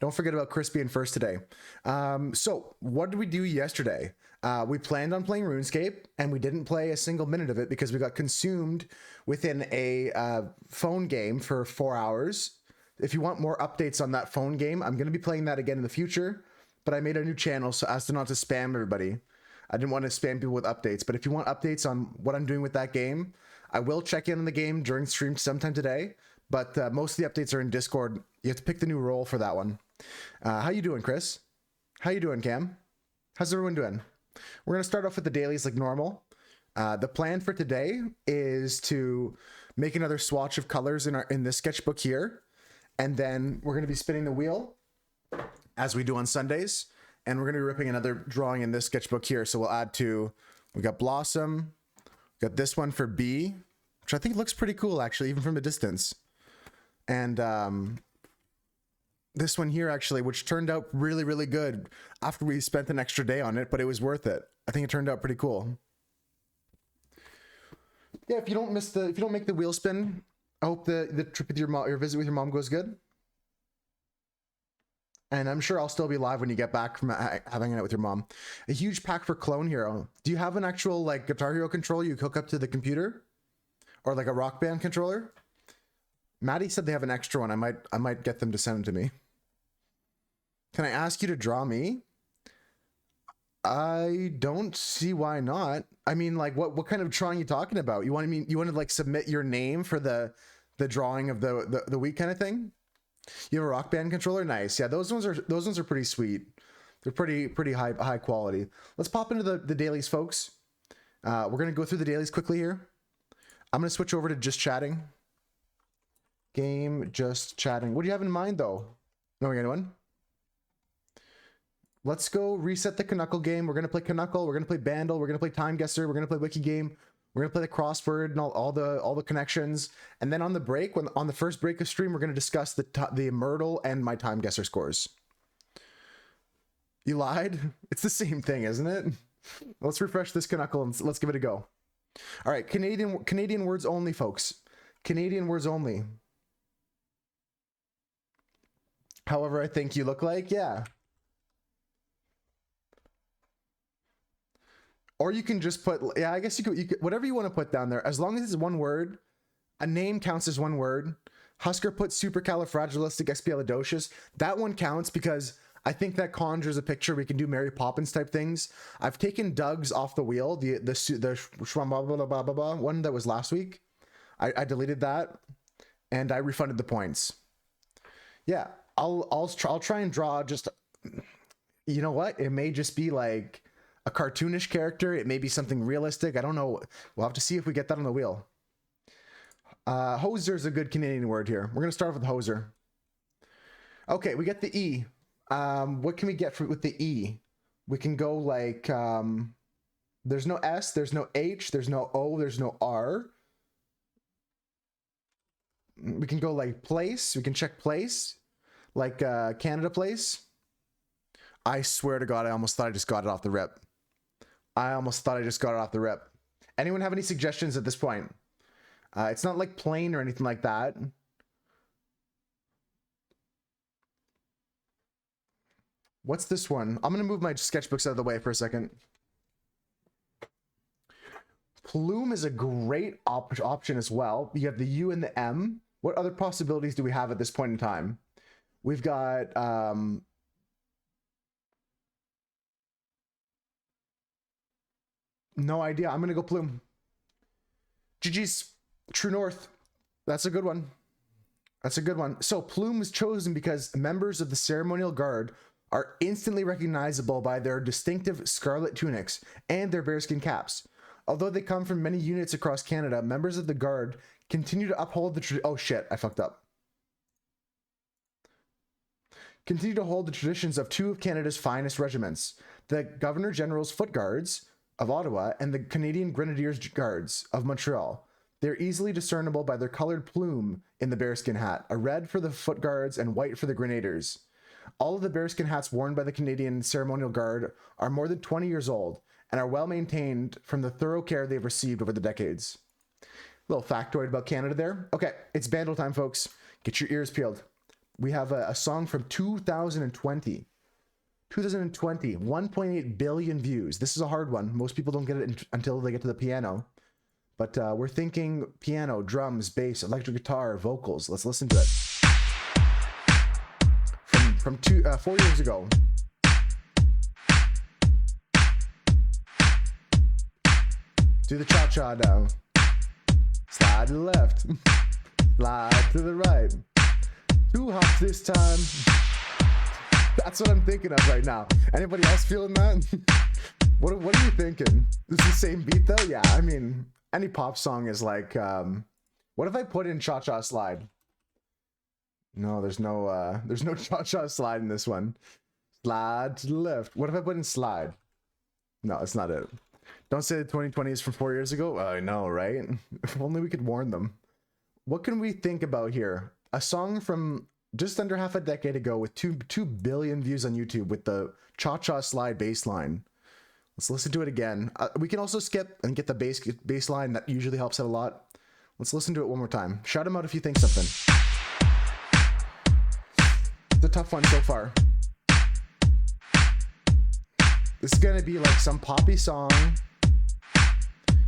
Don't forget about Chris being first today. So what did we do yesterday? We planned on playing RuneScape, and we didn't play a single minute of it because we got consumed within a phone game for 4 hours. If you want more updates on that phone game, I'm going to be playing that again in the future, but I made a new channel so as to not to spam everybody. I didn't want to spam people with updates, but if you want updates on what I'm doing with that game, I will check in on the game during stream sometime today, but most of the updates are in Discord. You have to pick the new role for that one. How you doing, Chris? How you doing, Cam? How's everyone doing? We're going to start off with the dailies like normal. The plan for today is to make another swatch of colors in this sketchbook here, and then we're going to be spinning the wheel as we do on Sundays, and we're going to be ripping another drawing in this sketchbook here. So we'll add to, we got Blossom, we got this one for B, which I think looks pretty cool actually, even from a distance. And this one here actually, which turned out really, really good after we spent an extra day on it, but it was worth it. I think it turned out pretty cool. Yeah, if you don't make the wheel spin, I hope the trip with your mom, your visit with your mom goes good. And I'm sure I'll still be live when you get back from having it with your mom. A huge pack for Clone Hero. Do you have an actual like Guitar Hero controller you hook up to the computer? Or like a Rock Band controller? Maddie said they have an extra one. I might get them to send them to me. Can I ask you to draw me? I don't see why not. I mean, like, what kind of drawing are you talking about? You want to like submit your name for the drawing of the week kind of thing? You have a Rock Band controller? Nice. Yeah, those ones are pretty sweet. They're pretty high quality. Let's pop into the dailies, folks. We're gonna go through the dailies quickly here. I'm gonna switch over to just chatting. Game just chatting. What do you have in mind though? Knowing anyone? Let's go reset the Knuckle game. We're going to play Knuckle. We're going to play Bandle. We're going to play Time Guesser. We're going to play Wiki Game. We're going to play the crossword and all the connections. And then on the break, on the first break of stream, we're going to discuss the Myrtle and my Time Guesser scores. You lied? It's the same thing, isn't it? Let's refresh this Knuckle and let's give it a go. All right, Canadian words only, folks. Canadian words only. However I think you look like, yeah. Or you can just put, yeah, I guess you could whatever you want to put down there. As long as it's one word, a name counts as one word. Husker put supercalifragilisticexpialidocious. That one counts because I think that conjures a picture. We can do Mary Poppins type things. I've taken Doug's off the wheel, the one that was last week. I deleted that and I refunded the points. Yeah, I'll try and draw just, you know what? It may just be like a cartoonish character. It may be something realistic. I don't know. We'll have to see if we get that on the wheel. Hoser is a good Canadian word here. We're going to start off with hoser. Okay, we get the E. What can we get with the E? We can go like, there's no S, there's no H, there's no O, there's no R. We can go like place. We can check place, like Canada Place. I swear to God, I almost thought I just got it off the rip. Anyone have any suggestions at this point? It's not like plain or anything like that. What's this one? I'm going to move my sketchbooks out of the way for a second. Plume is a great option as well. You have the U and the M. What other possibilities do we have at this point in time? We've got... no idea. I'm going to go Plume. GG's. True North. That's a good one. So Plume was chosen because members of the ceremonial guard are instantly recognizable by their distinctive scarlet tunics and their bearskin caps. Although they come from many units across Canada, members of the guard continue to uphold the oh shit, I fucked up. Continue to hold the traditions of two of Canada's finest regiments, the Governor General's Foot Guards of Ottawa and the Canadian Grenadiers Guards of Montreal. They're easily discernible by their colored plume in the bearskin hat, a red for the Foot Guards and white for the Grenadiers. All of the bearskin hats worn by the Canadian Ceremonial Guard are more than 20 years old and are well maintained from the thorough care they've received over the decades. Little factoid about Canada there. Okay, it's Bandle time, folks. Get your ears peeled. We have a song from 2020. 2020, 1.8 billion views. This is a hard one. Most people don't get it until they get to the piano. But we're thinking piano, drums, bass, electric guitar, vocals. Let's listen to it. From 4 years ago. Do the cha-cha now. Slide to the left. Slide to the right. 2 hops this time. That's what I'm thinking of right now. Anybody else feeling that? What are you thinking? Is this the same beat though? Yeah, I mean, any pop song is like, what if I put in cha-cha slide? No, there's no cha-cha slide in this one. Slide to the left. What if I put in slide? No, it's not it. Don't say that 2020 is from 4 years ago. I know, right? If only we could warn them. What can we think about here? A song from just under half a decade ago with 2 billion views on YouTube with the cha-cha slide bass line. Let's listen to it again. We can also skip and get the bass line. That usually helps out a lot. Let's listen to it one more time. Shout them out if you think something. It's a tough one so far. This is gonna be like some poppy song.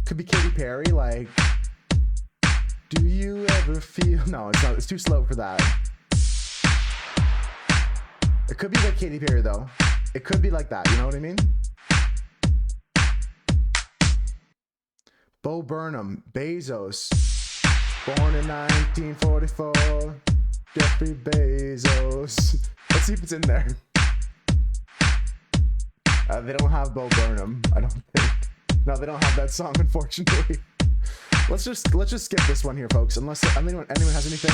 Could be Katy Perry, like, do you ever feel... No, it's not. It's too slow for that. It could be like Katy Perry, though. It could be like that, you know what I mean? Bo Burnham, Bezos. Born in 1944. Jeffrey Bezos. Let's see if it's in there. They don't have Bo Burnham, I don't think. No, they don't have that song, unfortunately. Let's just skip this one here, folks. Unless anyone has anything.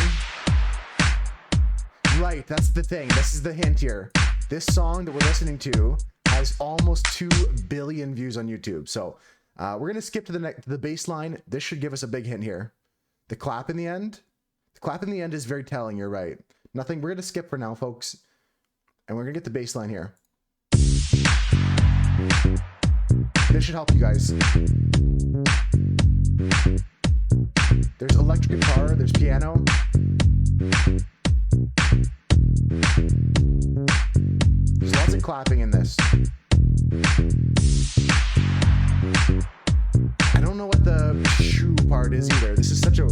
Right, that's the thing. This is the hint here. This song that we're listening to has almost 2 billion views on YouTube. So we're gonna skip to the bass line. This should give us a big hint here. The clap in the end. The clap in the end is very telling. You're right. Nothing. We're gonna skip for now, folks, and we're gonna get the bass line here. This should help you guys. There's electric guitar, there's piano. There's lots of clapping in this. I don't know what the shoo part is either. This is such a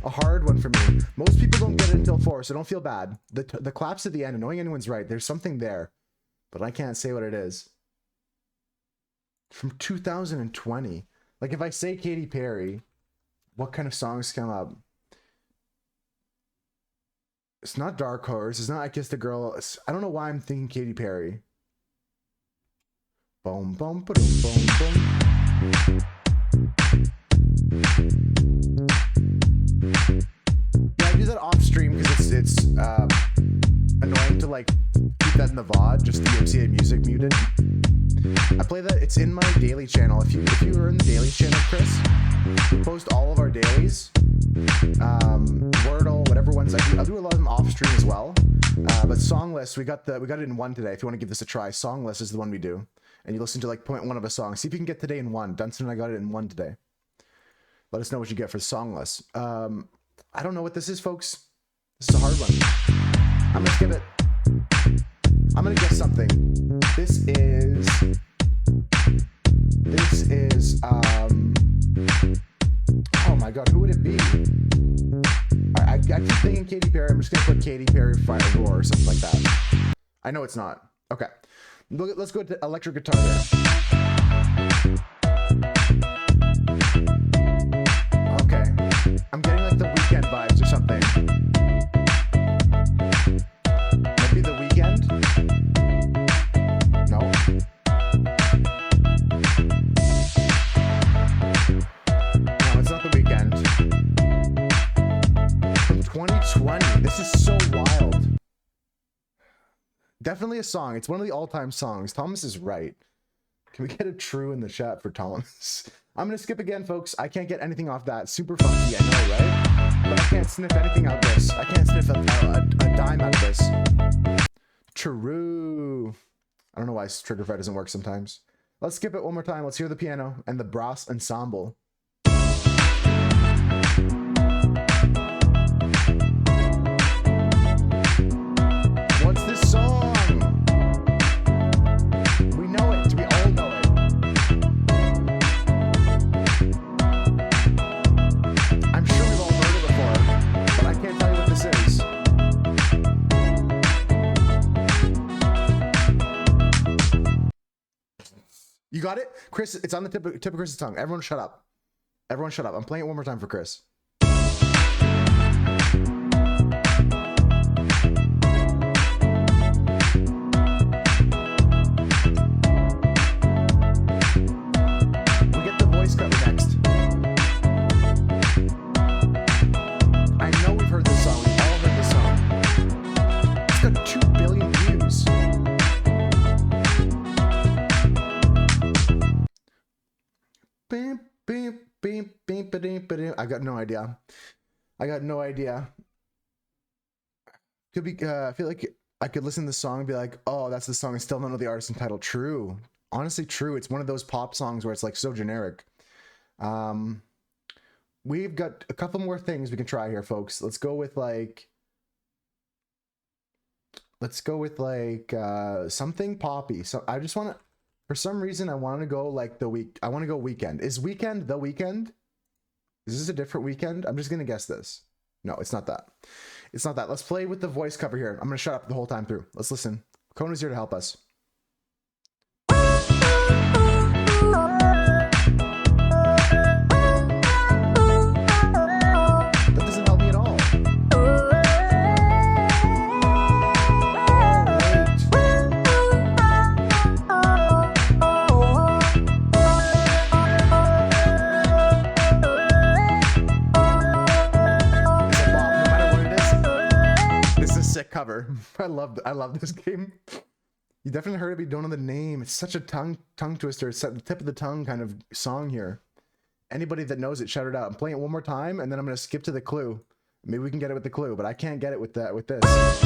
hard one for me. Most people don't get it until 4, so don't feel bad. The claps at the end, knowing anyone's right, there's something there, but I can't say what it is. From 2020. Like if I say Katy Perry, what kind of songs come up? It's not Dark Horse. It's not I Kissed a Girl. I don't know why I'm thinking Katy Perry. Boom, boom, boom, boom, boom. Yeah, I do that off stream because it's annoying to like keep that in the VOD, just the MCA music muted. I play that. It's in my daily channel. If you are in the daily channel, Chris, we post all of our dailies. Wordle, whatever ones I do. I'll do a lot of them off stream as well. But song list, we got it in 1 today. If you want to give this a try, song list is the one we do, and you listen to like point 1 of a song. See if you can get today in 1. Dunstan and I got it in 1 today. Let us know what you get for song list. I don't know what this is, folks. This is a hard one. I'm gonna skip it. I'm gonna guess something. This is oh my god, who would it be? I keep thinking Katy Perry. I'm just gonna put Katy Perry Fire Roar or something like that. I know it's not. Okay. Let's go to electric guitar there. Okay. I'm getting like the Weekend vibes or something. Maybe the Weekend? No. No, it's not the Weekend. From 2020. This is so wild. Definitely a song. It's one of the all-time songs. Thomas is right. Can we get a true in the chat for Thomas? I'm gonna skip again, folks. I can't get anything off that. Super funky, I know, right? But I can't sniff anything out of this. I can't sniff a dime out of this. True. I don't know why Triggerfy doesn't work sometimes. Let's skip it one more time. Let's hear the piano and the brass ensemble. got it? Chris, it's on the tip of Chris's tongue. Everyone shut up. Everyone shut up. I'm playing it one more time for Chris. We get the voice cover next. I know we've heard this song. We've all heard this song. It's got 2 billion views. Beep, beep, beep, beep, beep, beep. I got no idea. I got no idea. Could be. I feel like I could listen to the song and be like, "Oh, that's the song." I still don't know the artist and title. True. Honestly, true. It's one of those pop songs where it's like so generic. We've got a couple more things we can try here, folks. Let's go with like. Something poppy. So I just want to. For some reason, I want to go like the week. I want to go Weekend. Is Weekend the Weekend? Is this a different Weekend? I'm just gonna guess this. No, it's not that. It's not that. Let's play with the voice cover here. I'm gonna shut up the whole time through. Let's listen. Kona's here to help us. That doesn't help me at all. Sick cover. I love this game. You definitely heard it, but you don't know the name. It's such a tongue twister. It's at the tip of the tongue kind of song here. Anybody that knows it, shout it out. I'm playing it one more time, and then I'm gonna skip to the clue. Maybe we can get it with the clue, but I can't get it with that. With this. This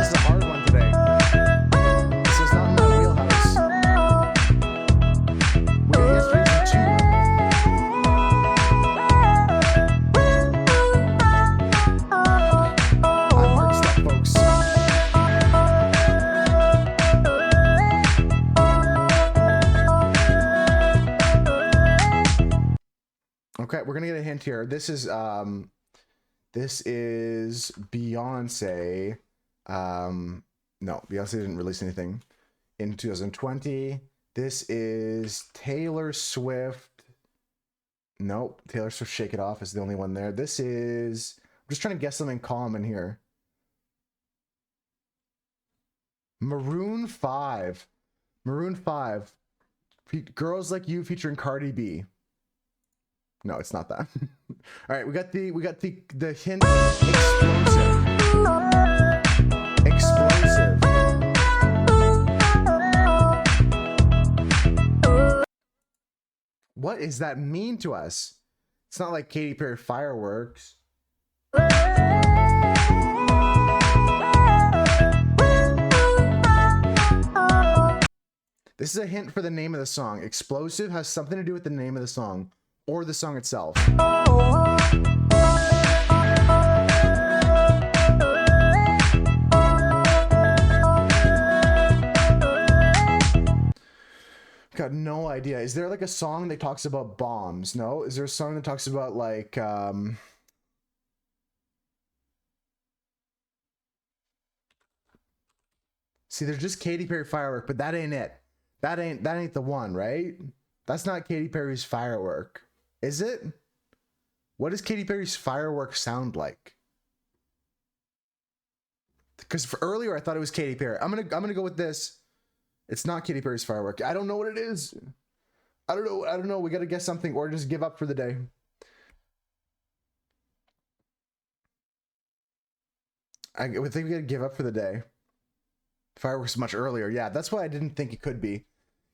is a hard one today. This is not in my wheelhouse. We got Yesterday's in 2. Okay, we're gonna get a hint here. This is Beyonce. No, Beyonce didn't release anything in 2020. This is Taylor Swift. Nope, Taylor Swift Shake It Off is the only one there. This is, I'm just trying to guess something common here. Maroon 5. Maroon 5. Girls Like You featuring Cardi B. No, it's not that. All right, we got the hint. Explosive. What does that mean to us? It's not like Katy Perry Fireworks. This is a hint for the name of the song. Explosive has something to do with the name of the song. Or the song itself. Got no idea. Is there like a song that talks about bombs? No? Is there a song that talks about like See, there's just Katy Perry Firework, but that ain't it. That ain't the one, right? That's not Katy Perry's Firework. Is it? What does Katy Perry's Firework sound like? Because earlier I thought it was Katy Perry. I'm gonna go with this. It's not Katy Perry's Firework. I don't know what it is. I don't know. We gotta guess something or just give up for the day. I would think we gotta give up for the day. Fireworks much earlier. Yeah, that's why I didn't think it could be.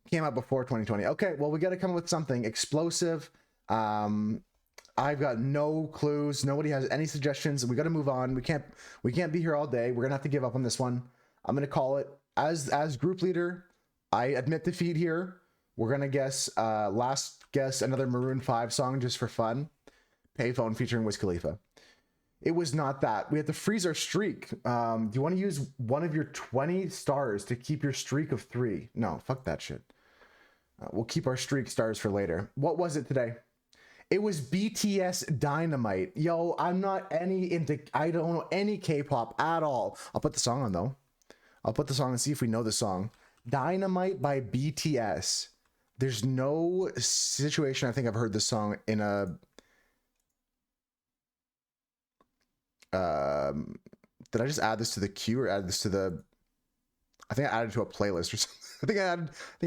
Came out before 2020. Okay, well, we got to come up with something explosive. I've got no clues. Nobody has any suggestions. We got to move on. We can't be here all day. We're gonna have to give up on this one. I'm gonna call it as group leader. I admit defeat here. We're gonna guess last guess another Maroon 5 song just for fun. Payphone featuring Wiz Khalifa. It was not that. We have to freeze our streak. Do you want to use one of your 20 stars to keep your streak of 3? No, fuck that shit. We'll keep our streak stars for later. What was it today? It was BTS Dynamite. Yo, I'm not I don't know any K-pop at all. I'll put the song on though. I'll put the song and see if we know the song. Dynamite by BTS. There's no situation I think I've heard this song in a did I just add this to the queue or add this to the I think I added to a playlist or something. I think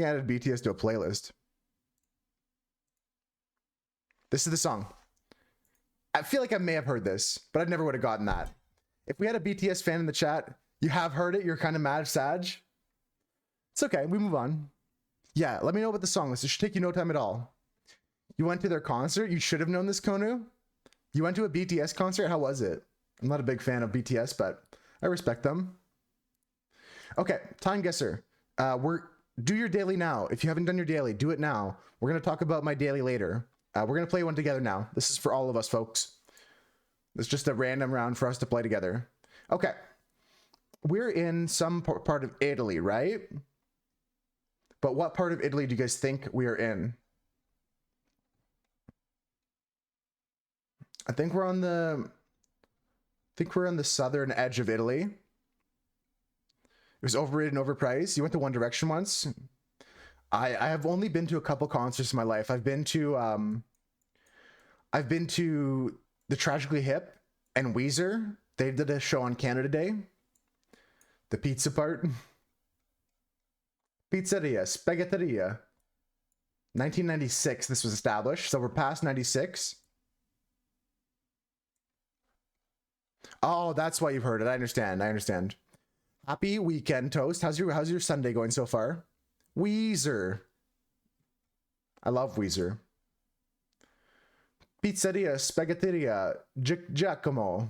I added BTS to a playlist. This is the song. I feel like I may have heard this, but I never would have gotten that. If we had a BTS fan in the chat, you have heard it, you're kind of mad, Sag. It's okay, we move on. Yeah, let me know about the song list. It should take you no time at all. You went to their concert? You should have known this, Konu. You went to a BTS concert? How was it? I'm not a big fan of BTS, but I respect them. Okay, time guesser. Do your daily now. If you haven't done your daily, do it now. We're going to talk about my daily later. We're going to play one together now. This is for all of us, folks. It's just a random round for us to play together. Okay. We're in some part of Italy, right? But what part of Italy do you guys think we are in? I think we're on the southern edge of Italy. It was overrated and overpriced. You went to One Direction once. I have only been to a couple concerts in my life. I've been to the Tragically Hip and Weezer. They did a show on Canada Day. The pizza part. Pizzeria, Spaghetteria. 1996 this was established, so we're past 96. Oh, that's why you've heard it. I understand. Happy weekend, Toast. How's your Sunday going so far? Weezer. I love Weezer. Pizzeria, Spaghetteria, Giacomo.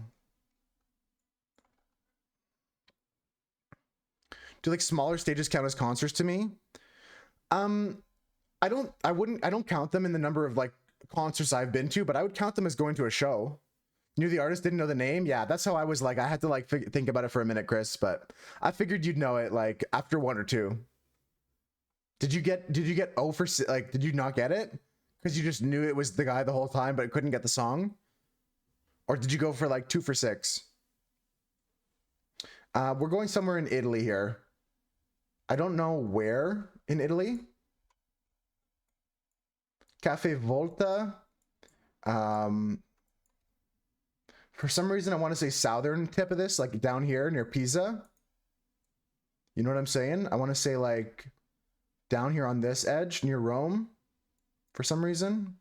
Do like smaller stages count as concerts to me? I don't count them in the number of like concerts I've been to, but I would count them as going to a show. Knew the artist, didn't know the name. Yeah, that's how I was. Like, I had to like think about it for a minute, Chris, but I figured you'd know it like after one or two. Did you get O for like, did you not get it? Because you just knew it was the guy the whole time, but couldn't get the song? Or did you go for like 2 for 6? We're going somewhere in Italy here. I don't know where in Italy. Cafe Volta. For some reason, I want to say southern tip of this, like down here near Pisa. You know what I'm saying? I want to say like down here on this edge near Rome for some reason.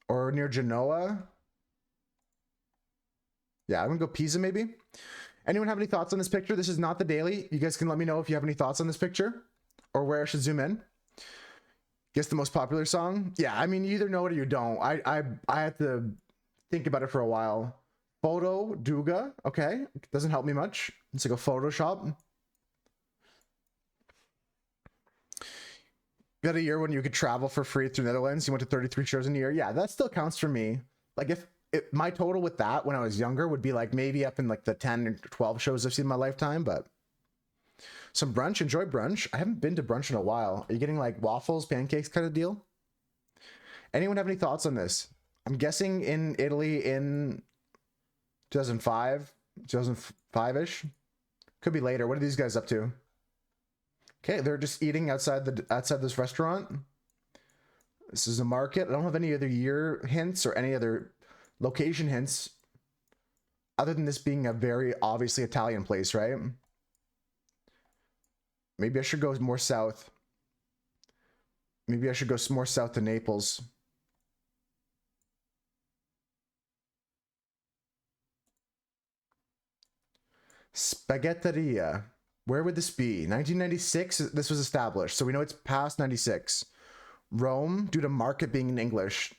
Or near Genoa. Yeah, I'm gonna go Pisa maybe. Anyone have any thoughts on this picture? This is not the daily. You guys can let me know if you have any thoughts on this picture or where I should zoom in. Guess the most popular song? Yeah, I mean, you either know it or you don't. I had to think about it for a while. Photo Duga, okay. Doesn't help me much. It's like a Photoshop. You had a year when you could travel for free through Netherlands. You went to 33 shows in a year. Yeah, that still counts for me. Like if my total with that when I was younger would be like maybe up in like the 10 or 12 shows I've seen in my lifetime, but some brunch, enjoy brunch. I haven't been to brunch in a while. Are you getting like waffles, pancakes kind of deal? Anyone have any thoughts on this? I'm guessing in Italy in 2005, 2005-ish. Could be later. What are these guys up to? Okay, they're just eating outside this restaurant. This is a market. I don't have any other year hints or any other location hints other than this being a very obviously Italian place, right? Maybe I should go more south. Maybe I should go more south to Naples. Spaghetteria. Where would this be? 1996, this was established, so we know it's past 96. Rome, due to market being in English.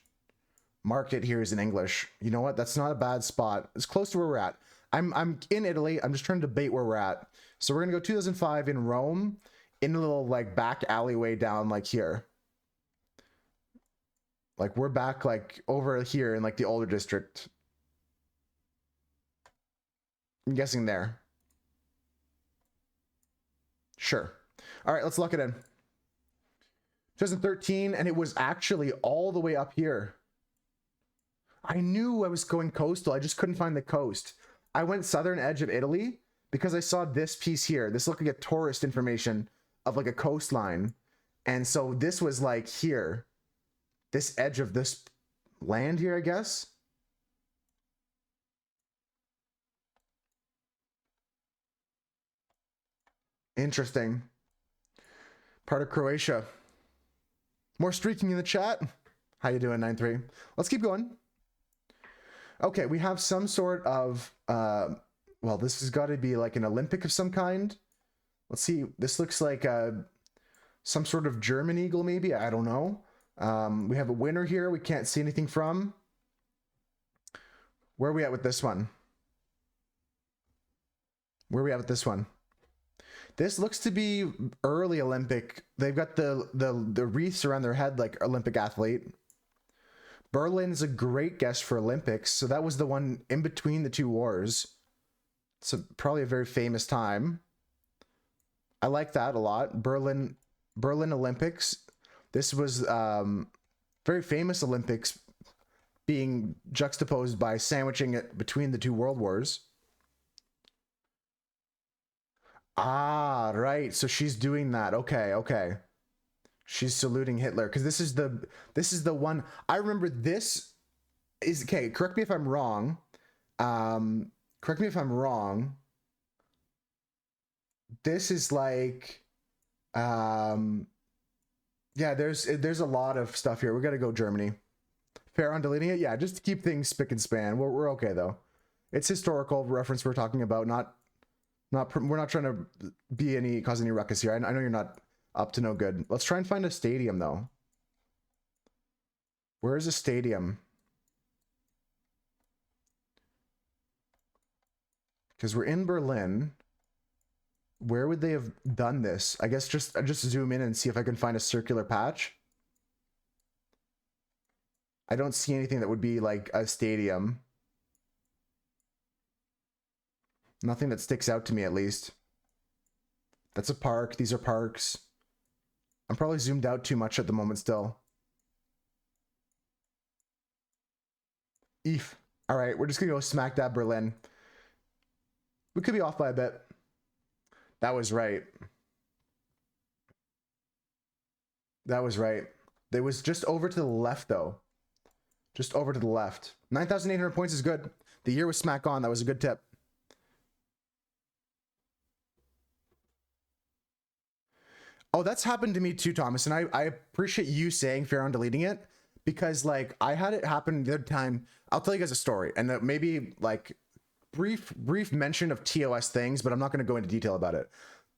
Market here is in English. You know what? That's not a bad spot. It's close to where we're at. I'm in Italy. I'm just trying to debate where we're at. So we're gonna go 2005 in Rome, in a little like back alleyway down like here. Like we're back like over here in like the older district. I'm guessing there. Sure. All right, let's lock it in. 2013, and it was actually all the way up here. I knew I was going coastal. I just couldn't find the coast. I went southern edge of Italy because I saw this piece here. This looked like a tourist information of like a coastline. And so this was like here, this edge of this land here, I guess. Interesting. Part of Croatia. More streaking in the chat. How you doing, 9-3? Let's keep going. Okay, we have some sort of, well, this has got to be like an Olympic of some kind. Let's see. This looks like some sort of German eagle, maybe. I don't know. We have a winner here. We can't see anything from. Where are we at with this one? Where are we at with this one? This looks to be early Olympic. They've got the wreaths around their head like Olympic athlete. Berlin's a great guess for Olympics. So that was the one in between the two wars. So probably a very famous time. I like that a lot. Berlin Olympics. This was very famous Olympics being juxtaposed by sandwiching it between the two world wars. Ah, right. So she's doing that. Okay, okay. She's saluting Hitler because this is the one I remember. This is okay. Correct me if I'm wrong. Correct me if I'm wrong. This is like, yeah. There's a lot of stuff here. We got to go Germany. Fair on deleting it. Yeah, just to keep things spick and span. We're okay though. It's historical reference we're talking about. We're not trying to cause any ruckus here. I know you're not up to no good. Let's try and find a stadium though. Where is a stadium? Because we're in Berlin. Where would they have done this? I guess just zoom in and see if I can find a circular patch. I don't see anything that would be like a stadium. Nothing that sticks out to me, at least. That's a park. These are parks. I'm probably zoomed out too much at the moment still. Eef. All right, we're just gonna go smack dab Berlin. We could be off by a bit. That was right. That was right. It was just over to the left, though. Just over to the left. 9,800 points is good. The year was smack on. That was a good tip. Oh, that's happened to me too, Thomas. And I appreciate you saying fair on deleting it because like I had it happen the other time. I'll tell you guys a story and maybe like brief mention of TOS things, but I'm not going to go into detail about it.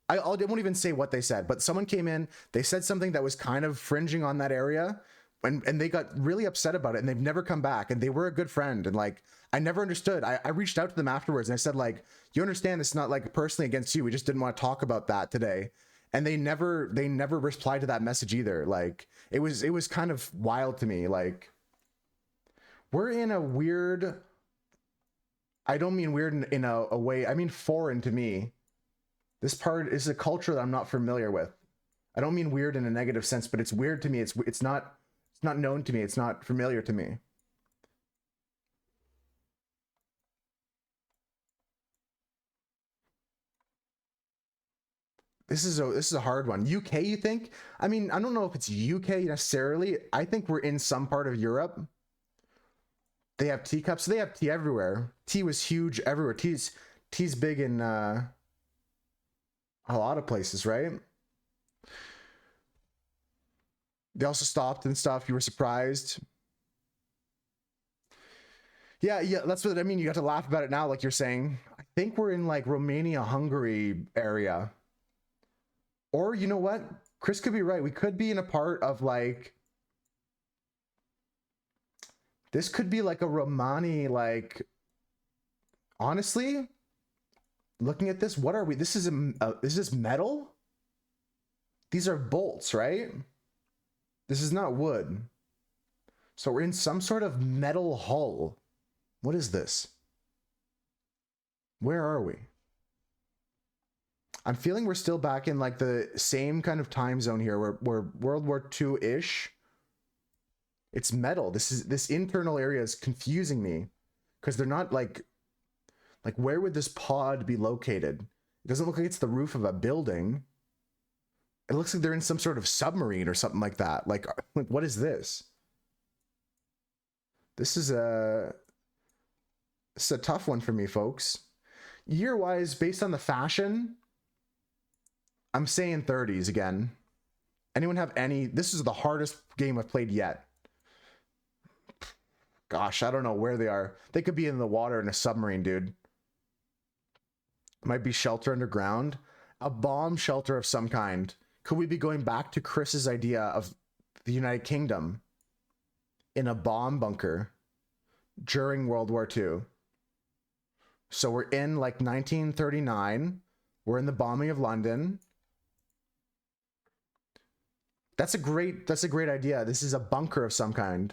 I won't even say what they said, but someone came in, they said something that was kind of fringing on that area and they got really upset about it and they've never come back and they were a good friend. And like, I never understood. I reached out to them afterwards and I said like, you understand this is not like personally against you. We just didn't want to talk about that today. And they never replied to that message either. Like it was kind of wild to me. Like we're in a weird, I don't mean weird in a way, I mean foreign to me. This part is a culture that I'm not familiar with. I don't mean weird in a negative sense, but it's weird to me. It's not known to me. It's not familiar to me. This is a hard one. UK, you think? I mean, I don't know if it's UK necessarily. I think we're in some part of Europe. They have teacups. So they have tea everywhere. Tea was huge everywhere. Tea's big in a lot of places, right? They also stopped and stuff. You were surprised. Yeah, that's what I mean. You have to laugh about it now, like you're saying. I think we're in like Romania, Hungary area. Or you know what? Chris could be right. We could be in a part of like, this could be like a Romani, like, honestly, looking at this, what are we? This is this metal? These are bolts, right? This is not wood. So we're in some sort of metal hull. What is this? Where are we? I'm feeling we're still back in like the same kind of time zone here where World War II-ish. It's metal. This internal area is confusing me because they're not like, Like, where would this pod be located? It doesn't look like it's the roof of a building. It looks like they're in some sort of submarine or something like that. Like what is this? This is a tough one for me, folks. Year-wise, based on the fashion, I'm saying 30s again. Anyone have any? This is the hardest game I've played yet. Gosh, I don't know where they are. They could be in the water in a submarine, dude. Might be shelter underground. A bomb shelter of some kind. Could we be going back to Chris's idea of the United Kingdom in a bomb bunker during World War II? So we're in like 1939. We're in the bombing of London. That's a great idea. This is a bunker of some kind.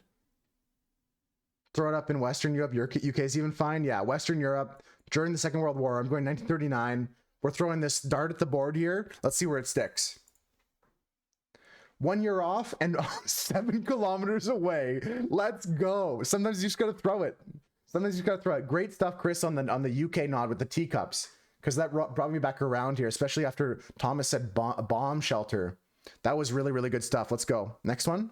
Throw it up in Western Europe. UK is even fine. Yeah, Western Europe during the Second World War. I'm going 1939. We're throwing this dart at the board here. Let's see where it sticks. 1 year off and 7 kilometers away. Let's go. Sometimes you just gotta throw it. Great stuff, Chris, on the UK nod with the teacups, because that brought me back around here, especially after Thomas said bomb shelter. That was really, really good stuff. Let's go. Next one.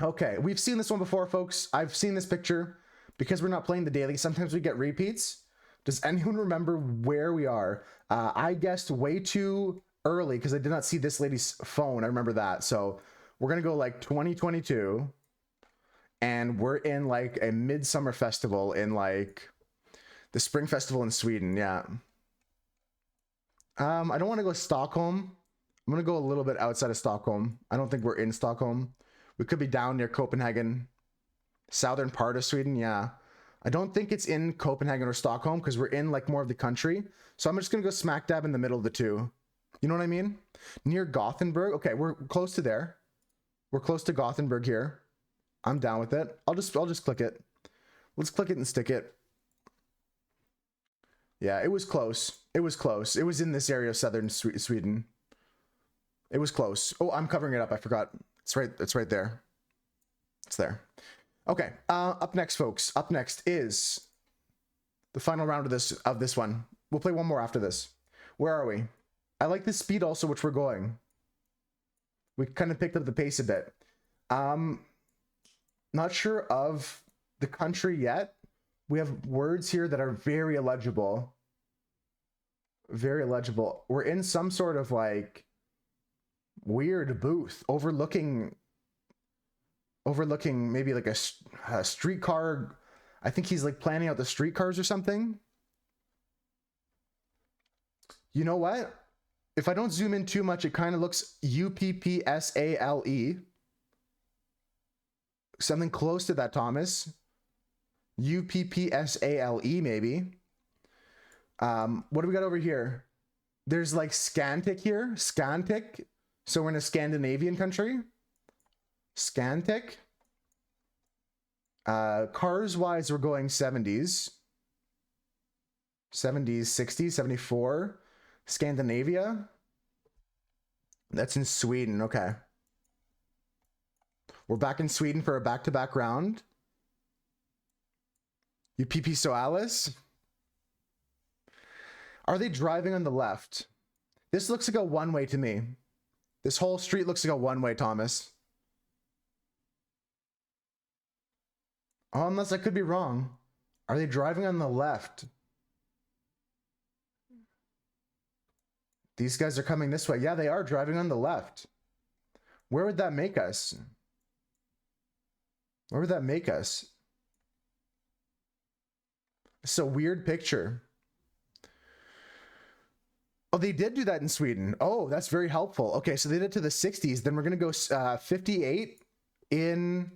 Okay, we've seen this one before, folks. I've seen this picture. Because we're not playing the daily, sometimes we get repeats. Does anyone remember where we are? I guessed way too early because I did not see this lady's phone. I remember that. So we're going to go like 2022. And we're in like a midsummer festival in like the spring festival in Sweden. Yeah. I don't want to go Stockholm. I'm going to go a little bit outside of Stockholm. I don't think we're in Stockholm. We could be down near Copenhagen. Southern part of Sweden, yeah. I don't think it's in Copenhagen or Stockholm because we're in like more of the country. So I'm just going to go smack dab in the middle of the two. You know what I mean? Near Gothenburg. Okay, we're close to there. We're close to Gothenburg here. I'm down with it. I'll just click it. Let's click it and stick it. Yeah, it was close. It was in this area of southern Sweden. It was close. Oh, I'm covering it up. I forgot. It's right there. It's there. Okay, up next, folks. Up next is the final round of this one. We'll play one more after this. Where are we? I like the speed also which we're going. We kind of picked up the pace a bit. Not sure of the country yet. We have words here that are very illegible. Very illegible. We're in some sort of like weird booth overlooking maybe like a streetcar. I think he's like planning out the streetcars or something. You know what? If I don't zoom in too much, it kind of looks UPPSALE. Something close to that, Thomas. UPPSALE maybe. What do we got over here? There's like Scantic here. Scantic. So we're in a Scandinavian country. Scantic. Cars wise, we're going 70s. 70s, 60s, 74. Scandinavia. That's in Sweden. Okay. We're back in Sweden for a back-to-back round. UPP Soalis. Are they driving on the left? This looks like a one-way to me. This whole street looks like a one-way, Thomas. Oh, unless I could be wrong. Are they driving on the left? These guys are coming this way. Yeah, they are driving on the left. Where would that make us? Where would that make us? It's a weird picture. Oh, they did do that in Sweden. Oh, that's very helpful. Okay, so they did it to the 60s. Then we're going to go 58 in...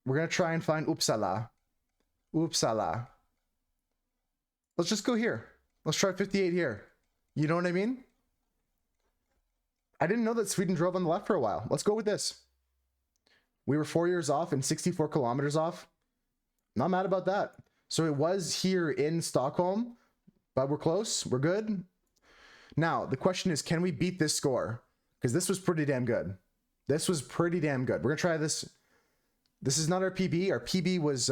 We're going to try and find Uppsala. Uppsala. Let's just go here. Let's try 58 here. You know what I mean? I didn't know that Sweden drove on the left for a while. Let's go with this. We were 4 years off and 64 kilometers off. Not mad about that. So it was here in Stockholm, but we're close. We're good. Now, the question is, can we beat this score? Because this was pretty damn good. This was pretty damn good. We're going to try this. This is not our PB. Our PB was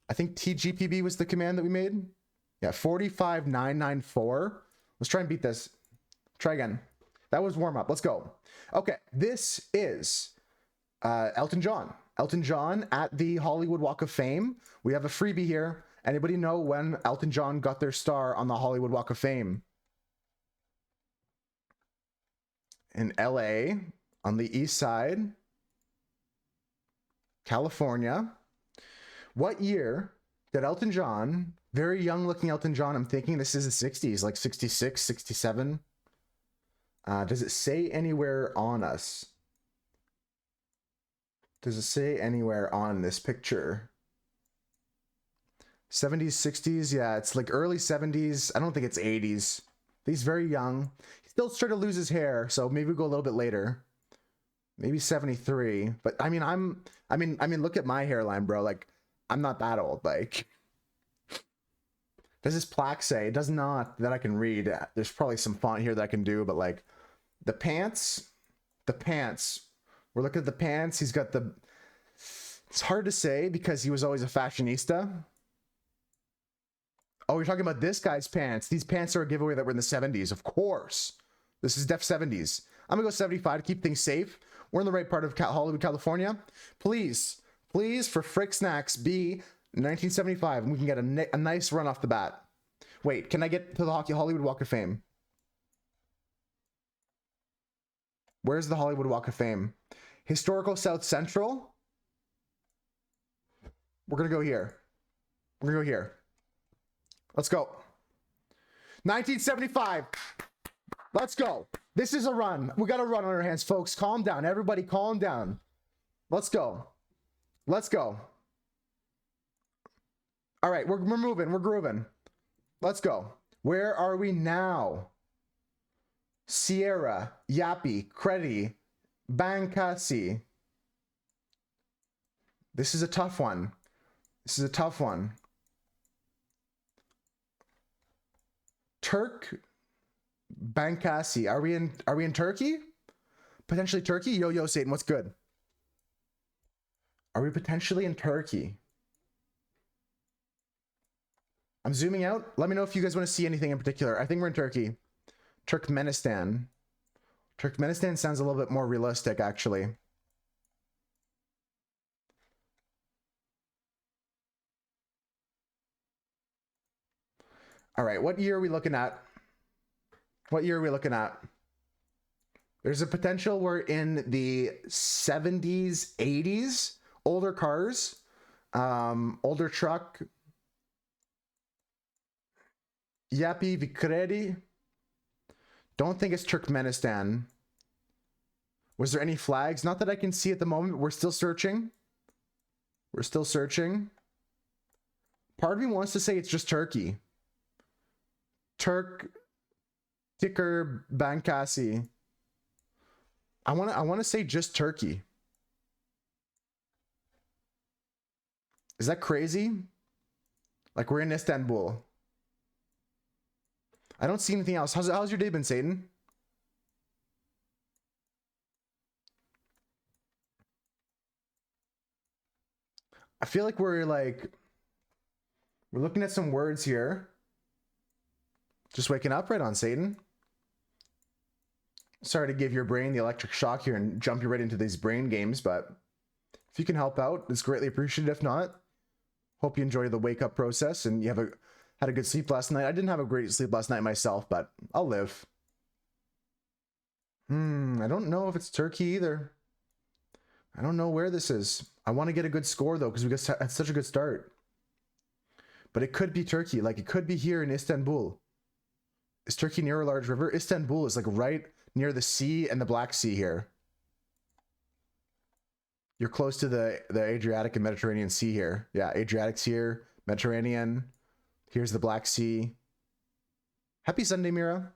I think TGPB was the command that we made. Yeah, 45994. Let's try and beat this. Try again. That was warm up. Let's go. Okay, this is Elton John. Elton John at the Hollywood Walk of Fame. We have a freebie here. Anybody know when Elton John got their star on the Hollywood Walk of Fame? In LA, on the east side, California. What year did Elton John, very young looking Elton John, I'm thinking this is the 60s, like 66, 67. Does it say anywhere on us? Does it say anywhere on this picture? 70s, 60s, yeah, it's like early 70s. I don't think it's 80s. He's very young. He's still starting to lose his hair, so maybe we'll go a little bit later. Maybe 73. But I mean, look at my hairline, bro. Like, I'm not that old. Like, does this plaque say? It does not, that I can read. There's probably some font here that I can do, but like the pants. We're looking at the pants. He's got the, it's hard to say because he was always a fashionista. Oh, you're talking about this guy's pants. These pants are a giveaway that were in the 70s, of course. This is def 70s. I'm gonna go 75 to keep things safe. We're in the right part of Hollywood, California. Please, for Frick Snacks, be 1975, and we can get a nice run off the bat. Wait, can I get to the Hollywood Walk of Fame? Where's the Hollywood Walk of Fame? Historical South Central. We're gonna go here. Let's go. 1975. Let's go. This is a run. We got a run on our hands, folks. Calm down. Everybody calm down. Let's go. All right, we're moving. We're grooving. Let's go. Where are we now? Sierra, Yappy, Credi, Bankasi. This is a tough one. Turk, Bankasi. Are we in Turkey? Potentially Turkey? Yo, Satan, what's good? Are we potentially in Turkey? I'm zooming out. Let me know if you guys want to see anything in particular. I think we're in Turkey. Turkmenistan. Turkmenistan sounds a little bit more realistic, actually. All right, what year are we looking at? There's a potential we're in the 70s, 80s. Older cars, older truck. Yappy Vikredi. Don't think it's Turkmenistan. Was there any flags? Not that I can see at the moment. We're still searching. Part of me wants to say it's just Turkey. Turk Ticker Bankasi. I want to say just Turkey. Is that crazy? Like we're in Istanbul. I don't see anything else. How's your day been, Satan? I feel like we're looking at some words here. Just waking up. Right on, Satan. Sorry to give your brain the electric shock here and jump you right into these brain games, but if you can help out, it's greatly appreciated. If not, hope you enjoy the wake up process and you had a good sleep last night. I didn't have a great sleep last night myself, but I'll live. I don't know if it's Turkey either. I don't know where this is. I want to get a good score though, because we got such a good start. But it could be Turkey. Like it could be here in Istanbul. Is Turkey near a large river? Istanbul is like right near the sea and the Black Sea here. You're close to the Adriatic and Mediterranean Sea here. Yeah, Adriatic's here, Mediterranean. Here's the Black Sea. Happy Sunday, Mira.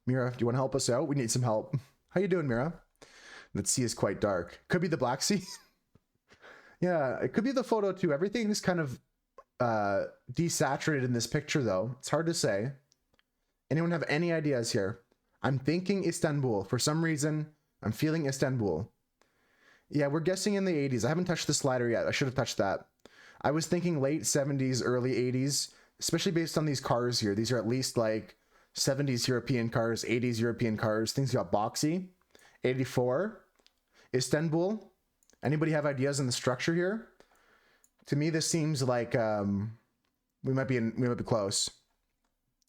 Mira, do you want to help us out? We need some help. How you doing, Mira? The sea is quite dark. Could be the Black Sea. Yeah, it could be the photo too. Everything is kind of desaturated in this picture though. It's hard to say. Anyone have any ideas here? I'm thinking Istanbul. For some reason, I'm feeling Istanbul. Yeah, we're guessing in the 80s. I haven't touched the slider yet. I should have touched that. I was thinking late 70s, early 80s, especially based on these cars here. These are at least like 70s European cars, 80s European cars. Things got boxy. 84, Istanbul. Anybody have ideas on the structure here? To me, this seems like we might be close.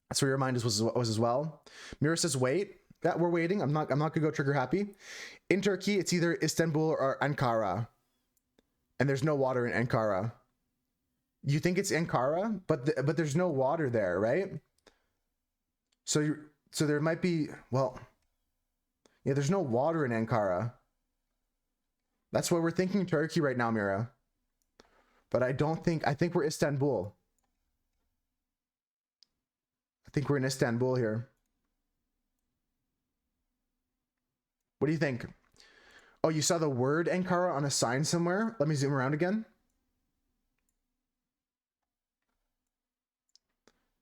That's where your mind was as well. Mira says wait. Yeah, we're waiting. I'm not gonna go trigger happy. In Turkey, it's either Istanbul or Ankara, and there's no water in Ankara. You think it's Ankara, but there's no water there, right? So there might be, well, yeah, there's no water in Ankara. That's why we're thinking Turkey right now, Mira. But I think we're Istanbul. I think we're in Istanbul here. What do you think? Oh, you saw the word Ankara on a sign somewhere? Let me zoom around again.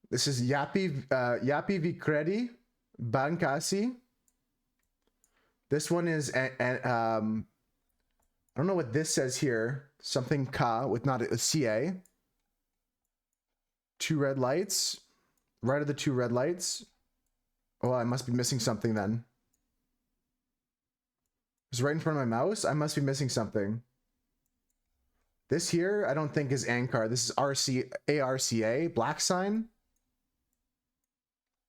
This is Yapi Vikredi Bankasi. This one is, I don't know what this says here. Something Ka with not a CA. 2 red lights. Right of the 2 red lights. Oh, I must be missing something then. It's right in front of my mouse. I must be missing something. This here, I don't think is Ankara. This is ARCA, black sign.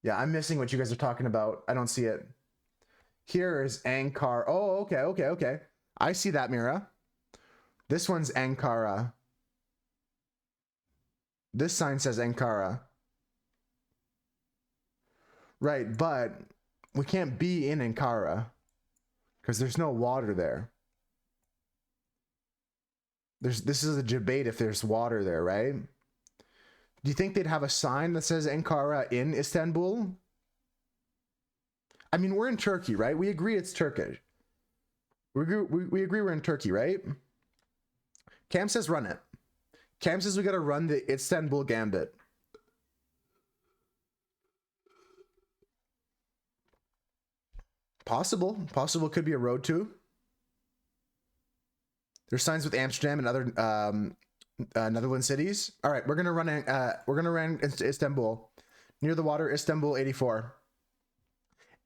Yeah, I'm missing what you guys are talking about. I don't see it. Here is Ankara. Oh, okay. I see that, Mira. This one's Ankara. This sign says Ankara. Right, but we can't be in Ankara because there's no water there. This is a debate if there's water there, right? Do you think they'd have a sign that says Ankara in Istanbul? I mean, we're in Turkey, right? We agree it's Turkish. We agree we're in Turkey, right? Cam says run it. Cam says we gotta run the Istanbul Gambit. Possible could be a road to. There's signs with Amsterdam and other Netherlands cities. All right, we're gonna run into Istanbul, near the water. Istanbul 84.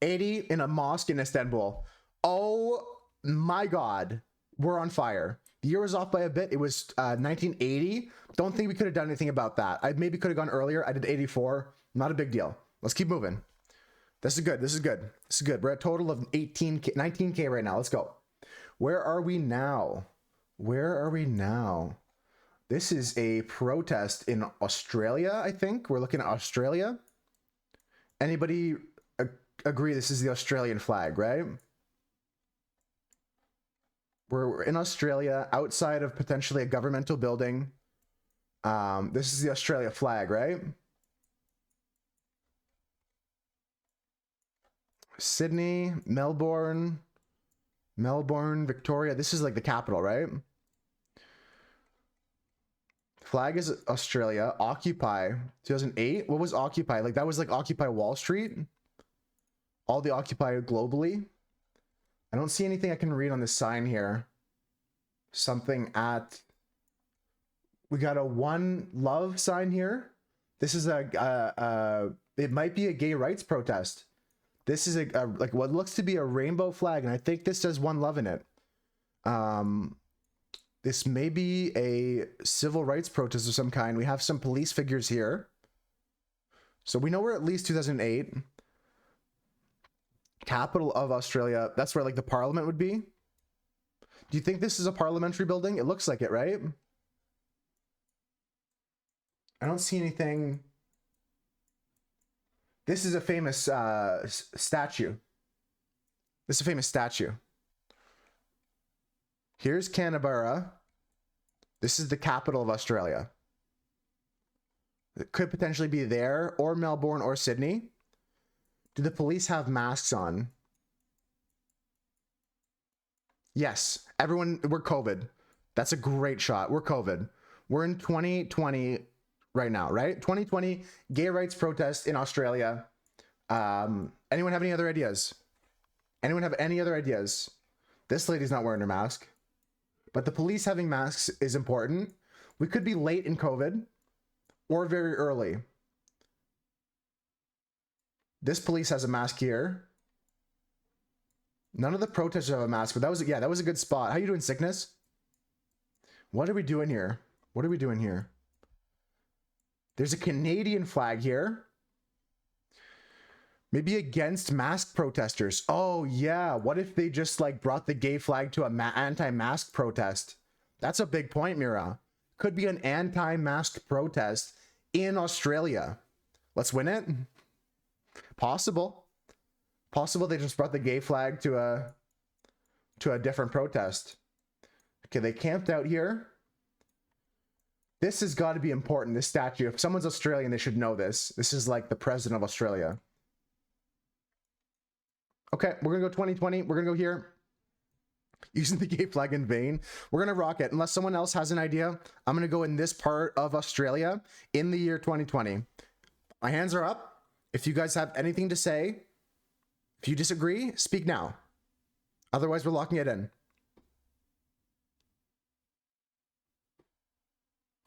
80 in a mosque in Istanbul. Oh my God, we're on fire. The year was off by a bit. It was 1980. Don't think we could have done anything about that. I maybe could have gone earlier. I did 84. Not a big deal. Let's keep moving. This is good. We're at a total of 18K, 19K right now. Let's go. Where are we now? This is a protest in Australia, I think. We're looking at Australia. Anybody agree this is the Australian flag, right? We're in Australia, outside of potentially a governmental building. This is the Australia flag, right? Sydney, Melbourne, Victoria. This is like the capital, right? Flag is Australia. Occupy 2008. What was Occupy? Like that was like Occupy Wall Street. All the Occupy globally. I don't see anything I can read on this sign here. Something at. We got a One Love sign here. This is it might be a gay rights protest. This is a like what looks to be a rainbow flag, and I think this says One Love in it. This may be a civil rights protest of some kind. We have some police figures here. So we know we're at least 2008. Capital of Australia. That's where like the parliament would be. Do you think this is a parliamentary building? It looks like it, right? I don't see anything. This is a famous statue. This is a famous statue. Here's Canberra. This is the capital of Australia. It could potentially be there, or Melbourne, or Sydney. Do the police have masks on? Yes. Everyone, we're COVID. That's a great shot. We're COVID. We're in 2020 right now, right? 2020 gay rights protest in Australia. Anyone have any other ideas? Anyone have any other ideas? This lady's not wearing her mask. But the police having masks is important. We could be late in COVID or very early. This police has a mask here. None of the protesters have a mask, but that was a good spot. How you doing, Sickness? What are we doing here? What are we doing here? There's a Canadian flag here. Maybe against mask protesters. Oh yeah, what if they just like brought the gay flag to a anti-mask protest? That's a big point, Mira. Could be an anti-mask protest in Australia. Let's win it. Possible. Possible they just brought the gay flag to a different protest. Okay, they camped out here. This has got to be important, this statue. If someone's Australian, they should know this. This is like the president of Australia. Okay, we're gonna go 2020. We're gonna go here. Using the gay flag in vain. We're gonna rock it. Unless someone else has an idea, I'm gonna go in this part of Australia in the year 2020. My hands are up. If you guys have anything to say, if you disagree, speak now. Otherwise, we're locking it in.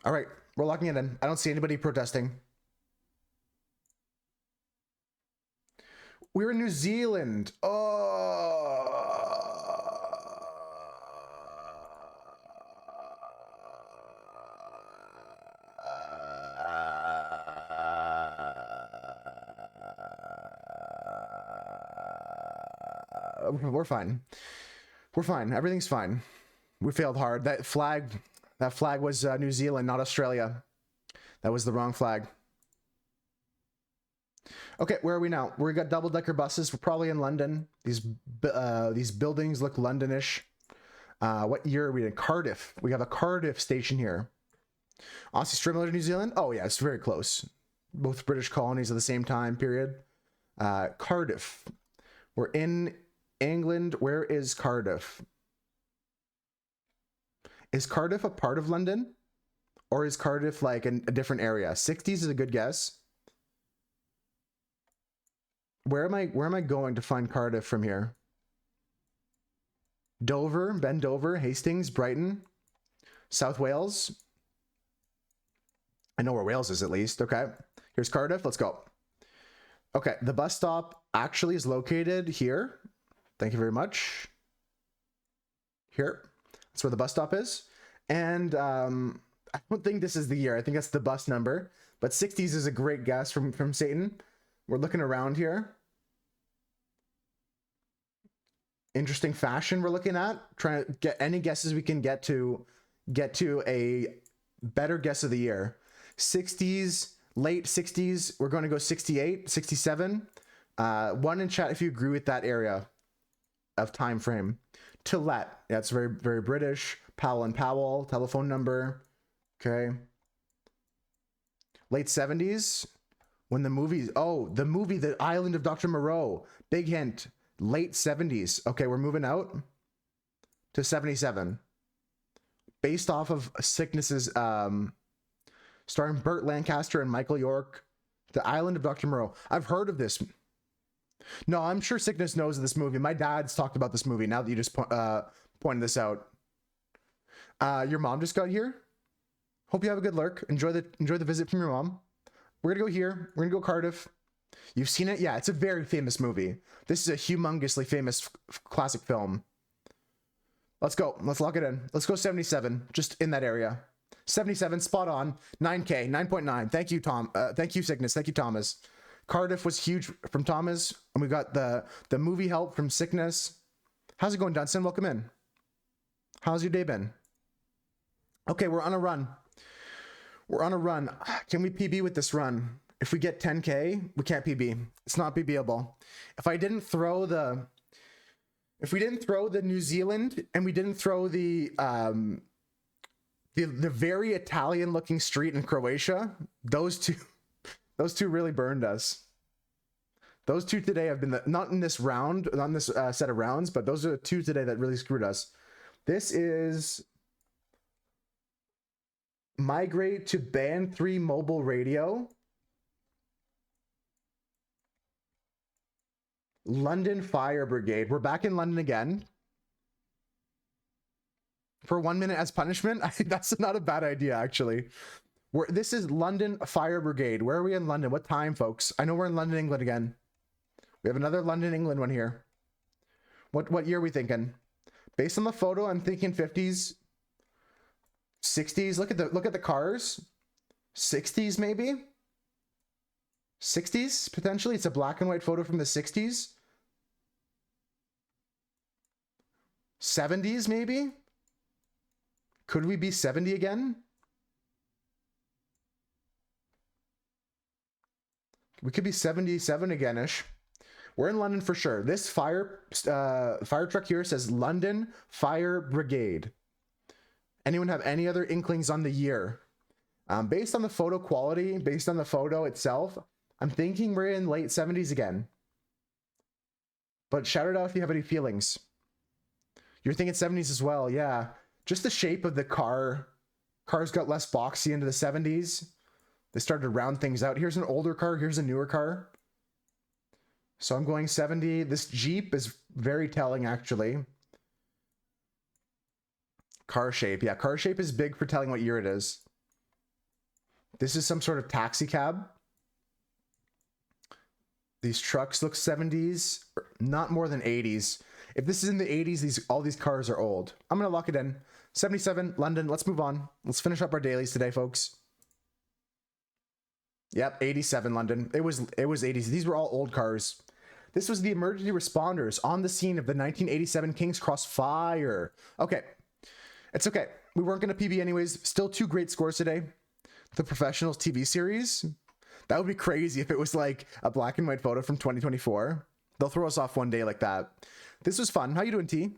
All right, we're locking it in. I don't see anybody protesting. We're in New Zealand. Oh. We're fine. We're fine. Everything's fine. We failed hard. That flag was New Zealand, not Australia. That was the wrong flag. Okay, where are we now? We got double-decker buses. We're probably in London. These buildings look Londonish. What year are we in? Cardiff. We have a Cardiff station here. Aussie similar to New Zealand? Oh yeah, it's very close. Both British colonies at the same time period. Cardiff. We're in England. Where is Cardiff? Is Cardiff a part of London? Or is Cardiff like a different area? 60s is a good guess. Where am I going to find Cardiff from here? Dover, Ben Dover, Hastings, Brighton, South Wales. I know where Wales is at least. Okay, here's Cardiff. Let's go. Okay, the bus stop actually is located here. Thank you very much. Here, that's where the bus stop is. And I don't think this is the year. I think that's the bus number. But 60s is a great guess from Satan. We're looking around here. Interesting fashion we're looking at. Trying to get any guesses we can get to a better guess of the year. 60s, late 60s. We're going to go 68, 67. One in chat if you agree with that area of time frame. To let. Yeah, it's very, very British. Powell and Powell, telephone number. Okay. Late 70s. When the movie, The Island of Dr. Moreau. Big hint. Late 70s. Okay, we're moving out to 77. Based off of Sickness's, starring Burt Lancaster and Michael York. The Island of Dr. Moreau. I've heard of this. No, I'm sure Sickness knows of this movie. My dad's talked about this movie now that you just pointed this out. Your mom just got here. Hope you have a good lurk. Enjoy the visit from your mom. We're gonna go here. We're gonna go Cardiff. You've seen it? Yeah, it's a very famous movie. This is a humongously famous classic film. Let's go. Let's lock it in. Let's go 77, just in that area. 77, spot on. 9K, 9.9. Thank you, Tom. Thank you, Sickness. Thank you, Thomas. Cardiff was huge from Thomas, and we got the movie help from Sickness. How's it going, Dunson? Welcome in. How's your day been? Okay, we're on a run. We're on a run. Can we PB with this run? If we get 10K, we can't PB. It's not PBable. If we didn't throw the New Zealand and we didn't throw the very Italian looking street in Croatia, those two really burned us. Those two today have been not in this round, not in this set of rounds, but those are the two today that really screwed us. This is migrate to band 3 mobile radio. London Fire Brigade. We're back in London again. for 1 minute as punishment. I think that's not a bad idea, actually. This is London Fire Brigade. Where are we in London? What time, folks? I know we're in London, England again. We have another London, England one here. What year are we thinking? Based on the photo, I'm thinking 50s, 60s. Look at the cars. 60s maybe? 60s potentially. It's a black and white photo from the 60s. 70s maybe? Could we be 70 again? We could be 77 again-ish. We're in London for sure. This fire truck here says London Fire Brigade. Anyone have any other inklings on the year? Based on the photo quality, based on the photo itself, I'm thinking we're in late 70s again. But shout it out if you have any feelings. You're thinking 70s as well, yeah. Just the shape of the car. Cars got less boxy into the 70s. They started to round things out. Here's an older car, here's a newer car. So I'm going 70. This Jeep is very telling, actually. Car shape. Yeah, car shape is big for telling what year it is. This is some sort of taxi cab. These trucks look 70s, not more than 80s. If this is in the 80s, all these cars are old. I'm going to lock it in. 77, London. Let's move on. Let's finish up our dailies today, folks. Yep, 87, London. It was 80s. These were all old cars. This was the emergency responders on the scene of the 1987 King's Cross fire. Okay, it's okay. We weren't going to PB anyways. Still 2 great scores today. The Professionals TV series. That would be crazy if it was like a black and white photo from 2024. They'll throw us off one day like that. This was fun. How you doing, T?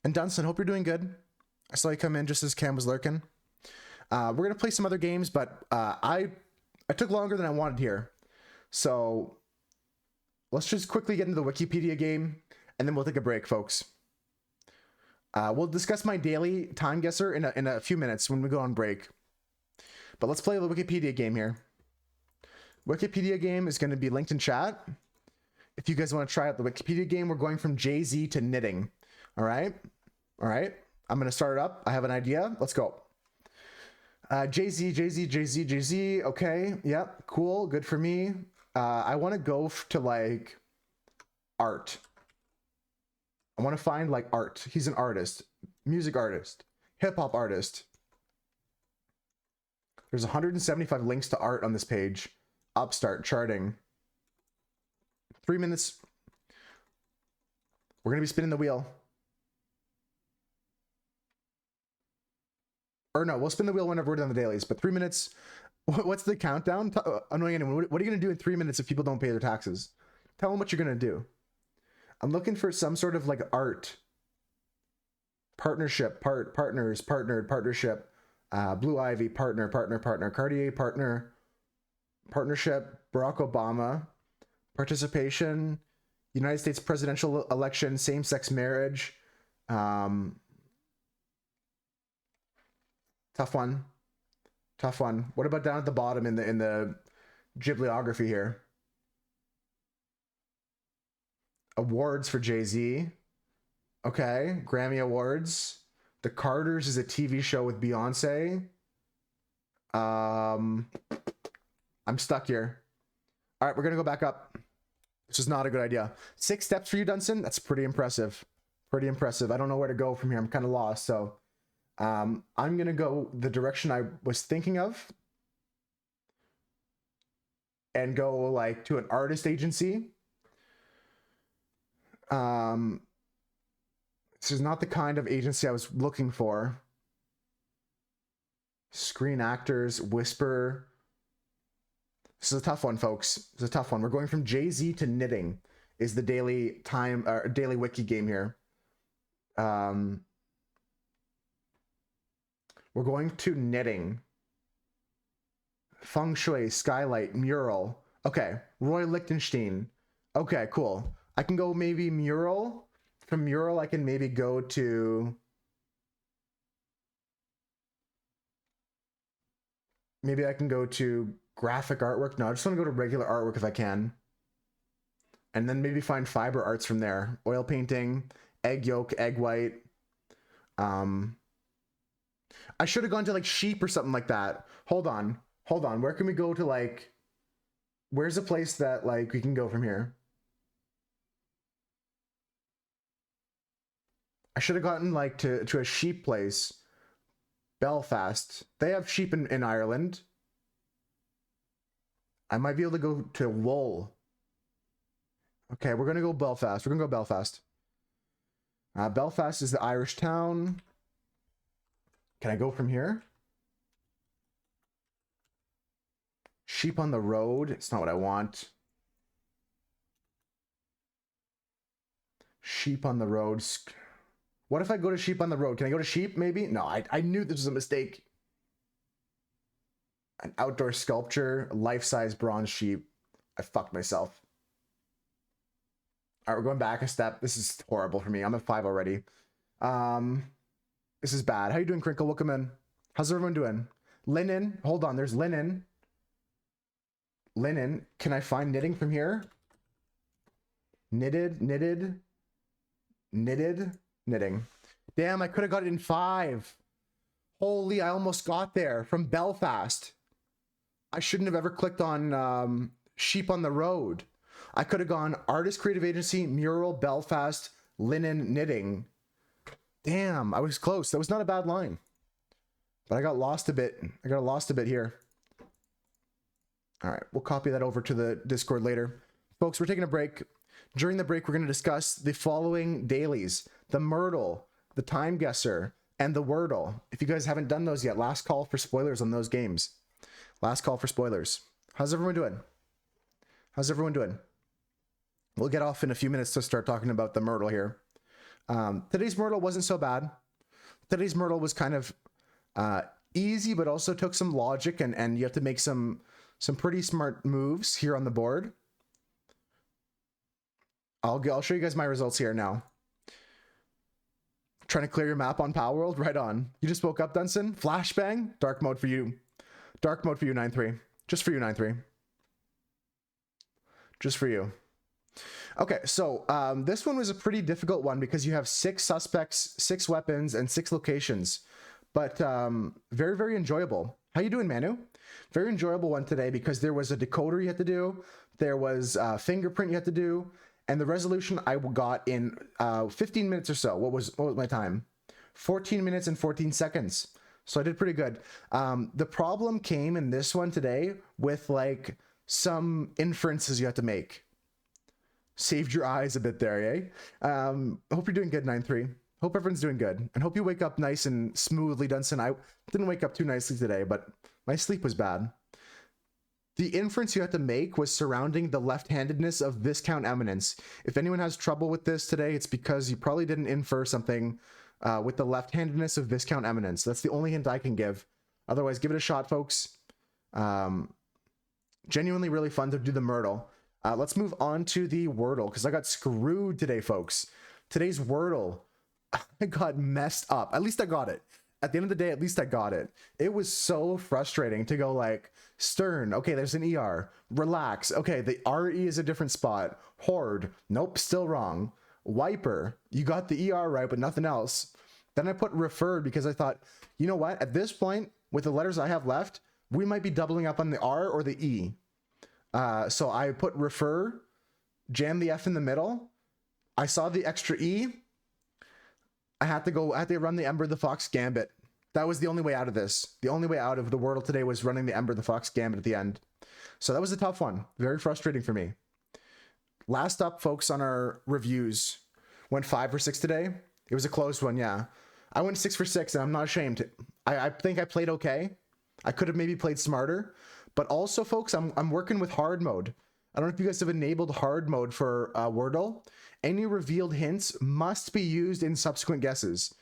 And Dunstan, hope you're doing good. I saw you come in just as Cam was lurking. We're going to play some other games, but I took longer than I wanted here. So let's just quickly get into the Wikipedia game, and then we'll take a break, folks. We'll discuss my daily time guesser in a few minutes when we go on break. But let's play the Wikipedia game here. Wikipedia game is going to be linked in chat. If you guys want to try out the Wikipedia game, we're going from Jay-Z to knitting. All right? All right. I'm going to start it up. I have an idea. Let's go. Jay-Z. Okay. Yep. Cool. Good for me. I want to go to like art. I want to find like art. He's an artist, music artist, hip hop artist. There's 175 links to art on this page. Upstart charting. 3 minutes. We're going to be spinning the wheel. Or no, we'll spin the wheel whenever we're done the dailies, but 3 minutes. What's the countdown? Annoying anyone. What are you going to do in 3 minutes if people don't pay their taxes? Tell them what you're going to do. I'm looking for some sort of like art. Partnership, partners, partnered, partnership. Blue Ivy, partner. Cartier, partner. Partnership, Barack Obama. Participation, United States presidential election, same-sex marriage. Tough one. What about down at the bottom in the bibliography here? Awards for Jay-Z. Okay, Grammy Awards. The Carters is a TV show with Beyonce. I'm stuck here. All right, we're gonna go back up. This is not a good idea. 6 steps for you, Dunstan. That's pretty impressive. I don't know where to go from here. I'm kind of lost. So I'm going to go the direction I was thinking of and go like to an artist agency. This is not the kind of agency I was looking for. Screen Actors, Whisper. This is a tough one, folks. It's a tough one. We're going from Jay-Z to knitting is the daily wiki game here. We're going to knitting. Feng Shui, Skylight, Mural. Okay, Roy Lichtenstein. Okay, cool. I can go maybe Mural. From Mural, I can maybe go to... Maybe I can go to graphic artwork. No, I just want to go to regular artwork if I can. And then maybe find fiber arts from there. Oil painting, egg yolk, egg white. I should have gone to like sheep or something like that. Hold on. Where can we go to like, where's a place that like we can go from here? I should have gotten like to a sheep place. Belfast. They have sheep in Ireland. I might be able to go to wool. Okay, we're gonna go Belfast. We're gonna go Belfast. Belfast is the Irish town. Can I go from here? Sheep on the road. It's not what I want. Sheep on the road. What if I go to sheep on the road? Can I go to sheep maybe? No, I knew this was a mistake. An outdoor sculpture, life-size bronze sheep. I fucked myself. All right, we're going back a step. This is horrible for me. I'm at 5 already. This is bad. How you doing, Crinkle? Welcome in. How's everyone doing? Linen. Hold on. There's linen. Linen. Can I find knitting from here? Knitted. Knitting. Damn, I could have got it in 5. Holy, I almost got there from Belfast. I shouldn't have ever clicked on sheep on the road. I could have gone artist creative agency, mural, Belfast, linen, knitting. Damn, I was close. That was not a bad line. But I got lost a bit. Here. All right, we'll copy that over to the Discord later. Folks, we're taking a break. During the break, we're going to discuss the following dailies: the Myrtle, the Time Guesser, and the Wordle. If you guys haven't done those yet, last call for spoilers on those games. Last call for spoilers. How's everyone doing? We'll get off in a few minutes to start talking about the Myrtle here. Today's Myrtle wasn't so bad. Today's Myrtle was kind of easy, but also took some logic, and you have to make some pretty smart moves here on the board. I'll show you guys my results here now. Trying to clear your map on Power World? Right on. You just woke up, Dunson? Flashbang? Dark mode for you. 9-3. Just for you, 9-3. Just for you. Okay, so this one was a pretty difficult one because you have 6 suspects, 6 weapons, and 6 locations. But very, very enjoyable. How you doing, Manu? Very enjoyable one today because there was a decoder you had to do. There was a fingerprint you had to do. And the resolution I got in 15 minutes or so. What was my time? 14 minutes and 14 seconds. So I did pretty good. The problem came in this one today with like some inferences you have to make. Saved your eyes a bit there, eh? Hope you're doing good, 9-3. Hope everyone's doing good. And hope you wake up nice and smoothly, Dunson. I didn't wake up too nicely today, but my sleep was bad. The inference you have to make was surrounding the left-handedness of Viscount Eminence. If anyone has trouble with this today, it's because you probably didn't infer something with the left-handedness of Viscount Eminence. That's the only hint I can give. Otherwise, give it a shot, folks. Genuinely really fun to do the Myrtle. Let's move on to the Wordle, because I got screwed today, folks. Today's Wordle, I got messed up. At least I got it. At the end of the day, at least I got it. It was so frustrating to go like, stern, okay, there's an ER. Relax, okay, the RE is a different spot. Horde, nope, still wrong. Wiper, you got the ER right, but nothing else. Then I put referred because I thought, you know what, at this point, with the letters I have left, we might be doubling up on the R or the E. So I put refer, jam the F in the middle. I saw the extra E. I had to run the Ember the Fox Gambit. That was the only way out of this. The only way out of the Wordle today was running the Ember the Fox Gambit at the end. So that was a tough one. Very frustrating for me. Last up, folks, on our reviews. Went 5 for 6 today. It was a closed one, yeah. I went 6 for 6, and I'm not ashamed. I think I played okay. I could have maybe played smarter. But also, folks, I'm working with hard mode. I don't know if you guys have enabled hard mode for Wordle. Any revealed hints must be used in subsequent guesses.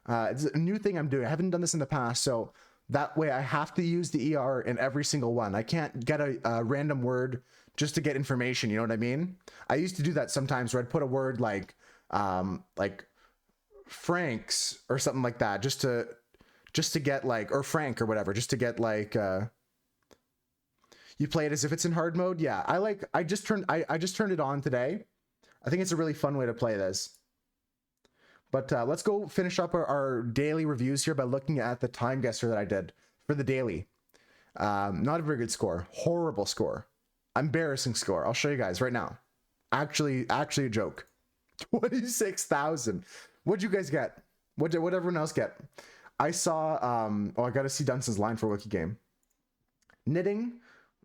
It's a new thing I'm doing. I haven't done this in the past, so that way I have to use the ER in every single one. I can't get a random word just to get information, you know what I mean? I used to do that sometimes where I'd put a word like Franks or something like that just to get like, or Frank or whatever, just to get like you play it as if it's in hard mode. Yeah, I just turned it on today. I think it's a really fun way to play this. But let's go finish up our daily reviews here by looking at the time guesser that I did for the daily. Not a very good score. Horrible score. Embarrassing score. I'll show you guys right now. Actually a joke. 26,000. What'd you guys get? What'd everyone else get? I saw, I got to see Dunstan's line for Wiki Game. Knitting,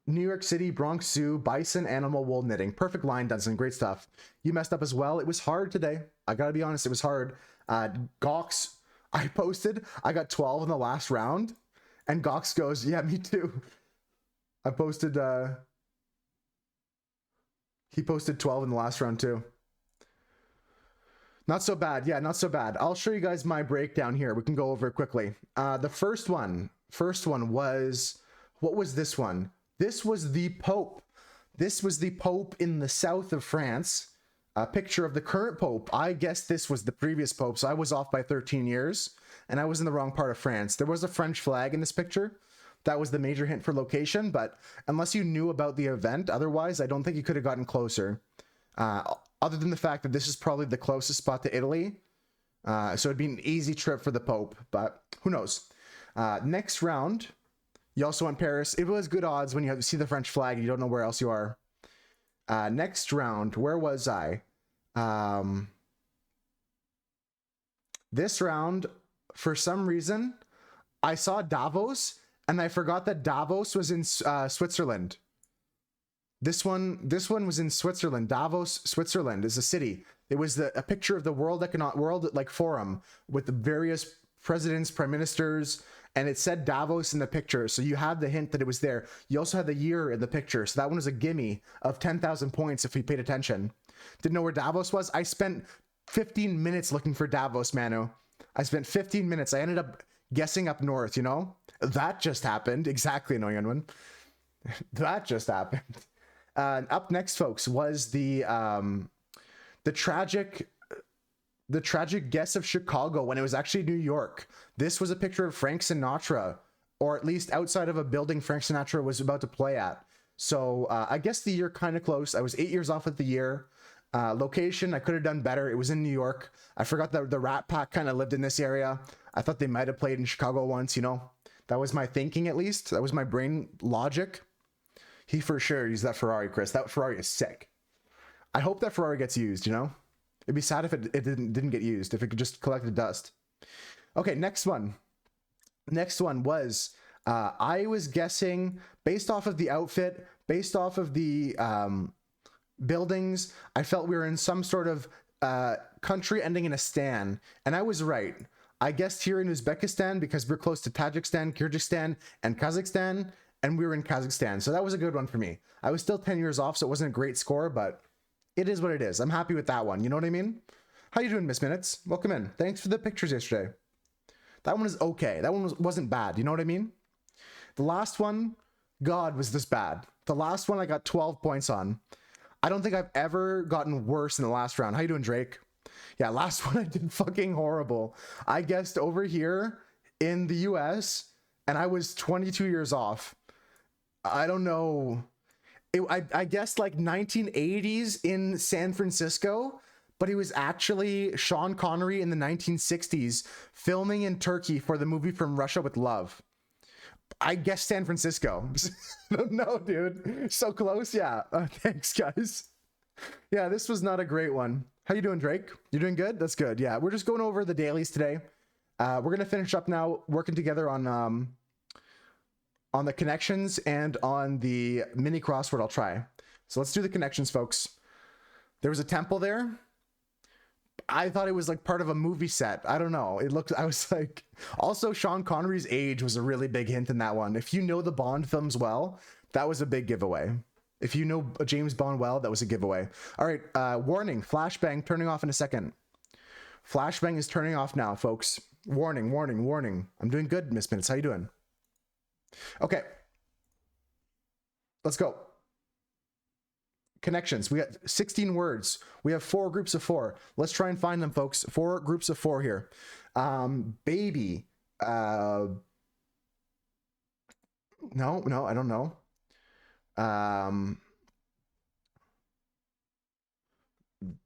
New York City, Bronx Zoo, bison, animal, wool, knitting. Perfect line, Dunstan. Great stuff. You messed up as well. It was hard today. I got to be honest, it was hard. Gox, I posted. I got 12 in the last round. And Gox goes, yeah, me too. I posted, he posted 12 in the last round too. Not so bad. Yeah, not so bad. I'll show you guys my breakdown here. We can go over it quickly. The first one was, what was this one? This was the Pope. This was the Pope in the south of France. A picture of the current Pope. I guess this was the previous Pope, so I was off by 13 years, and I was in the wrong part of France. There was a French flag in this picture. That was the major hint for location, but unless you knew about the event, otherwise, I don't think you could have gotten closer. Other than the fact that this is probably the closest spot to Italy. So it'd be an easy trip for the Pope, but who knows? Next round, you also went Paris. It was good odds when you see the French flag and you don't know where else you are. Next round, where was I? This round, for some reason, I saw Davos, and I forgot that Davos was in Switzerland. This one was in Switzerland. Davos, Switzerland is a city. It was a picture of the World Forum with the various presidents, prime ministers, and it said Davos in the picture. So you had the hint that it was there. You also had the year in the picture. So that one was a gimme of 10,000 points if you paid attention. Didn't know where Davos was. I spent 15 minutes looking for Davos, Manu. I spent 15 minutes. I ended up guessing up north, you know? That just happened. Exactly, annoying one. That just happened. Up next, folks, was the tragic guess of Chicago when it was actually New York. This was a picture of Frank Sinatra, or at least outside of a building Frank Sinatra was about to play at. So I guess the year kind of close. I was 8 years off at the year. Location, I could have done better. It was in New York. I forgot that the Rat Pack kind of lived in this area. I thought they might have played in Chicago once, you know. That was my thinking, at least. That was my brain logic. He for sure used that Ferrari, Chris. That Ferrari is sick. I hope that Ferrari gets used, you know? It'd be sad if it didn't get used, if it could just collect the dust. Okay, next one. Next one was, I was guessing, based off of the outfit, based off of the buildings, I felt we were in some sort of country ending in a stan, and I was right. I guessed here in Uzbekistan because we're close to Tajikistan, Kyrgyzstan, and Kazakhstan, and we were in Kazakhstan, so that was a good one for me. I was still 10 years off, so it wasn't a great score, but it is what it is. I'm happy with that one. You know what I mean? How you doing, Miss Minutes? Welcome in. Thanks for the pictures yesterday. That one is okay. That one wasn't bad. You know what I mean? The last one, God, was this bad. The last one I got 12 points on. I don't think I've ever gotten worse in the last round. How you doing, Drake? Yeah, last one I did fucking horrible. I guessed over here in the US, and I was 22 years off. I don't know. I guessed like 1980s in San Francisco, but it was actually Sean Connery in the 1960s filming in Turkey for the movie From Russia with Love. I guess San Francisco. No, dude. So close. Yeah. Thanks, guys. Yeah, this was not a great one. How you doing, Drake? You doing good? That's good. Yeah, we're just going over the dailies today. We're going to finish up now working together on the connections and on the mini crossword I'll try. So let's do the connections, folks. There was a temple there. I thought it was like part of a movie set. I don't know. I was like, also Sean Connery's age was a really big hint in that one. If you know the Bond films well, that was a big giveaway. If you know James Bond well, that was a giveaway. All right, warning, flashbang turning off in a second. Flashbang is turning off now, folks. Warning, warning, warning. I'm doing good, Miss Minutes. How you doing? Okay. Let's go. Connections. We got 16 words. We have 4 groups of 4. Let's try and find them, folks. 4 groups of 4 here. Baby. No, I don't know.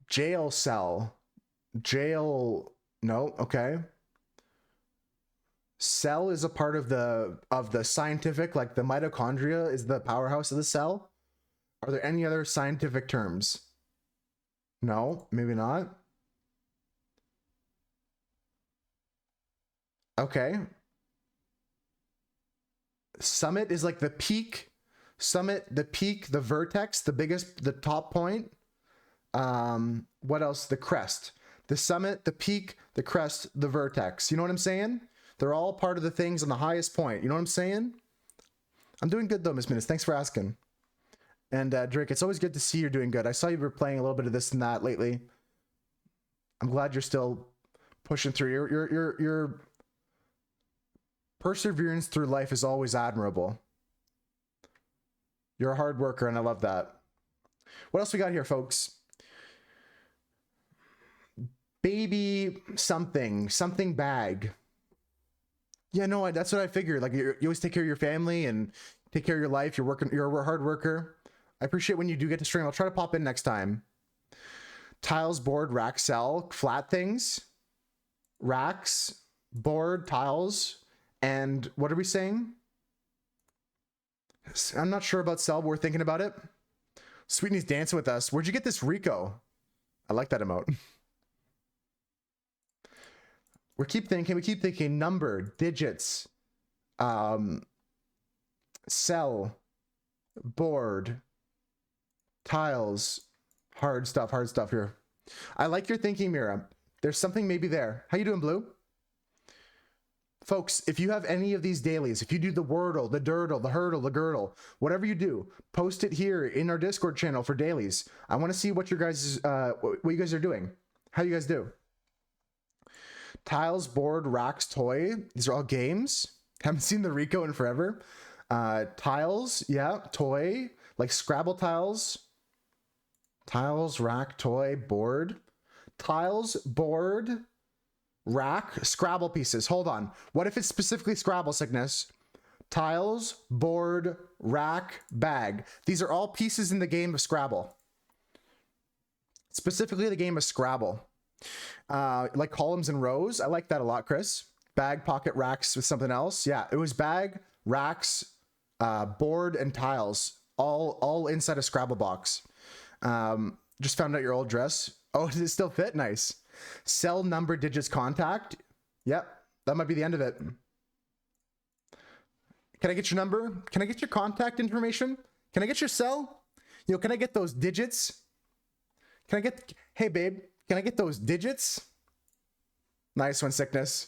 Jail cell. Jail No. Okay. Cell is a part of the scientific, like the mitochondria is the powerhouse of the cell. Are there any other scientific terms? No, maybe not. Okay. Summit is like the peak. Summit, the peak, the vertex, the biggest, the top point. What else? The crest. The summit, the peak, the crest, the vertex. You know what I'm saying? They're all part of the things on the highest point. You know what I'm saying? I'm doing good though, Miss Minutes. Thanks for asking. And Drake, it's always good to see you're doing good. I saw you were playing a little bit of this and that lately. I'm glad you're still pushing through. Your perseverance through life is always admirable. You're a hard worker, and I love that. What else we got here, folks? Baby something bag. Yeah, no, that's what I figured. Like you always take care of your family and take care of your life. You're a hard worker. I appreciate when you do get to stream. I'll try to pop in next time. Tiles, board, rack, cell, flat things, racks, board, tiles, and what are we saying? I'm not sure about cell, but we're thinking about it. Sweetney's dancing with us. Where'd you get this Rico? I like that emote. We keep thinking number, digits, cell, board, tiles, hard stuff here. I like your thinking, Mira. There's something maybe there. How you doing, Blue? Folks, if you have any of these dailies, if you do the Wordle, the Durdle, the Hurdle, the Girdle, whatever you do, post it here in our Discord channel for dailies. I want to see what your guys, what you guys are doing. How you guys do? Tiles, board, racks, toy. These are all games. Haven't seen the Rico in forever. Tiles, yeah, toy, like Scrabble tiles. Tiles, rack, toy, board. Tiles, board, rack, Scrabble pieces. Hold on. What if it's specifically Scrabble sickness? Tiles, board, rack, bag. These are all pieces in the game of Scrabble. Specifically the game of Scrabble. Like columns and rows. I like that a lot, Chris. Bag, pocket, racks with something else. Yeah, it was bag, racks, board, and tiles. All inside a Scrabble box. Just found out your old dress. Oh, does it still fit? Nice. Cell, number, digits, contact. Yep, that might be the end of it. Can I get your number? Can I get your contact information? Can I get your cell? You know, can I get those digits? Can I get, hey babe, can I get those digits? Nice one, Sickness.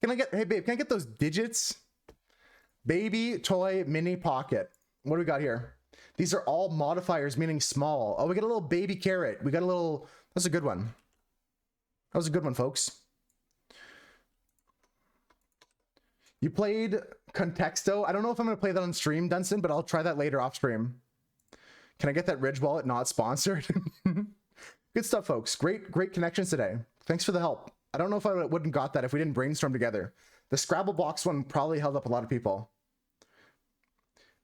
Can I get, hey babe, can I get those digits? Baby, toy, mini, pocket. What do we got here? These are all modifiers, meaning small. Oh, we got a little baby carrot. We got a little, that's a good one. That was a good one, folks. You played Contexto. I don't know if I'm going to play that on stream, Dunson, but I'll try that later off stream. Can I get that Ridge wallet not sponsored? Good stuff, folks. Great connections today. Thanks for the help. I don't know if I wouldn't got that if we didn't brainstorm together. The Scrabble box one probably held up a lot of people.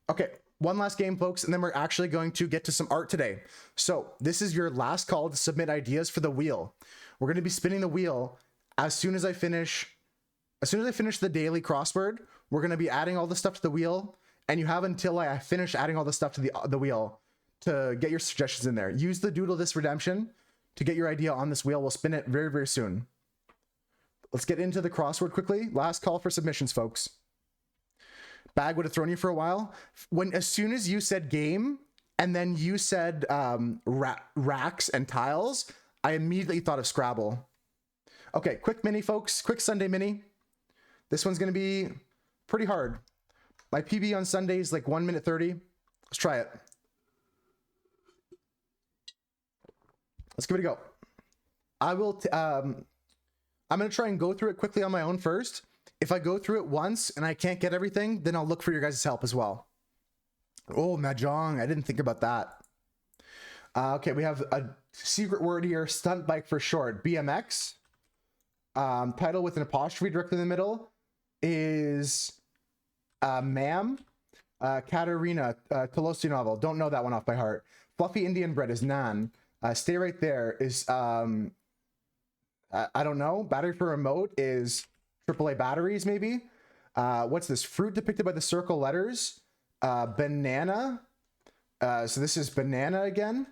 Okay, one last game, folks, and then we're actually going to get to some art today. So this is your last call to submit ideas for the wheel. We're going to be spinning the wheel as soon as I finish the daily crossword. We're going to be adding all the stuff to the wheel, and you have until I finish adding all the stuff to the wheel to get your suggestions in there. Use the Doodle This Redemption to get your idea on this wheel. We'll spin it very, very soon. Let's get into the crossword quickly. Last call for submissions, folks. Bag would have thrown you for a while. As soon as you said game, and then you said racks and tiles, I immediately thought of Scrabble. Okay, quick mini, folks. Quick Sunday mini. This one's going to be pretty hard. My PB on Sunday is like 1 minute 30. Let's try it. Let's give it a go. I'm going to try and go through it quickly on my own first. If I go through it once and I can't get everything, then I'll look for your guys' help as well. Oh, Mahjong. I didn't think about that. Okay, we have a secret word here. Stunt bike for short. BMX. Title with an apostrophe directly in the middle is Ma'am. Katerina. Tolosi novel. Don't know that one off by heart. Fluffy Indian bread is Nan. Stay right there is I don't know. Battery for remote is AAA batteries, maybe. What's this? Fruit depicted by the circle letters. Banana. So this is banana again.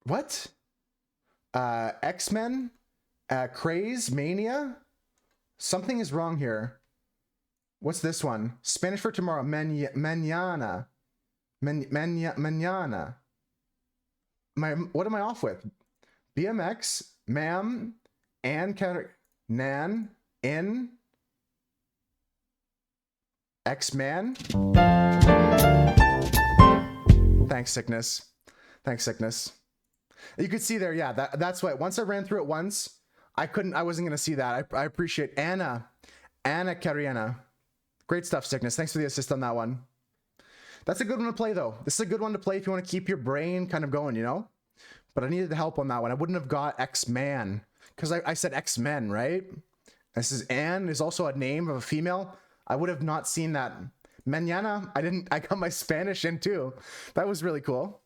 What? X-Men. Craze. Mania. Something is wrong here. What's this one? Spanish for tomorrow. Mañana. Mañana. What am I off with? BMX, ma'am, and nan, in, X-Man. Thanks, sickness. Thanks, sickness. You could see there, yeah, that's why. Once I ran through it once, I wasn't going to see that. I appreciate Anna Cariana. Great stuff, sickness. Thanks for the assist on that one. That's a good one to play, though. This is a good one to play if you want to keep your brain kind of going, you know? But I needed the help on that one. I wouldn't have got X-Man because I said X-Men, right? This is Anne is also a name of a female. I would have not seen that. Mañana, I got my Spanish in too. That was really cool.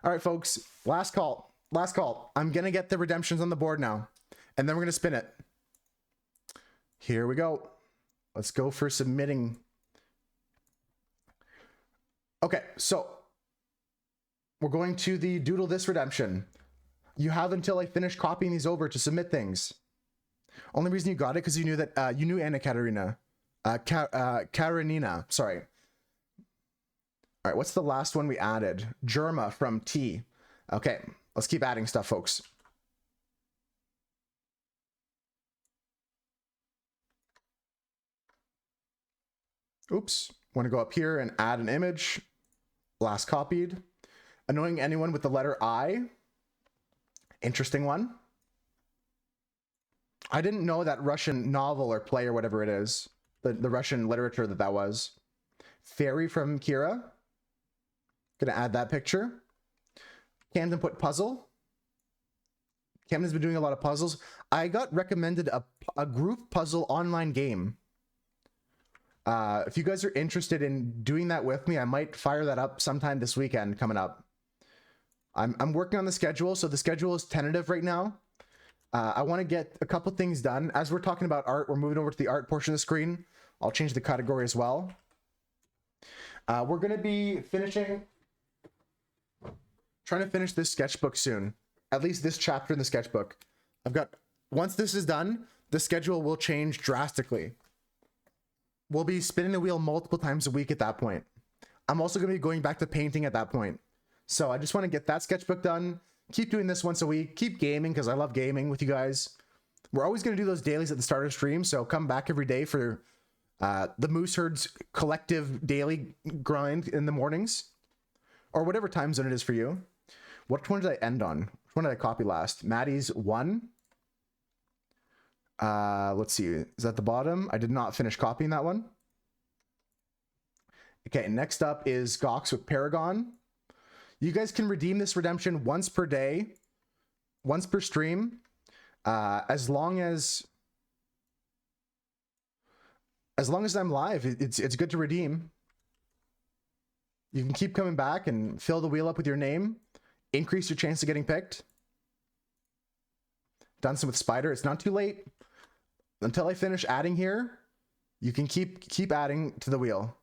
All right, folks, last call. Last call. I'm going to get the redemptions on the board now, and then we're going to spin it. Here we go. Let's go for submitting. Okay, so we're going to the Doodle This redemption. You have until I finish copying these over to submit things. Only reason you got it because you knew that you knew Anna Katerina. Karenina, sorry. All right, what's the last one we added? Germa from T. Okay, let's keep adding stuff, folks. Oops, want to go up here and add an image. Last copied. Annoying anyone with the letter I. Interesting one. I didn't know that Russian novel or play or whatever it is. The Russian literature that was. Fairy from Kira. Gonna add that picture. Camden put puzzle. Camden's been doing a lot of puzzles. I got recommended a group puzzle online game. If you guys are interested in doing that with me, I might fire that up sometime this weekend coming up. I'm working on the schedule, so the schedule is tentative right now. I want to get a couple things done. As we're talking about art, we're moving over to the art portion of the screen. I'll change the category as well. We're going to be trying to finish this sketchbook soon. At least this chapter in the sketchbook. Once this is done, the schedule will change drastically. We'll be spinning the wheel multiple times a week at that point. I'm also going to be going back to painting at that point. So I just want to get that sketchbook done. Keep doing this once a week. Keep gaming because I love gaming with you guys. We're always going to do those dailies at the start of stream. So come back every day for the Moose Herd's collective daily grind in the mornings. Or whatever time zone it is for you. Which one did I end on? Which one did I copy last? Maddie's 1. Let's see. Is that the bottom? I did not finish copying that one. Okay, next up is Gox with Paragon. You guys can redeem this redemption once per day, once per stream, as long as I'm live. It's good to redeem. You can keep coming back and fill the wheel up with your name, increase your chance of getting picked. Done some with Spider. It's not too late. Until I finish adding here, you can keep adding to the wheel.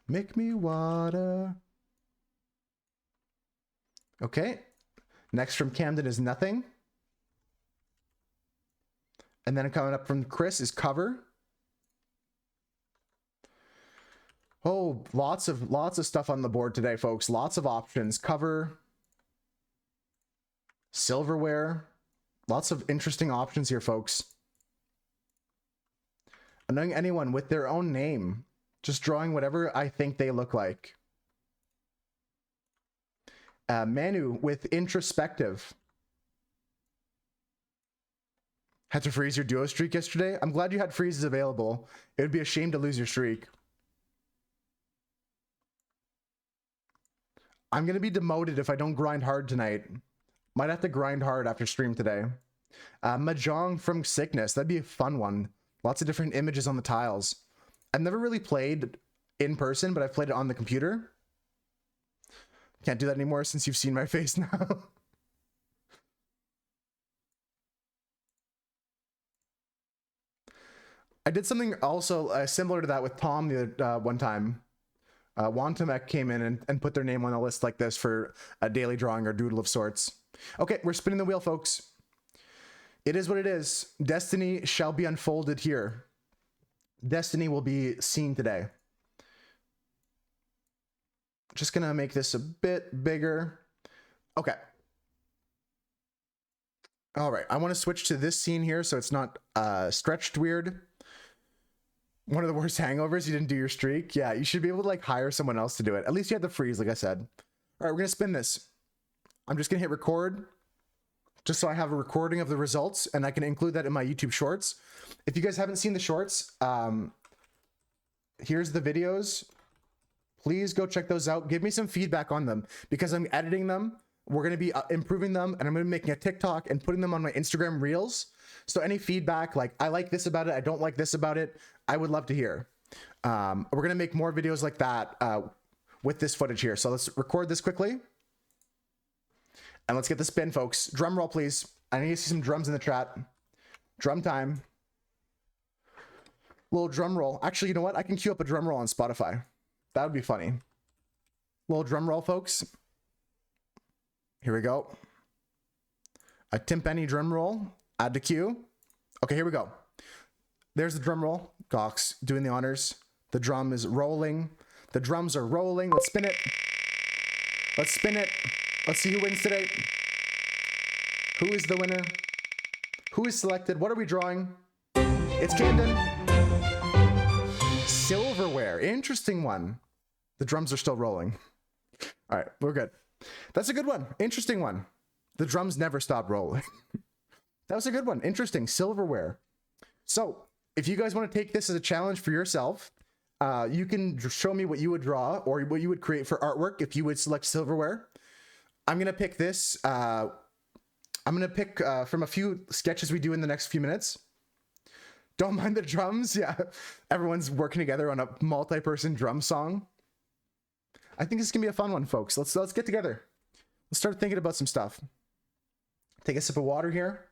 Make me water. Okay. Next from Camden is Nothing. And then coming up from Chris is Cover. Oh, lots of stuff on the board today, folks. Lots of options. Cover. Silverware. Lots of interesting options here, folks. Annoying anyone with their own name. Just drawing whatever I think they look like. Manu with Introspective. Had to freeze your duo streak yesterday? I'm glad you had freezes available. It would be a shame to lose your streak. I'm going to be demoted if I don't grind hard tonight. Might have to grind hard after stream today. Mahjong from Sickness. That'd be a fun one. Lots of different images on the tiles. I've never really played in person, but I've played it on the computer. Can't do that anymore since you've seen my face now. I did something also similar to that with Tom the one time. Wantamek came in and put their name on a list like this for a daily drawing or doodle of sorts. Okay, we're spinning the wheel, folks. It is what it is. Destiny shall be unfolded here. Destiny will be seen today. Just gonna make this a bit bigger. Okay. All right, I want to switch to this scene here so it's not stretched weird. One of the worst hangovers, you didn't do your streak. Yeah, you should be able to like hire someone else to do it. At least you had the freeze, like I said. All right, we're gonna spin this. I'm just gonna hit record just so I have a recording of the results and I can include that in my YouTube shorts. If you guys haven't seen the shorts, here's the videos. Please go check those out. Give me some feedback on them because I'm editing them. We're going to be improving them and I'm going to be making a TikTok and putting them on my Instagram reels. So any feedback, like I like this about it, I don't like this about it, I would love to hear. We're going to make more videos like that with this footage here. So let's record this quickly. And let's get the spin, folks. Drum roll, please. I need to see some drums in the chat. Drum time. Little drum roll. Actually, you know what? I can queue up a drum roll on Spotify. That would be funny. Little drum roll, folks. Here we go. A timpani drum roll. Add to queue. Okay, here we go. There's the drum roll. Gox doing the honors. The drum is rolling. The drums are rolling. Let's spin it. Let's spin it. Let's see who wins today. Who is the winner? Who is selected? What are we drawing? It's Camden. Silverware. Interesting one. The drums are still rolling. All right, we're good. That's a good one. Interesting one. The drums never stop rolling. That was a good one. Interesting. Silverware. So if you guys want to take this as a challenge for yourself, you can show me what you would draw or what you would create for artwork if you would select silverware. I'm going to pick this. I'm going to pick from a few sketches we do in the next few minutes. Don't mind the drums. Yeah, everyone's working together on a multi-person drum song. I think this is going to be a fun one, folks. Let's get together. Let's start thinking about some stuff. Take a sip of water here.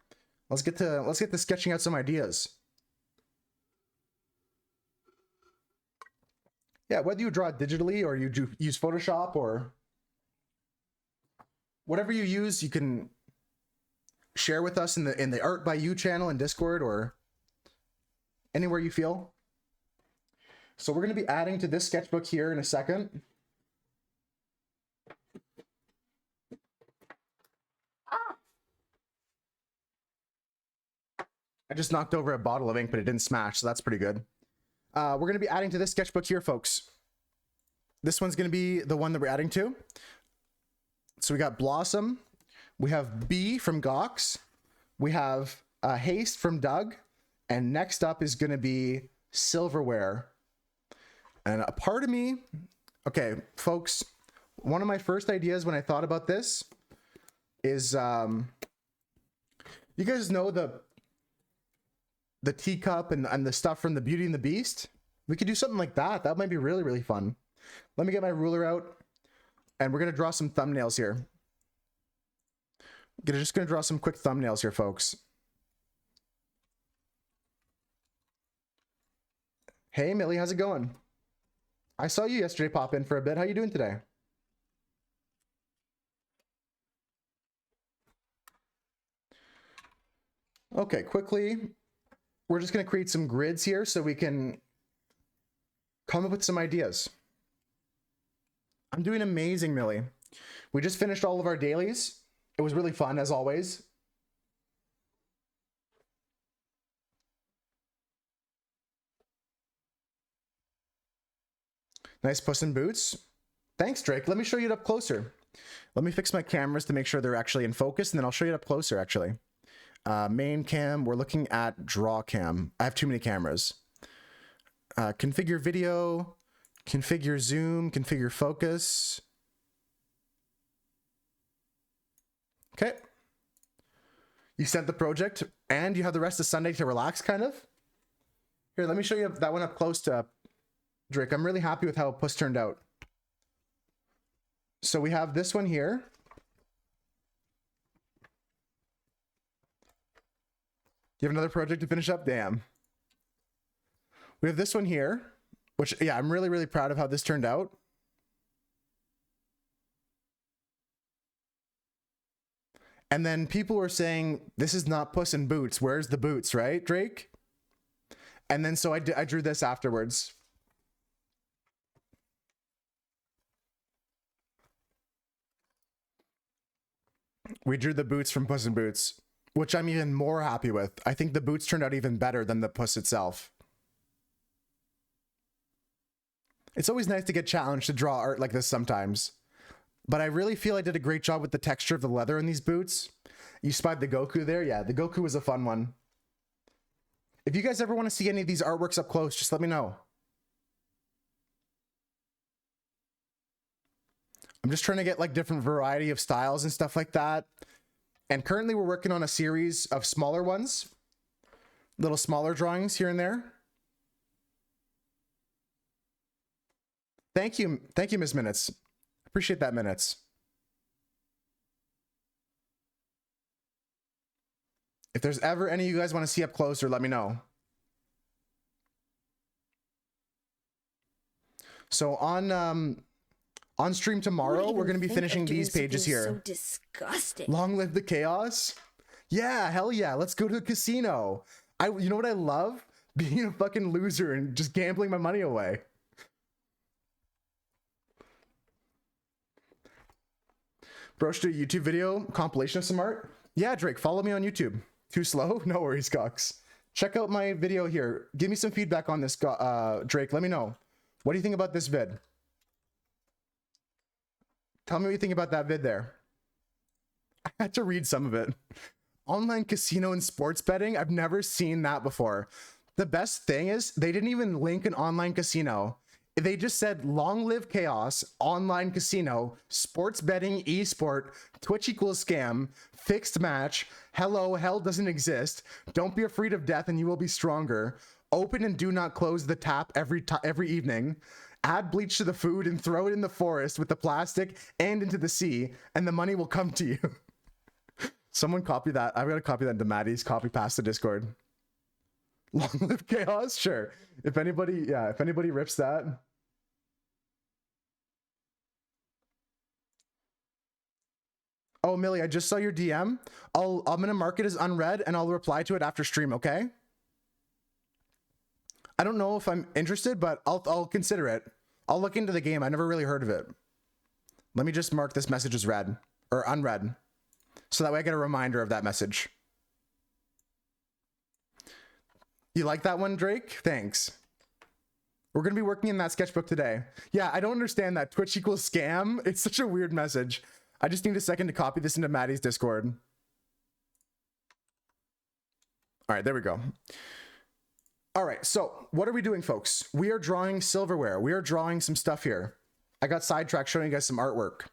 Let's get to sketching out some ideas. Yeah, whether you draw digitally or you use Photoshop or whatever you use, you can share with us in the Art by You channel in Discord or anywhere you feel. So we're going to be adding to this sketchbook here in a second. I just knocked over a bottle of ink, but it didn't smash, so that's pretty good. We're going to be adding to this sketchbook here, folks. This one's going to be the one that we're adding to. So we got Blossom. We have B from Gox. We have Haste from Doug. And next up is going to be Silverware. And a part of me... Okay, folks, one of my first ideas when I thought about this is... you guys know the teacup and the stuff from the Beauty and the Beast? We could do something like that. That might be really, really fun. Let me get my ruler out and we're going to draw some thumbnails here. Just going to draw some quick thumbnails here, folks. Hey, Millie, how's it going? I saw you yesterday pop in for a bit. How you doing today? Okay, quickly. We're just going to create some grids here so we can come up with some ideas. I'm doing amazing, Millie. We just finished all of our dailies. It was really fun, as always. Nice Puss in Boots. Thanks, Drake. Let me show you it up closer. Let me fix my cameras to make sure they're actually in focus, and then I'll show you it up closer, actually. Main cam, we're looking at draw cam. I have too many cameras. Configure video, configure zoom, configure focus. Okay. You sent the project and you have the rest of Sunday to relax, kind of. Here, let me show you that one up close to Drake. I'm really happy with how Puss turned out. So we have this one here. You have another project to finish up? Damn. We have this one here, which, yeah, I'm really, really proud of how this turned out. And then people were saying, this is not Puss in Boots. Where's the boots, right, Drake? And then so I drew this afterwards. We drew the boots from Puss in Boots, which I'm even more happy with. I think the boots turned out even better than the puss itself. It's always nice to get challenged to draw art like this sometimes. But I really feel I did a great job with the texture of the leather in these boots. You spied the Goku there? Yeah, the Goku was a fun one. If you guys ever want to see any of these artworks up close, just let me know. I'm just trying to get like different variety of styles and stuff like that. And currently we're working on a series of smaller ones, little smaller drawings here and there. Thank you, Miss Minutes. Appreciate that, Minutes. If there's ever any you guys want to see up closer, let me know. So on stream tomorrow, we're going to be finishing these pages here. So disgusting. Long live the chaos. Yeah, hell yeah. Let's go to the casino. You know what I love? Being a fucking loser and just gambling my money away. Bro, should do a YouTube video compilation of some art? Yeah, Drake, follow me on YouTube. Too slow? No worries, Cox. Check out my video here. Give me some feedback on this, Drake. Let me know. What do you think about this vid? Tell me what you think about that vid there. I had to read some of it. Online casino and sports betting? I've never seen that before. The best thing is they didn't even link an online casino. They just said long live chaos, online casino, sports betting, esport, Twitch equals scam, fixed match, hello, hell doesn't exist, don't be afraid of death and you will be stronger, open and do not close the tap every evening, add bleach to the food and throw it in the forest with the plastic and into the sea, and the money will come to you. Someone copy that. I've got to copy that into Maddie's copy past the Discord. Long live chaos? Sure. If anybody rips that. Oh, Millie, I just saw your DM. I'm gonna mark it as unread and I'll reply to it after stream, okay? I don't know if I'm interested, but I'll consider it. I'll look into the game. I never really heard of it. Let me just mark this message as read or unread. So that way I get a reminder of that message. You like that one, Drake? Thanks. We're going to be working in that sketchbook today. Yeah, I don't understand that. Twitch equals scam. It's such a weird message. I just need a second to copy this into Maddie's Discord. All right, there we go. All right, so what are we doing, folks? We are drawing silverware. We are drawing some stuff here. I got sidetracked showing you guys some artwork.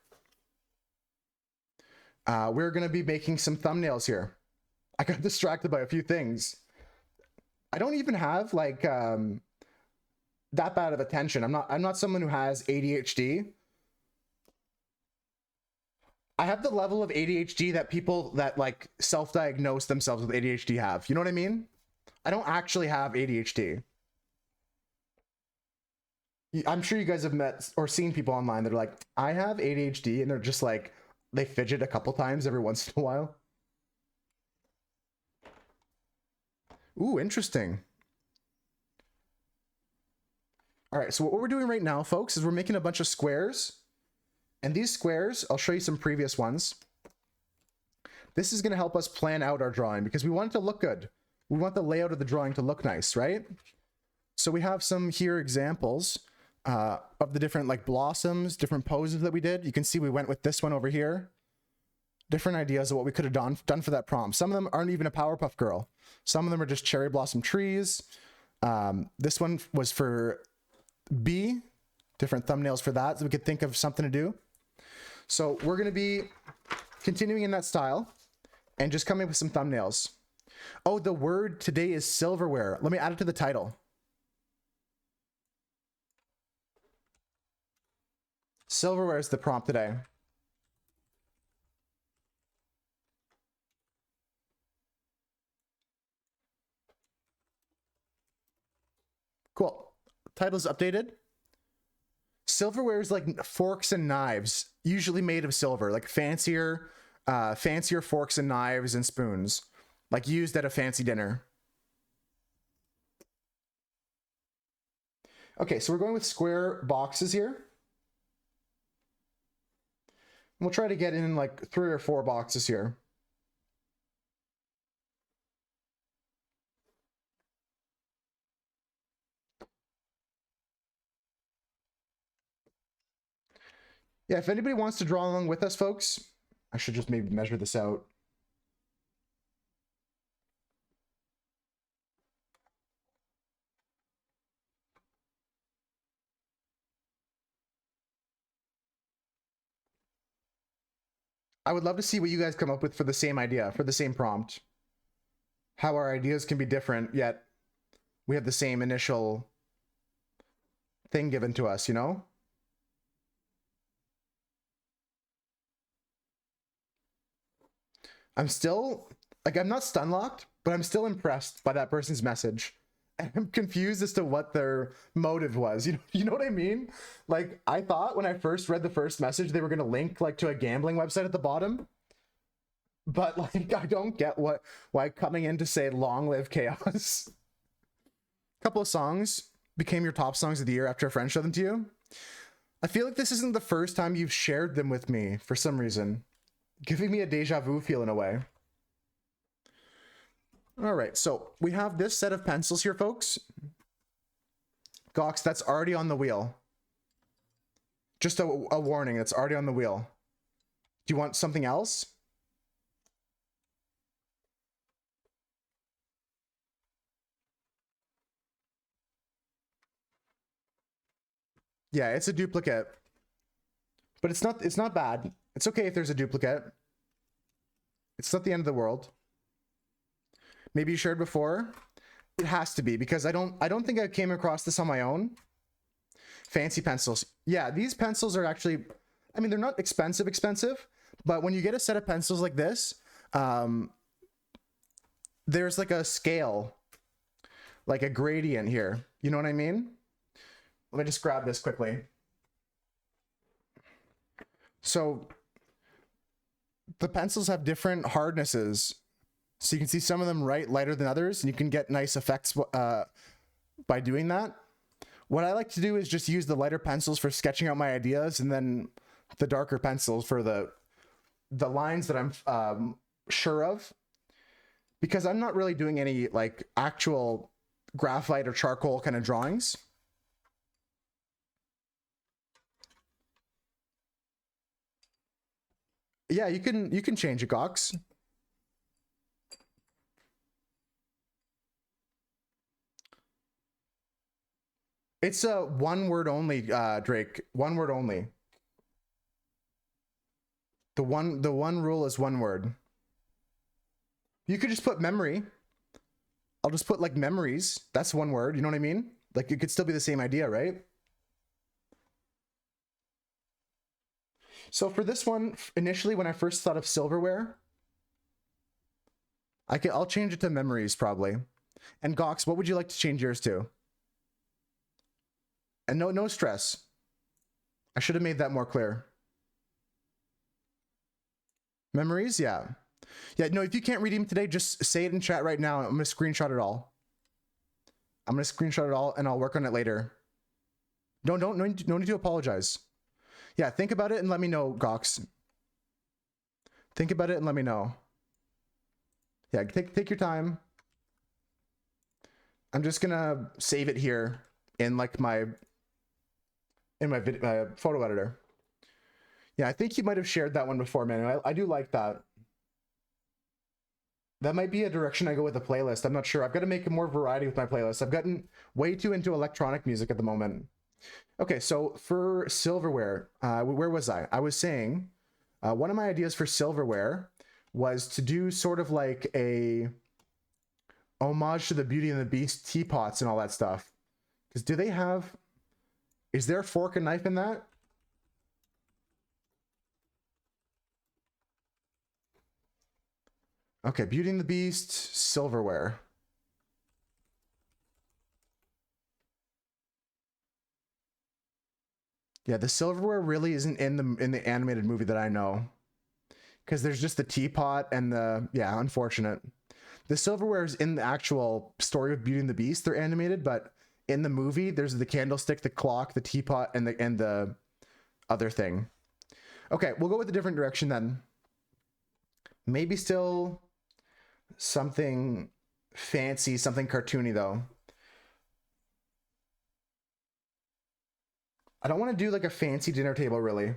We're going to be making some thumbnails here. I got distracted by a few things. I don't even have like that bad of attention. I'm not someone who has ADHD. I have the level of ADHD that people that like self-diagnose themselves with ADHD have. You know what I mean? I don't actually have ADHD. I'm sure you guys have met or seen people online that are like, I have ADHD, and they're just like, they fidget a couple times every once in a while. Ooh, interesting. All right, so what we're doing right now, folks, is we're making a bunch of squares. And these squares, I'll show you some previous ones. This is going to help us plan out our drawing because we want it to look good. We want the layout of the drawing to look nice, right? So we have some here examples of the different like blossoms, different poses that we did. You can see we went with this one over here. Different ideas of what we could have done for that prompt. Some of them aren't even a Powerpuff Girl. Some of them are just cherry blossom trees. This one was for B, different thumbnails for that, so we could think of something to do. So we're going to be continuing in that style and just coming up with some thumbnails. Oh, the word today is silverware. Let me add it to the title. Silverware is the prompt today. Cool. Title's updated. Silverware is like forks and knives, usually made of silver, like fancier forks and knives and spoons, like used at a fancy dinner. Okay, so we're going with square boxes here. We'll try to get in like 3 or 4 boxes here. Yeah, if anybody wants to draw along with us, folks, I should just maybe measure this out. I would love to see what you guys come up with for the same idea, for the same prompt. How our ideas can be different, yet we have the same initial thing given to us, you know? I'm still, like, I'm not stun locked, but I'm still impressed by that person's message. And I'm confused as to what their motive was. You know what I mean? Like, I thought when I first read the first message, they were going to link like to a gambling website at the bottom. But like, I don't get why coming in to say long live chaos. A couple of songs became your top songs of the year after a friend showed them to you. I feel like this isn't the first time you've shared them with me for some reason. Giving me a deja vu feel in a way. All right, so we have this set of pencils here, folks. Gox, that's already on the wheel. Just a warning, it's already on the wheel. Do you want something else? Yeah, it's a duplicate. But it's not bad. It's okay if there's a duplicate. It's not the end of the world. Maybe you shared before. It has to be, because I don't think I came across this on my own. Fancy pencils. Yeah, these pencils are actually, I mean, they're not expensive, but when you get a set of pencils like this, there's like a scale, like a gradient here. You know what I mean? Let me just grab this quickly. So the pencils have different hardnesses. So you can see some of them lighter than others, and you can get nice effects by doing that. What I like to do is just use the lighter pencils for sketching out my ideas, and then the darker pencils for the lines that I'm sure of. Because I'm not really doing any like actual graphite or charcoal kind of drawings. Yeah, you can change it, Gox. It's a one word only, Drake. One word only. The one rule is one word. You could just put memory. I'll just put like memories. That's one word. You know what I mean? Like, it could still be the same idea, right? So for this one, initially when I first thought of silverware, I'll change it to memories probably. And Gox, what would you like to change yours to? And no stress. I should have made that more clear. Memories, yeah. Yeah, no, if you can't read him today, just say it in chat right now. I'm gonna screenshot it all. I'm gonna screenshot it all and I'll work on it later. No need to apologize. Yeah, think about it and let me know, Gox. Think about it and let me know. Yeah, take your time. I'm just gonna save it here in like my photo editor. Yeah, I think you might have shared that one before, man. I do like that. That might be a direction I go with the playlist. I'm not sure. I've got to make more variety with my playlist. I've gotten way too into electronic music at the moment. Okay, so for silverware, where was I? I was saying one of my ideas for silverware was to do sort of like a homage to the Beauty and the Beast teapots and all that stuff. Because is there a fork and knife in that? Okay, Beauty and the Beast, Silverware. Yeah, the silverware really isn't in the animated movie that I know, because there's just the teapot and the, yeah, unfortunate. The silverware is in the actual story of Beauty and the Beast. They're animated, but in the movie, there's the candlestick, the clock, the teapot, and the other thing. Okay, we'll go with a different direction then. Maybe still something fancy, something cartoony though. I don't want to do like a fancy dinner table, really.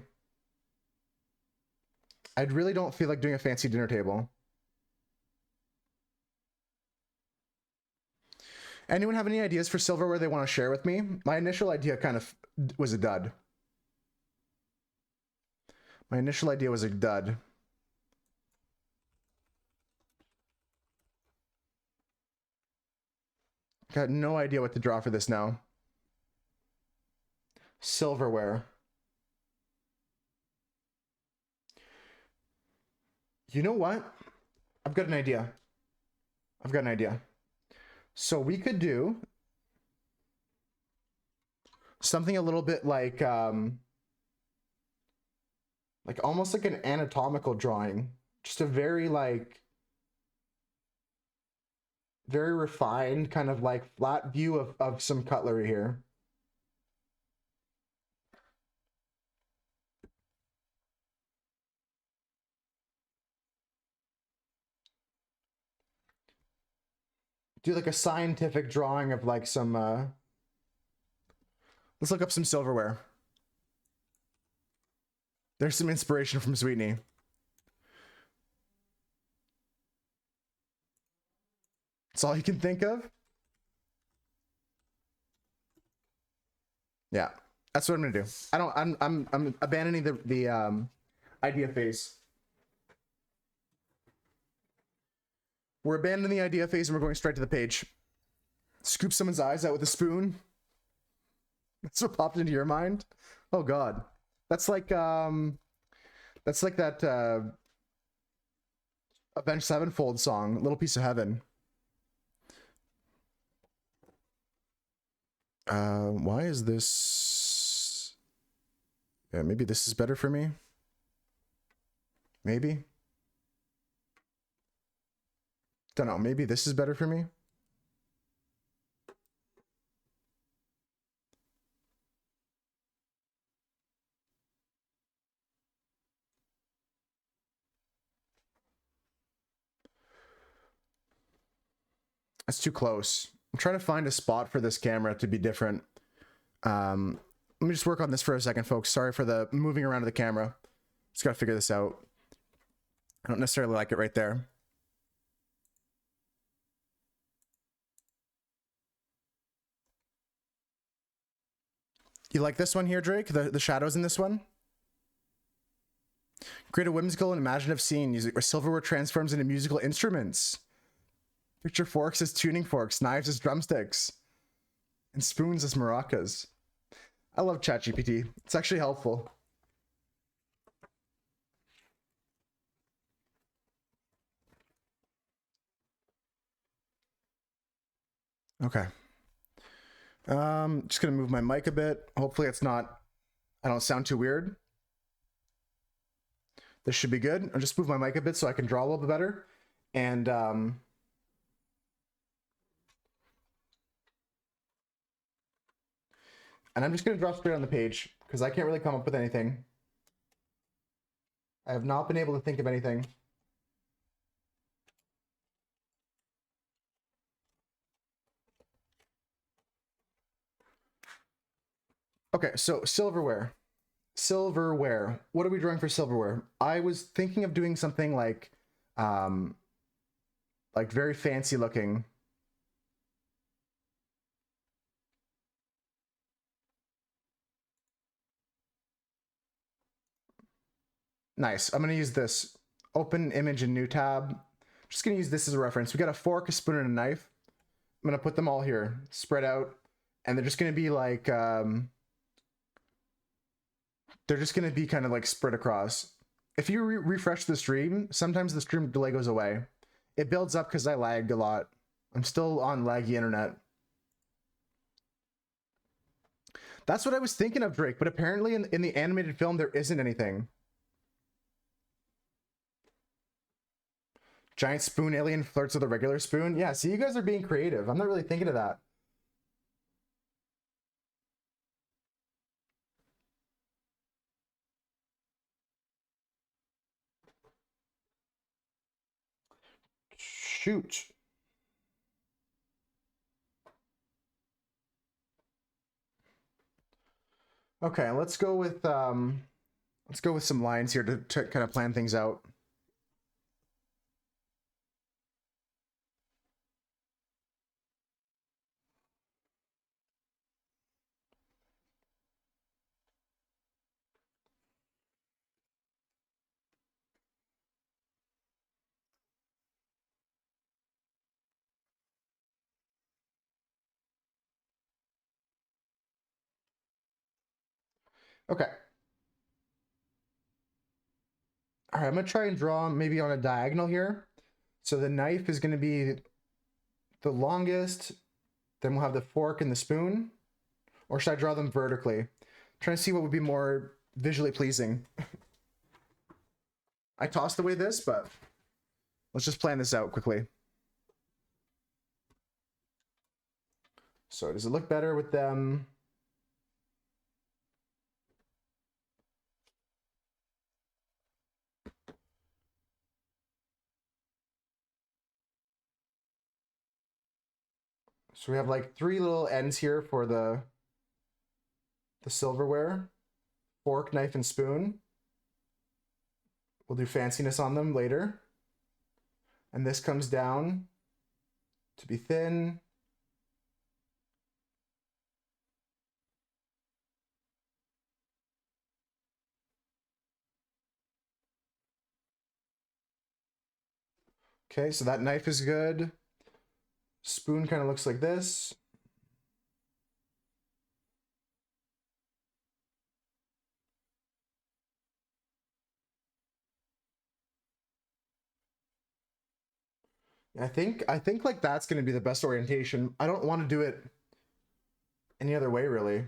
I really don't feel like doing a fancy dinner table. Anyone have any ideas for silverware they want to share with me? My initial idea kind of was a dud. My initial idea was a dud. Got no idea what to draw for this now. Silverware. You know what? I've got an idea. I've got an idea. So we could do something a little bit like almost like an anatomical drawing. Just a very like very refined kind of like flat view of some cutlery here. Do like a scientific drawing of like some let's look up some silverware. There's some inspiration from Sweetney. That's all you can think of? Yeah. That's what I'm gonna do. I'm abandoning the idea phase. We're abandoning the idea phase and we're going straight to the page. Scoop someone's eyes out with a spoon. That's what popped into your mind? Oh god. That's like that Avenged Sevenfold song, Little Piece of Heaven. Why is this? Yeah, maybe this is better for me. Maybe. Don't know. Maybe this is better for me. That's too close. I'm trying to find a spot for this camera to be different. Let me just work on this for a second, folks. Sorry for the moving around of the camera. Just gotta figure this out. I don't necessarily like it right there. You like this one here, Drake? The shadows in this one? Create a whimsical and imaginative scene where silverware transforms into musical instruments. Picture forks as tuning forks, knives as drumsticks, and spoons as maracas. I love ChatGPT. It's actually helpful. Okay. Just gonna move my mic a bit. Hopefully I don't sound too weird. This should be good. I'll just move my mic a bit so I can draw a little bit better. And I'm just gonna draw straight on the page because I can't really come up with anything. I have not been able to think of anything. Okay, so silverware. Silverware. What are we drawing for silverware? I was thinking of doing something like very fancy looking. Nice. I'm gonna use this. Open image in new tab. Just gonna use this as a reference. We got a fork, a spoon, and a knife. I'm gonna put them all here, spread out, and they're just gonna be like they're just gonna be kind of like spread across. If you refresh the stream, sometimes the stream delay goes away. It builds up because I lagged a lot. I'm still on laggy internet. That's what I was thinking of, Drake, but apparently in the animated film, there isn't anything. Giant spoon alien flirts with a regular spoon. Yeah, see, you guys are being creative. I'm not really thinking of that. Shoot. Okay, let's go with some lines here to kind of plan things out. Okay. All right, I'm gonna try and draw maybe on a diagonal here. So the knife is gonna be the longest, then we'll have the fork and the spoon. Or should I draw them vertically? Trying to see what would be more visually pleasing. I tossed away this, but let's just plan this out quickly. So does it look better with them? So we have like 3 little ends here for the silverware. Fork, knife, and spoon. We'll do fanciness on them later. And this comes down to be thin. Okay, so that knife is good. Spoon kind of looks like this. I think like that's going to be the best orientation. I don't want to do it any other way, really.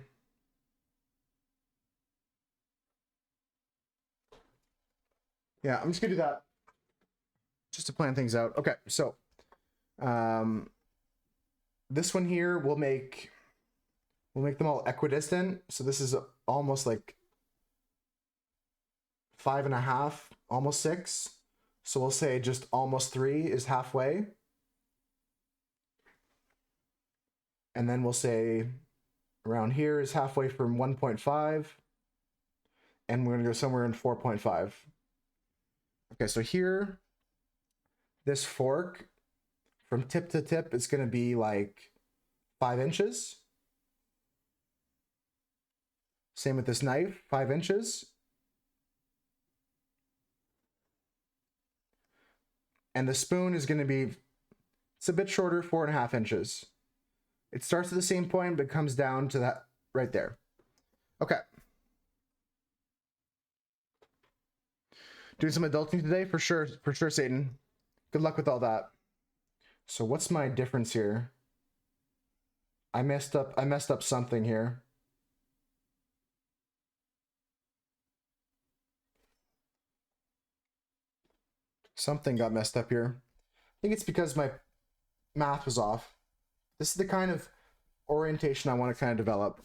Yeah, I'm just gonna do that just to plan things out. Okay, so this one here we'll make them all equidistant. So this is almost like 5.5, almost 6. So we'll say just almost 3 is halfway. And then we'll say around here is halfway from 1.5. And we're gonna go somewhere in 4.5. Okay, so here, this fork from tip to tip is gonna be like 5 inches. Same with this knife, 5 inches. And the spoon is gonna be, it's a bit shorter, 4.5 inches. It starts at the same point, but comes down to that right there. Okay. Doing some adulting today for sure, Satan. Good luck with all that. So what's my difference here? I messed up something here. Something got messed up here. I think it's because my math was off. This is the kind of orientation I want to kind of develop.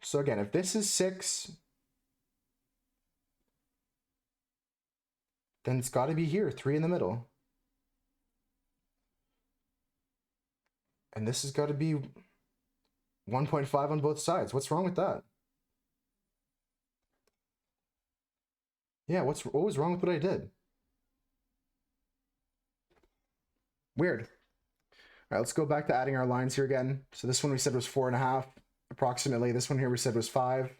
So again, if this is 6, then it's got to be here, 3 in the middle. And this has got to be 1.5 on both sides. What's wrong with that? Yeah, what was wrong with what I did? Weird. All right, let's go back to adding our lines here again. So this one we said was 4.5, approximately. This one here we said was 5.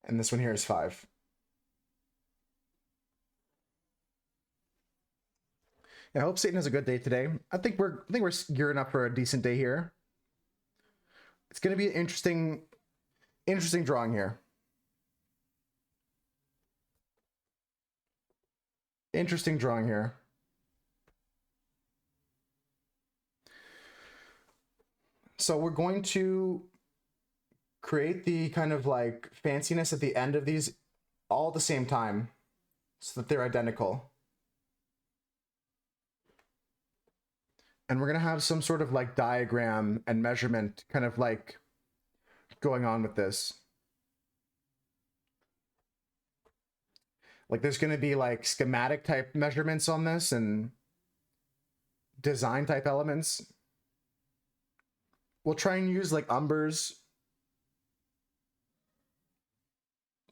And this one here is 5. Yeah, I hope Satan has a good day today. I think we're gearing up for a decent day here. It's going to be an interesting drawing here. Interesting drawing here. So we're going to create the kind of like fanciness at the end of these all at the same time so that they're identical. And we're going to have some sort of like diagram and measurement kind of like going on with this. Like there's going to be like schematic type measurements on this and design type elements. We'll try and use like umbers.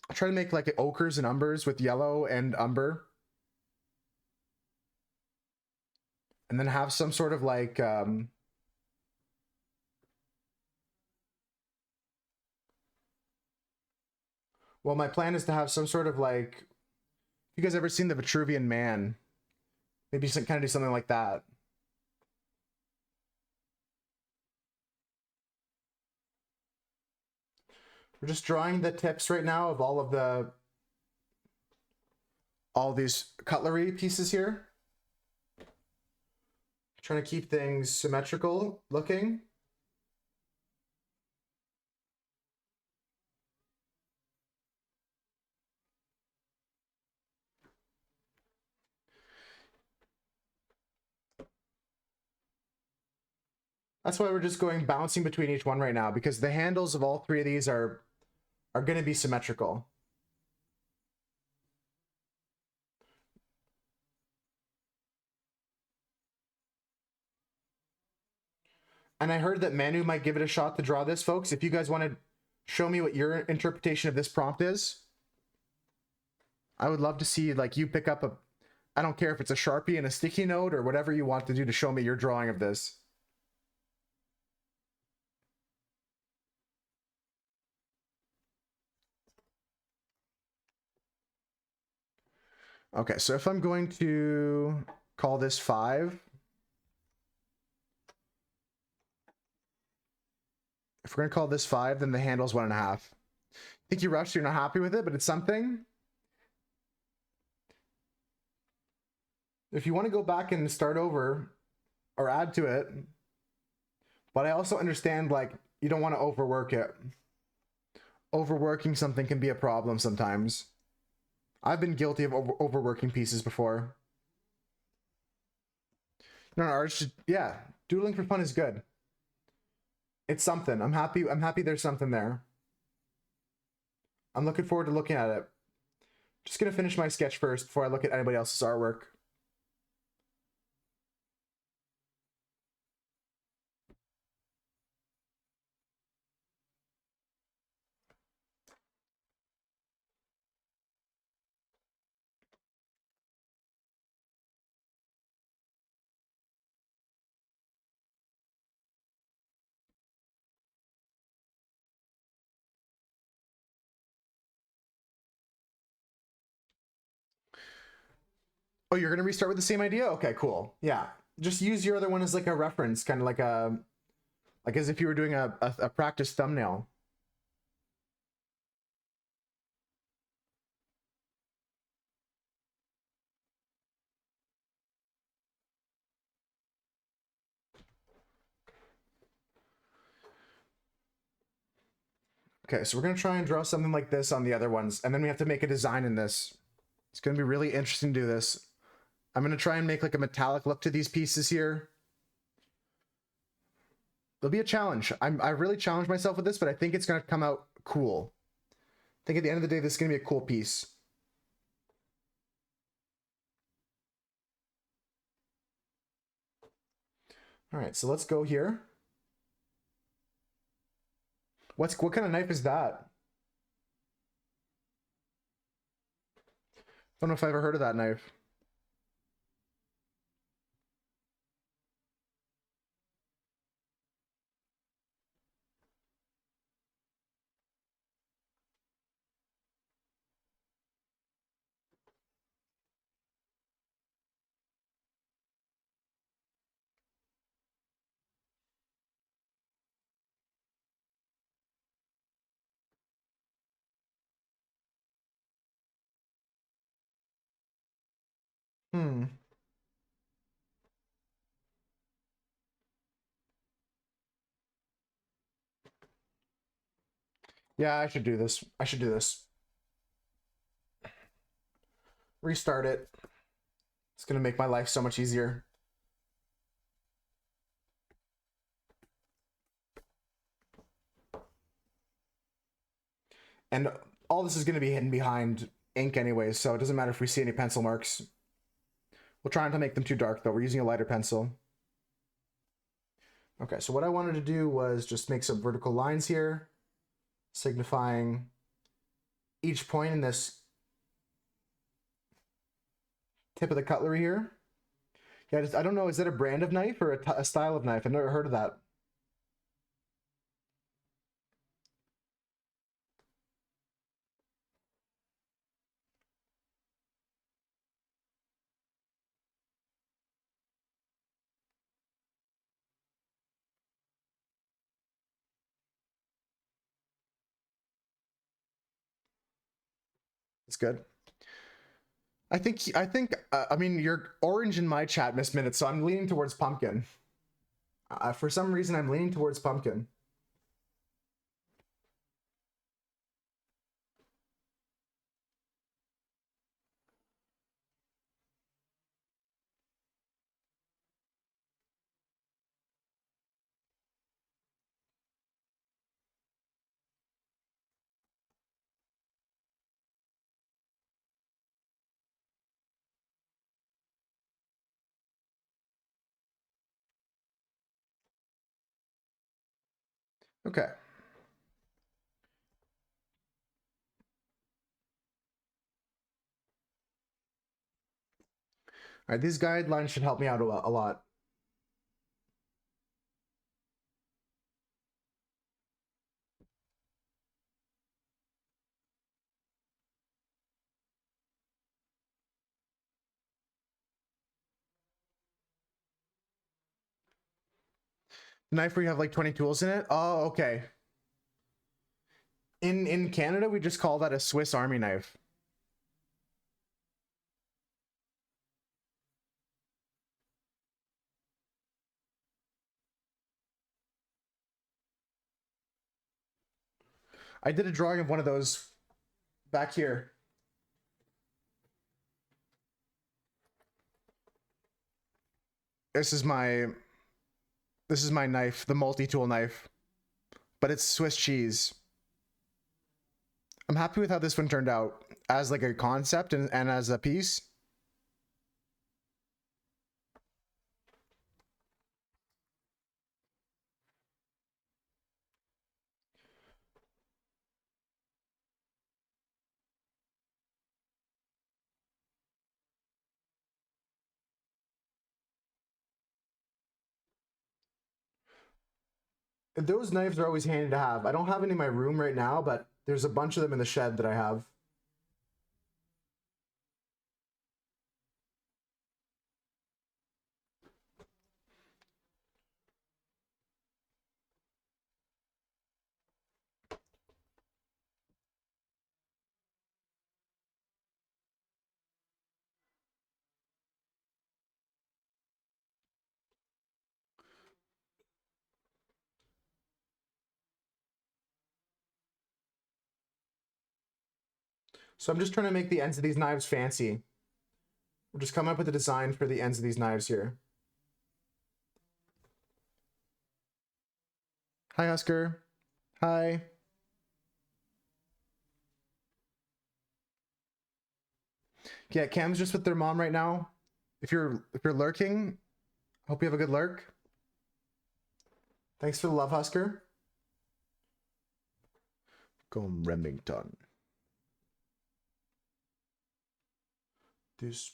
I'll try to make like ochres and umbers with yellow and umber. And then have some sort of like well, my plan is to have some sort of like, you guys ever seen the Vitruvian Man? Maybe some kind of do something like that. We're just drawing the tips right now of all these cutlery pieces here. Trying to keep things symmetrical looking. That's why we're just going bouncing between each one right now, because the handles of all three of these are going to be symmetrical. And I heard that Manu might give it a shot to draw this, folks. If you guys want to show me what your interpretation of this prompt is, I would love to see like you pick up a, I don't care if it's a Sharpie and a sticky note or whatever you want to do to show me your drawing of this. Okay, so if I'm going to call this 5, if we're going to call this 5, then the handle's 1.5. I think you rushed, you're not happy with it, but it's something. If you want to go back and start over or add to it, but I also understand like you don't want to overwork it. Overworking something can be a problem sometimes. I've been guilty of overworking pieces before. No, artist, yeah, doodling for fun is good. It's something. I'm happy there's something there. I'm looking forward to looking at it. Just gonna finish my sketch first before I look at anybody else's artwork. Oh, you're gonna restart with the same idea? Okay, cool. Yeah, just use your other one as like a reference, kind of like as if you were doing a practice thumbnail. Okay, so we're gonna try and draw something like this on the other ones, and then we have to make a design in this. It's gonna be really interesting to do this. I'm gonna try and make like a metallic look to these pieces here. It'll be a challenge. I really challenged myself with this, but I think it's gonna come out cool. I think at the end of the day, this is gonna be a cool piece. All right, so let's go here. What kind of knife is that? Don't know if I've ever heard of that knife. Yeah, I should do this. I should do this. Restart it. It's gonna make my life so much easier. And all this is gonna be hidden behind ink anyways, so it doesn't matter if we see any pencil marks. We'll try not to make them too dark though. We're using a lighter pencil. Okay, so what I wanted to do was just make some vertical lines here, signifying each point in this tip of the cutlery here. Yeah, I don't know, is that a brand of knife or a style of knife? I've never heard of that. It's good. I mean, you're orange in my chat, Miss Minute, so I'm leaning towards pumpkin. For some reason, I'm leaning towards pumpkin. Okay. All right, these guidelines should help me out a lot. Knife where you have like 20 tools in it? Oh, okay. In Canada, we just call that a Swiss Army knife. I did a drawing of one of those back here. This is my knife, the multi-tool knife, but it's Swiss cheese. I'm happy with how this one turned out as like a concept and as a piece. Those knives are always handy to have. I don't have any in my room right now, but there's a bunch of them in the shed that I have. So I'm just trying to make the ends of these knives fancy. We're just coming up with a design for the ends of these knives here. Hi, Husker. Hi. Yeah, Cam's just with their mom right now. If you're lurking, hope you have a good lurk. Thanks for the love, Husker. Go Remington. This.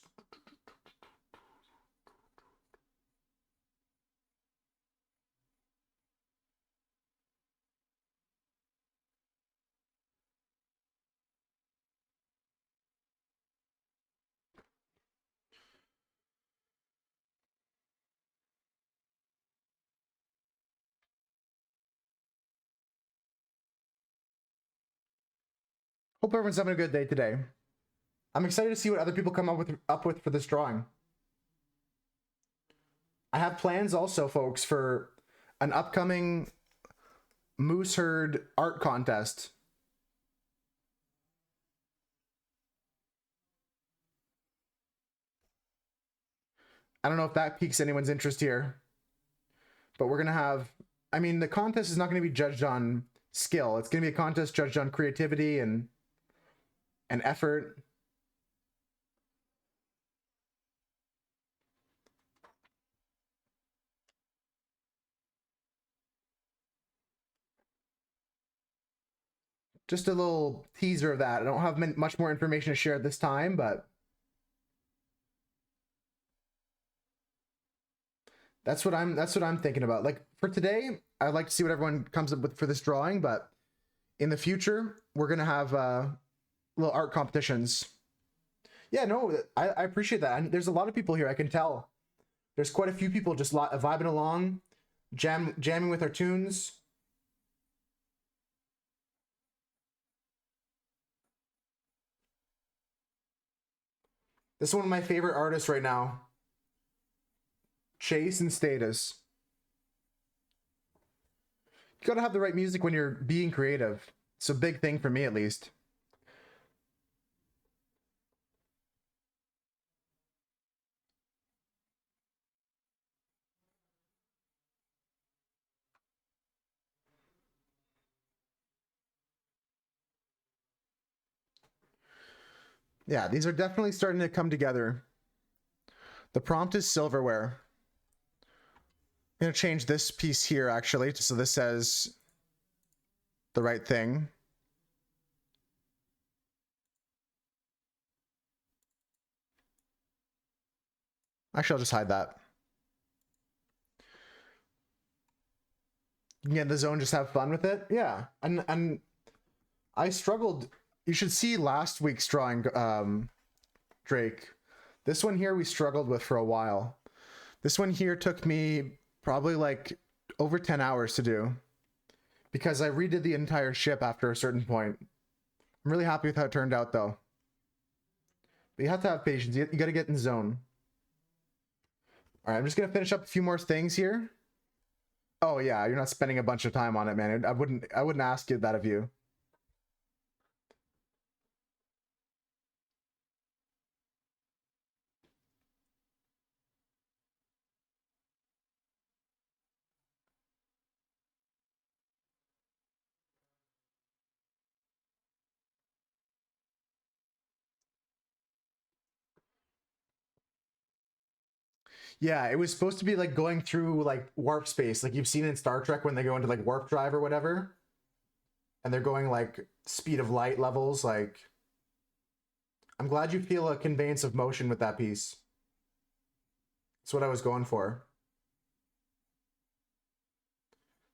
Hope everyone's having a good day today. I'm excited to see what other people come up with for this drawing. I have plans also, folks, for an upcoming moose herd art contest. I don't know if that piques anyone's interest here, but we're gonna have, I mean, the contest is not gonna be judged on skill. It's gonna be a contest judged on creativity and effort. Just a little teaser of that. I don't have much more information to share at this time, but that's what I'm thinking about. Like for today, I'd like to see what everyone comes up with for this drawing, but in the future, we're gonna have little art competitions. Yeah, no, I appreciate that. And there's a lot of people here. I can tell. There's quite a few people just vibing along, jamming with our tunes. This is one of my favorite artists right now, Chase and Status. You gotta have the right music when you're being creative. It's a big thing for me, at least. Yeah, these are definitely starting to come together. The prompt is silverware. I'm gonna change this piece here actually, so this says the right thing. Actually, I'll just hide that. You can get in the zone, just have fun with it. Yeah, and I struggled. You should see last week's drawing, Drake. This one here we struggled with for a while. This one here took me probably like over 10 hours to do because I redid the entire ship after a certain point. I'm really happy with how it turned out though. But you have to have patience. You got to get in the zone. All right, I'm just gonna finish up a few more things here. Oh yeah, you're not spending a bunch of time on it, man. I wouldn't ask you that of you. Yeah, it was supposed to be like going through like warp space, like you've seen in Star Trek when they go into like warp drive or whatever, and they're going like speed of light levels. Like, I'm glad you feel a conveyance of motion with that piece. That's what I was going for.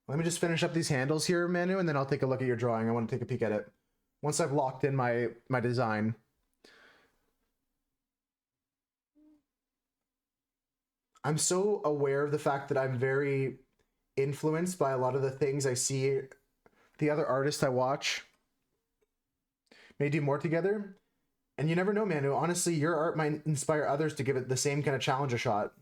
Let me just finish up these handles here, Manu, and then I'll take a look at your drawing. I want to take a peek at it once I've locked in my design. I'm so aware of the fact that I'm very influenced by a lot of the things I see the other artists I watch may do more together. And you never know, Manu. Honestly, your art might inspire others to give it the same kind of challenge a shot.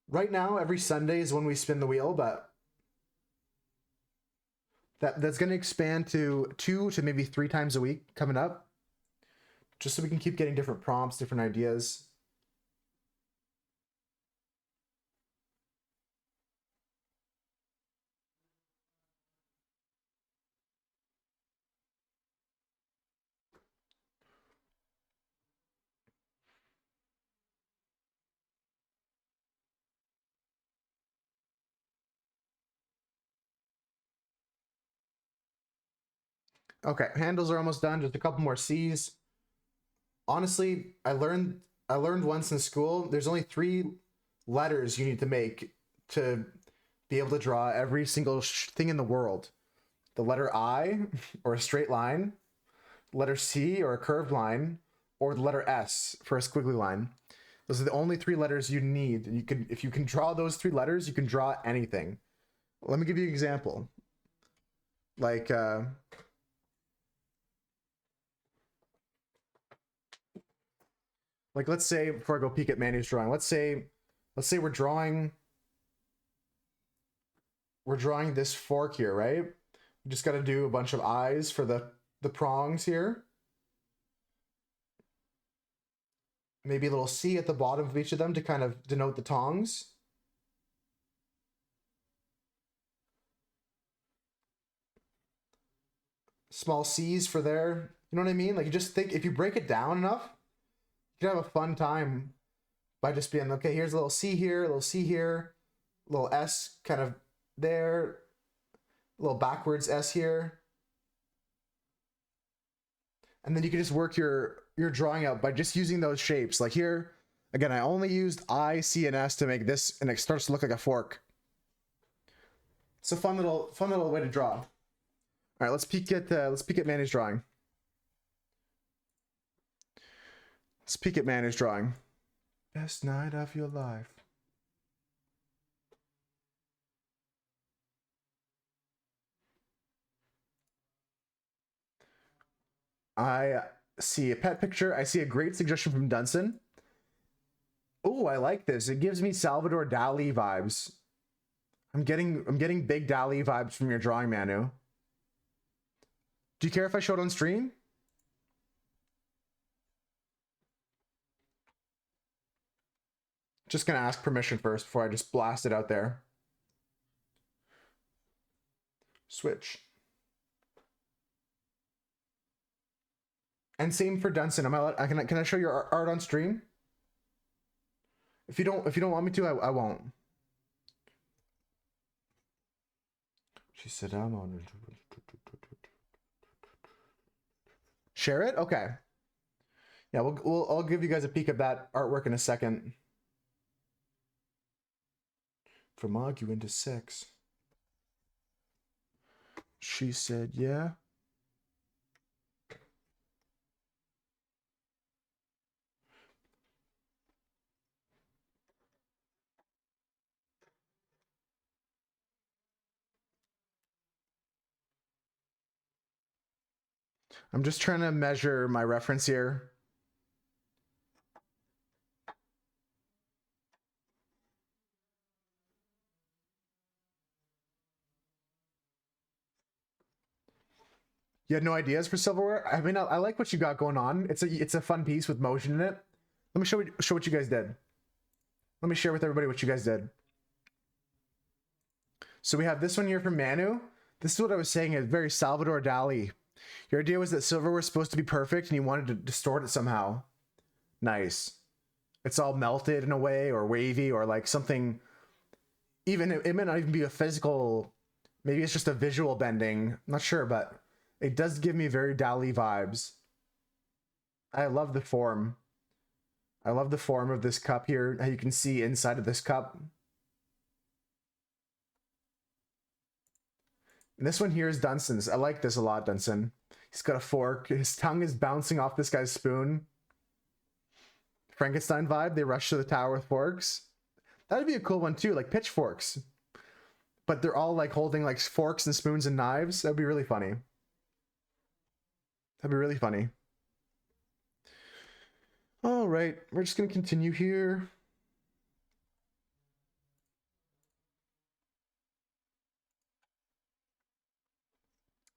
Right now, every Sunday is when we spin the wheel, but that's going to expand to 2 to maybe 3 times a week coming up, just so we can keep getting different prompts, different ideas. Okay, handles are almost done. Just a couple more C's. Honestly, I learned once in school. There's only 3 letters you need to make to be able to draw every single thing in the world. The letter I, or a straight line, letter C, or a curved line, or the letter S for a squiggly line. Those are the only 3 letters you need. You can, if you can draw those 3 letters, you can draw anything. Let me give you an example. Like, let's say before I go peek at Manu's drawing, let's say we're drawing this fork here, right? We just got to do a bunch of eyes for the prongs here. Maybe a little C at the bottom of each of them to kind of denote the tongs. Small C's for there. You know what I mean? Like, you just think, if you break it down enough, you can have a fun time by just being, okay, here's a little C here, a little C here, a little S kind of there, a little backwards S here. And then you can just work your drawing out by just using those shapes. Like here, again, I only used I, C, and S to make this, and it starts to look like a fork. It's a fun little way to draw. All right, let's peek at Manny's drawing. Let's peek at Manny's drawing. Best night of your life. I see a pet picture. I see a great suggestion from Dunson. Oh, I like this. It gives me Salvador Dali vibes. I'm getting big Dali vibes from your drawing, Manu. Do you care if I show it on stream? Just gonna ask permission first before I just blast it out there. Switch. And same for Dunson. Can I show your art on stream? If you don't want me to, I won't. She said I'm on. Share it? Okay. Yeah, I'll give you guys a peek of that artwork in a second. From arguing to sex. She said, yeah. I'm just trying to measure my reference here. You had no ideas for Silverware? I mean, I like what you got going on. It's a fun piece with motion in it. Let me show what you guys did. Let me share with everybody what you guys did. So we have this one here from Manu. This is what I was saying, is very Salvador Dali. Your idea was that Silverware was supposed to be perfect and you wanted to distort it somehow. Nice. It's all melted in a way, or wavy, or like something. Even it may not even be a physical. Maybe it's just a visual bending. I'm not sure, but it does give me very Dali vibes. I love the form. I love the form of this cup here. How you can see inside of this cup. And this one here is Dunson's. I like this a lot, Dunson. He's got a fork. His tongue is bouncing off this guy's spoon. Frankenstein vibe. They rush to the tower with forks. That would be a cool one too, like pitchforks. But they're all like holding like forks and spoons and knives. That'd be really funny. That'd be really funny. All right, we're just gonna continue here.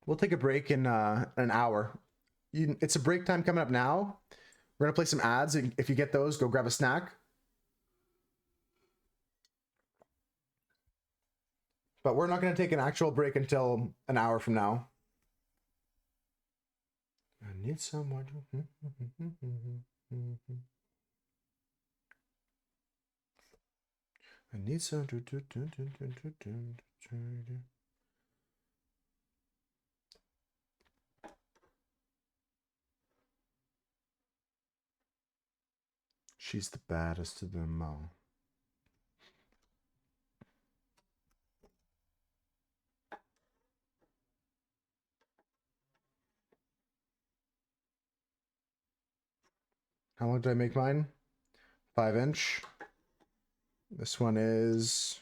We'll take a break in an hour. It's a break time coming up now. We're gonna play some ads. If you get those, go grab a snack. But we're not gonna take an actual break until an hour from now. I need someone. I need some. She's the baddest of them all. How long did I make mine? 5-inch. This one is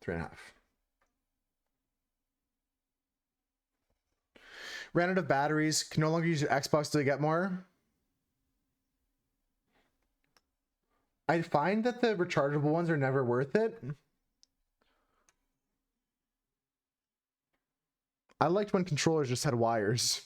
3.5. Ran out of batteries. Can no longer use your Xbox till you get more. I find that the rechargeable ones are never worth it. I liked when controllers just had wires.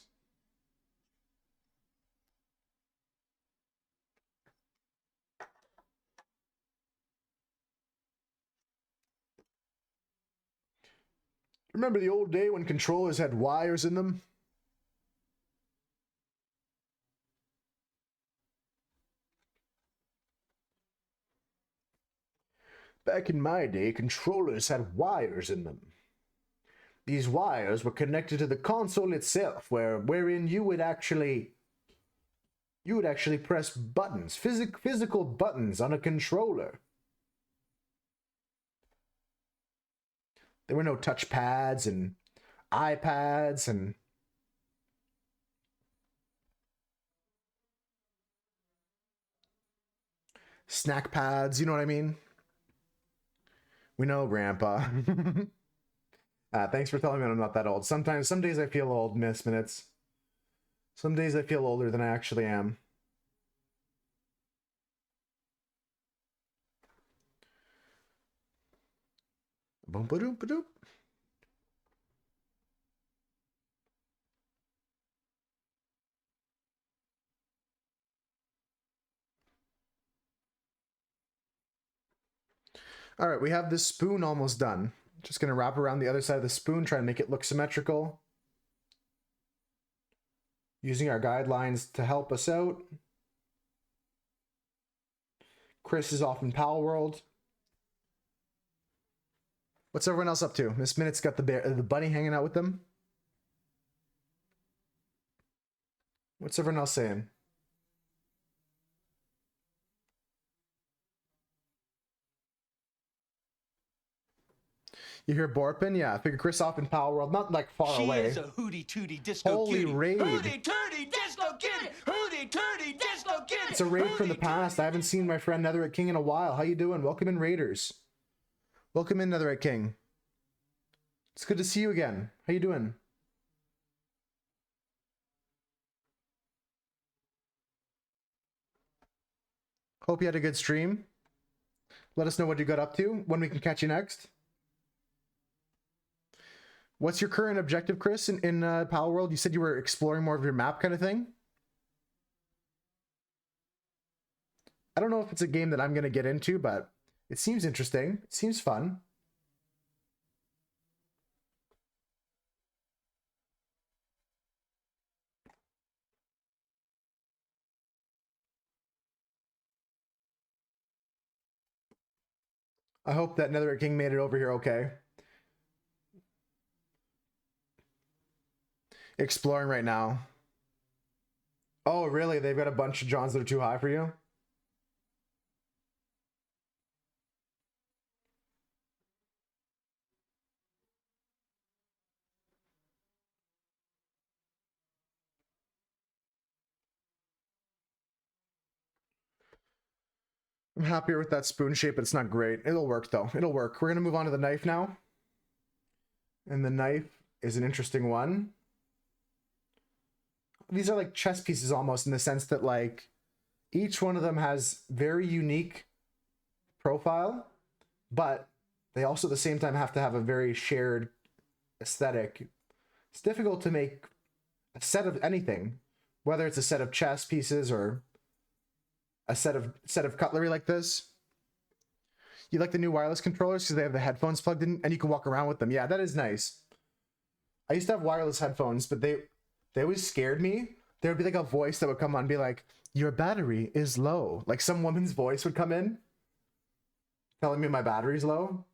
Remember the old day when controllers had wires in them? Back in my day, controllers had wires in them. These wires were connected to the console itself, wherein you would actually press buttons, physical buttons on a controller. There were no touch pads and iPads and snack pads, you know what I mean? We know, Grandpa. Thanks for telling me I'm not that old. Some days I feel old, Miss Minutes. Some days I feel older than I actually am. Boom, ba-doom, ba-doom. All right, we have this spoon almost done. Just gonna wrap around the other side of the spoon, try and make it look symmetrical. Using our guidelines to help us out. Chris is off in Pal World. What's everyone else up to? Miss Minutes got the bunny hanging out with them. What's everyone else saying? You hear Borpin? Yeah, I figure Chris off in Pal World, not like far away. She is a hootie tootie disco Holy cutie. raid. Hootie tootie disco kitty. Hootie tootie disco kitty. It's a raid from the past. I haven't seen my friend Netherite King in a while. How you doing? Welcome in, Raiders. Welcome in, Netherite King. It's good to see you again. How you doing? Hope you had a good stream. Let us know what you got up to, when we can catch you next. What's your current objective, Chris, in Pal World? You said you were exploring more of your map kind of thing? I don't know if it's a game that I'm going to get into, but it seems interesting. It seems fun. I hope that Netherite King made it over here okay. Exploring right now. Oh, really? They've got a bunch of Johns that are too high for you? I'm happier with that spoon shape, but it's not great. It'll work, though. It'll work. We're going to move on to the knife now. And the knife is an interesting one. These are like chess pieces almost, in the sense that, like, each one of them has very unique profile, but they also at the same time have to have a very shared aesthetic. It's difficult to make a set of anything, whether it's a set of chess pieces or a set of cutlery like this. You like the new wireless controllers because they have the headphones plugged in and you can walk around with them. Yeah, that is nice. I used to have wireless headphones, but they always scared me. There would be like a voice that would come on and be like, your battery is low. Like some woman's voice would come in telling me my battery's low.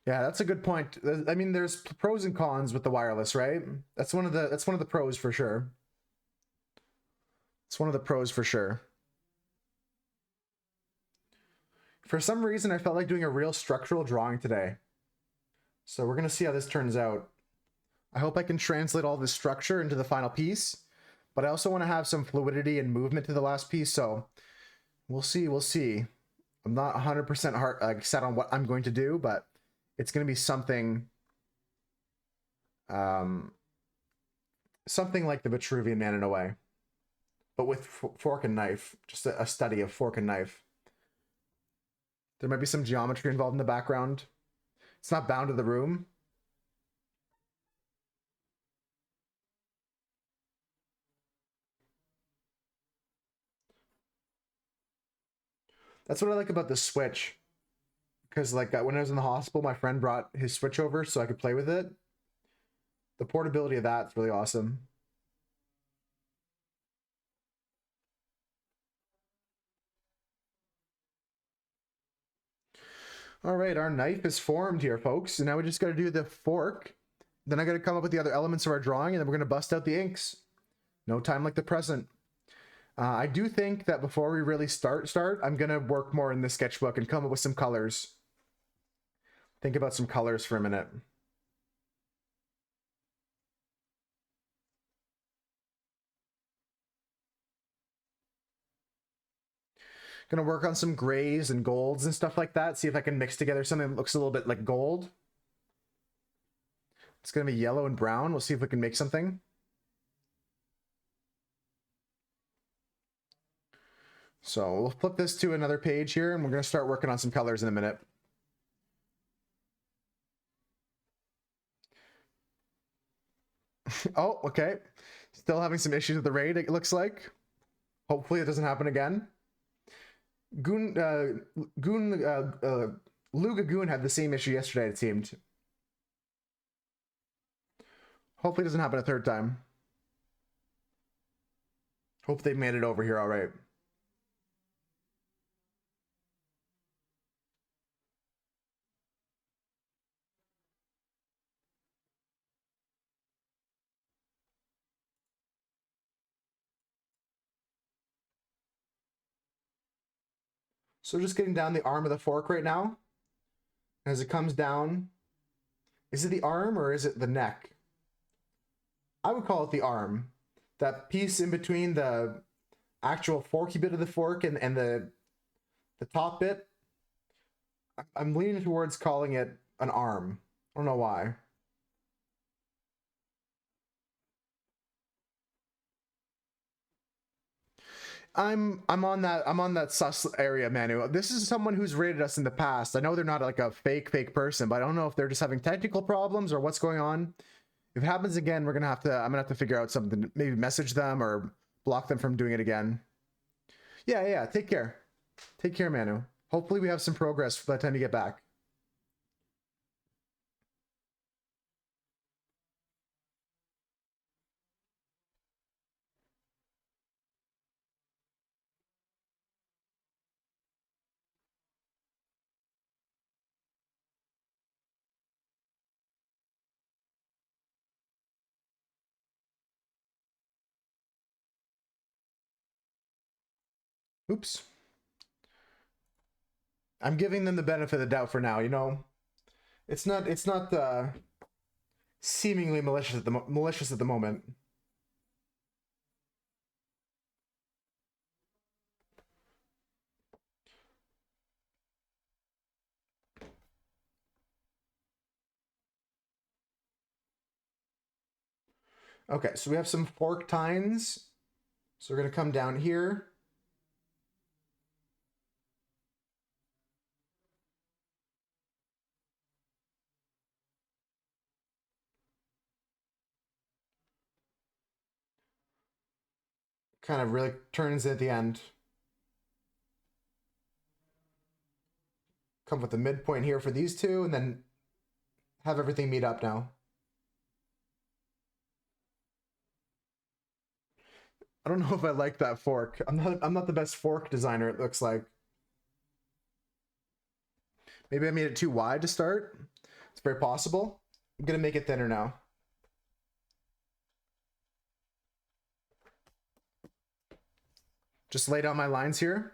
Yeah, that's a good point. I mean, there's pros and cons with the wireless, right? That's one of the pros for sure. It's one of the pros for sure. For some reason, I felt like doing a real structural drawing today. So we're going to see how this turns out. I hope I can translate all this structure into the final piece, but I also want to have some fluidity and movement to the last piece, so we'll see, we'll see. I'm not 100% set on what I'm going to do, but it's going to be something something like the Vitruvian Man in a way, but with fork and knife. Just a study of fork and knife. There might be some geometry involved in the background. It's not bound to the room. That's what I like about the Switch. Because like when I was in the hospital, my friend brought his Switch over so I could play with it. The portability of that's really awesome. All right, our knife is formed here, folks. And now we just got to do the fork. Then I got to come up with the other elements of our drawing, and then we're going to bust out the inks. No time like the present. I do think that before we really start, I'm going to work more in the sketchbook and come up with some colors. Think about some colors for a minute. Gonna work on some grays and golds and stuff like that. See if I can mix together something that looks a little bit like gold. It's gonna be yellow and brown. We'll see if we can make something. So we'll flip this to another page here, and we're gonna start working on some colors in a minute. Oh, okay. Still having some issues with the raid, it looks like. Hopefully it doesn't happen again. Lugagoon had the same issue yesterday, it seemed. Hopefully it doesn't happen a third time. Hope they made it over here all right. So just getting down the arm of the fork right now. As it comes down, is it the arm or is it the neck? I would call it the arm. That piece in between the actual forky bit of the fork and the top bit. I'm leaning towards calling it an arm. I don't know why. I'm on that sus area, Manu. This is someone who's rated us in the past. I know they're not like a fake person, but I don't know if they're just having technical problems or what's going on. If it happens again, I'm gonna have to figure out something. Maybe message them or block them from doing it again. Yeah. Take care. Take care, Manu. Hopefully we have some progress by the time you get back. Oops. I'm giving them the benefit of the doubt for now, you know. It's not seemingly malicious at the moment. Okay, so we have some fork tines. So we're going to come down here. Kind of really turns at the end. Come with the midpoint here for these two, and then have everything meet up now. I don't know if I like that fork. I'm not the best fork designer, it looks like. Maybe I made it too wide to start. It's very possible. I'm gonna make it thinner now. Just lay down my lines here.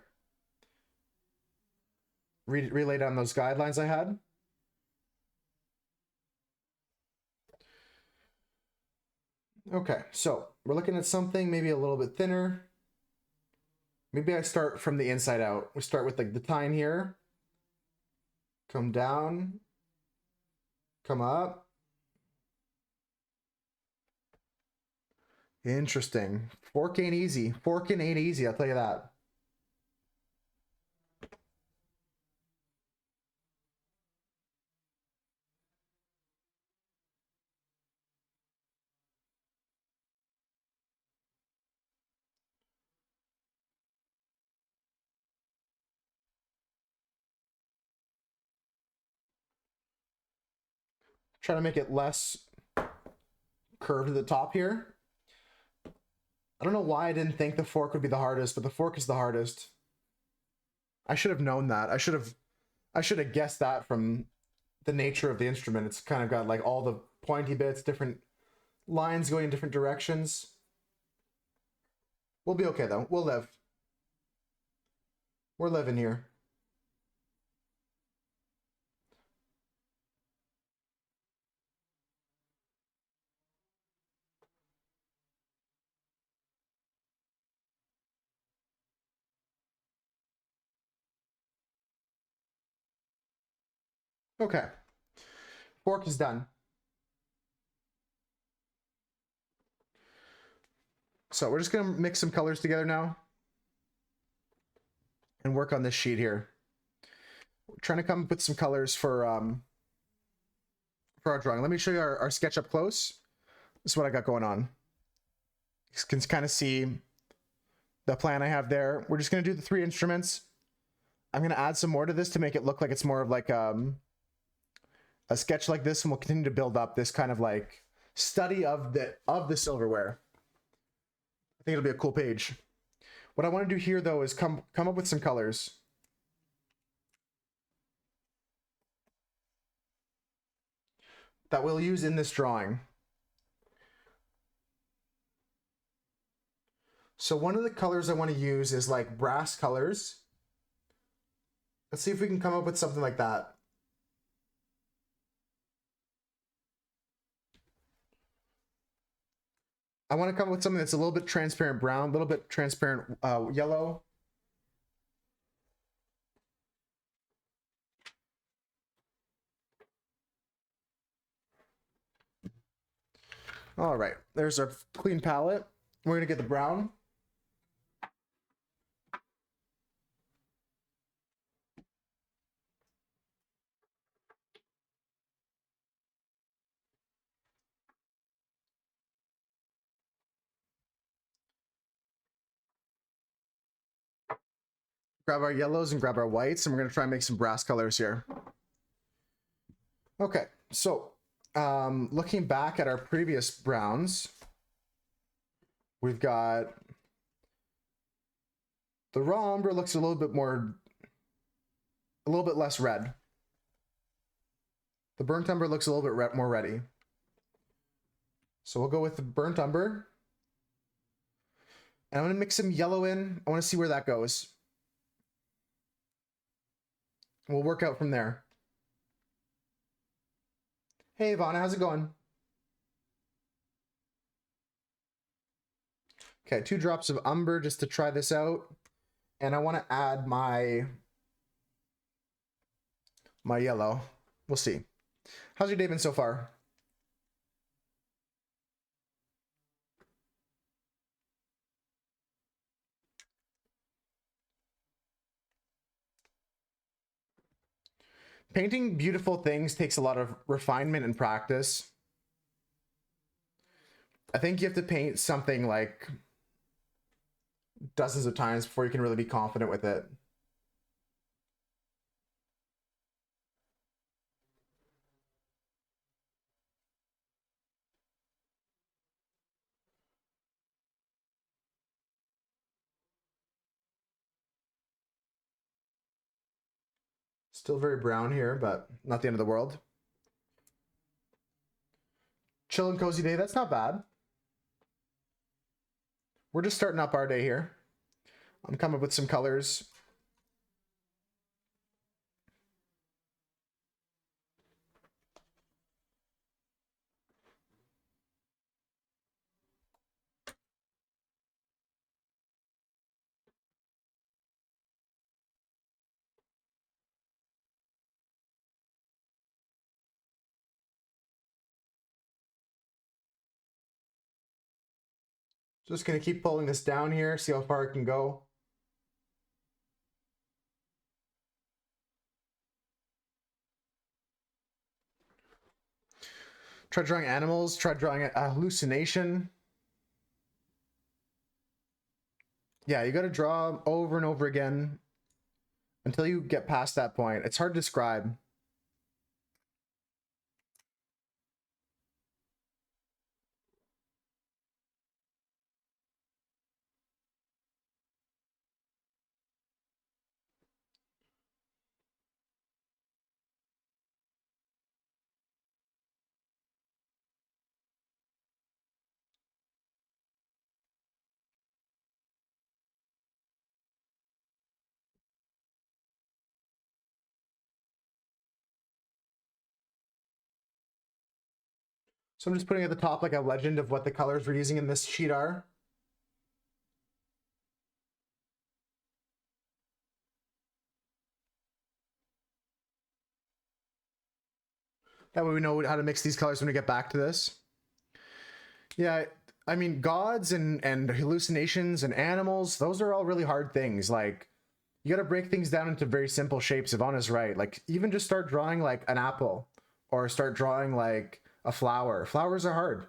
Relay down those guidelines I had. Okay, so we're looking at something maybe a little bit thinner. Maybe I start from the inside out. We start with like the tine here. Come down. Come up. Interesting. Forking ain't easy. Forking ain't easy, I'll tell you that. Try to make it less curved at the top here. I don't know why I didn't think the fork would be the hardest, but the fork is the hardest. I should have known that. I should have guessed that from the nature of the instrument. It's kind of got like all the pointy bits, different lines going in different directions. We'll be okay though. We'll live. We're living here. Okay. Fork is done. So we're just gonna mix some colors together now and work on this sheet here. We're trying to come up with some colors for our drawing. Let me show you our sketch up close. This is what I got going on. You can kind of see the plan I have there. We're just gonna do the 3 instruments. I'm gonna add some more to this to make it look like it's more of like a sketch like this, and we'll continue to build up this kind of like study of the silverware. I think it'll be a cool page. What I want to do here though is come up with some colors. That we'll use in this drawing. So one of the colors I want to use is like brass colors. Let's see if we can come up with something like that. I want to come up with something that's a little bit transparent brown, a little bit transparent yellow. All right, there's our clean palette. We're gonna get the brown. Grab our yellows and grab our whites, and we're gonna try and make some brass colors here. Okay, so looking back at our previous browns, we've got the raw umber looks a little bit less red. The burnt umber looks a little bit more reddy. So we'll go with the burnt umber. And I'm gonna mix some yellow in. I wanna see where that goes. We'll work out from there. Hey Ivana, how's it going? Okay, 2 drops of umber just to try this out. And I wanna add my yellow. We'll see. How's your day been so far? Painting beautiful things takes a lot of refinement and practice. I think you have to paint something like dozens of times before you can really be confident with it. Still very brown here, but not the end of the world. Chill and cozy day, that's not bad. We're just starting up our day here. I'm coming up with some colors. Just gonna keep pulling this down here, see how far it can go. Try drawing animals, try drawing a hallucination. Yeah, you gotta draw over and over again until you get past that point. It's hard to describe. So I'm just putting at the top like a legend of what the colors we're using in this sheet are. That way we know how to mix these colors when we get back to this. Yeah, I mean, gods and hallucinations and animals, those are all really hard things. Like, you gotta break things down into very simple shapes. Ivana's right. Like, even just start drawing like an apple or start drawing like a flower. Flowers are hard,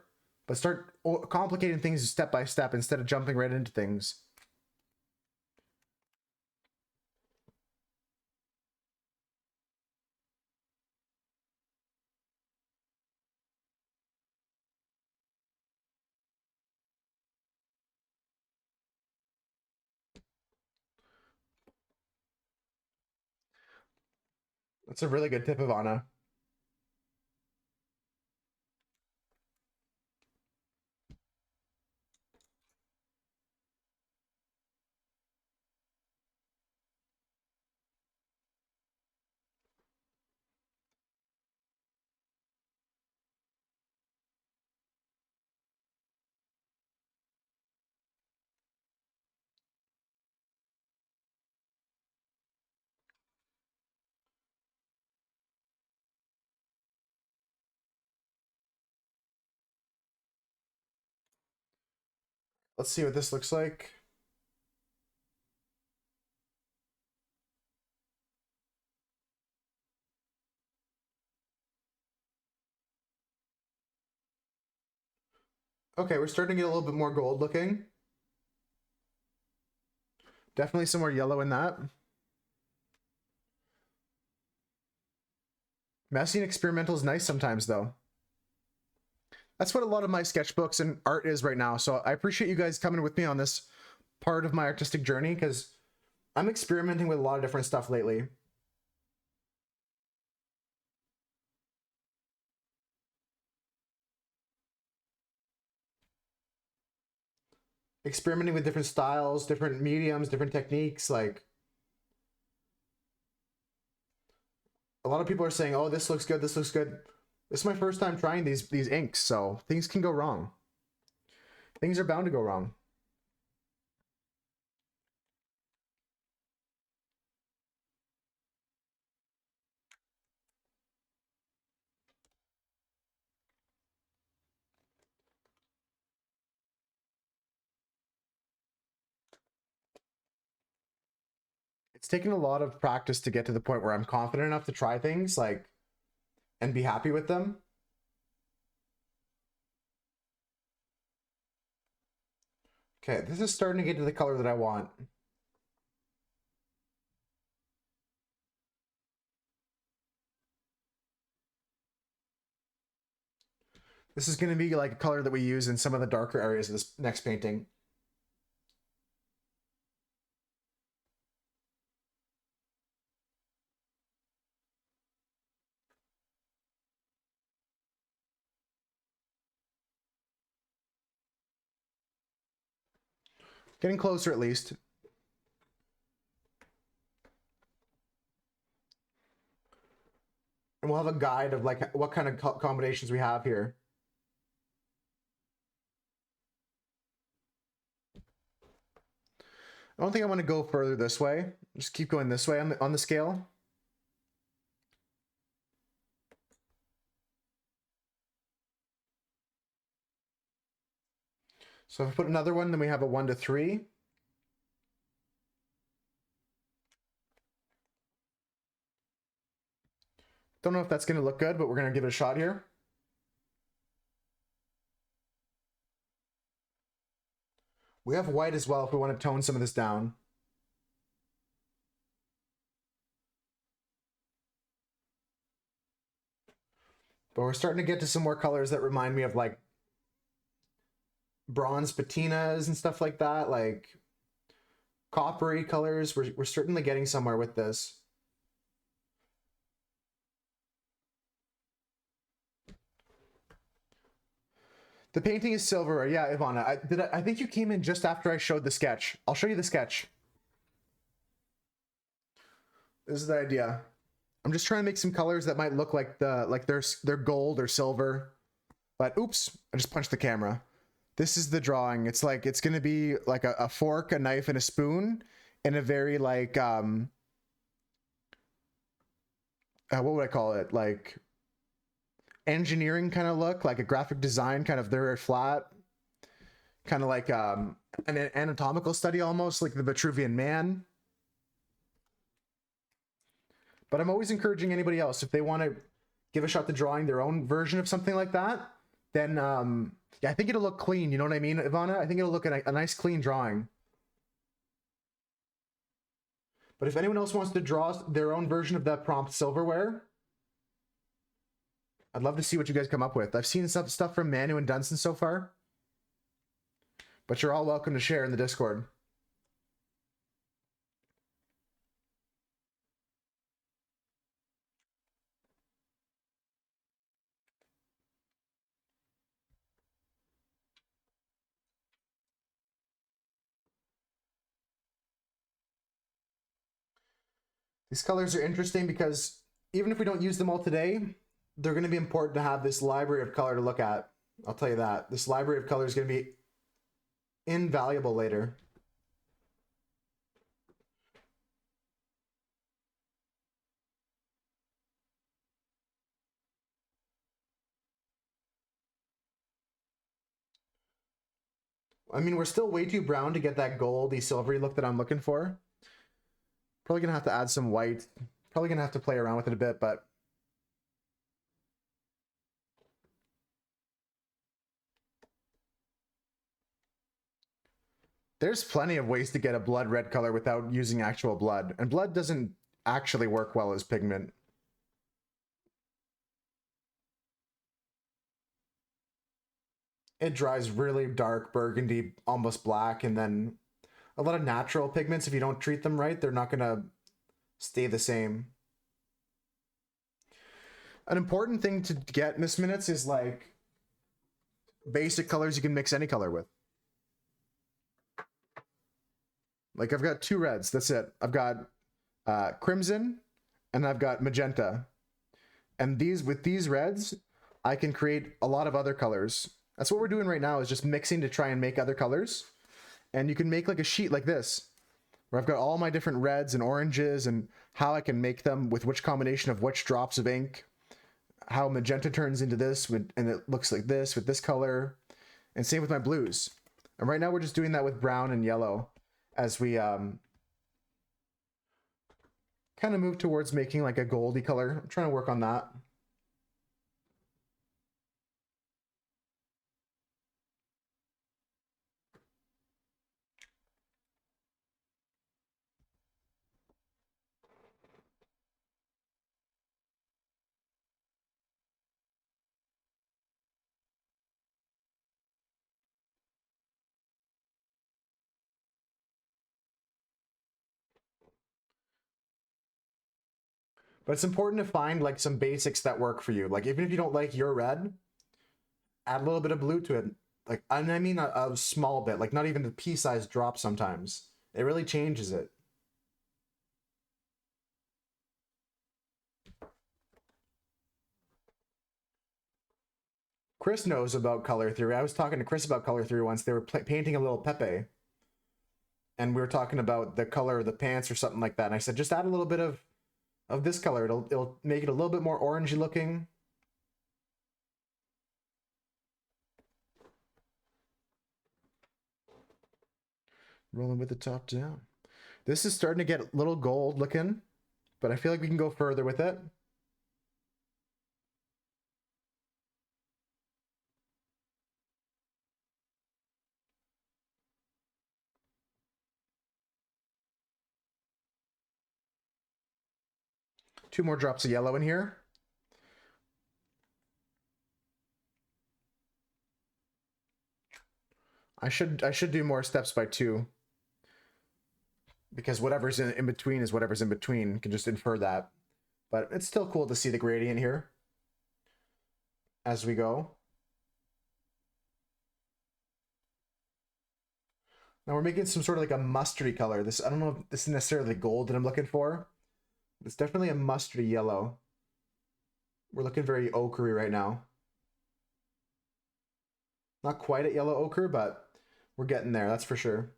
but start complicating things step by step instead of jumping right into things. That's a really good tip, Ivana. Let's see what this looks like. Okay, we're starting to get a little bit more gold looking. Definitely some more yellow in that. Messy and experimental is nice sometimes, though. That's what a lot of my sketchbooks and art is right now. So I appreciate you guys coming with me on this part of my artistic journey because I'm experimenting with a lot of different stuff lately. Experimenting with different styles, different mediums, different techniques. Like, a lot of people are saying, oh, this looks good, this looks good. This is my first time trying these inks, so things can go wrong. Things are bound to go wrong. It's taken a lot of practice to get to the point where I'm confident enough to try things like and be happy with them. Okay, this is starting to get to the color that I want. This is going to be like a color that we use in some of the darker areas of this next painting. Getting closer at least. And we'll have a guide of like what kind of combinations we have here. I don't think I want to go further this way. Just keep going this way on the scale. So if I put another one, then we have a 1 to 3. Don't know if that's going to look good, but we're going to give it a shot here. We have white as well if we want to tone some of this down. But we're starting to get to some more colors that remind me of like bronze patinas and stuff like that, like coppery colors. We're certainly getting somewhere with this. The painting is Silverware. Yeah, Ivana, I think you came in just after I showed the sketch. I'll show you the sketch. This is the idea. I'm just trying to make some colors that might look like they're gold or silver. But oops, I just punched the camera. This is the drawing. It's like it's gonna be like a fork, a knife, and a spoon in a very like what would I call it? Like engineering kind of look, like a graphic design, kind of very flat, kind of like an anatomical study almost, like the Vitruvian Man. But I'm always encouraging anybody else, if they want to give a shot to drawing their own version of something like that, then yeah, I think it'll look clean. You know what I mean, Ivana? I think it'll look a nice clean drawing. But if anyone else wants to draw their own version of that prompt Silverware, I'd love to see what you guys come up with. I've seen some stuff from Manu and Dunstan so far, but you're all welcome to share in the Discord. These colors are interesting because even if we don't use them all today, they're going to be important to have this library of color to look at. I'll tell you that. This library of color is going to be invaluable later. I mean, we're still way too brown to get that goldy, silvery look that I'm looking for. Probably gonna have to add some white. Probably gonna have to play around with it a bit, but there's plenty of ways to get a blood red color without using actual blood. And blood doesn't actually work well as pigment. It dries really dark burgundy, almost black, and then a lot of natural pigments, if you don't treat them right, they're not gonna stay the same. An important thing to get in this minutes is like basic colors you can mix any color with. Like I've got 2 reds, that's it. I've got crimson and I've got magenta. And with these reds, I can create a lot of other colors. That's what we're doing right now, is just mixing to try and make other colors. And you can make like a sheet like this, where I've got all my different reds and oranges and how I can make them with which combination of which drops of ink, how magenta turns into this, and it looks like this with this color, and same with my blues. And right now we're just doing that with brown and yellow as we kind of move towards making like a goldy color. I'm trying to work on that. But it's important to find like some basics that work for you. Like even if you don't like your red, add a little bit of blue to it. Like, and I mean a small bit, like not even the pea-sized drop sometimes. It really changes it. Chris knows about color theory. I was talking to Chris about color theory once. They were painting a little Pepe. And we were talking about the color of the pants or something like that. And I said, just add a little bit of this color. It'll make it a little bit more orangey looking. Rolling with the top down. This is starting to get a little gold looking, but I feel like we can go further with it. Two more drops of yellow in here. I should do more steps by two, because whatever's in between is whatever's in between. You can just infer that. But it's still cool to see the gradient here as we go. Now we're making some sort of like a mustardy color. This, I don't know if this is necessarily gold that I'm looking for. It's definitely a mustardy yellow. We're looking very ochre right now. Not quite at yellow ochre, but we're getting there, that's for sure.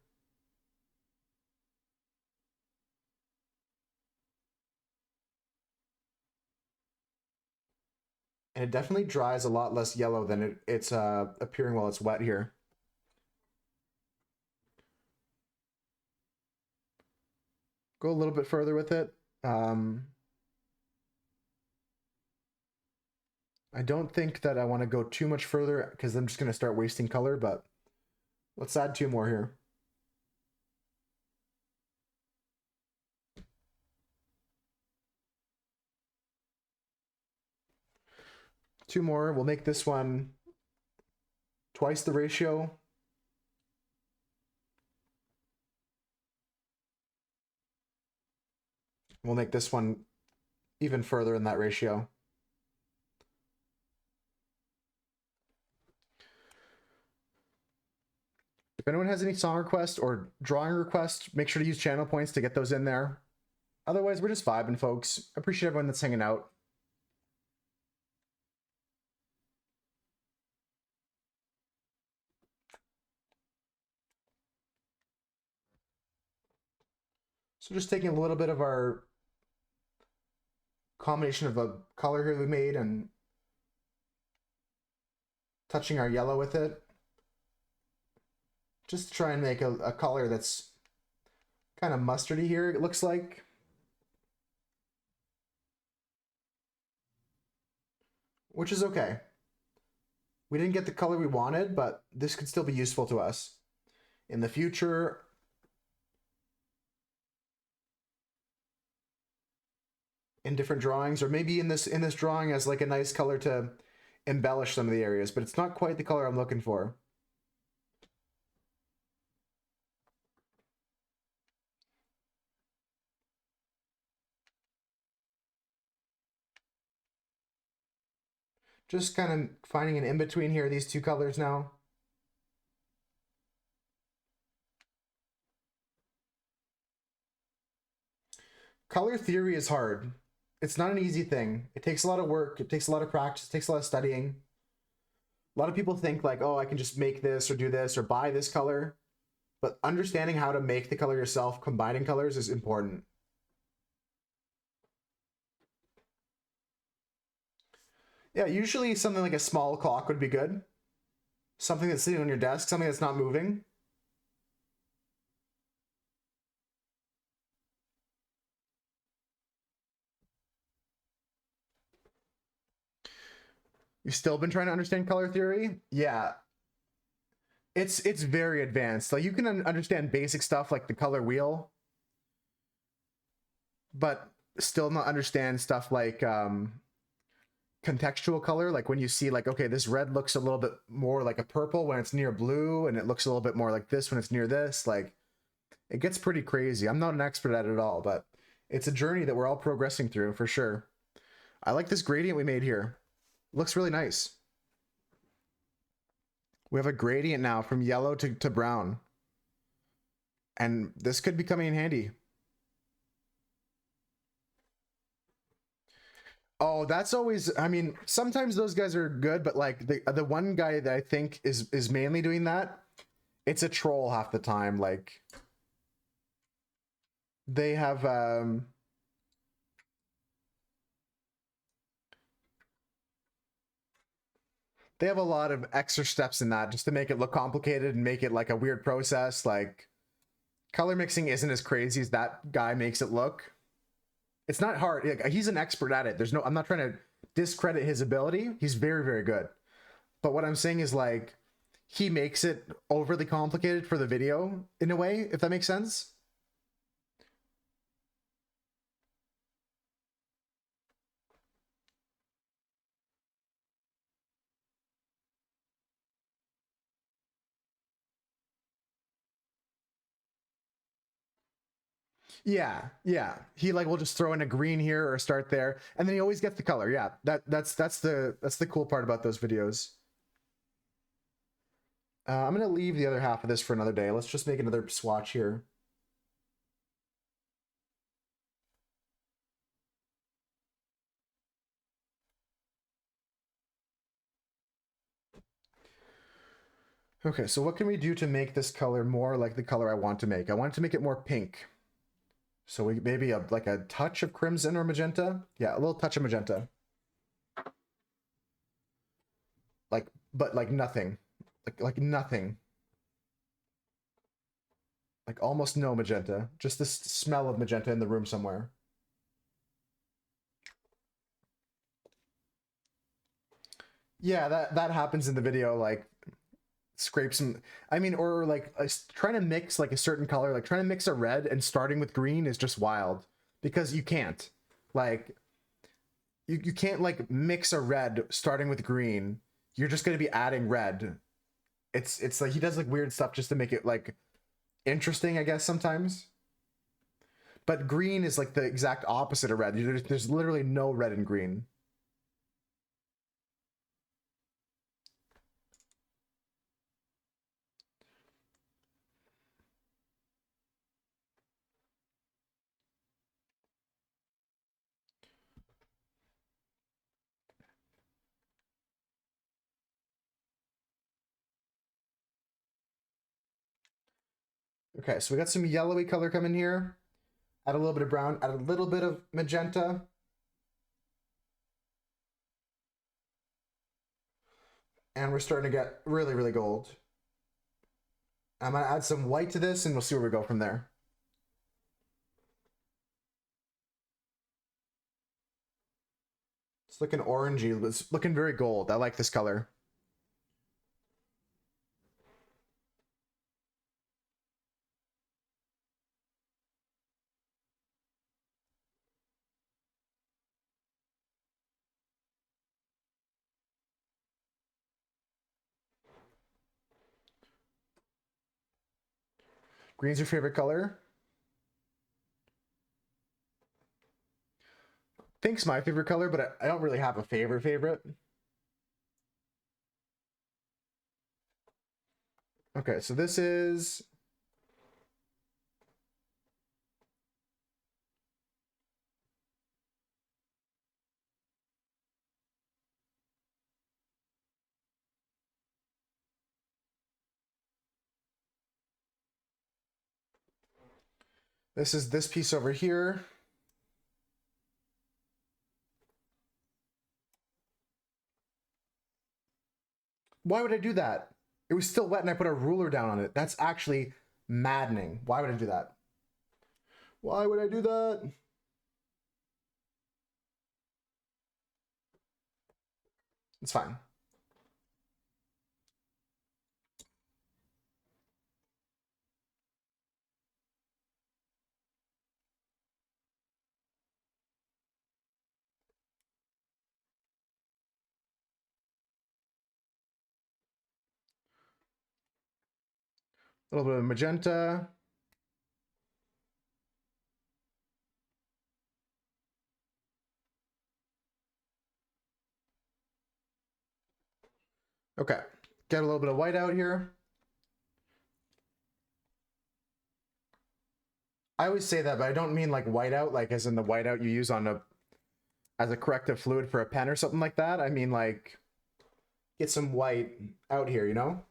And it definitely dries a lot less yellow than it's appearing while it's wet here. Go a little bit further with it. I don't think that I want to go too much further because I'm just going to start wasting color, but let's add two more here. Two more. We'll make this one twice the ratio. We'll make this one even further in that ratio. If anyone has any song requests or drawing requests, make sure to use channel points to get those in there. Otherwise, we're just vibing, folks. I appreciate everyone that's hanging out. So just taking a little bit of our combination of a color here we made and touching our yellow with it. Just to try and make a color that's kind of mustardy here, it looks like. Which is okay. We didn't get the color we wanted, but this could still be useful to us in the future. In different drawings, or maybe in this drawing as like a nice color to embellish some of the areas, but it's not quite the color I'm looking for. Just kind of finding an in-between here, these two colors now. Color theory is hard. It's not an easy thing. It takes a lot of work. It takes a lot of practice. It takes a lot of studying. A lot of people think like, oh, I can just make this or do this or buy this color. But understanding how to make the color yourself, combining colors, is important. Yeah, usually something like a small clock would be good. Something that's sitting on your desk, something that's not moving. You've still been trying to understand color theory? Yeah. It's very advanced. Like you can understand basic stuff like the color wheel, but still not understand stuff like contextual color. Like when you see like, okay, this red looks a little bit more like a purple when it's near blue, and it looks a little bit more like this when it's near this. Like it gets pretty crazy. I'm not an expert at it at all, but it's a journey that we're all progressing through for sure. I like this gradient we made here. Looks really nice. We have a gradient now from yellow to brown. And this could be coming in handy. Oh, that's always, I mean, sometimes those guys are good, but like the one guy that I think is mainly doing that, it's a troll half the time. Like they have they have a lot of extra steps in that just to make it look complicated and make it like a weird process. Like Color mixing isn't as crazy as that guy makes it look. It's not hard. He's an expert at it. I'm not trying to discredit his ability. He's very, very good. But what I'm saying is like, he makes it overly complicated for the video in a way, if that makes sense. Yeah, yeah. He like will just throw in a green here or start there, and then he always gets the color. Yeah, that's the cool part about those videos. I'm gonna leave the other half of this for another day. Let's just make another swatch here. Okay, so what can we do to make this color more like the color I want to make? I want to make it more pink. So we maybe like a touch of crimson or magenta. Yeah, a little touch of magenta. Like, but like nothing. Like nothing. Like almost no magenta. Just this smell of magenta in the room somewhere. Yeah, that happens in the video. Like scrape some, I mean, or like trying to mix like a certain color, like trying to mix a red and starting with green is just wild because you can't. Like you can't like mix a red starting with green. You're just going to be adding red. It's like he does like weird stuff just to make it like interesting, I guess, sometimes. But green is like the exact opposite of red. There's literally no red in green. Okay, so we got some yellowy color coming here. Add a little bit of brown, add a little bit of magenta. And we're starting to get really, really gold. I'm gonna add some white to this and we'll see where we go from there. It's looking orangey, it's looking very gold. I like this color. Green's your favorite color? Pink's my favorite color, but I don't really have a favorite. Okay, so this is... This is this piece over here. Why would I do that? It was still wet and I put a ruler down on it. That's actually maddening. Why would I do that? Why would I do that? It's fine. A little bit of magenta. Okay, get a little bit of white out here. I always say that, but I don't mean like whiteout, like as in the whiteout you use on a as a corrective fluid for a pen or something like that. I mean like get some white out here, you know?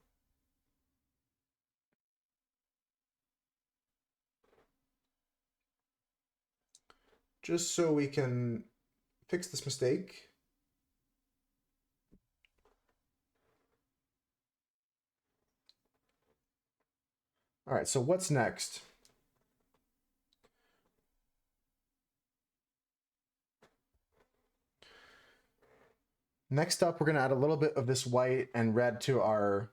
Just so we can fix this mistake. All right, so what's next? Next up, we're going to add a little bit of this white and red to our...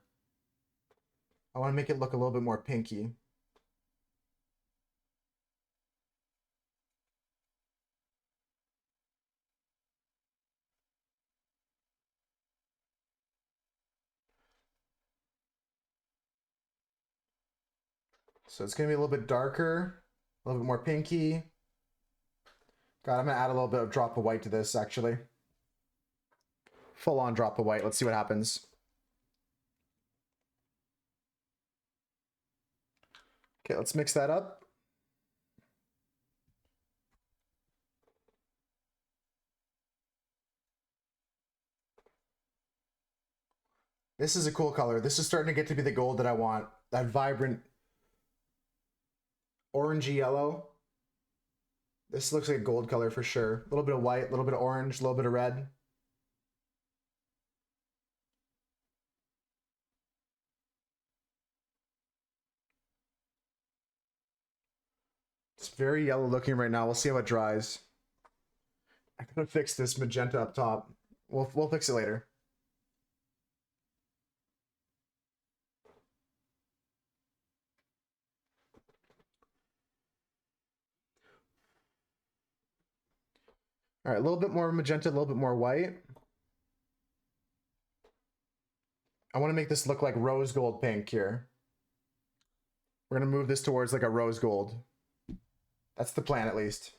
I want to make it look a little bit more pinky. So it's going to be a little bit darker, a little bit more pinky. God, I'm going to add a little bit of drop of white to this, actually. Full on drop of white. Let's see what happens. Okay, let's mix that up. This is a cool color. This is starting to get to be the gold that I want. That vibrant orangey yellow. This looks like a gold color for sure. A little bit of white, a little bit of orange, a little bit of red. It's very yellow looking right now. We'll see how it dries. I gotta fix this magenta up top. We'll fix it later. All right, a little bit more magenta, a little bit more white. I want to make this look like rose gold pink here. We're going to move this towards like a rose gold. That's the plan, at least.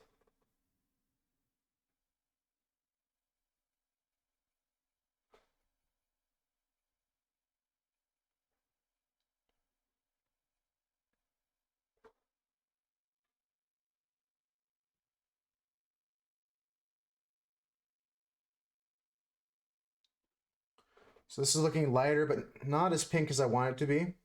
So this is looking lighter, but not as pink as I want it to be.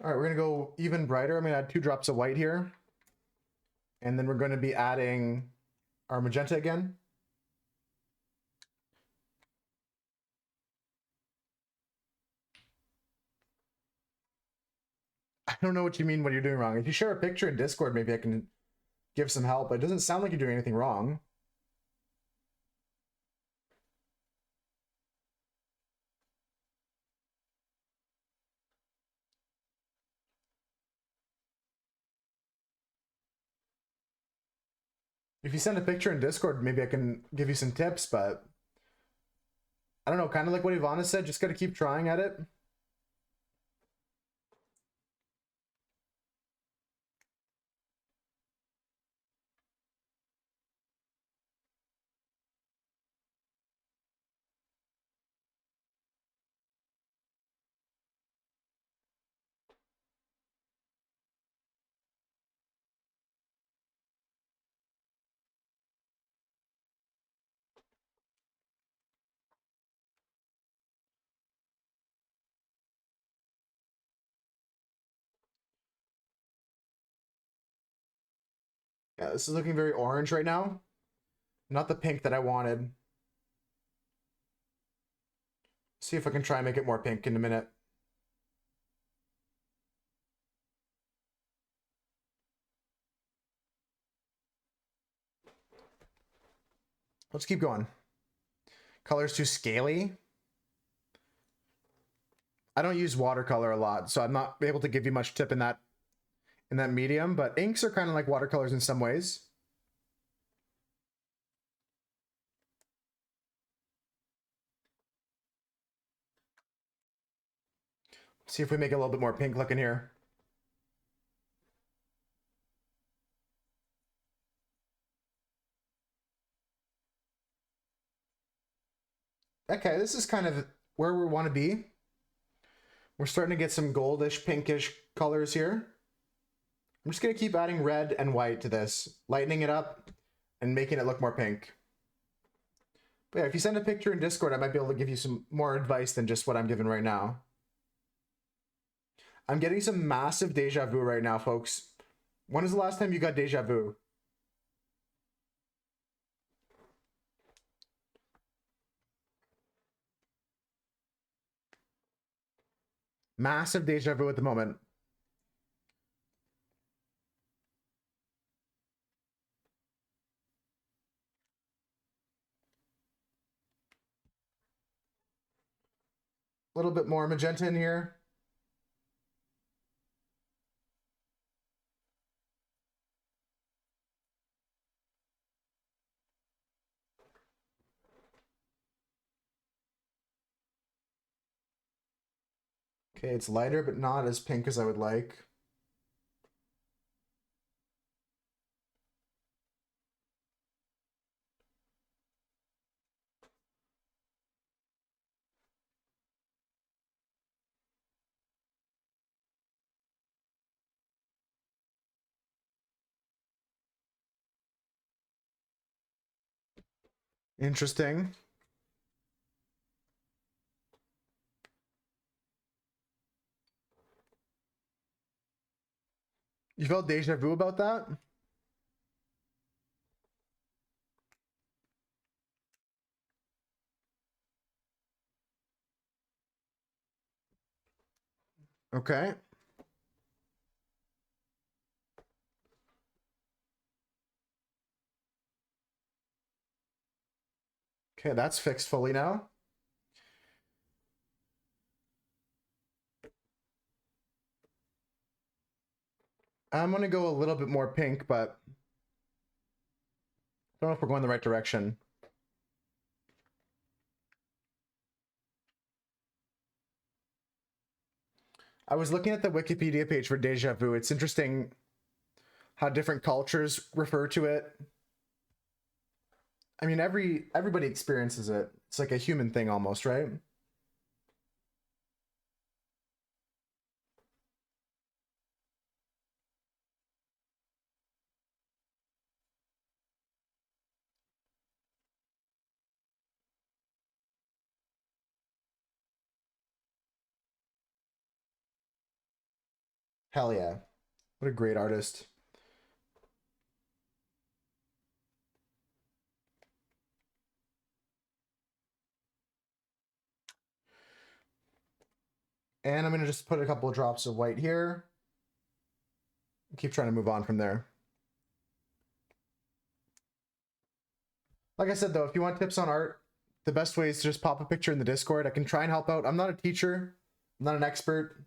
All right, we're gonna go even brighter. I'm gonna add 2 drops of white here. And then we're gonna be adding our magenta again. I don't know what you mean what you're doing wrong. If you share a picture in Discord, maybe I can give some help, but it doesn't sound like you're doing anything wrong. If you send a picture in Discord, maybe I can give you some tips, but I don't know, kind of like what Ivana said, just gotta keep trying at it. Yeah, this is looking very orange right now. Not the pink that I wanted. See if I can try and make it more pink in a minute. Let's keep going. Color's too scaly. I don't use watercolor a lot, so I'm not able to give you much tip in that medium, but inks are kind of like watercolors in some ways. See if we make it a little bit more pink looking here. Okay, this is kind of where we want to be. We're starting to get some goldish, pinkish colors here. I'm just going to keep adding red and white to this, lightening it up and making it look more pink. But yeah, if you send a picture in Discord, I might be able to give you some more advice than just what I'm giving right now. I'm getting some massive deja vu right now, folks. When was the last time you got deja vu? Massive deja vu at the moment. A little bit more magenta in here. Okay, it's lighter, but not as pink as I would like. Interesting. You felt deja vu about that? Okay. Okay, that's fixed fully now. I'm gonna go a little bit more pink, but I don't know if we're going the right direction. I was looking at the Wikipedia page for deja vu. It's interesting how different cultures refer to it. I mean, everybody experiences it. It's like a human thing almost, right? Hell yeah. What a great artist. And I'm gonna just put a couple of drops of white here. Keep trying to move on from there. Like I said though, if you want tips on art, the best way is to just pop a picture in the Discord. I can try and help out. I'm not a teacher, I'm not an expert,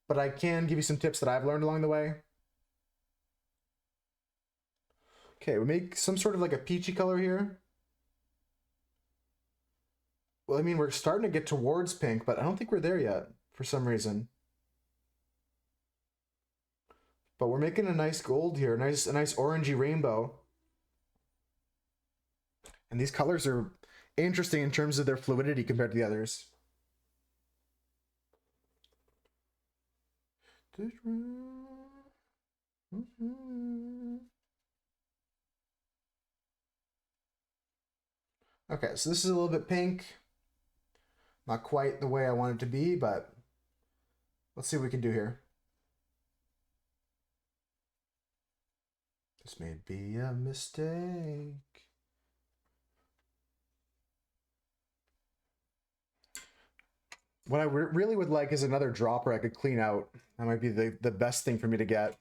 but I can give you some tips that I've learned along the way. Okay, we make some sort of like a peachy color here. Well, I mean, we're starting to get towards pink, but I don't think we're there yet for some reason. But we're making a nice gold here, a nice orangey rainbow. And these colors are interesting in terms of their fluidity compared to the others. Okay, so this is a little bit pink. Not quite the way I want it to be, but let's see what we can do here. This may be a mistake. What I really would like is another dropper I could clean out. That might be the best thing for me to get.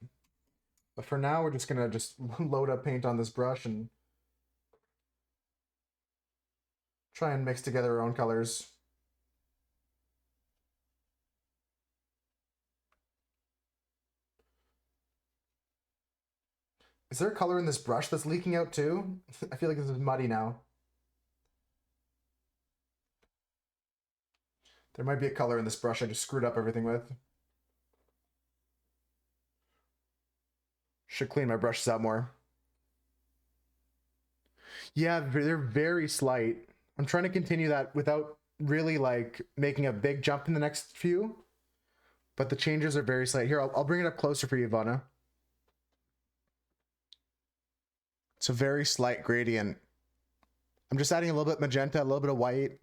But for now, we're just gonna just load up paint on this brush and try and mix together our own colors. Is there a color in this brush that's leaking out too? I feel like this is muddy now. There might be a color in this brush I just screwed up everything with. Should clean my brushes out more. Yeah, they're very slight. I'm trying to continue that without really like making a big jump in the next few. But the changes are very slight. Here, I'll bring it up closer for you, Ivana. It's a very slight gradient. I'm just adding a little bit magenta, a little bit of white.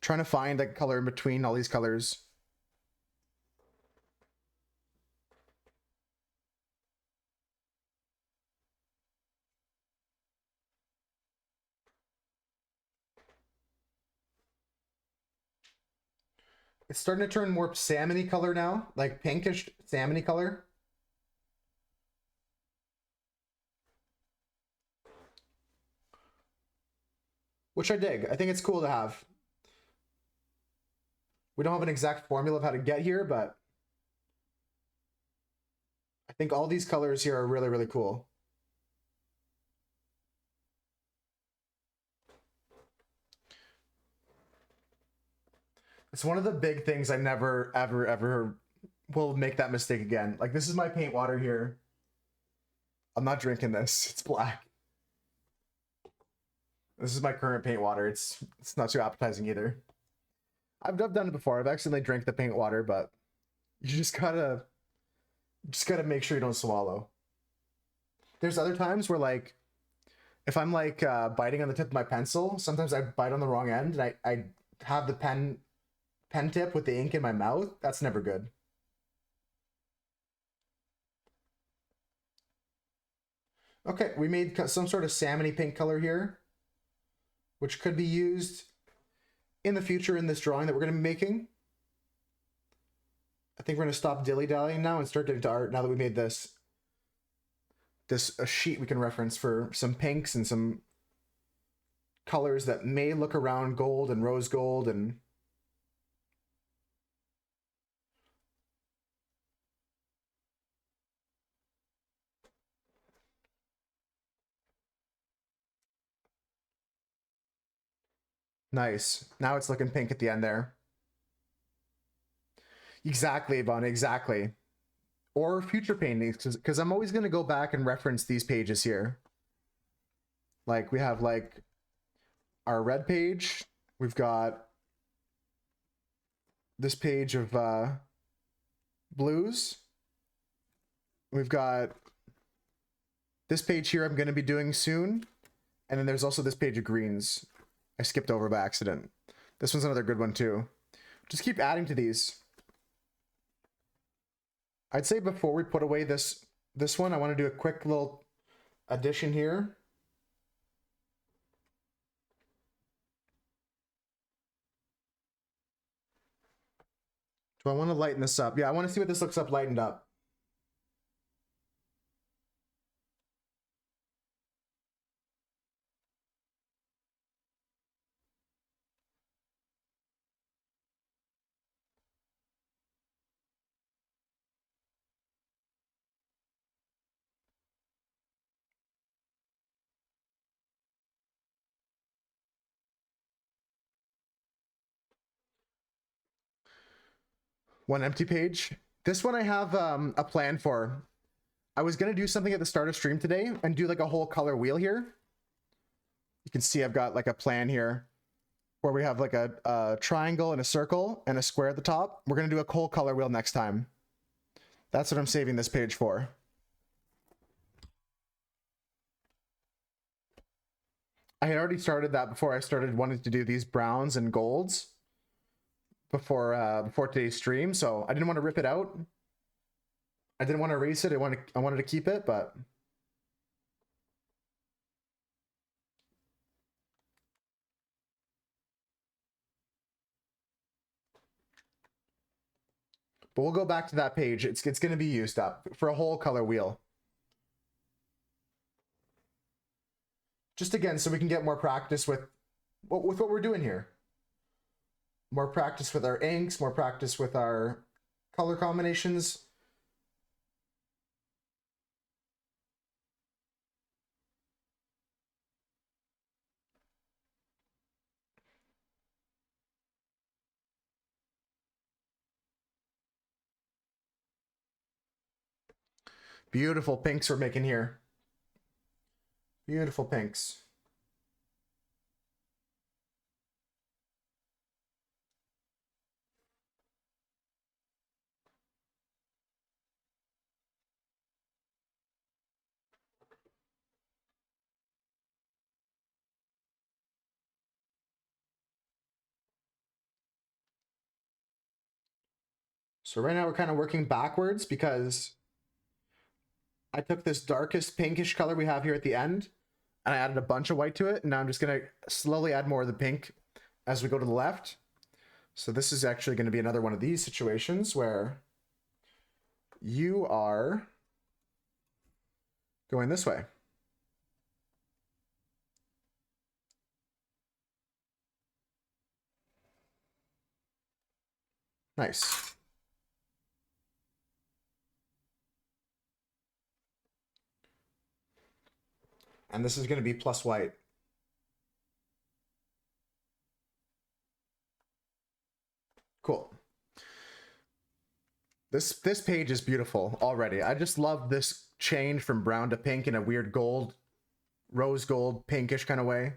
Trying to find a color in between all these colors. It's starting to turn more salmony color now, like pinkish salmony color. Which I dig. I think it's cool to have. We don't have an exact formula of how to get here, but I think all these colors here are really, really cool. It's one of the big things I never, ever, ever will make that mistake again. Like, this is my paint water here. I'm not drinking this. It's black. This is my current paint water. It's not too appetizing either. I've done it before. I've accidentally drank the paint water, but you just gotta make sure you don't swallow. There's other times where, like, if I'm like biting on the tip of my pencil, sometimes I bite on the wrong end and I have the pen tip with the ink in my mouth. That's never good. Okay, we made some sort of salmony pink color here, which could be used in the future in this drawing that we're going to be making. I think we're going to stop dilly-dallying now and start getting to art now that we made this a sheet we can reference for some pinks and some colors that may look around gold and rose gold and nice. Now it's looking pink at the end there. Exactly, Yvonne, exactly. Or future paintings, because I'm always going to go back and reference these pages here. Like, we have, like, our red page. We've got this page of blues. We've got this page here I'm going to be doing soon. And then there's also this page of greens I skipped over by accident. This one's another good one too. Just keep adding to these. I'd say before we put away this one, I want to do a quick little addition here. Do I want to lighten this up? Yeah, I want to see what this looks up lightened up. One empty page. This one I have a plan for. I was going to do something at the start of stream today and do like a whole color wheel here. You can see I've got like a plan here where we have like a triangle and a circle and a square at the top. We're going to do a whole color wheel next time. That's what I'm saving this page for. I had already started that before I started wanting to do these browns and golds before today's stream, so I didn't want to rip it out. I didn't want to erase it. I wanted to keep it, but we'll go back to that page. It's going to be used up for a whole color wheel. Just again, so we can get more practice with what we're doing here. More practice with our inks, more practice with our color combinations. Beautiful pinks we're making here. Beautiful pinks. So right now we're kind of working backwards because I took this darkest pinkish color we have here at the end and I added a bunch of white to it. And now I'm just going to slowly add more of the pink as we go to the left. So this is actually going to be another one of these situations where you are going this way. Nice. And this is going to be plus white. Cool. This page is beautiful already. I just love this change from brown to pink in a weird gold, rose gold, pinkish kind of way.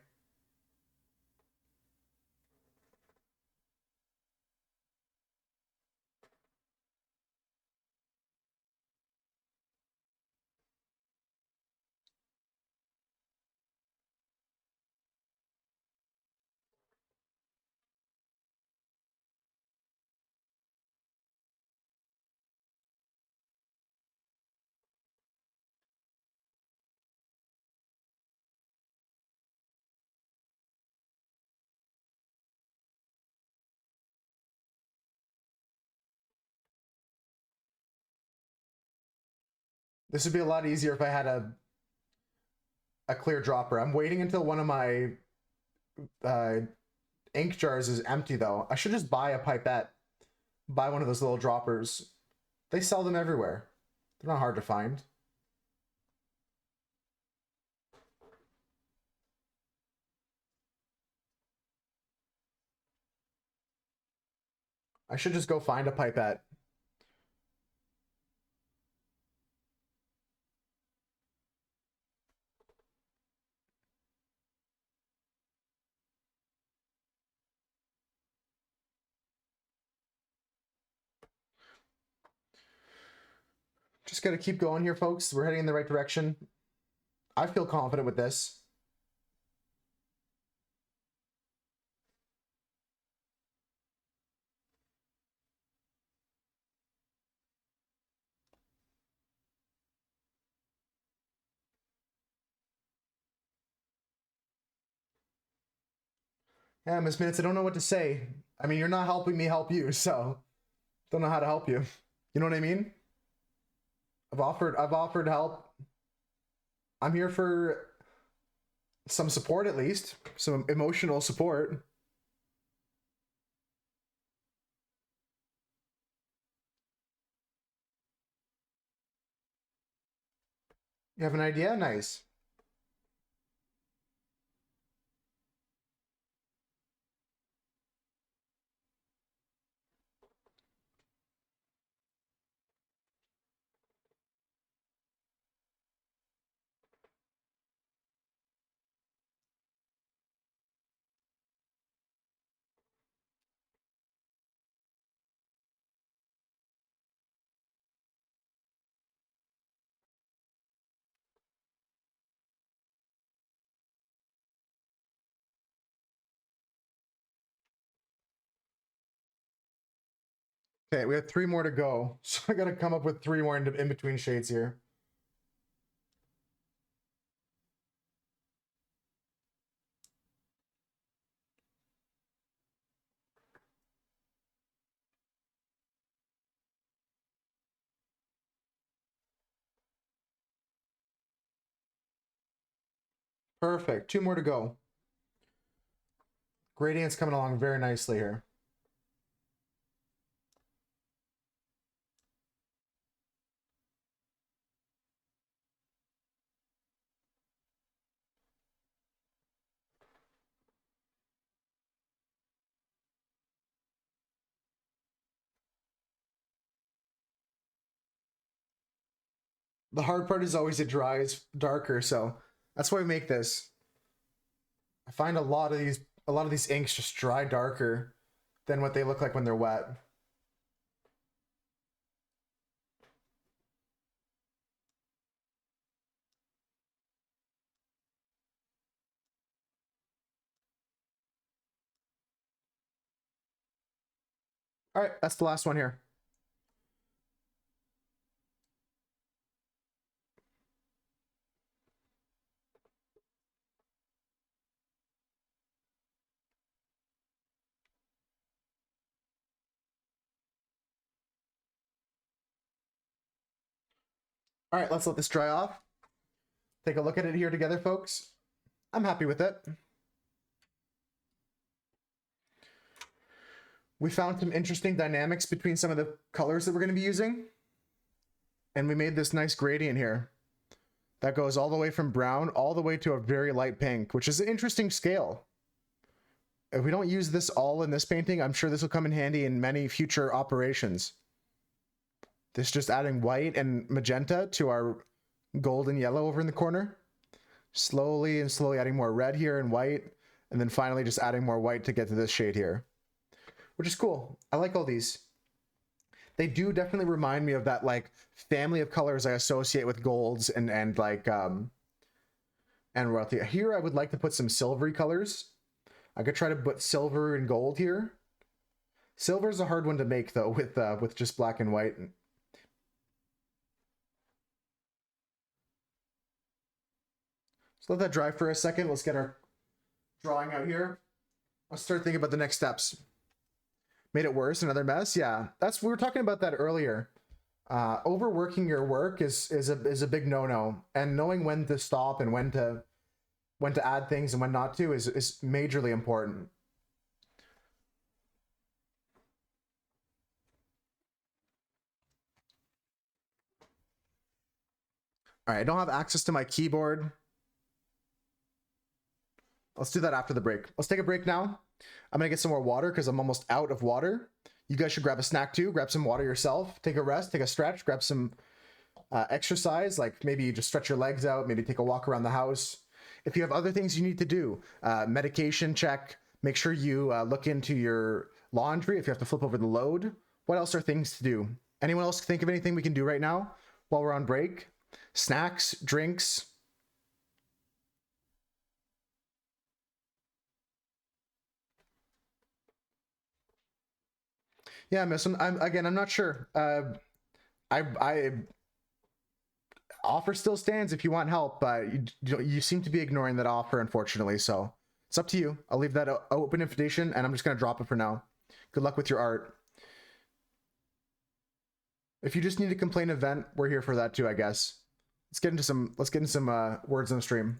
This would be a lot easier if I had a clear dropper. I'm waiting until one of my ink jars is empty though. I should just buy a pipette, buy one of those little droppers. They sell them everywhere. They're not hard to find. I should just go find a pipette. Just got to keep going here, folks. We're heading in the right direction. I feel confident with this. Yeah, Miss Minutes, I don't know what to say. I mean, you're not helping me help you, so don't know how to help you. You know what I mean? I've offered help. I'm here for some support at least, some emotional support. You have an idea? Nice. Okay, we have 3 more to go. So I gotta come up with 3 more in between shades here. Perfect. 2 more to go. Gradient's coming along very nicely here. The hard part is always it dries darker, so that's why we make this. I find a lot of these inks just dry darker than what they look like when they're wet. All right, that's the last one here. All right, let's let this dry off. Take a look at it here together, folks. I'm happy with it. We found some interesting dynamics between some of the colors that we're going to be using. And we made this nice gradient here that goes all the way from brown all the way to a very light pink, which is an interesting scale. If we don't use this all in this painting, I'm sure this will come in handy in many future operations. This just adding white and magenta to our gold and yellow over in the corner. Slowly and slowly adding more red here and white. And then finally just adding more white to get to this shade here, which is cool. I like all these. They do definitely remind me of that like family of colors I associate with golds and like and royalty. Here I would like to put some silvery colors. I could try to put silver and gold here. Silver is a hard one to make though with just black and white. So let that dry for a second. Let's get our drawing out here. Let's start thinking about the next steps. Made it worse, another mess. Yeah, we were talking about that earlier. Overworking your work is a big no-no, and knowing when to stop and when to add things and when not to is majorly important. All right, I don't have access to my keyboard. Let's do that after the break. Let's take a break now. I'm gonna get some more water because I'm almost out of water. You guys should grab a snack too. Grab some water yourself. Take a rest, take a stretch, grab some exercise, like maybe you just stretch your legs out, maybe take a walk around the house. If you have other things you need to do, medication check, make sure you look into your laundry if you have to flip over the load. What else are things to do? Anyone else think of anything we can do right now while we're on break? Snacks, drinks? Yeah, miss. I'm not sure. I offer still stands if you want help, but you seem to be ignoring that offer, unfortunately. So it's up to you. I'll leave that open invitation, and I'm just gonna drop it for now. Good luck with your art. If you just need a complaint event, we're here for that too, I guess. Let's get into some words on the stream.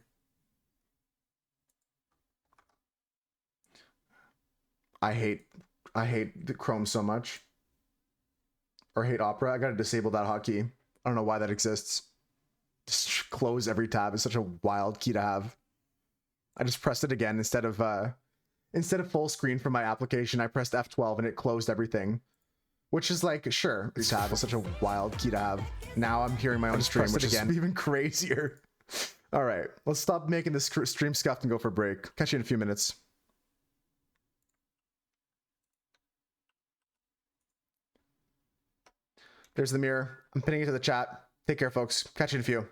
I hate the Chrome so much. Or hate Opera. I gotta disable that hotkey. I don't know why that exists. Just close every tab is such a wild key to have. I just pressed it again instead of full screen from my application. I pressed F12 and it closed everything, which is like, sure, tab is such a wild key to have. Now I'm hearing my own stream, which is even crazier. All right, let's stop making this stream scuffed and go for a break. Catch you in a few minutes. There's the mirror. I'm pinning it to the chat. Take care, folks. Catch you in a few.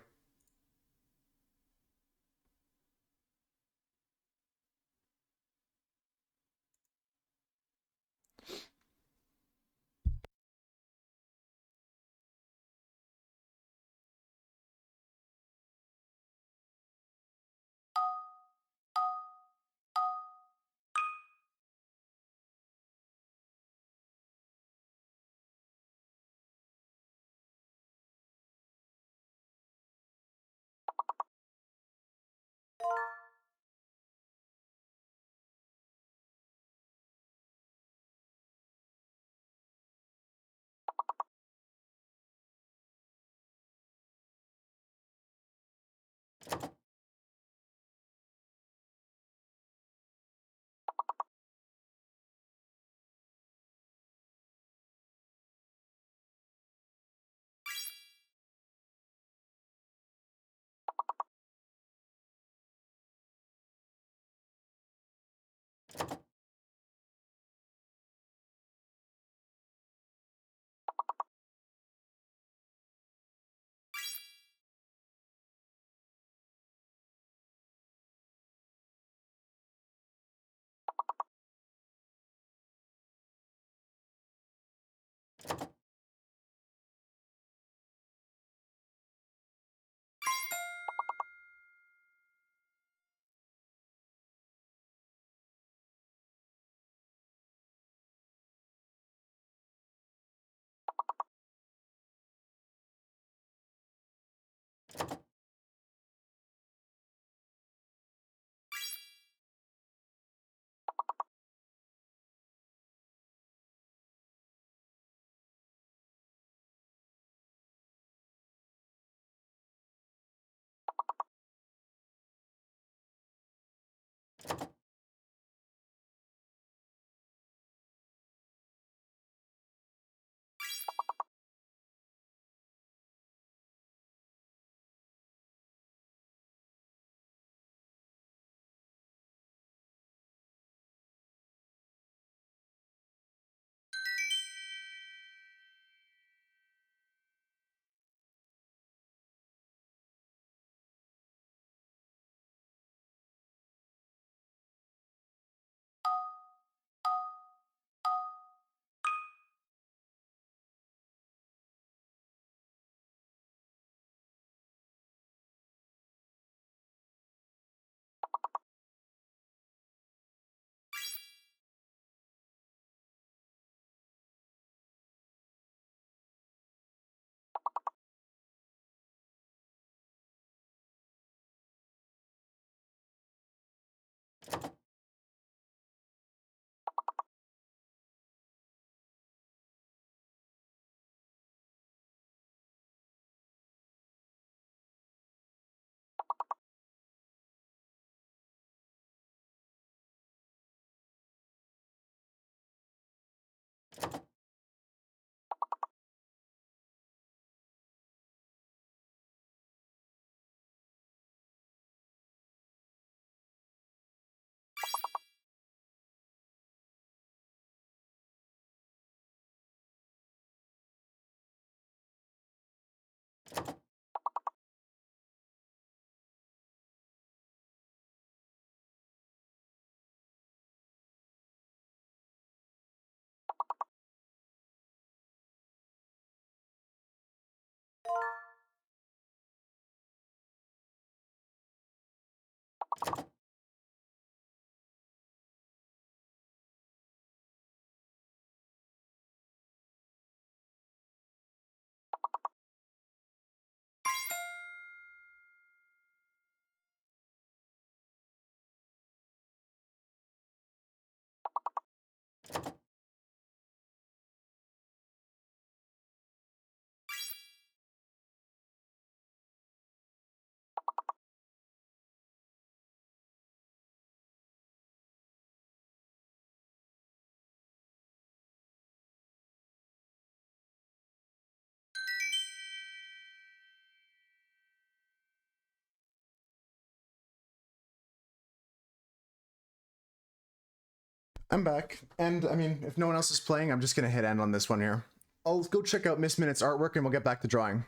I'm back, and I mean, if no one else is playing, I'm just gonna hit end on this one here. I'll go check out Miss Minutes artwork and we'll get back to drawing.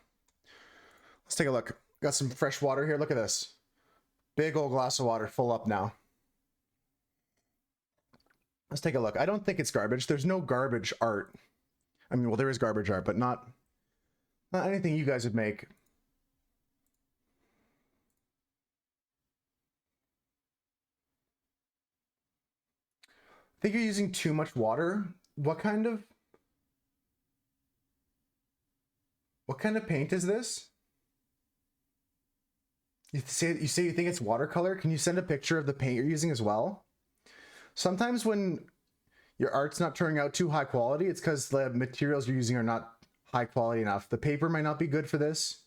Let's take a look. Got some fresh water here. Look at this. Big old glass of water, full up now. Let's take a look. I don't think it's garbage. There's no garbage art. I mean, well, there is garbage art, but not anything you guys would make. I think you're using too much water. What kind of paint is this? You say you think it's watercolor? Can you send a picture of the paint you're using as well? Sometimes when your art's not turning out too high quality, it's because the materials you're using are not high quality enough. The paper might not be good for this.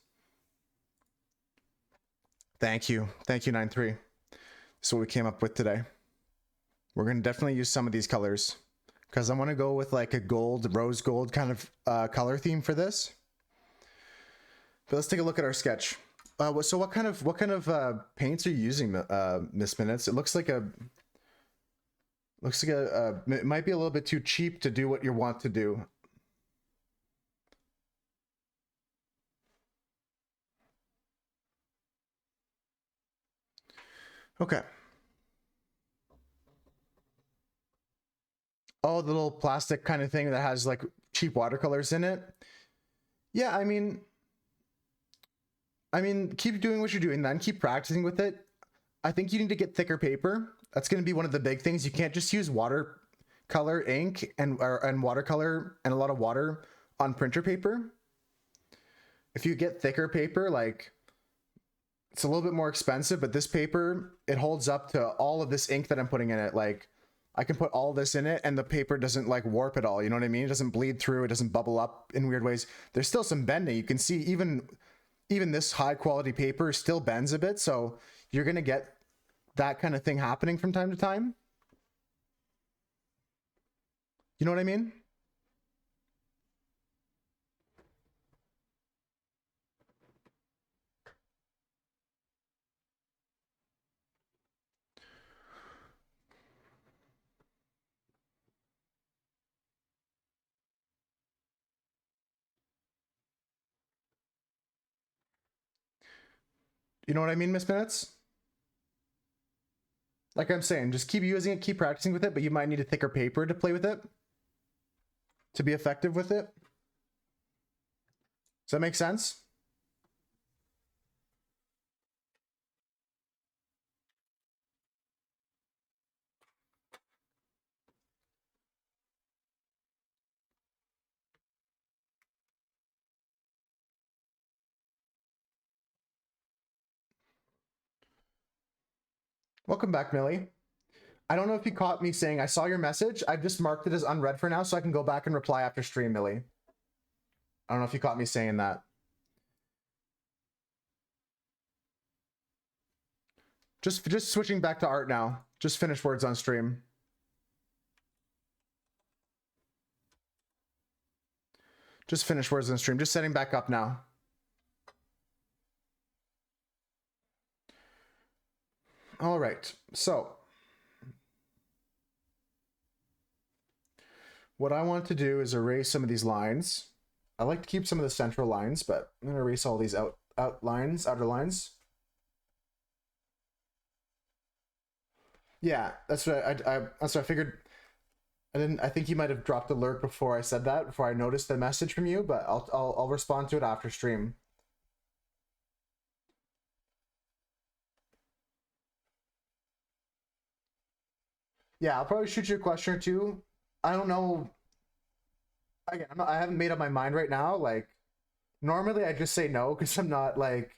Thank you. Thank you, 9-3. This is what we came up with today. We're going to definitely use some of these colors because I want to go with like a gold, rose gold kind of color theme for this. But let's take a look at our sketch. So what kind of paints are you using, Miss Minutes? It looks like it might be a little bit too cheap to do what you want to do. Okay. Oh, the little plastic kind of thing that has like cheap watercolors in it. Yeah, I mean, keep doing what you're doing then. Keep practicing with it. I think you need to get thicker paper. That's going to be one of the big things. You can't just use watercolor ink and watercolor and a lot of water on printer paper. If you get thicker paper, like it's a little bit more expensive, but this paper, it holds up to all of this ink that I'm putting in it. Like I can put all this in it and the paper doesn't like warp at all. You know what I mean? It doesn't bleed through. It doesn't bubble up in weird ways. There's still some bending. You can see even this high quality paper still bends a bit. So you're going to get that kind of thing happening from time to time. You know what I mean? You know what I mean, Miss Minutes? Like I'm saying, just keep using it, keep practicing with it, but you might need a thicker paper to play with it, to be effective with it. Does that make sense? Welcome back, Millie. I don't know if you caught me saying I saw your message. I've just marked it as unread for now so I can go back and reply after stream, Millie. I don't know if you caught me saying that. Just switching back to art now. Just finish words on stream. Just finish words on stream. Just setting back up now. All right. So what I want to do is erase some of these lines. I like to keep some of the central lines, but I'm going to erase all these outer lines. Yeah, that's what that's what I figured. I think you might have dropped alert before I said that, before I noticed the message from you, but I'll respond to it after stream. Yeah, I'll probably shoot you a question or two. I don't know. Again, I haven't made up my mind right now. Like, normally I just say no because I'm not like.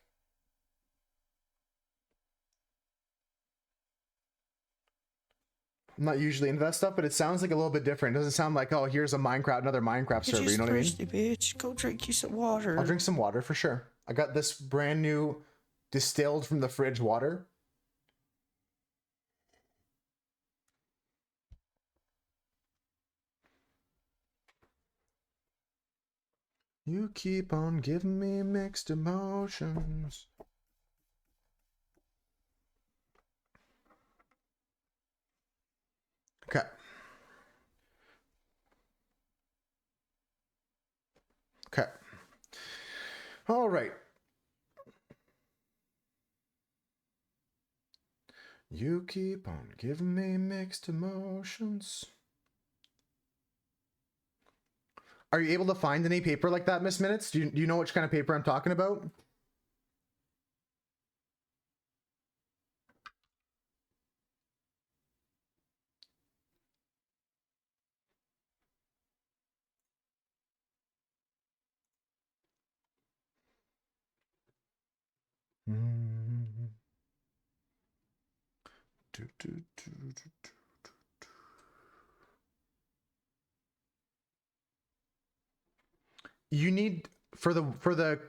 I'm not usually into that stuff, but it sounds like a little bit different. It doesn't sound like, oh, here's another Minecraft server. You know what I mean? Thirsty, bitch. Go drink you some water. I'll drink some water for sure. I got this brand new distilled from the fridge water. You keep on giving me mixed emotions. Okay. Okay. All right. You keep on giving me mixed emotions. Are you able to find any paper like that, Miss Minutes? Do you know which kind of paper I'm talking about? You need for the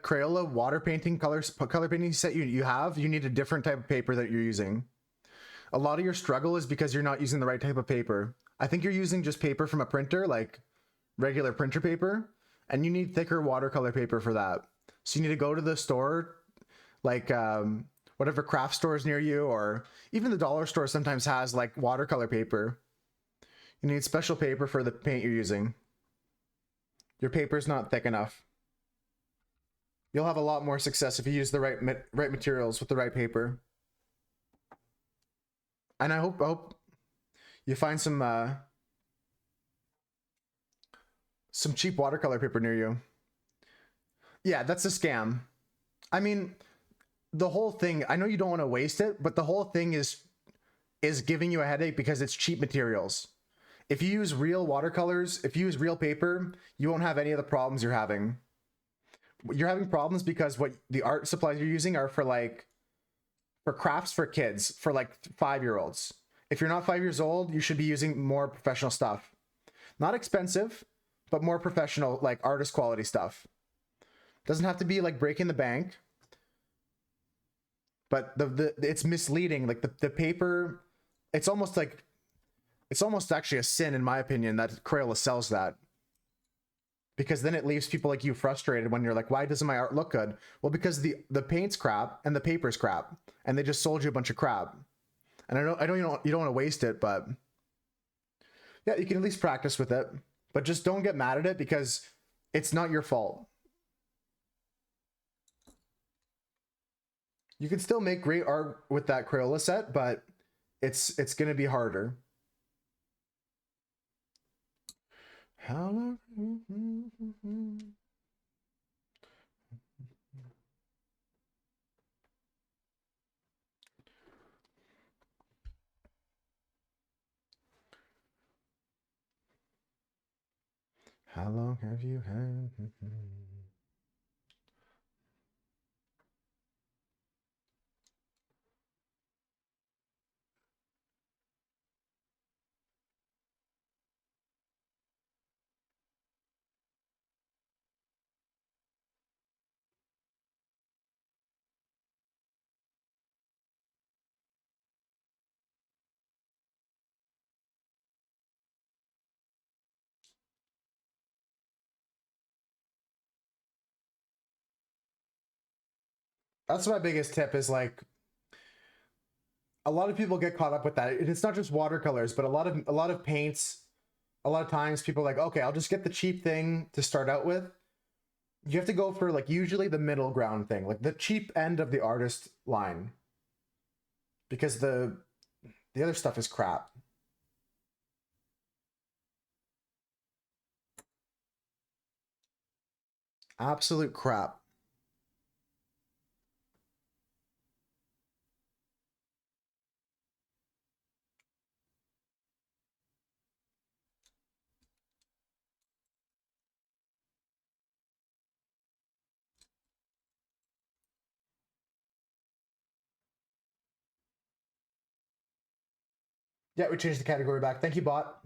Crayola water painting color painting set you need a different type of paper that you're using. A lot of your struggle is because you're not using the right type of paper. I think you're using just paper from a printer, like regular printer paper, and you need thicker watercolor paper for that. So you need to go to the store, like whatever craft stores near you, or even the dollar store sometimes has like watercolor paper. You need special paper for the paint you're using. Your paper's not thick enough. You'll have a lot more success if you use the right materials with the right paper. And I hope you find some cheap watercolor paper near you. Yeah, that's a scam. I mean, the whole thing, I know you don't want to waste it, but the whole thing is giving you a headache because it's cheap materials. If you use real watercolors, if you use real paper, you won't have any of the problems you're having. You're having problems because what the art supplies you're using are for crafts for kids, for like 5-year-olds. If you're not 5 years old, you should be using more professional stuff. Not expensive, but more professional, like artist quality stuff. Doesn't have to be like breaking the bank, but it's misleading. Like the paper, it's almost actually a sin in my opinion that Crayola sells that. Because then it leaves people like you frustrated when you're like, why doesn't my art look good? Well, because the paint's crap and the paper's crap, and they just sold you a bunch of crap. And I know you don't want to waste it, but yeah, you can at least practice with it. But just don't get mad at it because it's not your fault. You can still make great art with that Crayola set, but it's gonna be harder. How long? How long have you had? That's my biggest tip is like a lot of people get caught up with that. It's not just watercolors, but a lot of paints. A lot of times people are like, okay, I'll just get the cheap thing to start out with. You have to go for like usually the middle ground thing, like the cheap end of the artist line. Because the other stuff is crap. Absolute crap. Yeah, we changed the category back. Thank you, bot.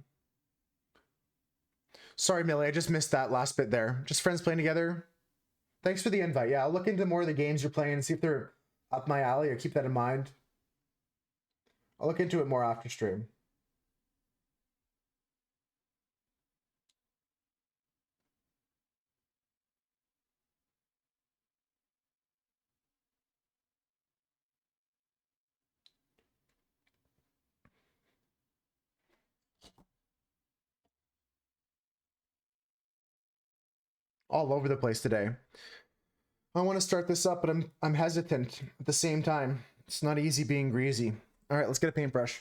Sorry, Millie, I just missed that last bit there. Just friends playing together. Thanks for the invite. Yeah, I'll look into more of the games you're playing and see if they're up my alley, or keep that in mind. I'll look into it more after stream. All over the place today. I want to start this up, but I'm hesitant at the same time. It's not easy being greasy. All right, let's get a paintbrush.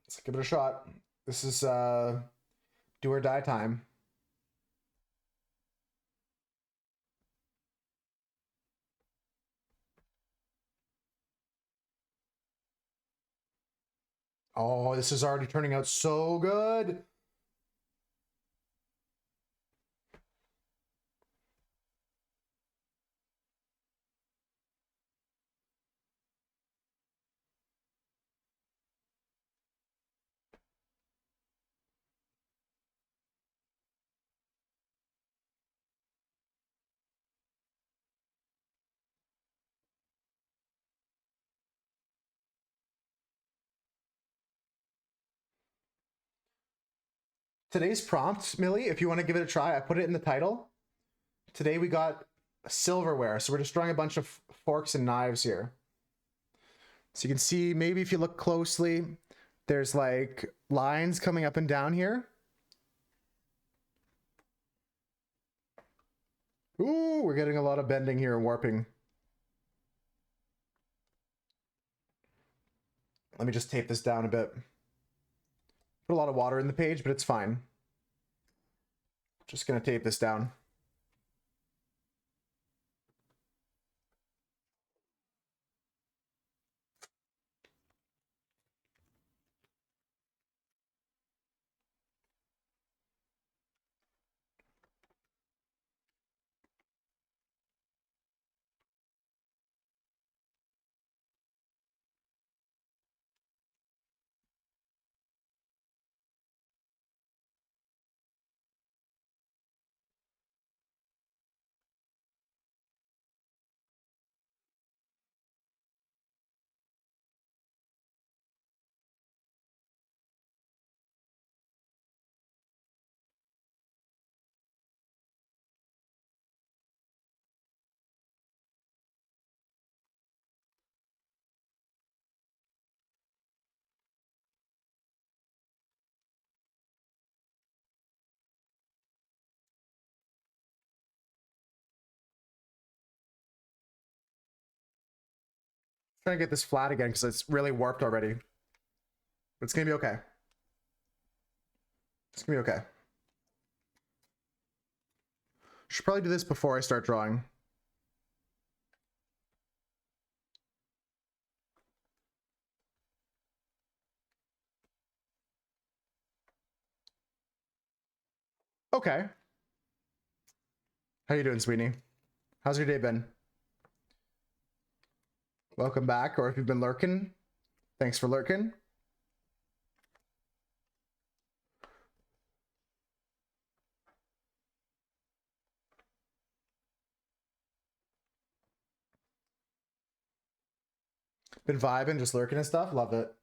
Let's give it a shot. This is do or die time. Oh, this is already turning out so good. Today's prompt, Millie, if you want to give it a try, I put it in the title. Today we got silverware, so we're just drawing a bunch of forks and knives here. So you can see, maybe if you look closely, there's like lines coming up and down here. Ooh, we're getting a lot of bending here and warping. Let me just tape this down a bit. Put a lot of water in the page, but it's fine. Just gonna tape this down. Trying to get this flat again because it's really warped already. But it's gonna be okay. It's gonna be okay. Should probably do this before I start drawing. Okay. How you doing, Sweeney? How's your day been? Welcome back, or if you've been lurking, thanks for lurking. Been vibing, just lurking and stuff. Love it.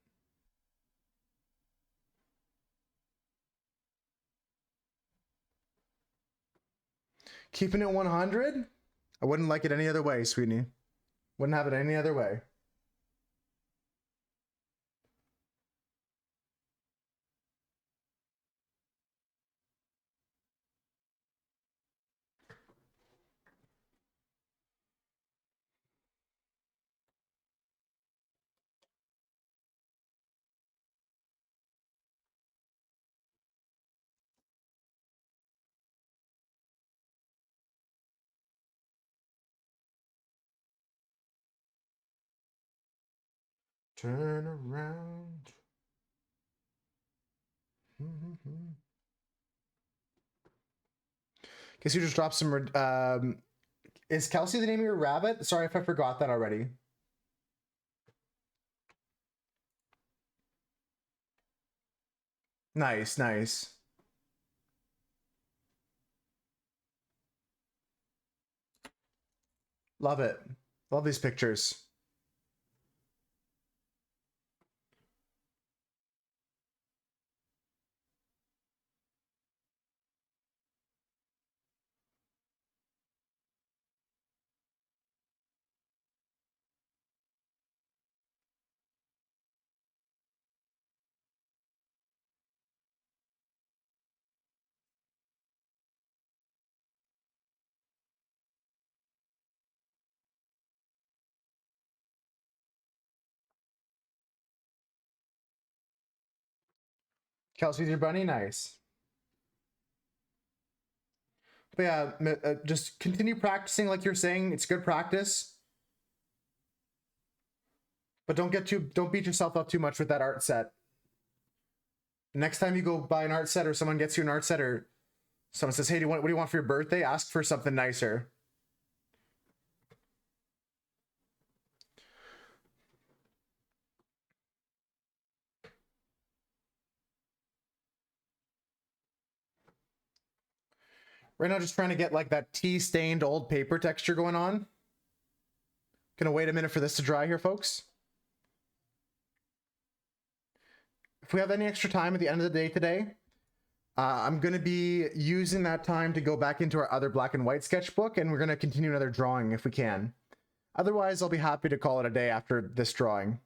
Keeping it 100? I wouldn't like it any other way, Sweeney. Wouldn't have it any other way. Turn around. Guess you just dropped some. Is Kelsey the name of your rabbit? Sorry if I forgot that already. Nice, nice. Love it. Love these pictures. Kelsey's your bunny, nice. But yeah, just continue practicing like you're saying. It's good practice. But don't beat yourself up too much with that art set. Next time you go buy an art set or someone gets you an art set or someone says, hey, what do you want for your birthday? Ask for something nicer. Right now, just trying to get like that tea-stained old paper texture going on. Gonna wait a minute for this to dry here, folks. If we have any extra time at the end of the day today, I'm gonna be using that time to go back into our other black and white sketchbook, and we're gonna continue another drawing if we can. Otherwise, I'll be happy to call it a day after this drawing.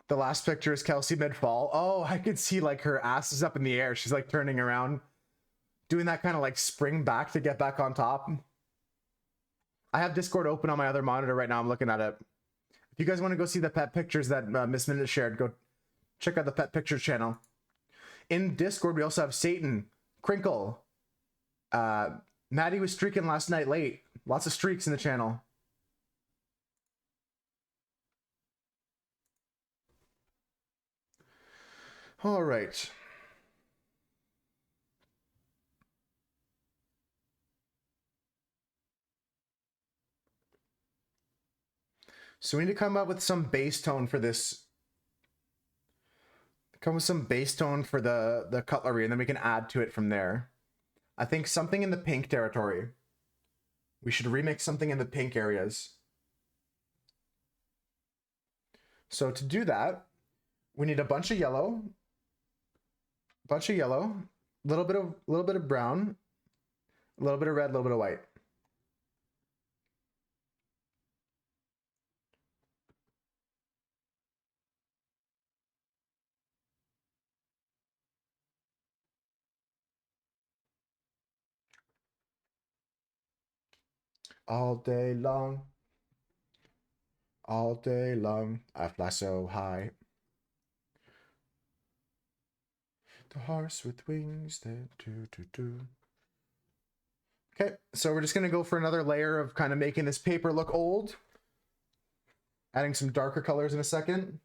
The last picture is Kelsey mid-fall. Oh, I could see like her ass is up in the air. She's like turning around, doing that kind of like spring back to get back on top. I have Discord open on my other monitor right now. I'm looking at it. If you guys want to go see the pet pictures that Miss Minute shared, go check out the pet pictures channel. In Discord, we also have Satan, Crinkle. Maddie was streaking last night late. Lots of streaks in the channel. All right. So we need to come up with some base tone for this. Come with some base tone for the cutlery, and then we can add to it from there. I think something in the pink territory. We should remix something in the pink areas. So to do that, we need a bunch of yellow, a little bit of brown, a little bit of red, a little bit of white. All day long, I fly so high. The horse with wings that do. Okay, so we're just gonna go for another layer of kind of making this paper look old. Adding some darker colors in a second.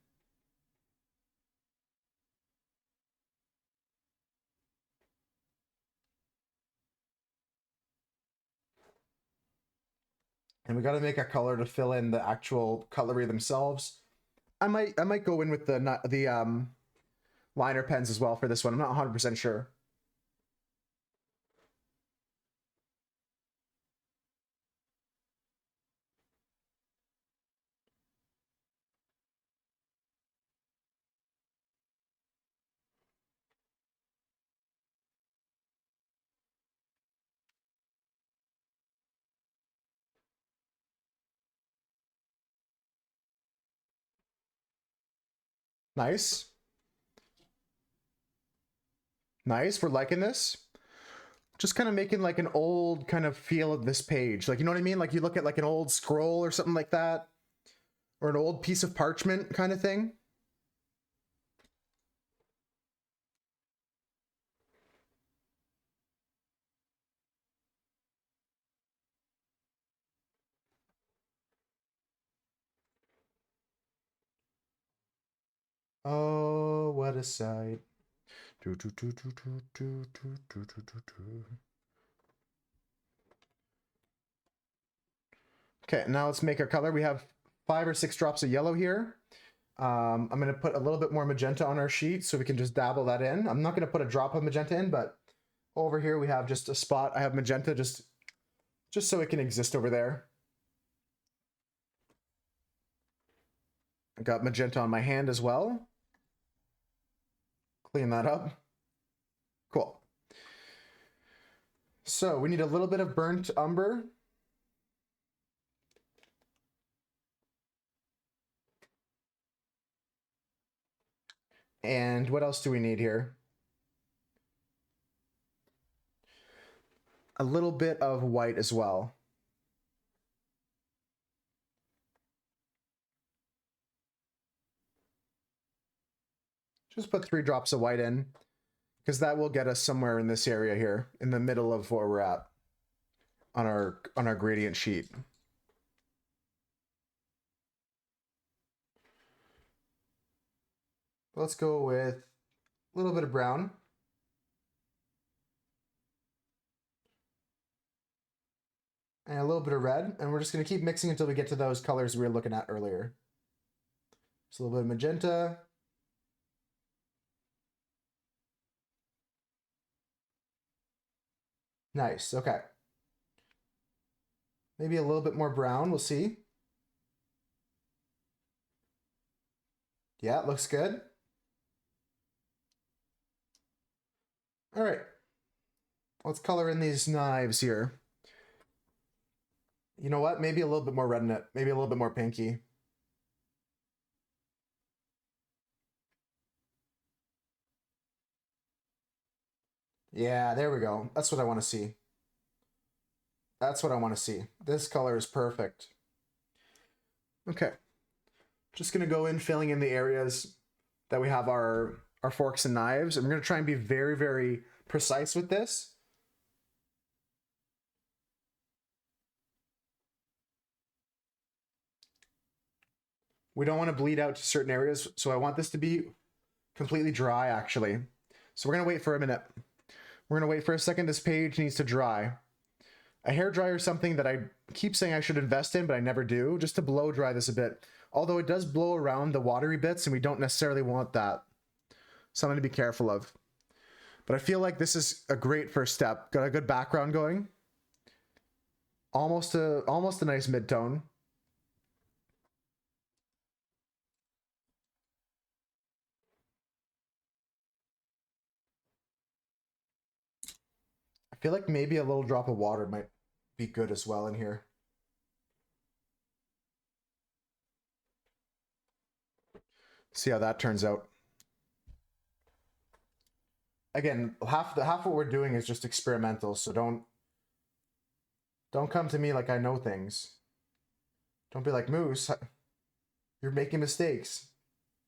And we got to make a color to fill in the actual cutlery themselves. I might go in with the liner pens as well for this one. I'm not 100% sure. Nice. Nice. We're liking this. Just kind of making like an old kind of feel of this page. Like, you know what I mean? Like you look at like an old scroll or something like that, or an old piece of parchment kind of thing. Oh, what a sight. Do, do, do, do, do, do, do, do, do, do, do. Okay, now let's make our color. We have 5 or 6 drops of yellow here. I'm going to put a little bit more magenta on our sheet so we can just dabble that in. I'm not going to put a drop of magenta in, but over here we have just a spot. I have magenta just so it can exist over there. I got magenta on my hand as well. Clean that up. Cool. So we need a little bit of burnt umber. And what else do we need here? A little bit of white as well. Just put 3 drops of white in, because that will get us somewhere in this area here, in the middle of where we're at on our gradient sheet. Let's go with a little bit of brown. And a little bit of red, and we're just going to keep mixing until we get to those colors we were looking at earlier. Just a little bit of magenta. Nice, okay. Maybe a little bit more brown, we'll see. Yeah, it looks good. All right, let's color in these knives here. You know what? Maybe a little bit more red in it. Maybe a little bit more pinky. Yeah, there we go. That's what I want to see. That's what I want to see. This color is perfect. Okay. Just going to go in filling in the areas that we have our forks and knives. And we're going to try and be very, very precise with this. We don't want to bleed out to certain areas, so I want this to be completely dry, actually. So we're going to wait for a minute. We're going to wait for a second. This page needs to dry. A hairdryer is something that I keep saying I should invest in, but I never do, just to blow dry this a bit. Although it does blow around the watery bits, and we don't necessarily want that. Something to be careful of. But I feel like this is a great first step. Got a good background going. Almost a nice mid-tone. I feel like maybe a little drop of water might be good as well in here. See how that turns out. Again, half what we're doing is just experimental, so don't come to me like I know things. Don't be like, Moose, you're making mistakes.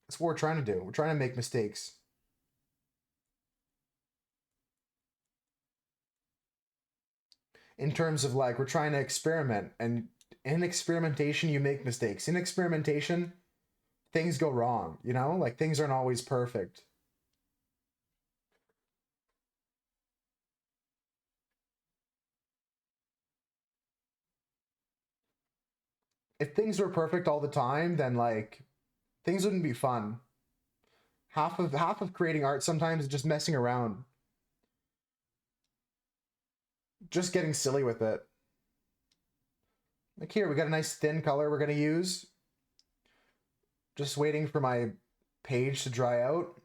That's what we're trying to do. We're trying to make mistakes. In terms of like, we're trying to experiment, and in experimentation, you make mistakes. In experimentation, things go wrong, you know? Like, things aren't always perfect. If things were perfect all the time, then like, things wouldn't be fun. Half of creating art sometimes is just messing around. Just getting silly with it. Like here, we got a nice thin color we're going to use. Just waiting for my page to dry out.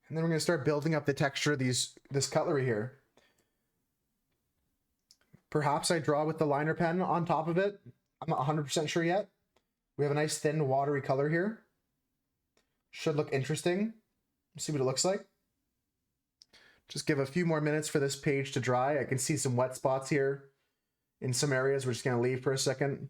And then we're going to start building up the texture of this cutlery here. Perhaps I draw with the liner pen on top of it. I'm not 100% sure yet. We have a nice thin watery color here. Should look interesting. Let's see what it looks like. Just give a few more minutes for this page to dry. I can see some wet spots here in some areas. We're just going to leave for a second.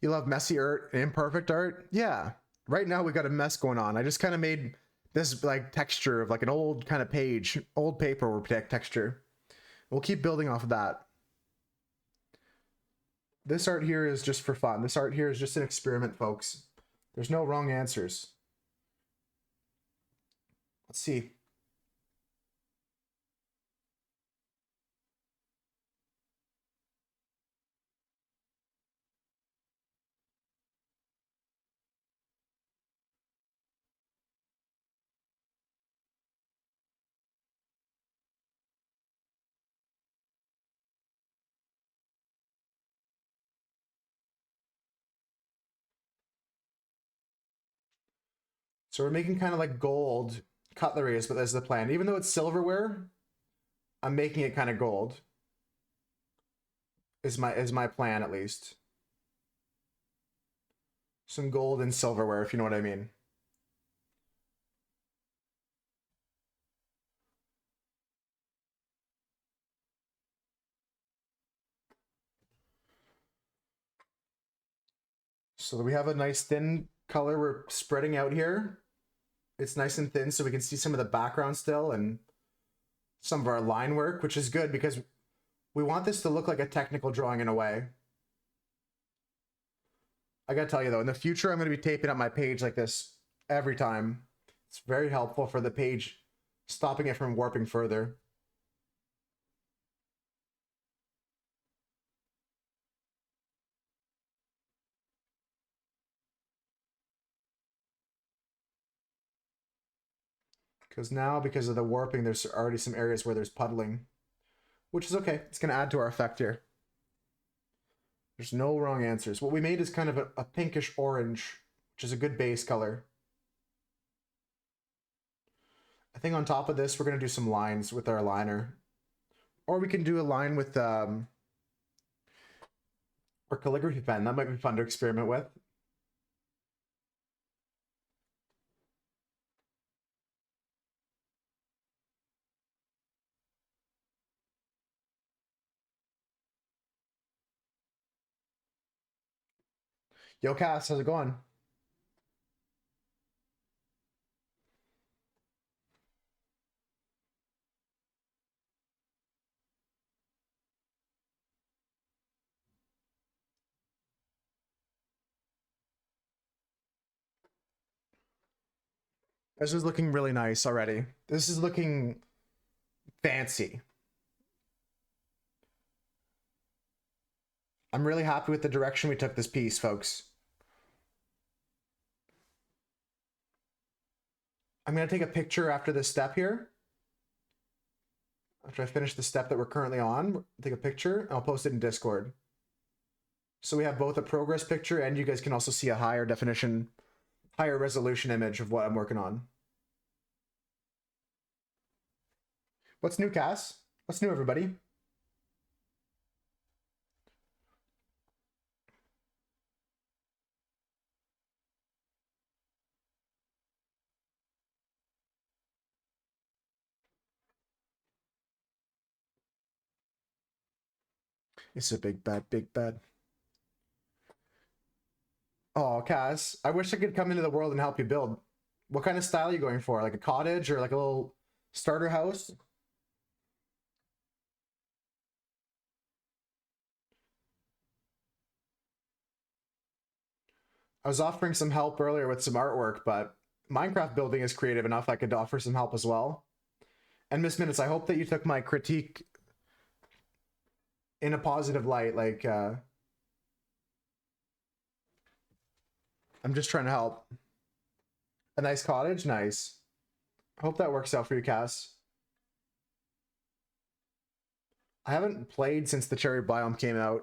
You love messy art and imperfect art? Yeah. Right now we got a mess going on. I just kind of made this like texture of like an old kind of page, old paper texture. We'll keep building off of that. This art here is just for fun. This art here is just an experiment, folks. There's no wrong answers. Let's see. So we're making kind of like gold cutlery, but that's the plan. Even though it's silverware, I'm making it kind of gold. Is my plan, at least. Some gold and silverware, if you know what I mean. So we have a nice thin color we're spreading out here. It's nice and thin so we can see some of the background still and some of our line work, which is good because we want this to look like a technical drawing in a way. I gotta tell you though, in the future, I'm gonna be taping up my page like this every time. It's very helpful for the page, stopping it from warping further. Because now, because of the warping, there's already some areas where there's puddling, which is okay. It's gonna add to our effect here. There's no wrong answers. What we made is kind of a pinkish orange, which is a good base color. I think on top of this, we're going to do some lines with our liner. Or we can do a line with our calligraphy pen. That might be fun to experiment with. Yo, Cass, how's it going? This is looking really nice already. This is looking fancy. I'm really happy with the direction we took this piece, folks. I'm going to take a picture after this step here. After I finish the step that we're currently on, take a picture and I'll post it in Discord. So we have both a progress picture and you guys can also see a higher definition, higher resolution image of what I'm working on. What's new, Cass? What's new, everybody? It's a big bad, big bad. Oh, Cass, I wish I could come into the world and help you build. What kind of style are you going for? Like a cottage or like a little starter house? I was offering some help earlier with some artwork, but Minecraft building is creative enough I could offer some help as well. And Miss Minutes, I hope that you took my critique in a positive light. Like, I'm just trying to help. A nice cottage? Nice. Hope that works out for you, Cass. I haven't played since the cherry biome came out.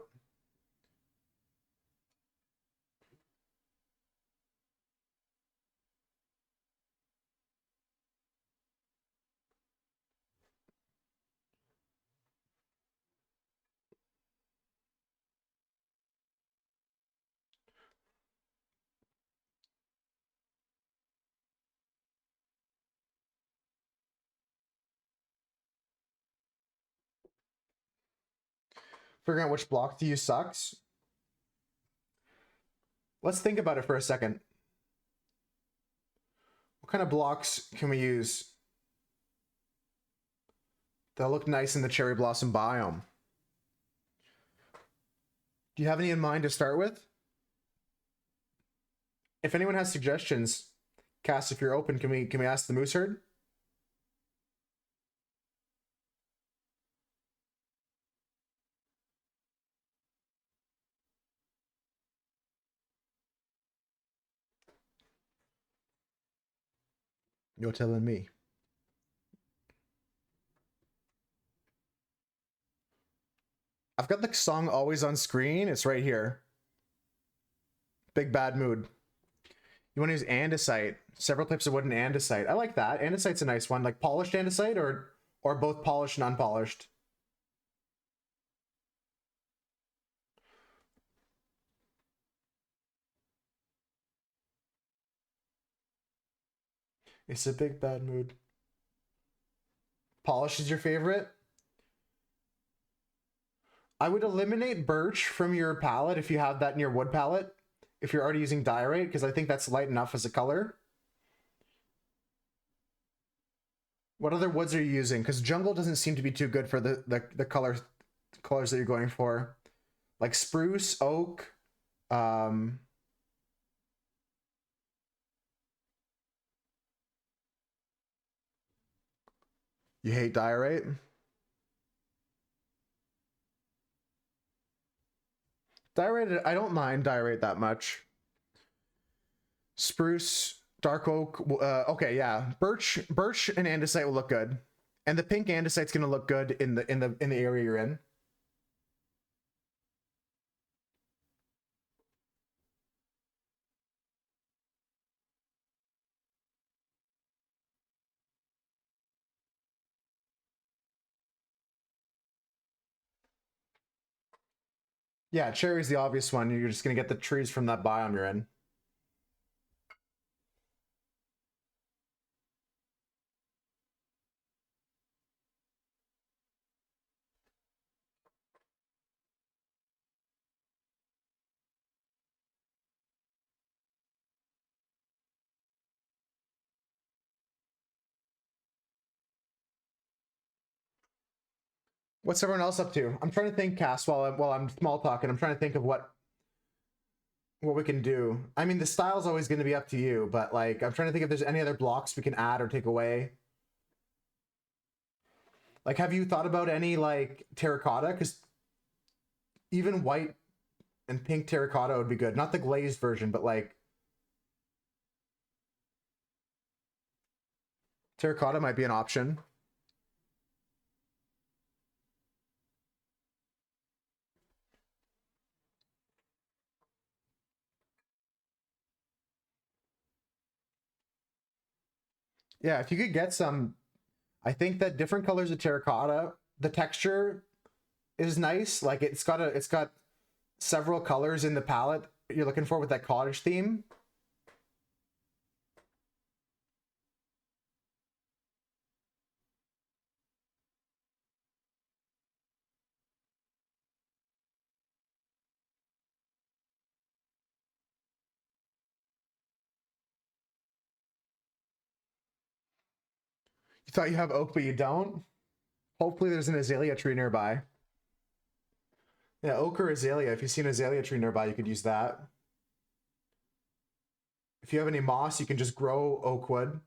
Figuring out which block to use sucks. Let's think about it for a second. What kind of blocks can we use? They'll look nice in the cherry blossom biome. Do you have any in mind to start with? If anyone has suggestions, Cass, if you're open, can we ask the moose herd? You're telling me. I've got the song always on screen. It's right here. Big Bad Mood. You want to use andesite. Several types of wood and andesite. I like that. Andesite's a nice one. Like polished andesite or both polished and unpolished? It's a big bad mood. Polish is your favorite? I would eliminate birch from your palette if you have that in your wood palette. If you're already using diorite, because I think that's light enough as a color. What other woods are you using? Because jungle doesn't seem to be too good for the colors that you're going for. Like spruce, oak, you hate diorite? Diorite, I don't mind diorite that much. Spruce, dark oak, okay, yeah. Birch and andesite will look good. And the pink andesite's gonna look good in the area you're in. Yeah, cherry's the obvious one. You're just gonna get the trees from that biome you're in. What's everyone else up to? I'm trying to think, Cass, while I'm small talking. I'm trying to think of what we can do. I mean, the style's always going to be up to you, but like, I'm trying to think if there's any other blocks we can add or take away. Like, have you thought about any like terracotta? Because even white and pink terracotta would be good. Not the glazed version, but like terracotta might be an option. Yeah, if you could get some, I think that different colors of terracotta, the texture is nice. Like it's got several colors in the palette you're looking for with that cottage theme. You thought you have oak, but you don't? Hopefully there's an azalea tree nearby. Yeah, oak or azalea. If you see an azalea tree nearby, you could use that. If you have any moss, you can just grow oak wood.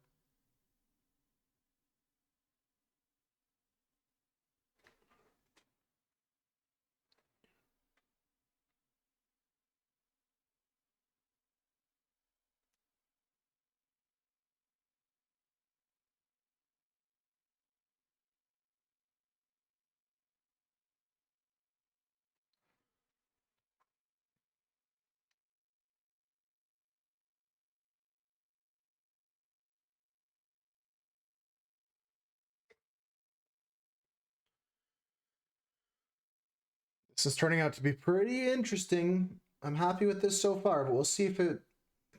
This is turning out to be pretty interesting. I'm happy with this so far, but we'll see if it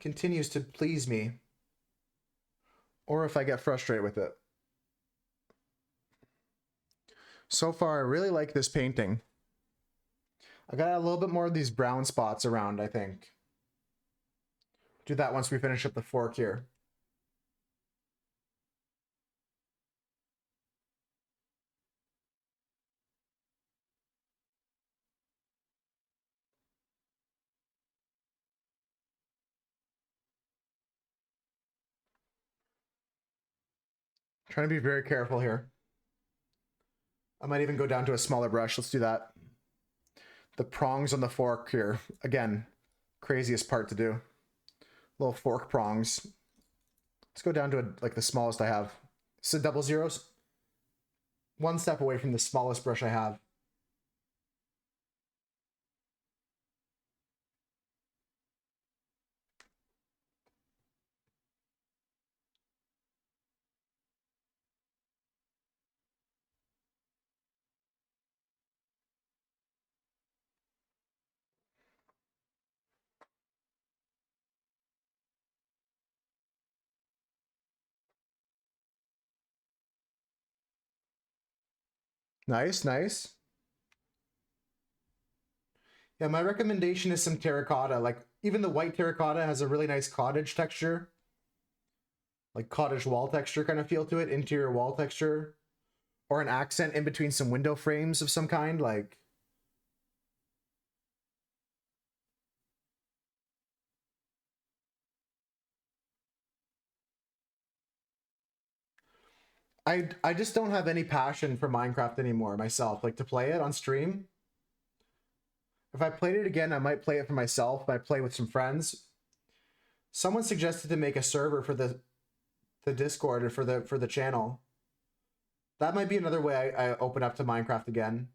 continues to please me or if I get frustrated with it. So far, I really like this painting. I got a little bit more of these brown spots around, I think. Do that once we finish up the fork here. Trying to be very careful here. I might even go down to a smaller brush. Let's do that. The prongs on the fork here. Again, craziest part to do. Little fork prongs. Let's go down to like the smallest I have. So double zeros. One step away from the smallest brush I have. Nice, nice. Yeah, my recommendation is some terracotta. Like, even the white terracotta has a really nice cottage texture. Like cottage wall texture kind of feel to it, interior wall texture. Or an accent in between some window frames of some kind, like... I just don't have any passion for Minecraft anymore myself, like to play it on stream. If I played it again, I might play it for myself. I play with some friends. Someone suggested to make a server for the Discord or for the channel. That might be another way I open up to Minecraft again.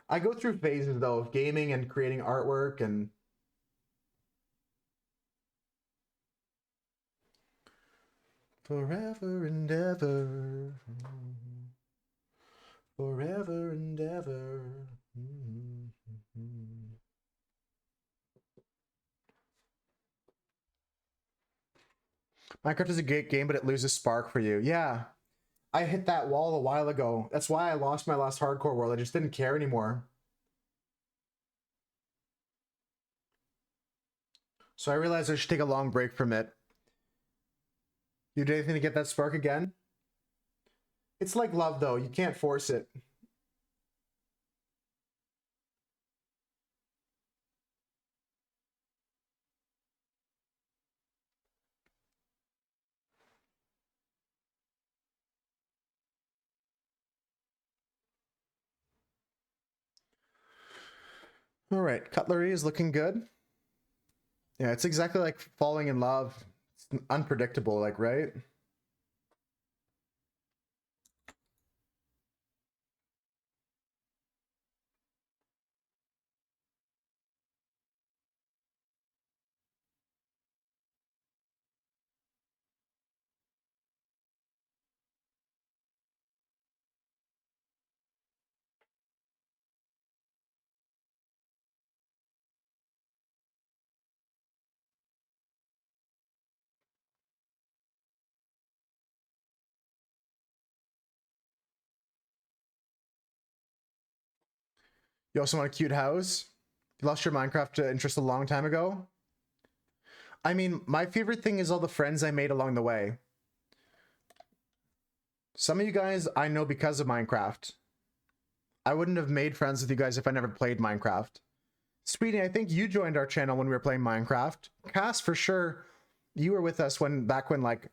I go through phases though of gaming and creating artwork and forever and ever. Forever and ever. Minecraft is a great game, but it loses spark for you. Yeah. I hit that wall a while ago. That's why I lost my last hardcore world. I just didn't care anymore. So I realized I should take a long break from it. You did anything to get that spark again? It's like love, though. You can't force it. All right, cutlery is looking good. Yeah, it's exactly like falling in love. It's unpredictable, like, right? You also want a cute house? You lost your Minecraft interest a long time ago? I mean, my favorite thing is all the friends I made along the way. Some of you guys I know because of Minecraft. I wouldn't have made friends with you guys if I never played Minecraft. Speedy, I think you joined our channel when we were playing Minecraft. Cass, for sure, you were with us back when like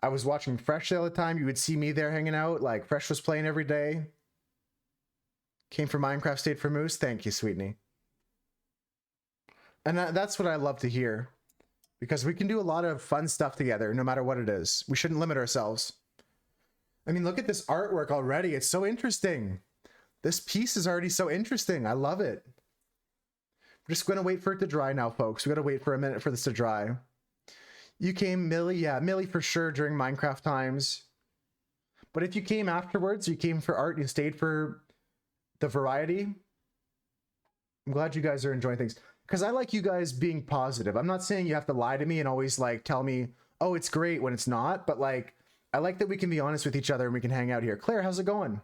I was watching Fresh all the time. You would see me there hanging out. Like Fresh was playing every day. Came for Minecraft, stayed for Moose. Thank you, Sweetney. And that's what I love to hear, because we can do a lot of fun stuff together, no matter what it is. We shouldn't limit ourselves. I mean, look at this artwork already. It's so interesting. This piece is already so interesting. I love it. We're just going to wait for it to dry now, folks. We got to wait for a minute for this to dry. You came, Millie? Yeah, Millie for sure during Minecraft times. But if you came afterwards, you came for art, you stayed for the variety. I'm glad you guys are enjoying things. Because I like you guys being positive. I'm not saying you have to lie to me and always like tell me, oh, it's great when it's not. But like, I like that we can be honest with each other and we can hang out here. Claire, how's it going?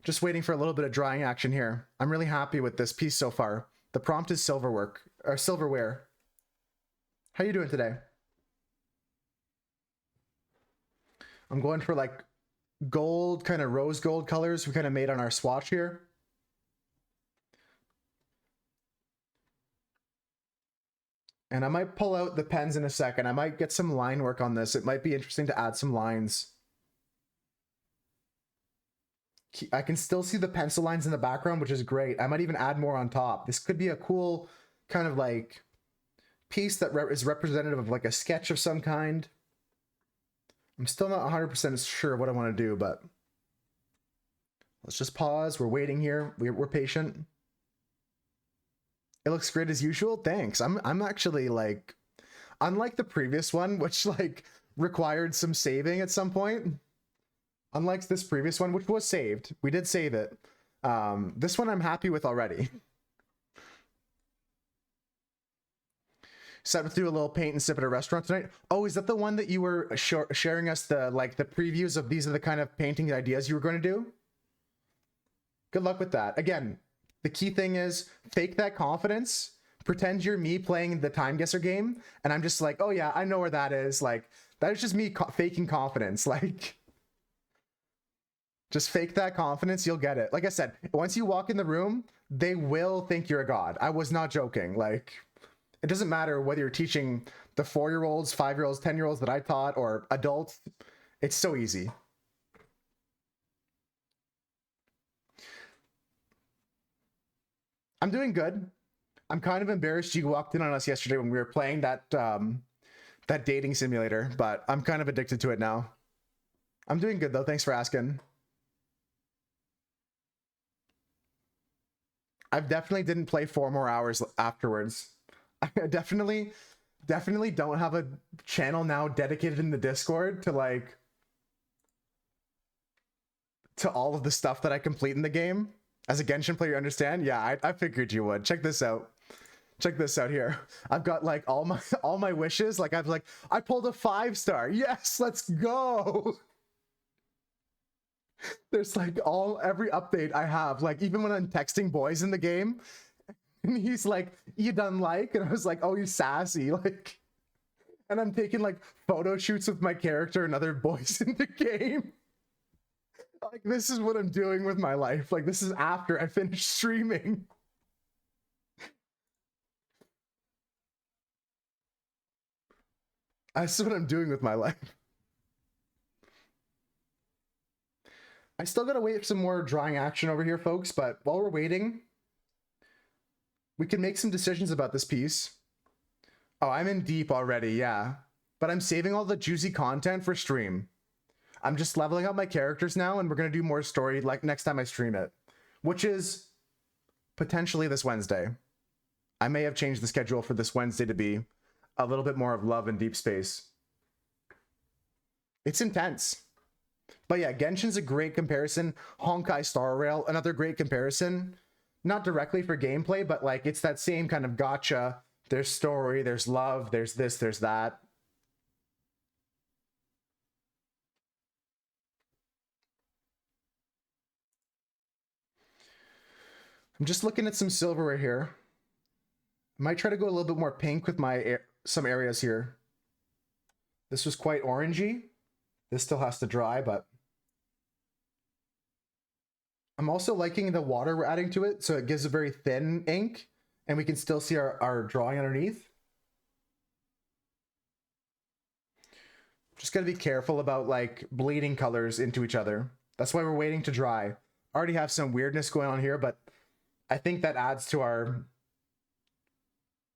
Just waiting for a little bit of drying action here. I'm really happy with this piece so far. The prompt is Silverware. How you doing today? I'm going for like gold, kind of rose gold colors we kind of made on our swatch here. And I might pull out the pens in a second. I might get some line work on this. It might be interesting to add some lines. I can still see the pencil lines in the background, which is great. I might even add more on top. This could be a cool kind of like piece that is representative of like a sketch of some kind. I'm still not 100% sure what I want to do, but let's just pause. We're waiting here. We're patient. It looks great as usual. Thanks. I'm actually like, unlike the previous one, which like required some saving at some point. Unlike this previous one, which was saved. We did save it. This one I'm happy with already. Set through a little paint and sip at a restaurant tonight. Oh, is that the one that you were sharing us the previews of? These are the kind of painting ideas you were going to do? Good luck with that. Again, the key thing is fake that confidence. Pretend you're me playing the time guesser game, and I'm just like, oh yeah, I know where that is. Like, that is just me faking confidence. Like, just fake that confidence, you'll get it. Like I said, once you walk in the room, they will think you're a god. I was not joking. Like, it doesn't matter whether you're teaching the 4-year-olds, 5-year-olds, 10-year-olds that I taught, or adults. It's so easy. I'm doing good. I'm kind of embarrassed you walked in on us yesterday when we were playing that that dating simulator, but I'm kind of addicted to it now. I'm doing good though. Thanks for asking. I definitely didn't play 4 more hours afterwards. I definitely don't have a channel now dedicated in the Discord to like to all of the stuff that I complete in the game. As a Genshin player, you understand? Yeah, I figured you would. Check this out. Check this out here. I've got like all my wishes. Like I pulled a 5-star. Yes, let's go. There's like every update I have, like even when I'm texting boys in the game, and he's like, "You done like?" And I was like, "Oh, you sassy." Like, and I'm taking like photo shoots with my character and other boys in the game. Like, this is what I'm doing with my life. Like, this is after I finish streaming. This is what I'm doing with my life. I still gotta wait for some more drawing action over here, folks, but while we're waiting, we can make some decisions about this piece. Oh, I'm in deep already, yeah. But I'm saving all the juicy content for stream. I'm just leveling up my characters now, and we're gonna do more story like next time I stream it, which is potentially this Wednesday. I may have changed the schedule for this Wednesday to be a little bit more of love and deep space. It's intense. But yeah, Genshin's a great comparison. Honkai Star Rail, another great comparison. Not directly for gameplay, but like it's that same kind of gotcha. There's story, there's love, there's this, there's that. I'm just looking at some silverware here. I might try to go a little bit more pink with my some areas here. This was quite orangey. This still has to dry, but I'm also liking the water we're adding to it, so it gives a very thin ink, and we can still see our drawing underneath. Just gotta be careful about like bleeding colors into each other. That's why we're waiting to dry. Already have some weirdness going on here, but I think that adds to our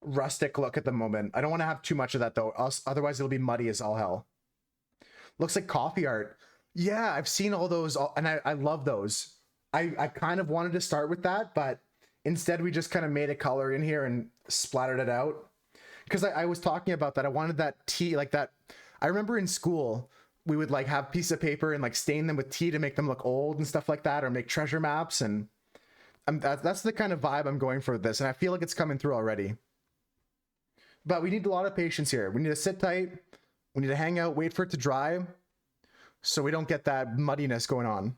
rustic look at the moment. I don't want to have too much of that though, otherwise it'll be muddy as all hell. Looks like coffee art. Yeah, I've seen all those, and I love those. I kind of wanted to start with that, but instead we just kind of made a color in here and splattered it out. Because I was talking about that. I wanted that tea, like that. I remember in school, we would like have piece of paper and like stain them with tea to make them look old and stuff like that, or make treasure maps. And that's the kind of vibe I'm going for with this. And I feel like it's coming through already. But we need a lot of patience here. We need to sit tight. We need to hang out, wait for it to dry, so we don't get that muddiness going on.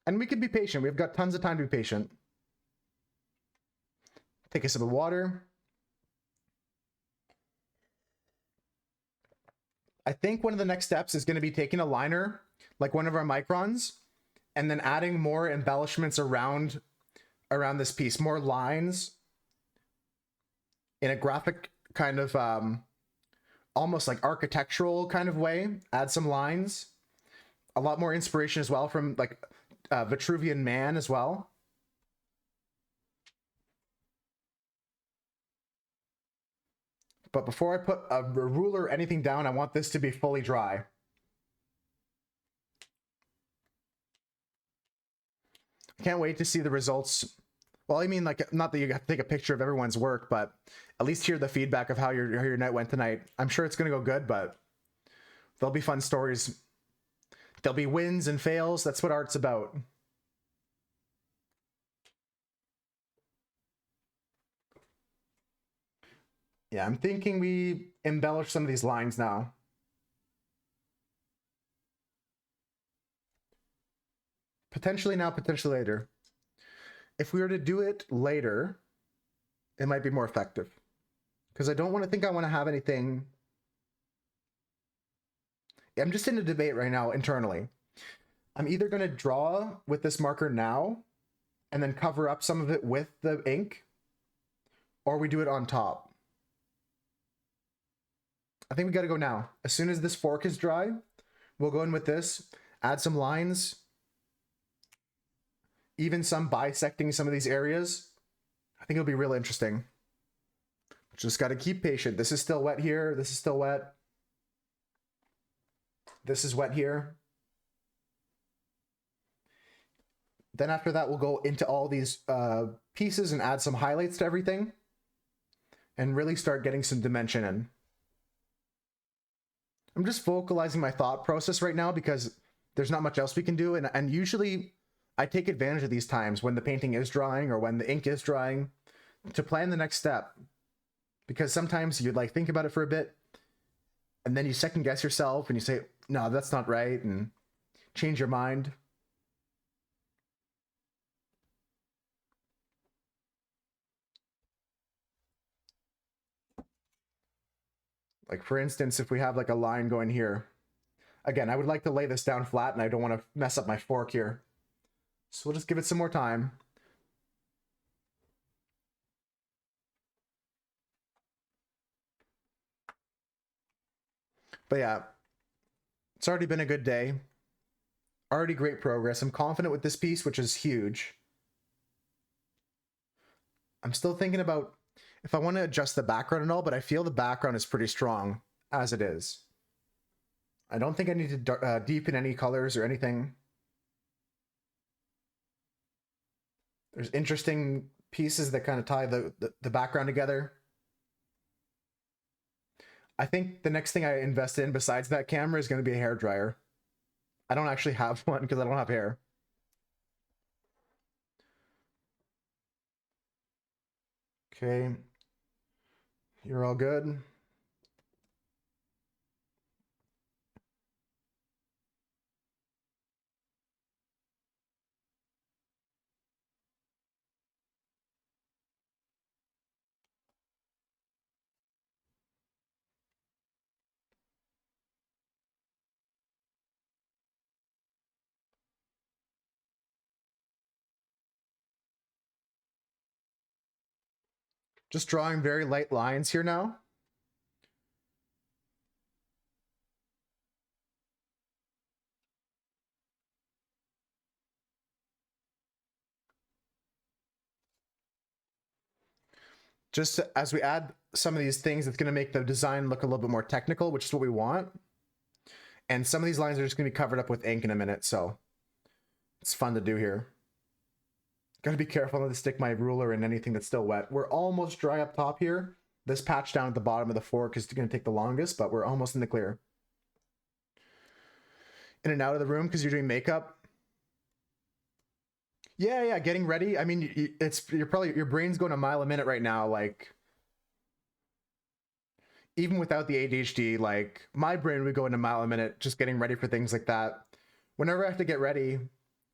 And we can be patient. We've got tons of time to be patient. Take a sip of water. I think one of the next steps is going to be taking a liner, like one of our microns, and then adding more embellishments around this piece, more lines. in a graphic kind of almost like architectural kind of way. Add some lines. A lot more inspiration as well from like Vitruvian Man as well. But before I put a ruler or anything down, I want this to be fully dry. I can't wait to see the results. Well, I mean, like, not that you have to take a picture of everyone's work, but at least hear the feedback of how your night went tonight. I'm sure it's going to go good, but there'll be fun stories. There'll be wins and fails. That's what art's about. Yeah, I'm thinking we embellish some of these lines now. Potentially now, potentially later. If we were to do it later, it might be more effective. Because I don't want to think I want to have anything. I'm just in a debate right now internally. I'm either going to draw with this marker now and then cover up some of it with the ink, or we do it on top. I think we got to go now. As soon as this fork is dry, we'll go in with this, add some lines, even some bisecting some of these areas. I think it'll be real interesting. Just got to keep patient. This is still wet here. This is still wet. This is wet here. Then after that, we'll go into all these pieces and add some highlights to everything and really start getting some dimension in. I'm just vocalizing my thought process right now because there's not much else we can do. And usually I take advantage of these times when the painting is drying or when the ink is drying to plan the next step. Because sometimes you'd like think about it for a bit and then you second guess yourself and you say, no, that's not right, and change your mind. Like for instance, if we have like a line going here, again, I would like to lay this down flat and I don't want to mess up my fork here. So we'll just give it some more time. But yeah, it's already been a good day. Already great progress. I'm confident with this piece, which is huge. I'm still thinking about if I want to adjust the background and all, but I feel the background is pretty strong as it is. I don't think I need to deepen any colors or anything. There's interesting pieces that kind of tie the background together. I think the next thing I invest in besides that camera is going to be a hair dryer. I don't actually have one because I don't have hair. Okay. You're all good. Just drawing very light lines here now. Just as we add some of these things, it's going to make the design look a little bit more technical, which is what we want. And some of these lines are just going to be covered up with ink in a minute, so it's fun to do here. Got to be careful not to stick my ruler in anything that's still wet. We're almost dry up top here. This patch down at the bottom of the fork is going to take the longest, but we're almost in the clear. In and out of the room because you're doing makeup. Yeah, getting ready. I mean, your brain's going a mile a minute right now. Like, even without the ADHD, like my brain would go in a mile a minute just getting ready for things like that. Whenever I have to get ready,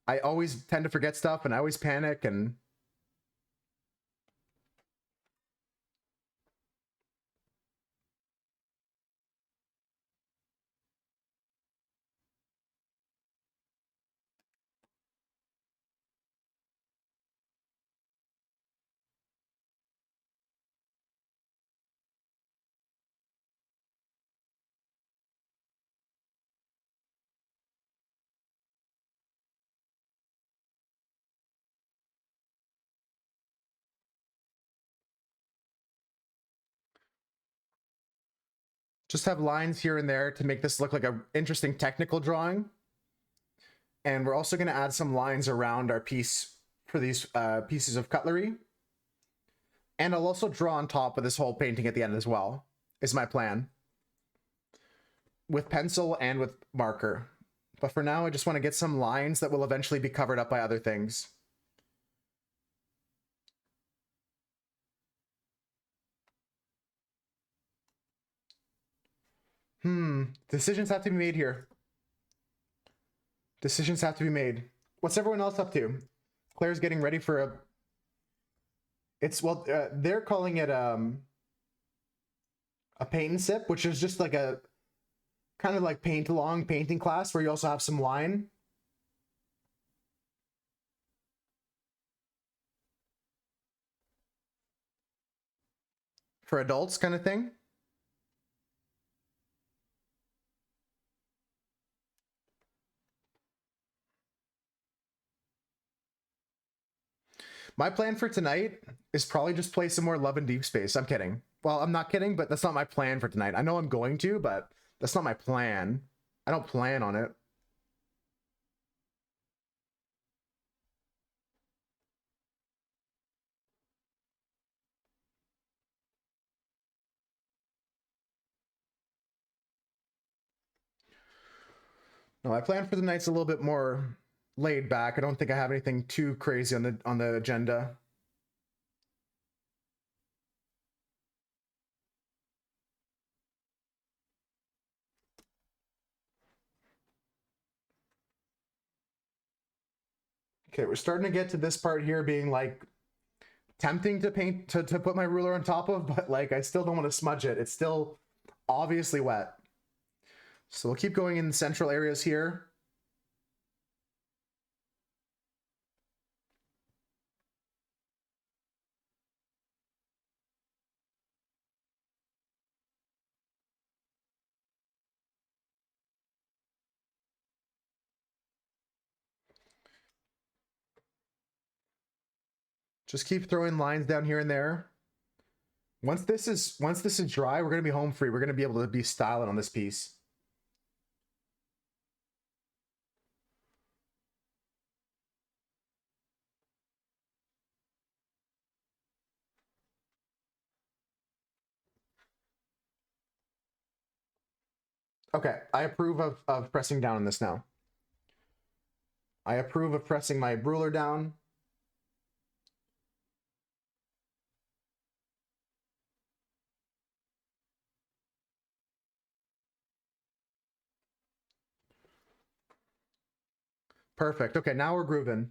I always tend to forget stuff and I always panic and Just have lines here and there to make this look like an interesting technical drawing. And we're also going to add some lines around our piece for these pieces of cutlery. And I'll also draw on top of this whole painting at the end as well, is my plan. With pencil and with marker. But for now, I just want to get some lines that will eventually be covered up by other things. Decisions have to be made here. Decisions have to be made. What's everyone else up to? Claire's getting ready for a... It's, well, they're calling it a paint and sip, which is just like a kind of like paint along painting class where you also have some wine. For adults kind of thing. My plan for tonight is probably just play some more Love and Deep Space. I'm kidding. Well, I'm not kidding, but that's not my plan for tonight. I know I'm going to, but that's not my plan. I don't plan on it. No, my plan for the night's a little bit more laid back. I don't think I have anything too crazy on the agenda. Okay, we're starting to get to this part here being like tempting to paint to put my ruler on top of, but like I still don't want to smudge it. It's still obviously wet. So we'll keep going in the central areas here. Just keep throwing lines down here and there. Once this is dry, we're gonna be home free. We're gonna be able to be styling on this piece. Okay, I approve of pressing down on this now. I approve of pressing my ruler down. Perfect. Okay, now we're grooving.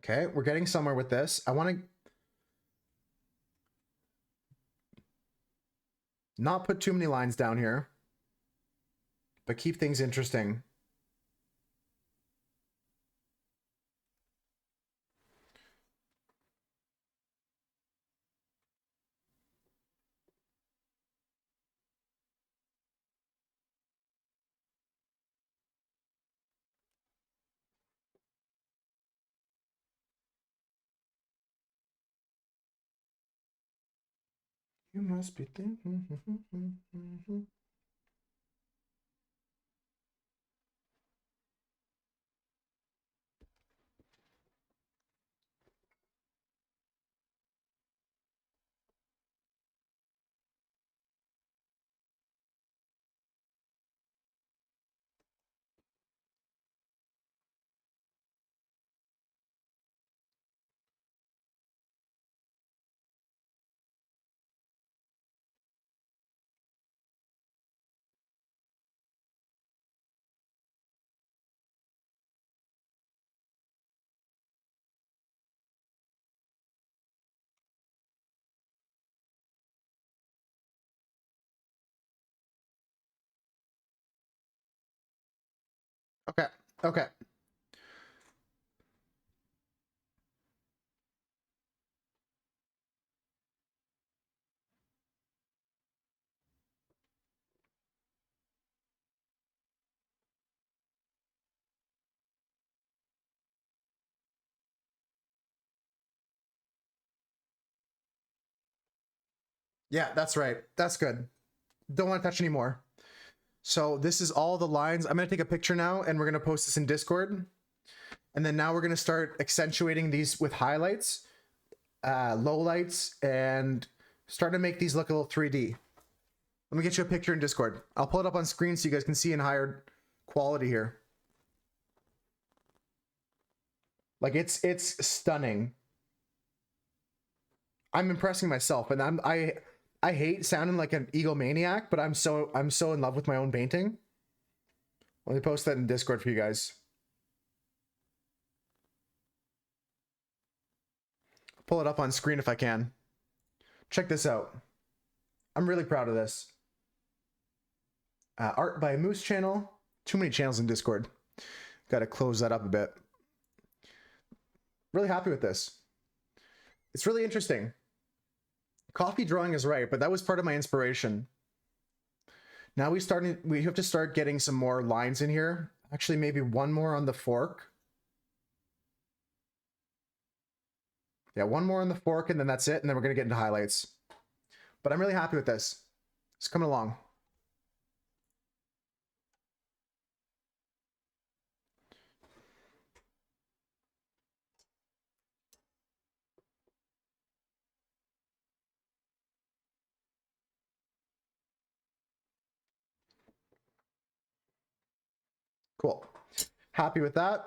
Okay, we're getting somewhere with this. I want to not put too many lines down here, but keep things interesting. You must be thinking. Okay, okay. Yeah, that's right. That's good. Don't want to touch anymore. So this is all the lines. I'm going to take a picture now and we're going to post this in Discord. And then now we're going to start accentuating these with highlights, lowlights, and start to make these look a little 3D. Let me get you a picture in Discord. I'll pull it up on screen so you guys can see in higher quality here. Like it's stunning. I'm impressing myself, and I hate sounding like an egomaniac, but I'm so in love with my own painting. Let me post that in Discord for you guys. Pull it up on screen if I can. Check this out. I'm really proud of this. Art by Moose channel. Too many channels in Discord. Got to close that up a bit. Really happy with this. It's really interesting. Coffee drawing is right, but that was part of my inspiration. Now we have to start getting some more lines in here. Actually, maybe one more on the fork. Yeah, one more on the fork, and then that's it, and then we're going to get into highlights. But I'm really happy with this. It's coming along. Cool. Happy with that.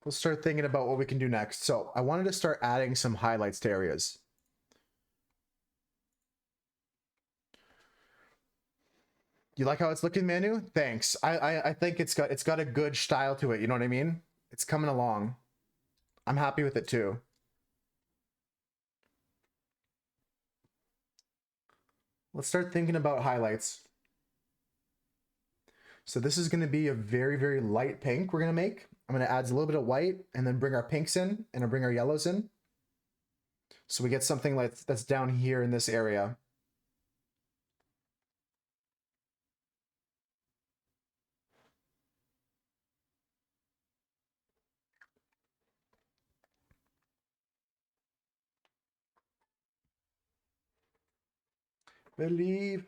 We'll start thinking about what we can do next. So I wanted to start adding some highlights to areas. You like how it's looking, Manu? Thanks. I think it's got a good style to it. You know what I mean? It's coming along. I'm happy with it too. Let's start thinking about highlights. So this is going to be a very, very light pink we're going to make. I'm going to add a little bit of white and then bring our pinks in and I'll bring our yellows in. So we get something like that's down here in this area. Believe.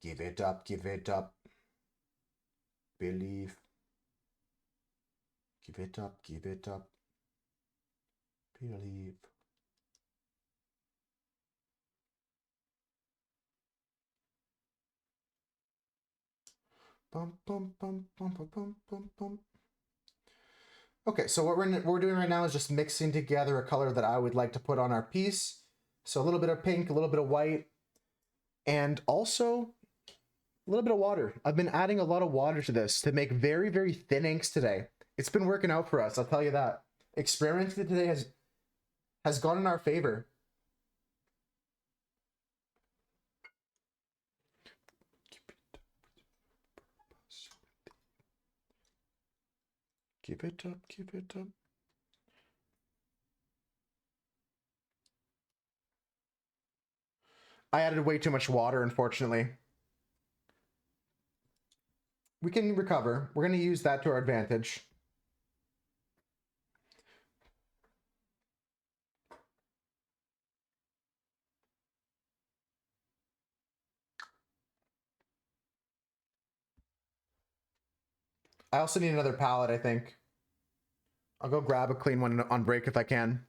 Give it up, give it up. Believe. Give it up, give it up. Believe. Bum, bum, bum, bum, bum, bum, bum, bum. Okay, so what we're doing right now is just mixing together a color that I would like to put on our piece. So a little bit of pink, a little bit of white, and also a little bit of water. I've been adding a lot of water to this to make very, very thin inks today. It's been working out for us, I'll tell you that. Experimenting today has gone in our favor. Keep it up, keep it up. I added way too much water, unfortunately. We can recover. We're going to use that to our advantage. I also need another palette, I think. I'll go grab a clean one on break if I can.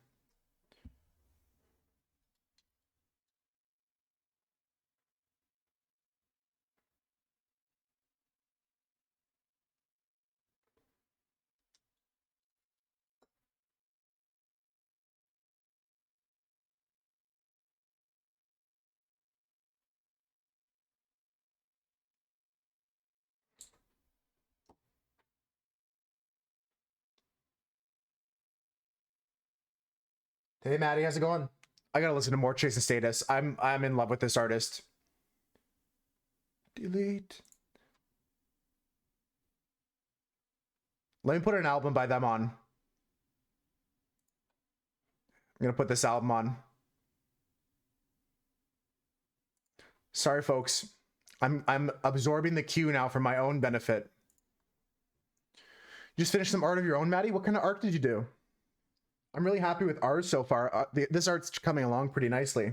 Hey Maddie, how's it going? I gotta listen to more Chase and Status. I'm in love with this artist. Delete. Let me put an album by them on. I'm gonna put this album on. Sorry, folks. I'm absorbing the cue now for my own benefit. You just finished some art of your own, Maddie? What kind of art did you do? I'm really happy with ours so far. This art's coming along pretty nicely.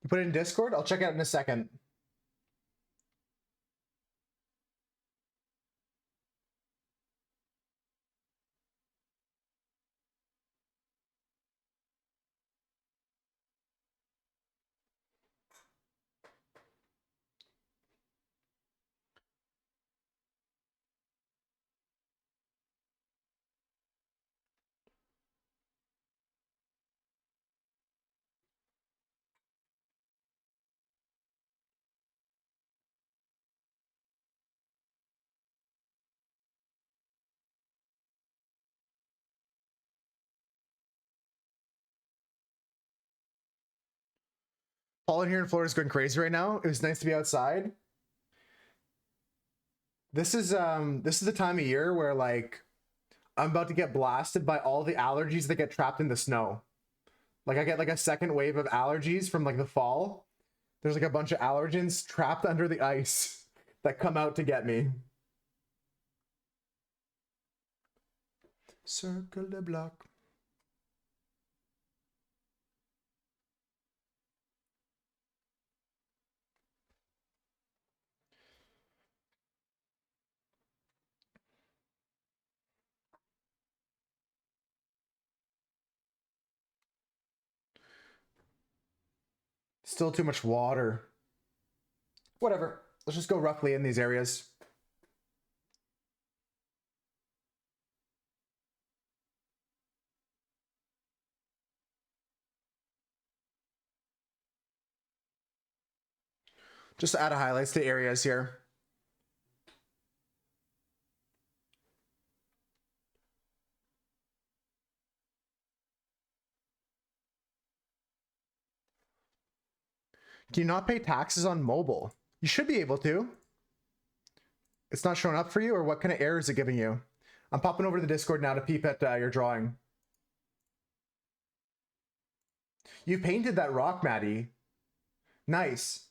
You put it in Discord? I'll check it out in a second. Paul in here in Florida is going crazy right now. It was nice to be outside. This is the time of year where like I'm about to get blasted by all the allergies that get trapped in the snow. Like I get like a second wave of allergies from like the fall. There's like a bunch of allergens trapped under the ice that come out to get me. Circle the block. Still too much water. Whatever. Let's just go roughly in these areas. Just to add highlights to areas here. Do you not pay taxes on mobile? You should be able to. It's not showing up for you, or what kind of error is it giving you? I'm popping over to the Discord now to peep at your drawing. You painted that rock, Maddie. Nice.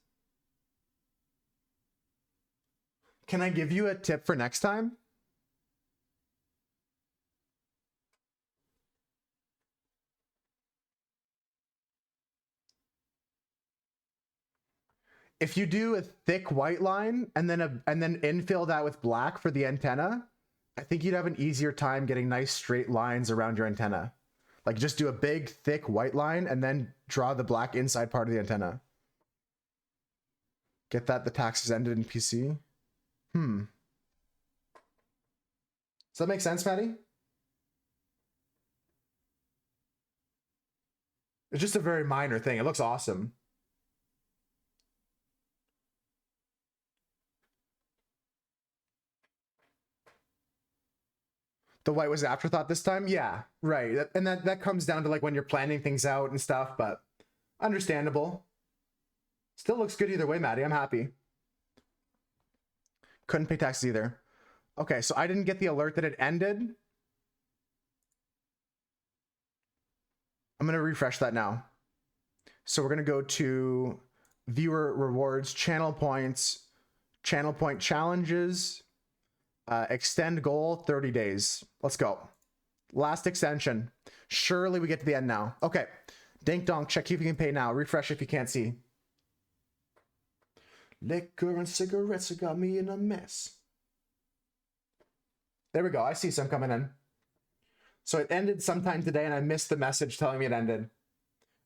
Can I give you a tip for next time? If you do a thick white line and then infill that with black for the antenna, I think you'd have an easier time getting nice straight lines around your antenna. Like just do a big thick white line and then draw the black inside part of the antenna. Get that the taxes ended in PC? Does that make sense, Maddie? It's just a very minor thing. It looks awesome. The white was afterthought this time? Yeah, right. And that comes down to like when you're planning things out and stuff, but understandable. Still looks good either way, Maddie. I'm happy. Couldn't pay taxes either. Okay, so I didn't get the alert that it ended. I'm going to refresh that now. So we're going to go to viewer rewards, channel points, channel point challenges, extend goal 30 days. Let's go. Last extension. Surely we get to the end now. Okay. Dink donk. Check if you can pay now. Refresh if you can't see. Liquor and cigarettes have got me in a mess. There we go. I see some coming in. So it ended sometime today and I missed the message telling me it ended.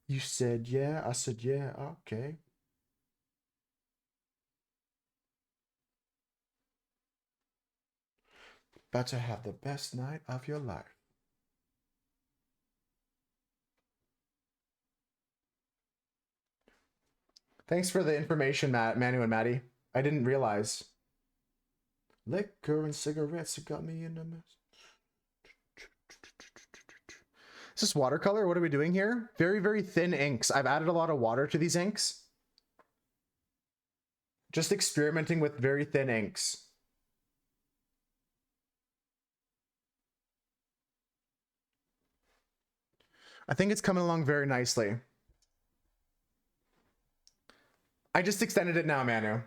You said yeah. I said yeah. Okay. About to have the best night of your life. Thanks for the information, Manu and Maddie. I didn't realize. Liquor and cigarettes got me in a mess. Is this watercolor? What are we doing here? Very, very thin inks. I've added a lot of water to these inks. Just experimenting with very thin inks. I think it's coming along very nicely. I just extended it now, Manu.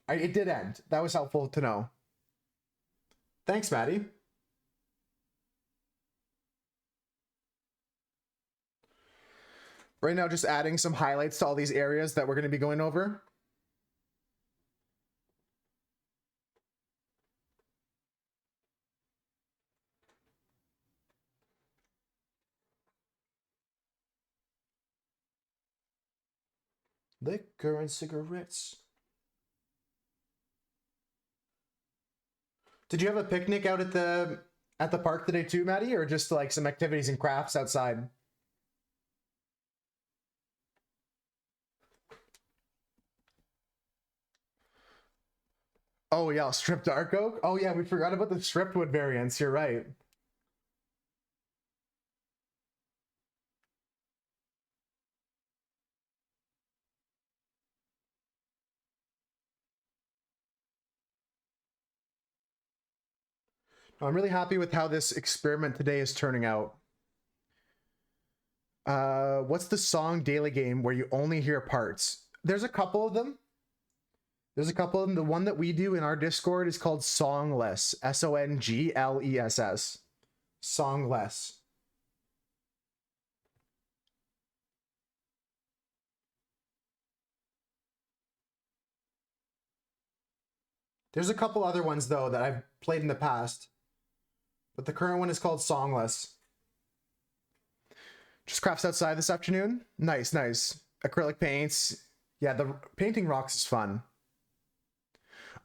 It did end. That was helpful to know. Thanks, Maddie. Right now, just adding some highlights to all these areas that we're going to be going over. Liquor and cigarettes. Did you have a picnic out at the park today too, Maddie, or just like some activities and crafts outside? Oh yeah, stripped dark oak. Oh yeah, we forgot about the stripped wood variants. You're right. I'm really happy with how this experiment today is turning out. What's the song daily game where you only hear parts? There's a couple of them. The one that we do in our Discord is called Songless. Songless. Songless. There's a couple other ones though that I've played in the past, but the current one is called Songless. Just crafts outside this afternoon. Nice, nice. Acrylic paints. Yeah, the painting rocks is fun.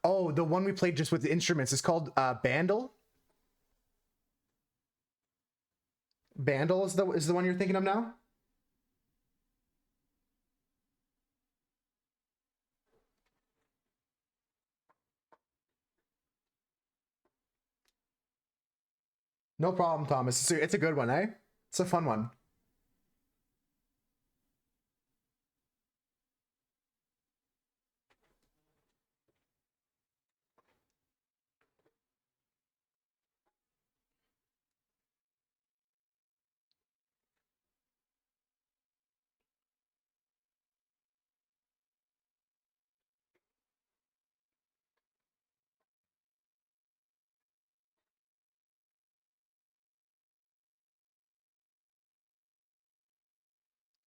Oh, the one we played just with the instruments is called Bandle. Bandle is the one you're thinking of now? No problem, Thomas. It's a good one, eh? It's a fun one.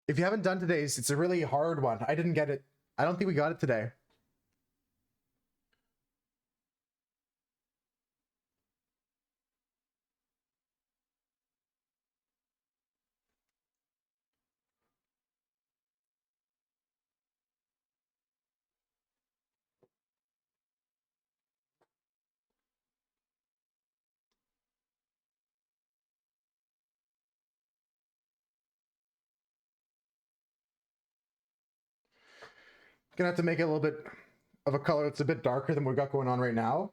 If you haven't done today's, it's a really hard one. I didn't get it. I don't think we got it today. Gonna have to make it a little bit of a color that's a bit darker than we got going on right now.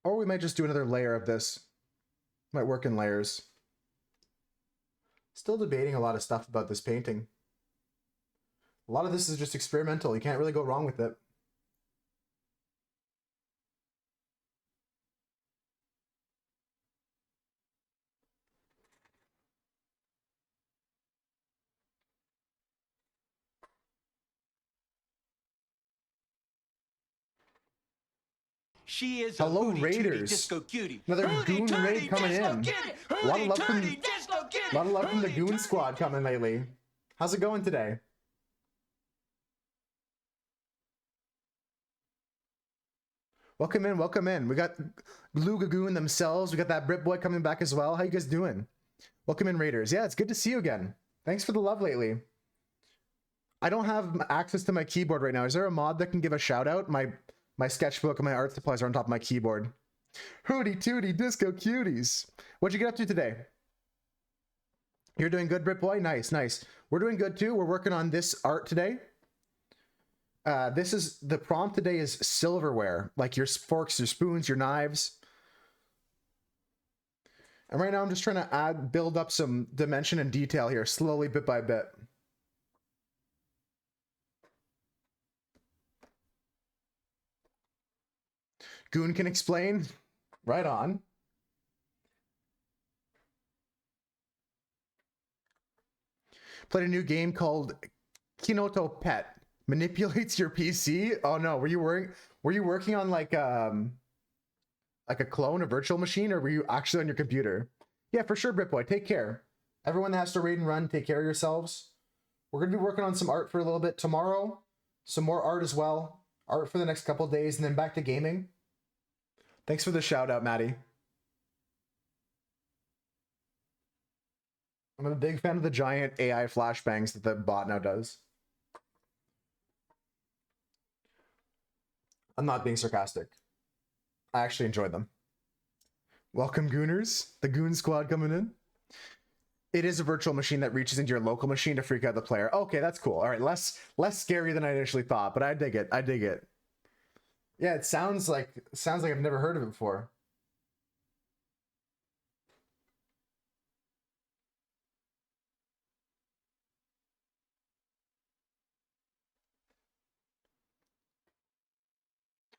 Or we might just do another layer of this. Might work in layers. Still debating a lot of stuff about this painting. A lot of this is just experimental. You can't really go wrong with it. She is Hello, a hootie Raiders. tootie disco cutie. Another Hootie goon tootie raid coming disco in. kitty. A lot of Hootie love from- tootie disco kitty. A lot of love from the Hootie Goon tootie Squad coming lately. How's it going today? Welcome in, welcome in. We got Blue Gagoon themselves. We got that Brit Boy coming back as well. How you guys doing? Welcome in, Raiders. Yeah, it's good to see you again. Thanks for the love lately. I don't have access to my keyboard right now. Is there a mod that can give a shout out? My sketchbook and my art supplies are on top of my keyboard. Hootie tootie disco cuties. What'd you get up to today? You're doing good, Brit Boy? Nice, nice. We're doing good too. We're working on this art today. This is the prompt today is silverware, like your forks, your spoons, your knives. And right now I'm just trying to build up some dimension and detail here, slowly, bit by bit. Goon can explain. Right on. Played a new game called Kinoto Pet. Manipulates your PC. Oh no, were you working on like a clone, a virtual machine, or were you actually on your computer? Yeah, for sure, Britboy. Take care. Everyone that has to raid and run, take care of yourselves. We're gonna be working on some art for a little bit tomorrow. Some more art as well. Art for the next couple days, and then back to gaming. Thanks for the shout out, Maddie. I'm a big fan of the giant AI flashbangs that the bot now does. I'm not being sarcastic. I actually enjoy them. Welcome, Gooners. The Goon Squad coming in. It is a virtual machine that reaches into your local machine to freak out the player. Okay, that's cool. All right, less scary than I initially thought, but I dig it. I dig it. Yeah, it sounds like I've never heard of it before.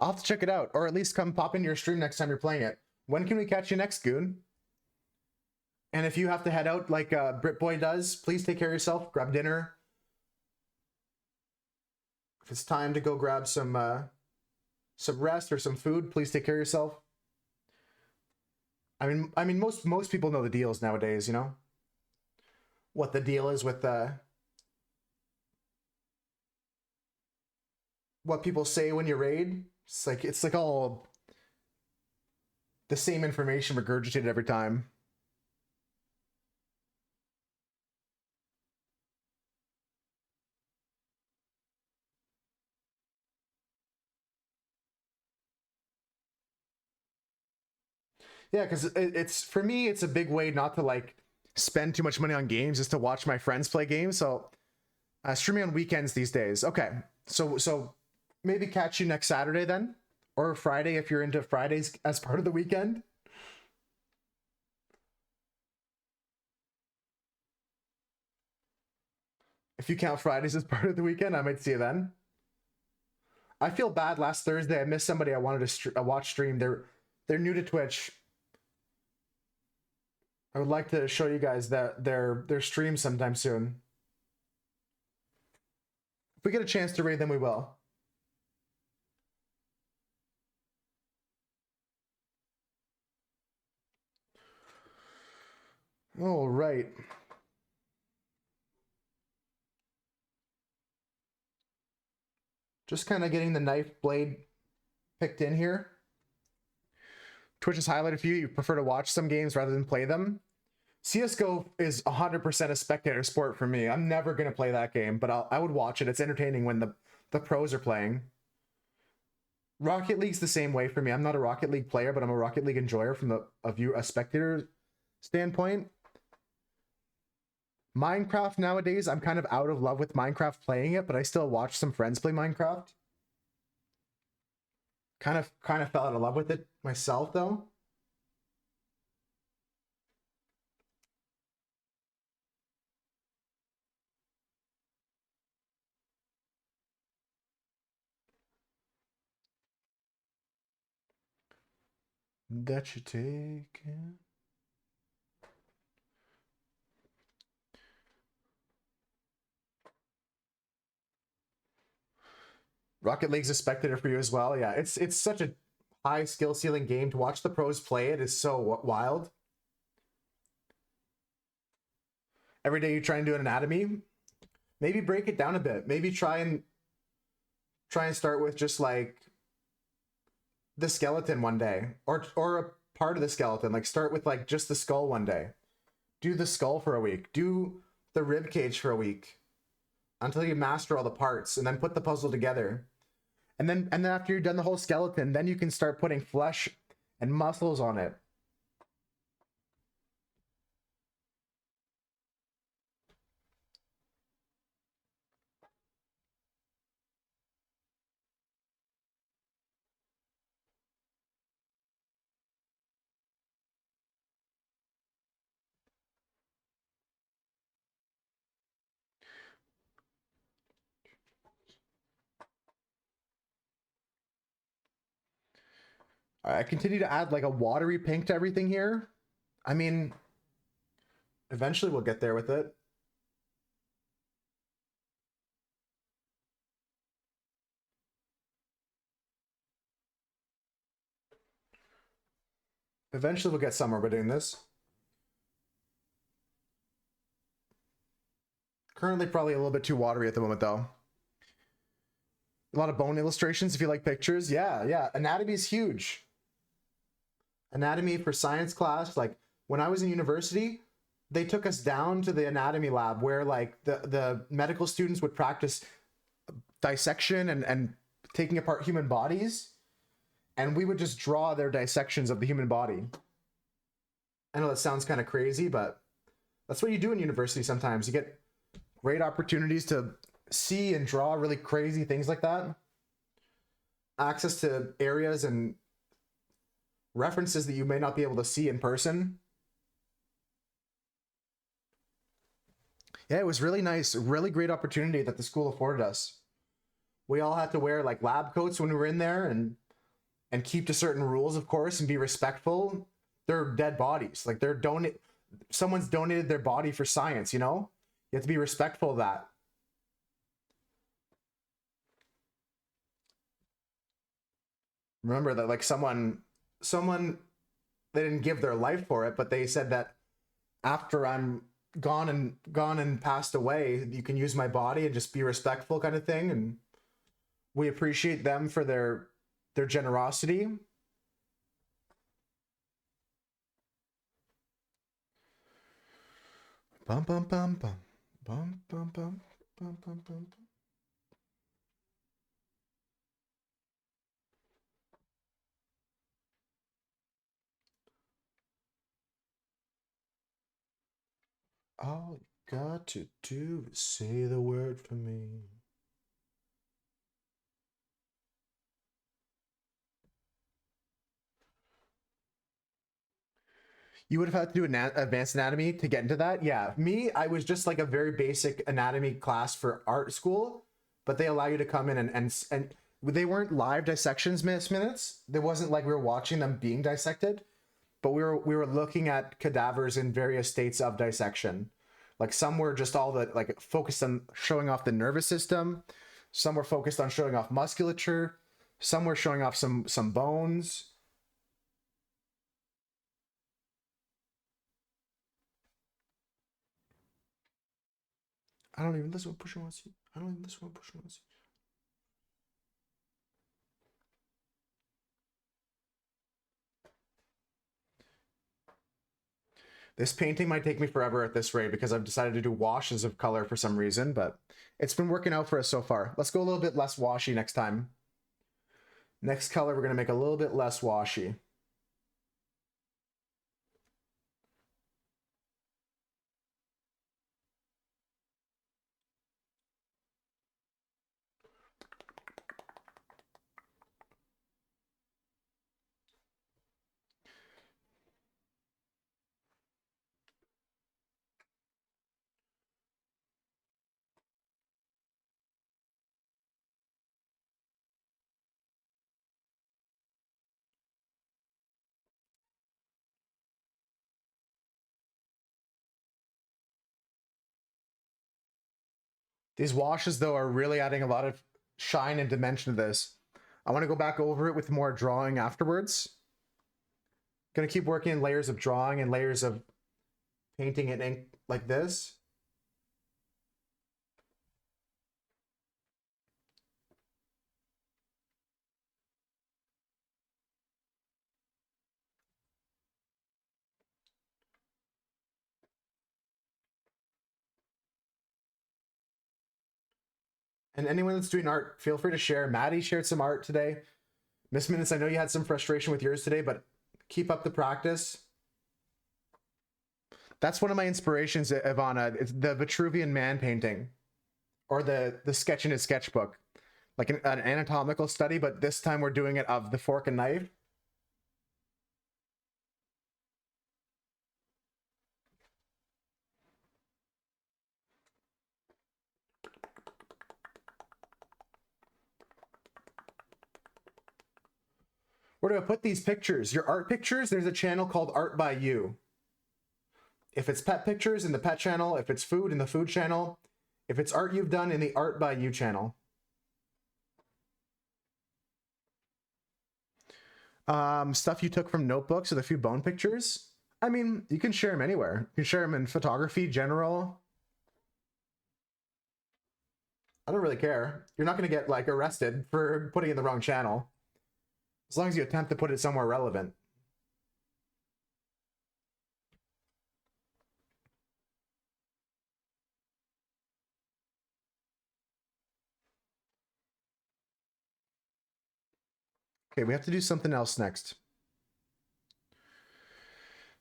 I'll have to check it out, or at least come pop into your stream next time you're playing it. When can we catch you next, Goon? And if you have to head out like Britboy does, please take care of yourself. Grab dinner. If it's time to go grab some rest or some food, please take care of yourself. I mean, most people know the deals nowadays. You know what the deal is with what people say when you raid. It's like all the same information regurgitated every time. Yeah, because it's for me, it's a big way not to like spend too much money on games, just to watch my friends play games. So streaming on weekends these days. Okay, so maybe catch you next Saturday then, or Friday if you're into Fridays as part of the weekend. If you count Fridays as part of the weekend, I might see you then. I feel bad. Last Thursday, I missed somebody I wanted to watch stream. They're new to Twitch. I would like to show you guys their stream sometime soon. If we get a chance to raid them, we will. All right. Just kind of getting the knife blade picked in here. Twitch is highlighted for you. You prefer to watch some games rather than play them. CSGO is 100% a spectator sport for me. I'm never going to play that game, but I would watch it. It's entertaining when the pros are playing. Rocket League's the same way for me. I'm not a Rocket League player, but I'm a Rocket League enjoyer from a spectator standpoint. Minecraft nowadays, I'm kind of out of love with Minecraft playing it, but I still watch some friends play Minecraft. Kind of fell out of love with it myself though. That you take. Rocket League's a spectator for you as well. Yeah, it's such a high skill ceiling game. To watch the pros play it is so wild. Every day you try and do an anatomy, maybe break it down a bit. Maybe try and start with just like the skeleton one day, or a part of the skeleton. Like start with like just the skull one day. Do the skull for a week. Do the rib cage for a week until you master all the parts, and then put the puzzle together. And then after you've done the whole skeleton, then you can start putting flesh and muscles on it. I continue to add like a watery pink to everything here. I mean, eventually we'll get there with it. Eventually we'll get somewhere by doing this. Currently probably a little bit too watery at the moment though. A lot of bone illustrations if you like pictures. Yeah. Anatomy is huge. Anatomy for science class. Like when I was in university, they took us down to the anatomy lab where like the medical students would practice dissection and taking apart human bodies. And we would just draw their dissections of the human body. I know that sounds kind of crazy, but that's what you do in university sometimes. You get great opportunities to see and draw really crazy things like that. Access to areas and references that you may not be able to see in person. Yeah, it was really nice. Really great opportunity that the school afforded us. We all had to wear like lab coats when we were in there and keep to certain rules, of course, and be respectful. They're dead bodies. Like someone's donated their body for science, you know? You have to be respectful of that. Remember that like someone they didn't give their life for it, but they said that after I'm gone and passed away, you can use my body and just be respectful kind of thing. And we appreciate them for their generosity. Bum bum bum bum bum bum bum bum bum bum. All you got to do is say the word for me. You would have had to do advanced anatomy to get into that. Yeah, me, I was just like a very basic anatomy class for art school, but they allow you to come in and they weren't live dissections minutes. There wasn't like we were watching them being dissected, but we were looking at cadavers in various states of dissection. Like some were just all the like focused on showing off the nervous system, some were focused on showing off musculature, some were showing off some bones. I don't even listen what Pusha wants you. I don't even listen what Pusha wants you. This painting might take me forever at this rate because I've decided to do washes of color for some reason, but it's been working out for us so far. Let's go a little bit less washy next time. Next color, we're going to make a little bit less washy. These washes, though, are really adding a lot of shine and dimension to this. I want to go back over it with more drawing afterwards. Gonna keep working in layers of drawing and layers of painting in ink like this. And anyone that's doing art, feel free to share. Maddie shared some art today. Miss Minutes, I know you had some frustration with yours today, but keep up the practice. That's one of my inspirations, Ivana. It's the Vitruvian Man painting, or the sketch in his sketchbook, like an anatomical study, but this time we're doing it of the fork and knife. Where do I put these pictures? Your art pictures, there's a channel called Art by You. If it's pet pictures, in the pet channel. If it's food, in the food channel. If it's art you've done, in the Art by You channel. Stuff you took from notebooks with a few bone pictures. I mean, you can share them anywhere. You can share them in photography, general. I don't really care. You're not going to get like arrested for putting it in the wrong channel. As long as you attempt to put it somewhere relevant. Okay, we have to do something else next.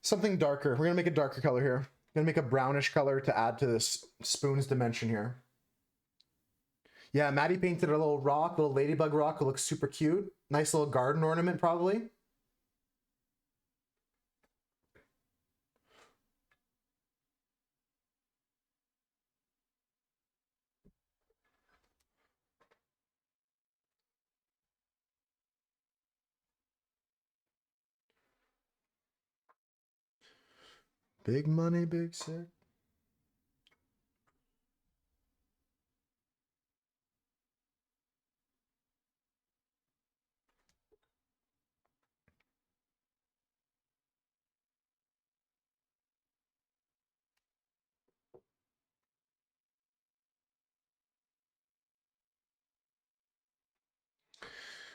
Something darker. We're going to make a darker color here. Going to make a brownish color to add to this spoon's dimension here. Yeah, Maddie painted a little rock, little ladybug rock. It looks super cute. Nice little garden ornament, probably. Big money, big sick.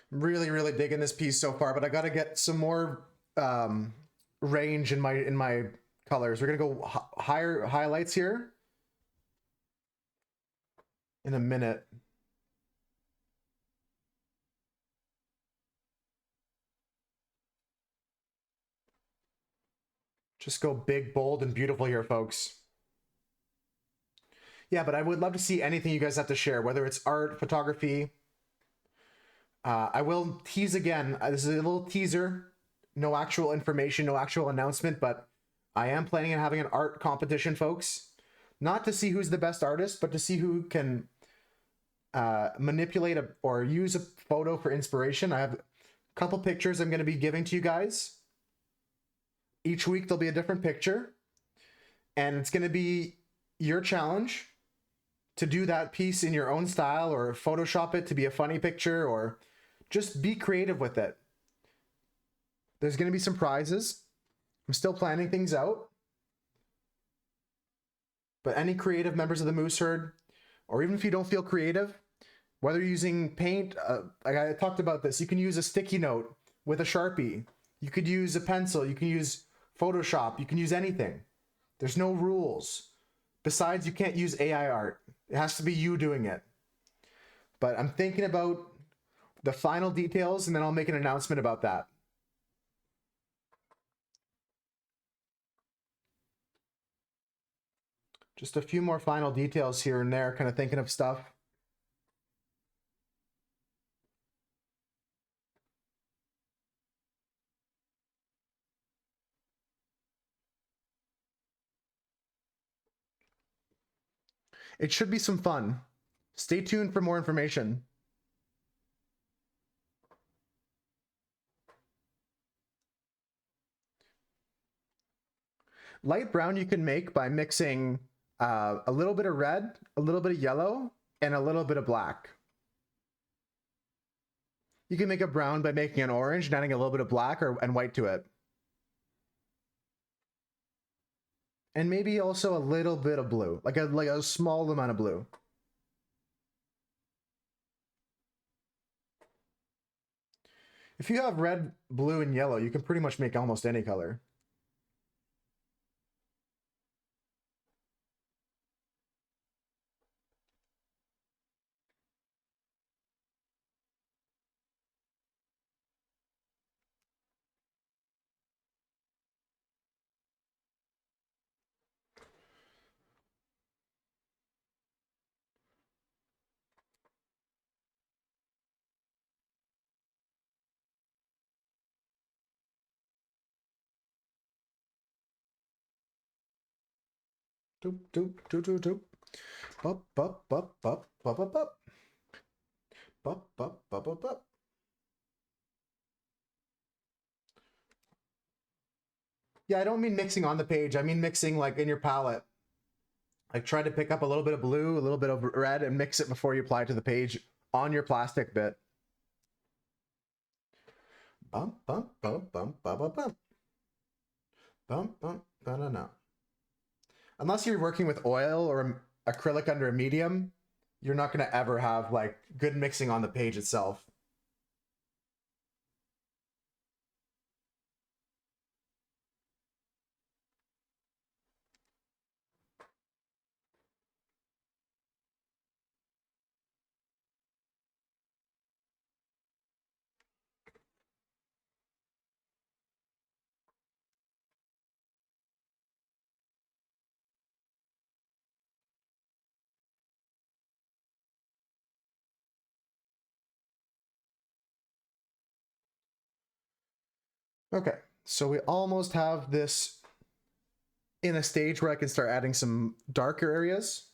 Really digging this piece so far, but I got to get some more range in my colors. We're gonna go higher highlights here in a minute. Just go big, bold, and beautiful here, folks. Yeah, but I would love to see anything you guys have to share, whether it's art, photography. I will tease again. This is a little teaser. No actual information, no actual announcement, but I am planning on having an art competition, folks. Not to see who's the best artist, but to see who can manipulate or use a photo for inspiration. I have a couple pictures I'm going to be giving to you guys. Each week there'll be a different picture, and it's going to be your challenge to do that piece in your own style, or Photoshop it to be a funny picture, or just be creative with it. There's going to be some prizes. I'm still planning things out. But any creative members of the Moose Herd, or even if you don't feel creative, whether you're using paint, like I talked about this, you can use a sticky note with a Sharpie. You could use a pencil. You can use Photoshop. You can use anything. There's no rules. Besides, you can't use AI art. It has to be you doing it. But I'm thinking about the final details, and then I'll make an announcement about that. Just a few more final details here and there, kind of thinking of stuff. It should be some fun. Stay tuned for more information. Light brown you can make by mixing a little bit of red, a little bit of yellow, and a little bit of black. You can make a brown by making an orange and adding a little bit of black and white to it. And maybe also a little bit of blue, like a small amount of blue. If you have red, blue, and yellow, you can pretty much make almost any color. Doop, doop, doop, doop, doop. Bup, bup, bup, bup, bup, bup, bup. Bup, bup, bup, bup, bup. Yeah, I don't mean mixing on the page. I mean mixing like in your palette. Like try to pick up a little bit of blue, a little bit of red, and mix it before you apply it to the page on your plastic bit. Bump, bump, bump, bump, bump, bump, bump. Bump, bump, ba-da-na. Unless you're working with oil or acrylic under a medium, you're not going to ever have like good mixing on the page itself. Okay, so we almost have this in a stage where I can start adding some darker areas.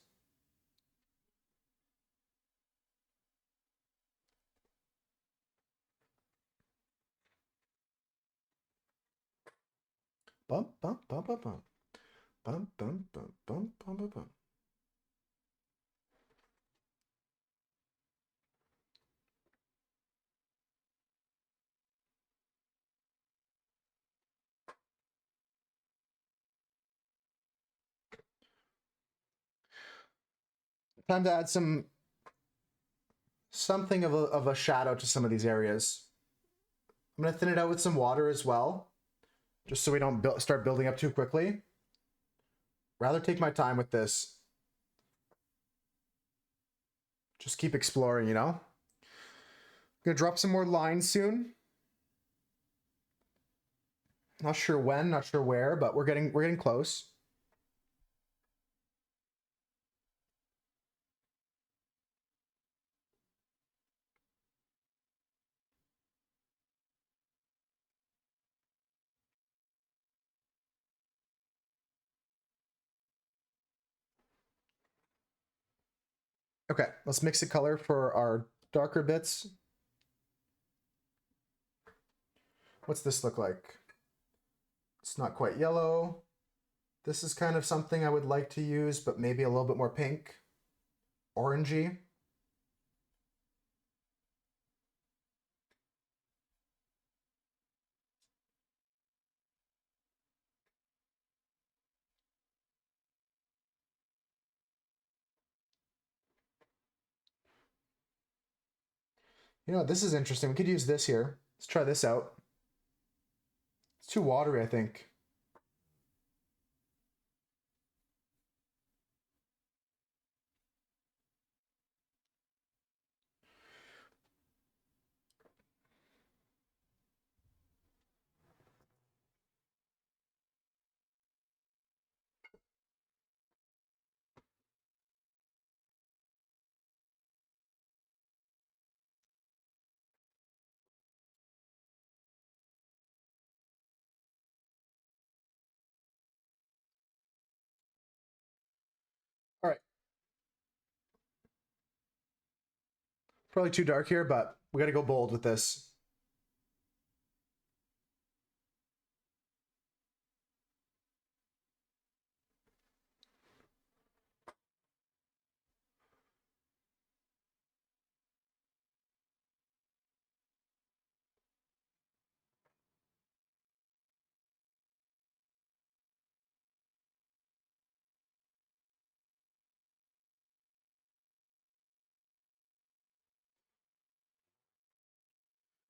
Bump, bump, bump, bump, bump. Bump, bump, bump, bump, bump, bump, bump. Time to add something of a shadow to some of these areas. I'm going to thin it out with some water as well, just so we don't start building up too quickly. Rather take my time with this. Just keep exploring, you know? I'm going to drop some more lines soon. Not sure when, not sure where, but we're getting close. Okay, let's mix the color for our darker bits. What's this look like? It's not quite yellow. This is kind of something I would like to use, but maybe a little bit more pink, orangey. You know what, this is interesting. We could use this here. Let's try this out. It's too watery, I think. All right. Probably too dark here, but we got to go bold with this.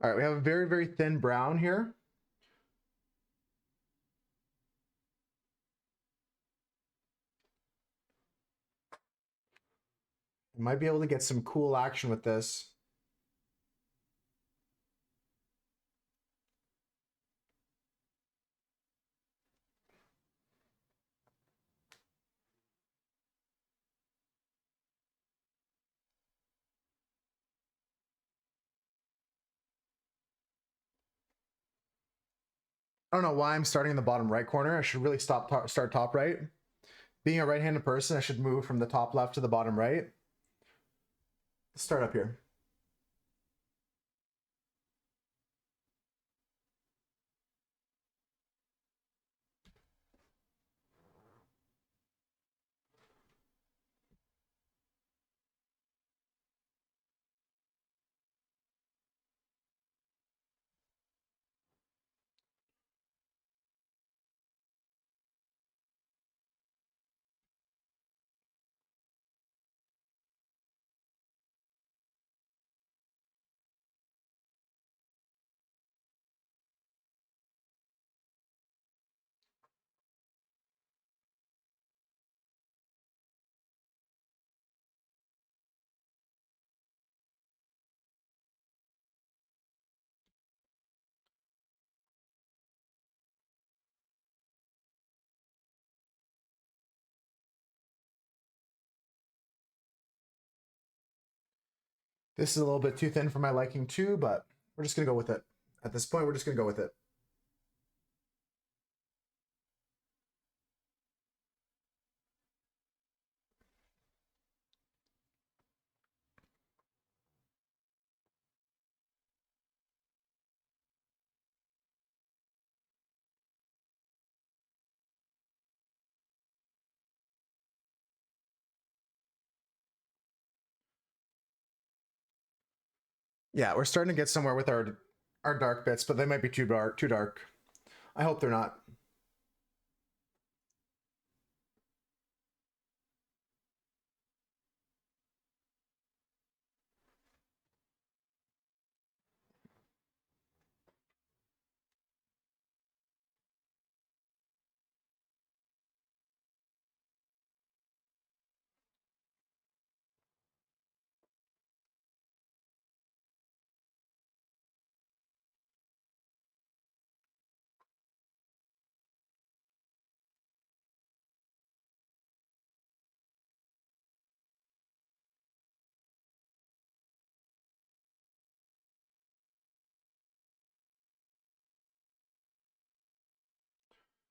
All right, we have a very, very thin brown here. We might be able to get some cool action with this. I don't know why I'm starting in the bottom right corner. I should really start top right. Being a right-handed person, I should move from the top left to the bottom right. Let's start up here. This is a little bit too thin for my liking too, but we're just gonna go with it. At this point, we're just gonna go with it. Yeah, we're starting to get somewhere with our dark bits, but they might be too dark. Too dark. I hope they're not.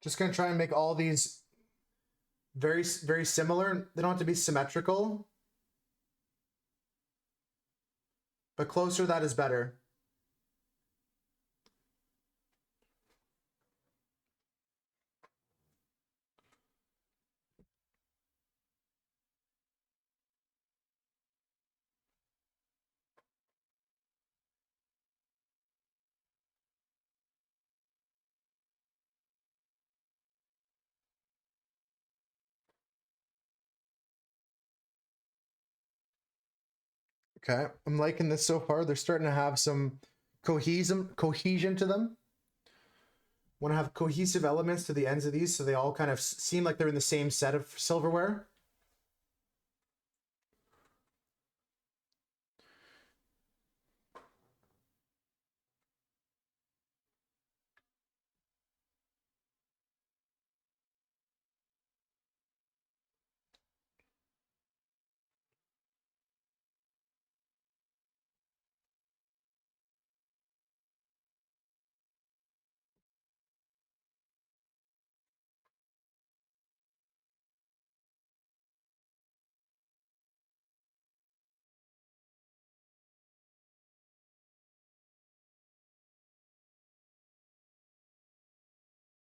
Just gonna try and make all these very similar. They don't have to be symmetrical, but closer that is better. Okay, I'm liking this so far. They're starting to have some cohesion to them. Want to have cohesive elements to the ends of these so they all kind of seem like they're in the same set of silverware.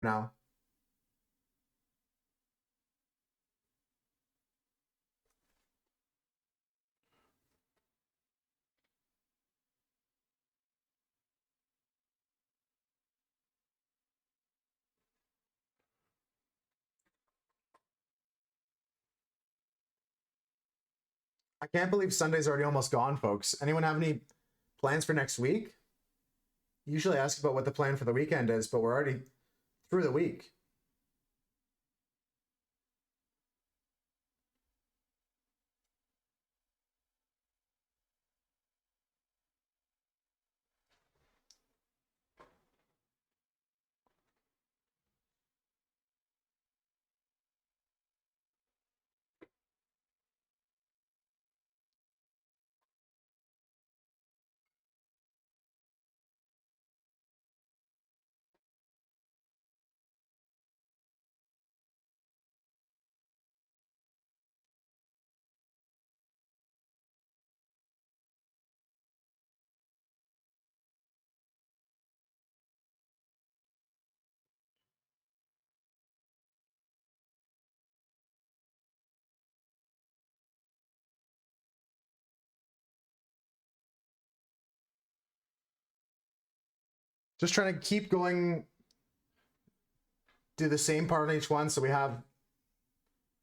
Now, I can't believe Sunday's already almost gone, folks. Anyone have any plans for next week? Usually I ask about what the plan for the weekend is, but we're already through the week. Just trying to keep going, do the same part on each one so we have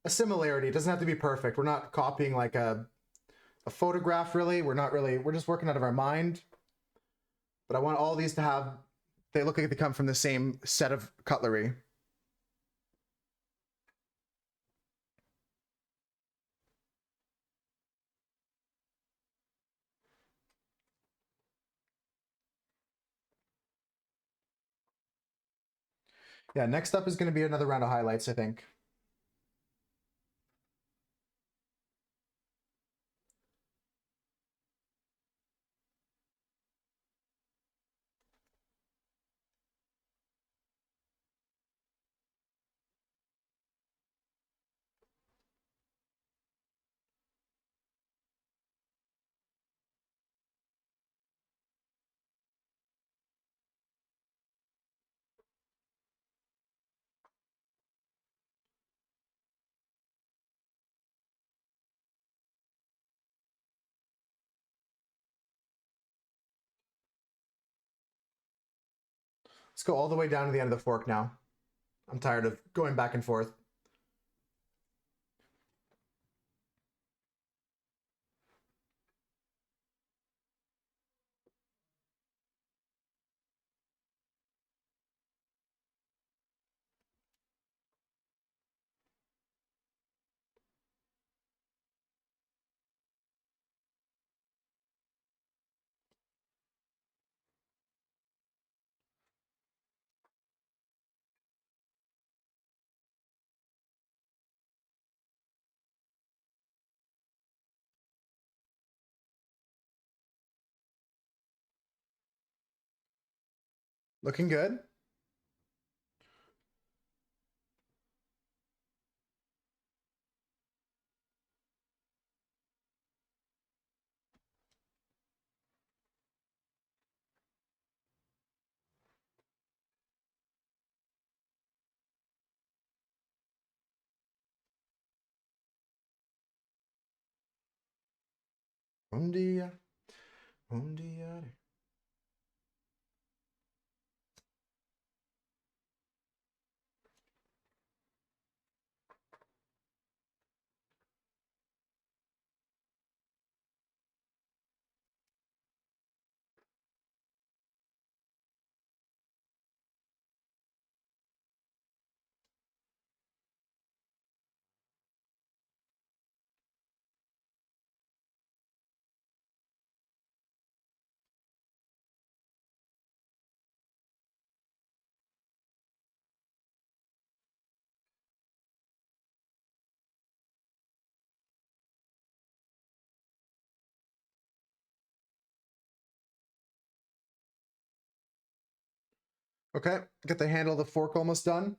a similarity. It doesn't have to be perfect. We're not copying like a photograph, really. We're just working out of our mind. But I want all these to have, they look like they come from the same set of cutlery. Yeah, next up is going to be another round of highlights, I think. Let's go all the way down to the end of the fork now. I'm tired of going back and forth. Looking good. Un día, un día. Okay, get the handle of the fork almost done.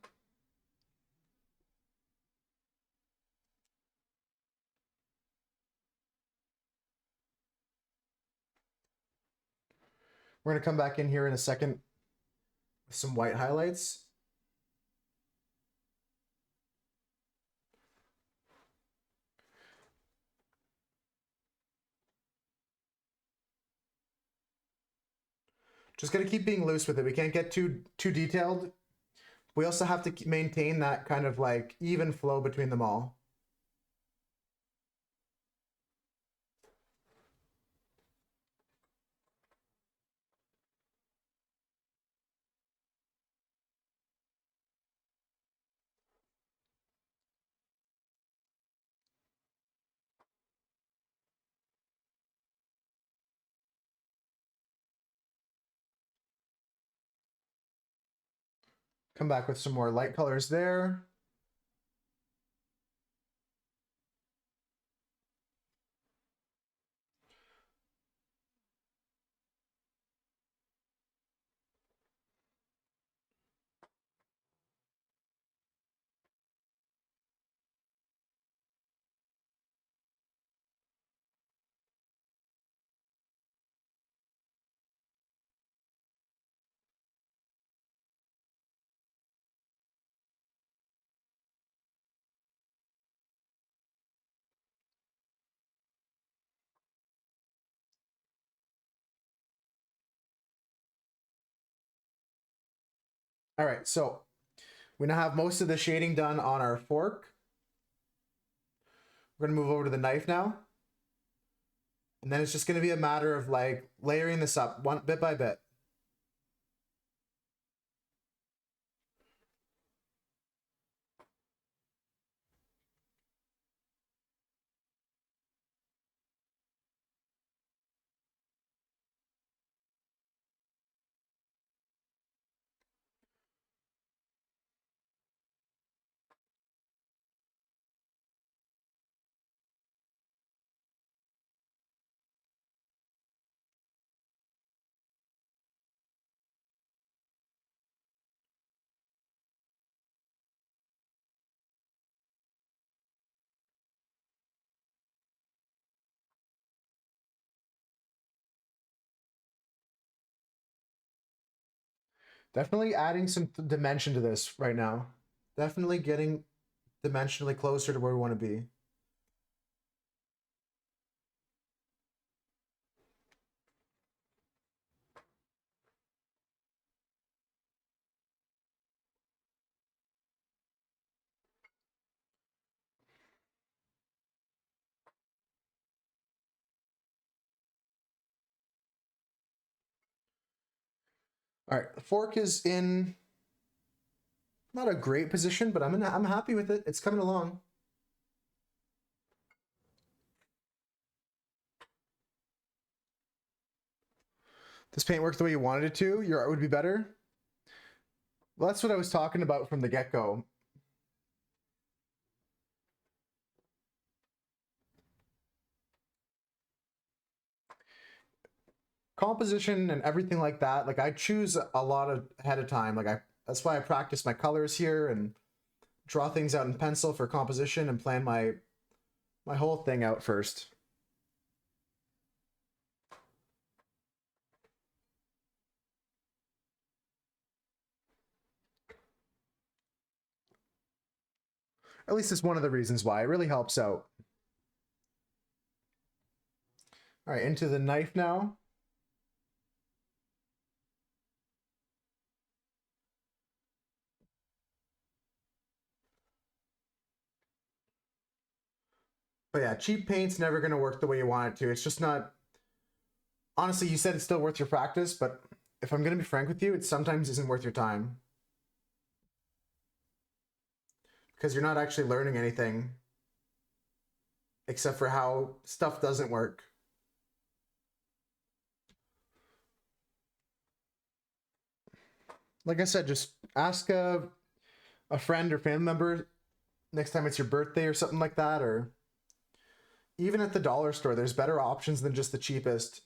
We're gonna come back in here in a second with some white highlights. Just gonna keep being loose with it. We can't get too detailed. We also have to maintain that kind of like even flow between them all. Come back with some more light colors there. All right, so we now have most of the shading done on our fork. We're gonna move over to the knife now. And then it's just gonna be a matter of like layering this up one bit by bit. Definitely adding some dimension to this right now. Definitely getting dimensionally closer to where we want to be. All right, the fork is in not a great position, but I'm happy with it. It's coming along. This paint worked the way you wanted it to. Your art would be better. Well, that's what I was talking about from the get-go. Composition and everything like that, like I choose a lot of ahead of time. That's why I practice my colors here and draw things out in pencil for composition and plan my whole thing out first. At least it's one of the reasons why. It really helps out. All right, into the knife now. But yeah, cheap paint's never going to work the way you want it to. It's just not. Honestly, you said it's still worth your practice, but if I'm going to be frank with you, it sometimes isn't worth your time. Because you're not actually learning anything except for how stuff doesn't work. Like I said, just ask a friend or family member next time it's your birthday or something like that, or even at the dollar store, there's better options than just the cheapest.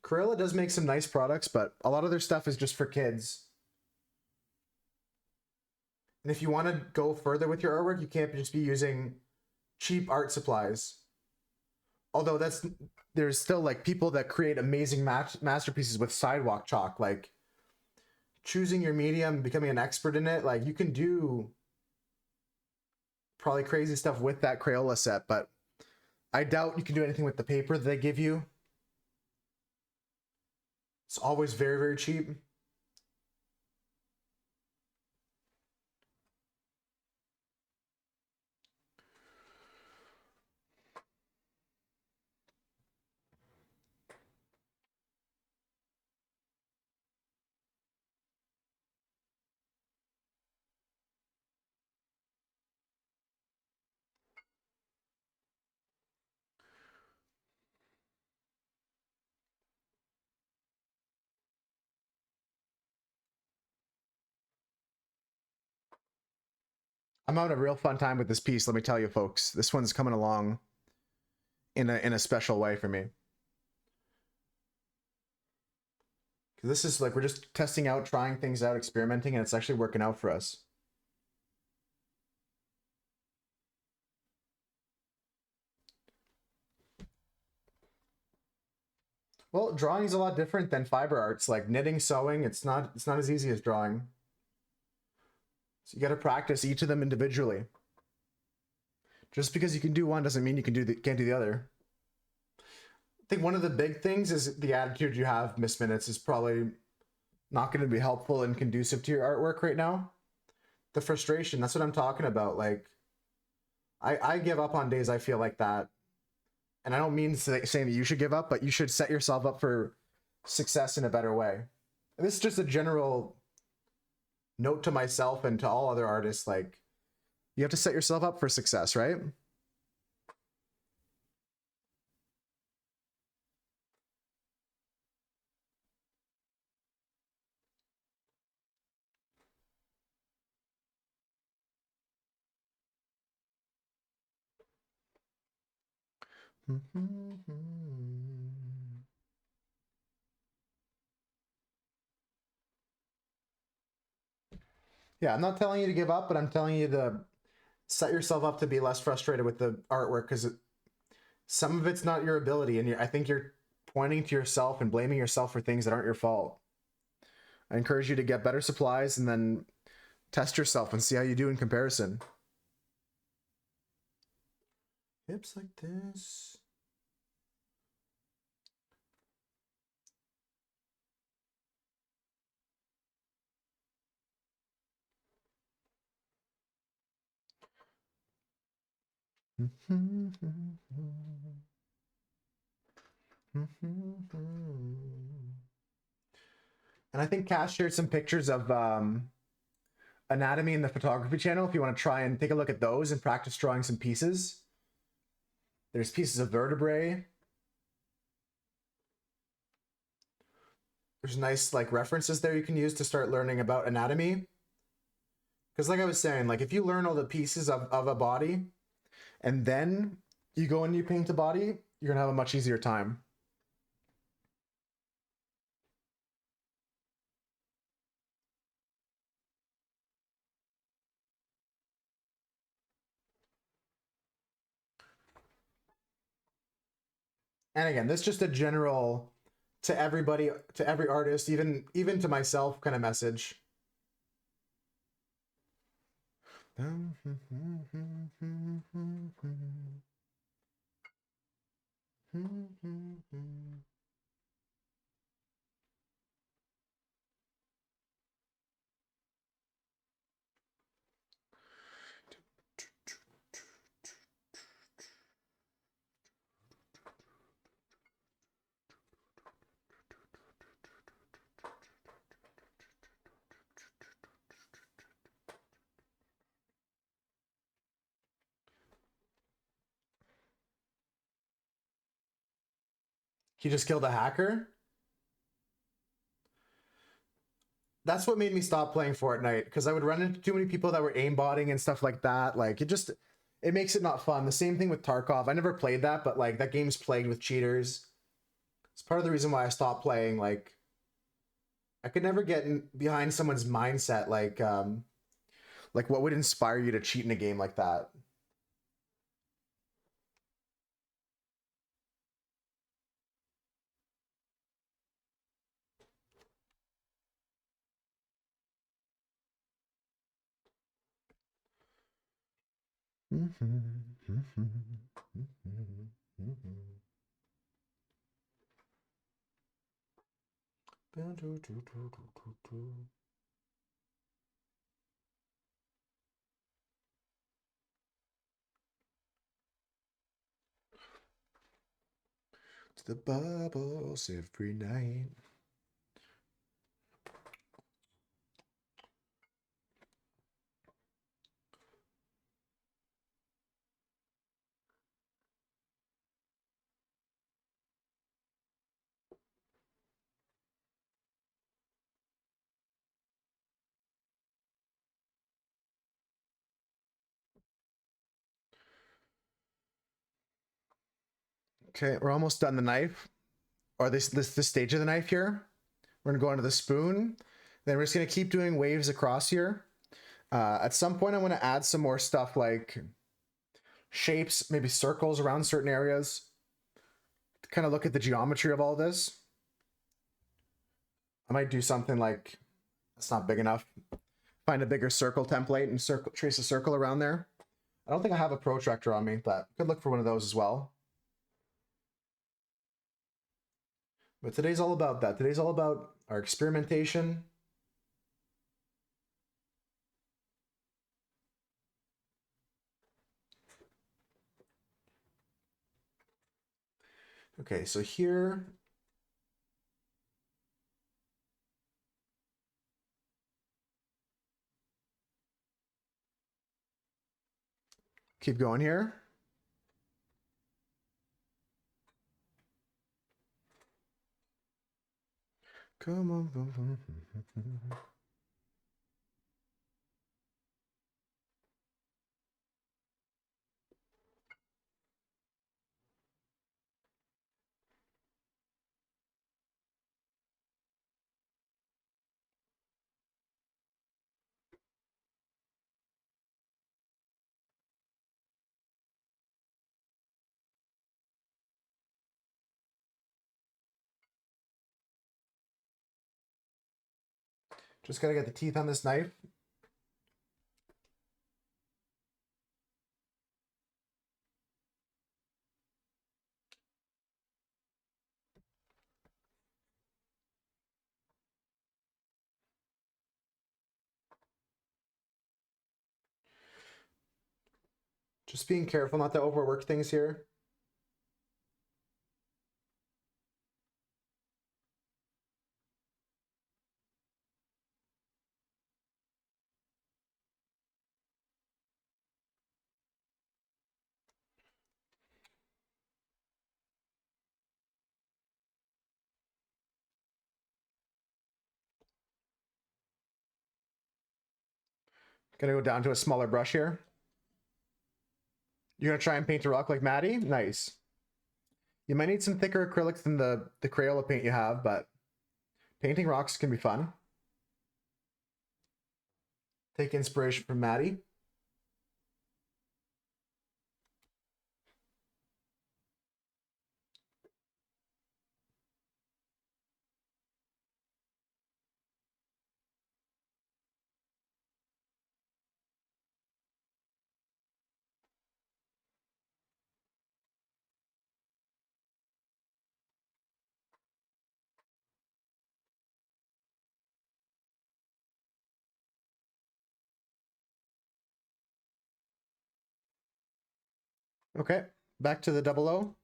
Crayola does make some nice products, but a lot of their stuff is just for kids. And if you want to go further with your artwork, you can't just be using cheap art supplies. Although there's still like people that create amazing masterpieces with sidewalk chalk, like choosing your medium, becoming an expert in it. Like you can do probably crazy stuff with that Crayola set, but I doubt you can do anything with the paper that they give you. It's always very, very cheap. I'm having a real fun time with this piece, let me tell you folks. This one's coming along in a special way for me. This is like we're just testing out, trying things out, experimenting, and it's actually working out for us. Well, drawing is a lot different than fiber arts. Like knitting, sewing, it's not as easy as drawing. So you got to practice each of them individually. Just because you can do one doesn't mean you can't do the other. I think one of the big things is the attitude you have, Miss Minutes, is probably not going to be helpful and conducive to your artwork right now. The frustration, that's what I'm talking about. Like, I give up on days I feel like that. And I don't mean saying that you should give up, but you should set yourself up for success in a better way. And this is just a general note to myself and to all other artists. Like, you have to set yourself up for success, right? Yeah, I'm not telling you to give up, but I'm telling you to set yourself up to be less frustrated with the artwork because some of it's not your ability, and I think you're pointing to yourself and blaming yourself for things that aren't your fault. I encourage you to get better supplies and then test yourself and see how you do in comparison. Hips like this. And I think Cass shared some pictures of anatomy in the photography channel if you want to try and take a look at those and practice drawing some pieces. There's pieces of vertebrae. There's nice like references there you can use to start learning about anatomy. Because like I was saying, like if you learn all the pieces of a body and then you go and you paint a body, you're gonna have a much easier time. And again, this is just a general to everybody, to every artist, even to myself kind of message. He just killed a hacker. That's what made me stop playing Fortnite, because I would run into too many people that were aimbotting and stuff like that. Like it makes it not fun. The same thing with Tarkov. I never played that, but like that game's plagued with cheaters. It's part of the reason why I stopped playing. Like I could never get behind someone's mindset. Like what would inspire you to cheat in a game like that? To the bubbles every night. Okay, we're almost done the knife, or this stage of the knife here. We're gonna go into the spoon. Then we're just gonna keep doing waves across here. At some point, I'm gonna add some more stuff like shapes, maybe circles around certain areas. To kind of look at the geometry of all this. I might do something like that's not big enough. Find a bigger circle template and trace a circle around there. I don't think I have a protractor on me, but could look for one of those as well. But today's all about that. Today's all about our experimentation. Okay, so here. Keep going here. Come on. Just gotta get the teeth on this knife. Just being careful not to overwork things here. Gonna go down to a smaller brush here. You're gonna try and paint a rock like Maddie? Nice. You might need some thicker acrylics than the Crayola paint you have, but painting rocks can be fun. Take inspiration from Maddie. Okay, back to the 00.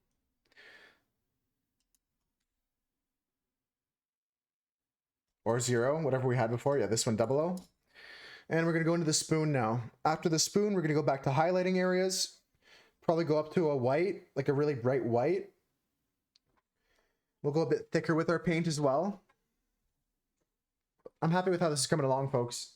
Or 0, whatever we had before. Yeah, this one 00. And we're gonna go into the spoon now. After the spoon, we're gonna go back to highlighting areas. Probably go up to a white, like a really bright white. We'll go a bit thicker with our paint as well. I'm happy with how this is coming along, folks.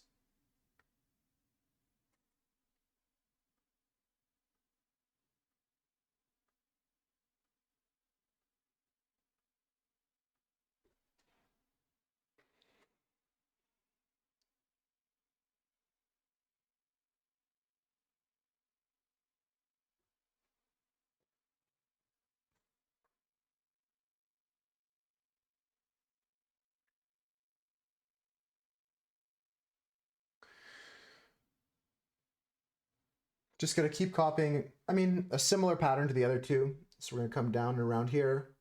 Just gonna keep copying, I mean, a similar pattern to the other two. So we're gonna come down and around here.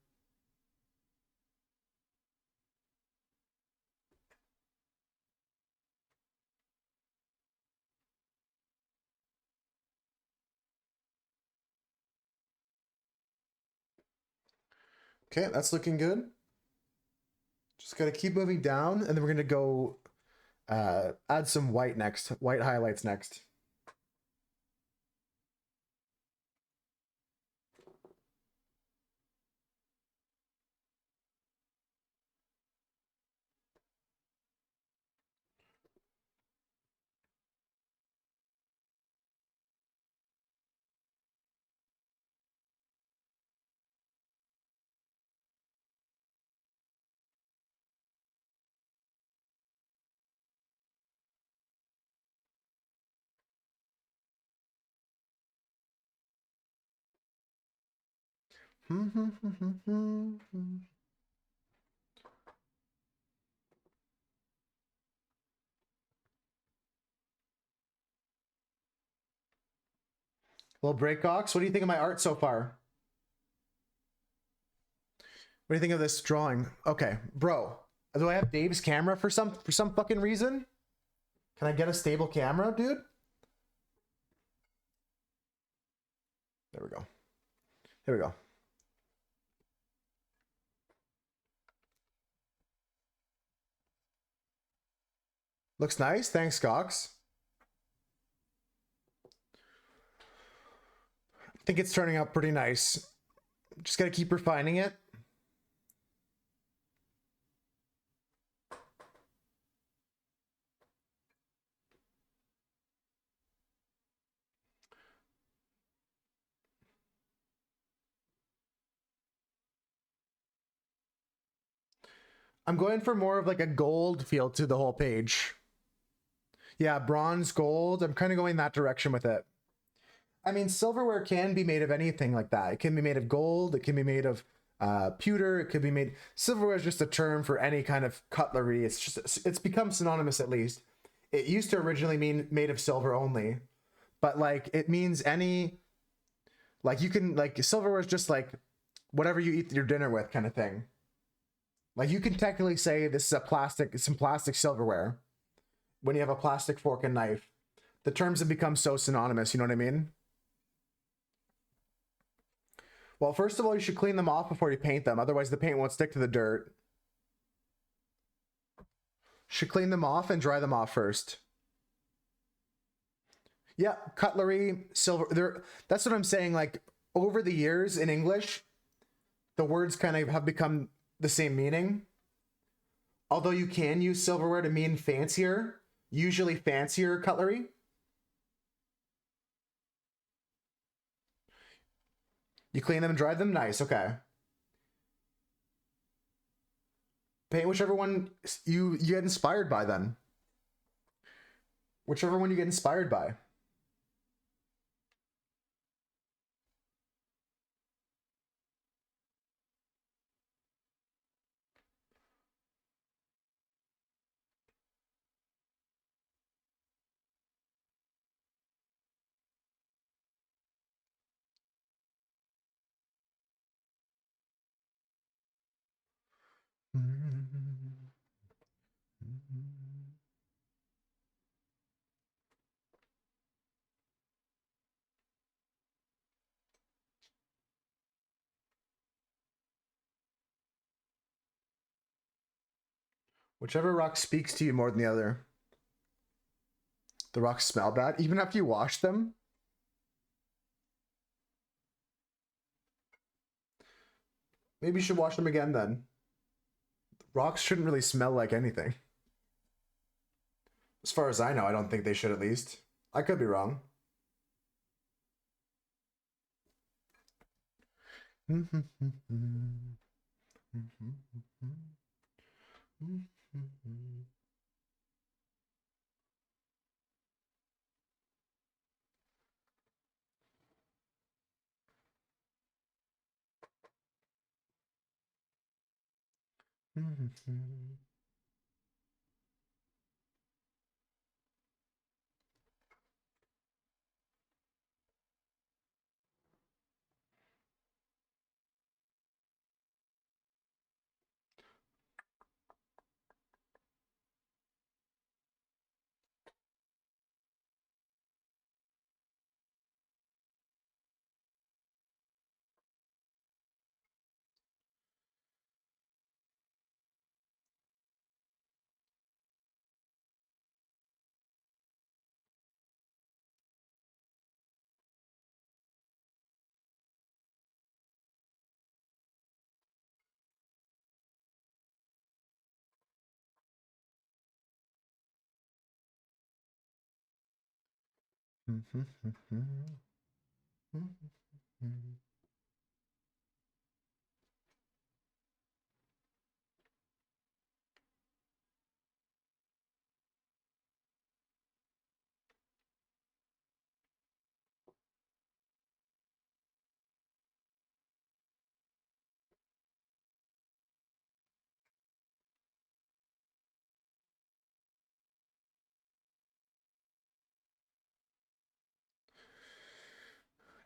Okay, that's looking good. Just gotta keep moving down, and then we're gonna go add some white next, white highlights next. Little break, Ox. What do you think of my art so far? What do you think of this drawing? Okay, bro. Do I have Dave's camera for some fucking reason? Can I get a stable camera, dude? There we go. Here we go. Looks nice. Thanks, Cox. I think it's turning out pretty nice. Just gotta keep refining it. I'm going for more of like a gold feel to the whole page. Yeah, bronze, gold. I'm kind of going that direction with it. I mean, silverware can be made of anything like that. It can be made of gold. It can be made of pewter. It could be made. Silverware is just a term for any kind of cutlery. It's become synonymous, at least. It used to originally mean made of silver only, but like it means any. Like you can like silverware is just like whatever you eat your dinner with, kind of thing. Like you can technically say this is some plastic silverware when you have a plastic fork and knife. The terms have become so synonymous, you know what I mean? Well, first of all, you should clean them off before you paint them. Otherwise, the paint won't stick to the dirt. Should clean them off and dry them off first. Yeah, cutlery, silver. That's what I'm saying. Like, over the years in English, the words kind of have become the same meaning. Although you can use silverware to mean fancier, usually fancier cutlery. You clean them and dry them? Nice, okay. Paint whichever one you get inspired by then. Whichever one you get inspired by. Whichever rock speaks to you more than the other. The rocks smell bad, even after you wash them. Maybe you should wash them again then. Rocks shouldn't really smell like anything. As far as I know, I don't think they should at least. I could be wrong.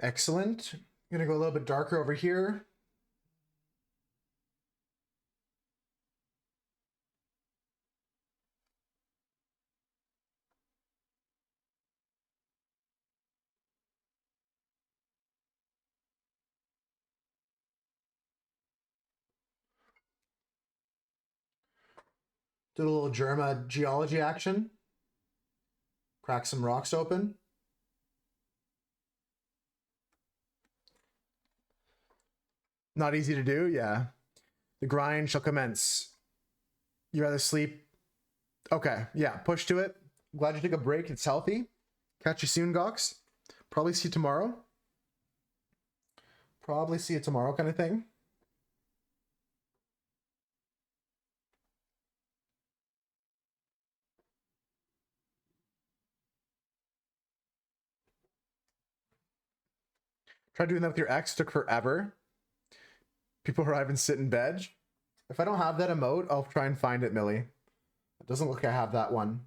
Excellent. I'm gonna go a little bit darker over here. Did a little Germa geology action. Crack some rocks open. Not easy to do, yeah. The grind shall commence. You rather sleep? Okay, yeah, push to it. Glad you took a break. It's healthy. Catch you soon, Gox. Probably see you tomorrow. Probably see you tomorrow, kind of thing. Try doing that with your ex. Took forever. People arrive and sit in bed. If I don't have that emote, I'll try and find it, Millie. It doesn't look like I have that one.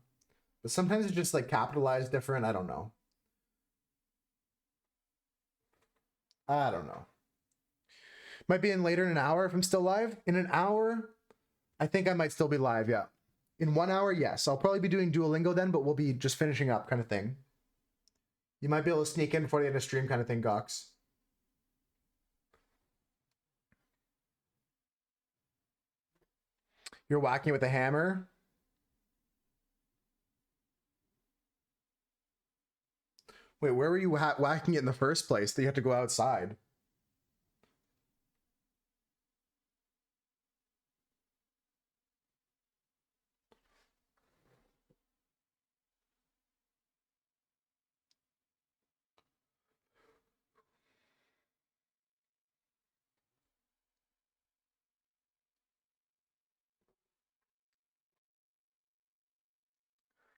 But sometimes it's just like capitalized different. I don't know. I don't know. Might be in later in an hour if I'm still live. In an hour, I think I might still be live, yeah. In 1 hour, yes. I'll probably be doing Duolingo then, but we'll be just finishing up kind of thing. You might be able to sneak in before the end of stream kind of thing, Gox. You're whacking with a hammer. Wait, where were you whacking it in the first place that you had to go outside?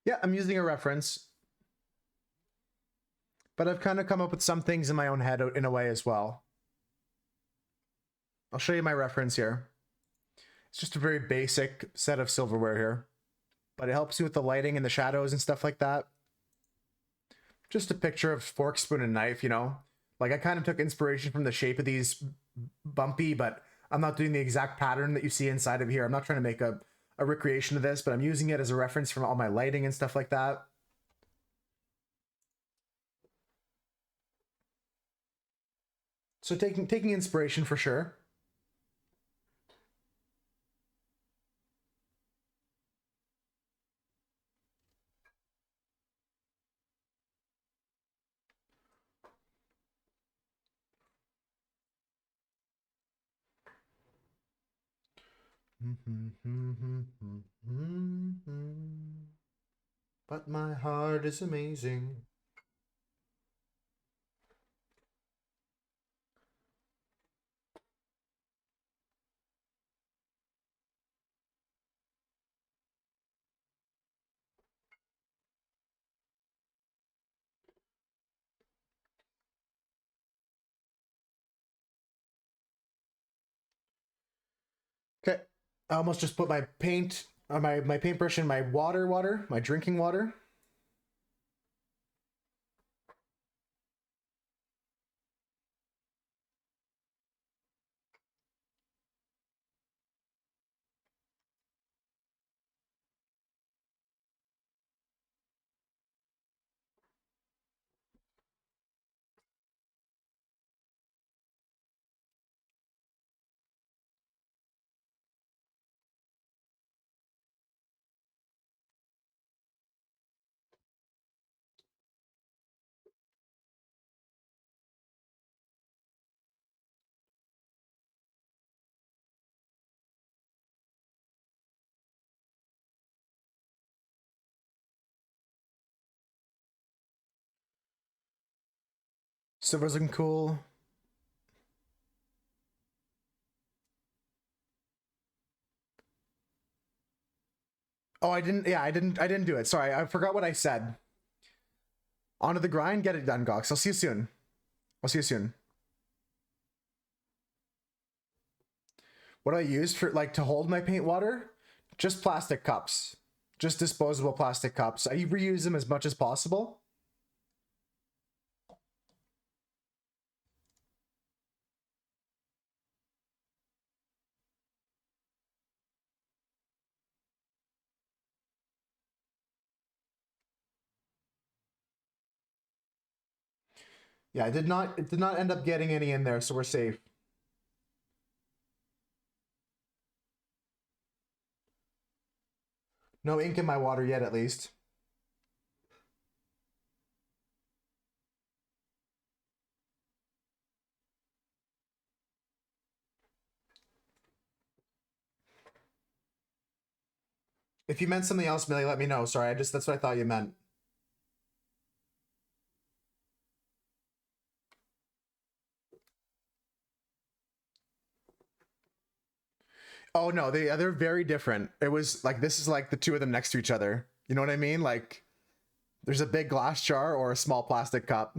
Yeah, I'm using a reference, but I've kind of come up with some things in my own head in a way as well. I'll show you my reference here. It's just a very basic set of silverware here, but it helps you with the lighting and the shadows and stuff like that. Just a picture of fork, spoon, and knife, you know? Like, I kind of took inspiration from the shape of these bumpy, but I'm not doing the exact pattern that you see inside of here. I'm not trying to make a recreation of this, but I'm using it as a reference from all my lighting and stuff like that. So taking inspiration for sure. But my heart is amazing. Okay, I almost just put my paint, my paintbrush in my water, my drinking water. Silver's looking cool. Oh, I didn't do it. Sorry, I forgot what I said. Onto the grind, get it done, Gox. I'll see you soon. I'll see you soon. What do I use for, like, to hold my paint water? Just plastic cups. Just disposable plastic cups. I reuse them as much as possible. Yeah, it did not end up getting any in there, so we're safe. No ink in my water yet, at least. If you meant something else, Millie, let me know. Sorry, that's what I thought you meant. Oh no, they're very different. It was like, this is like the two of them next to each other. You know what I mean? Like, there's a big glass jar or a small plastic cup.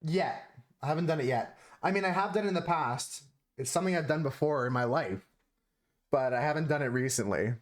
Yet. I haven't done it yet. I mean, I have done it in the past. It's something I've done before in my life, but I haven't done it recently.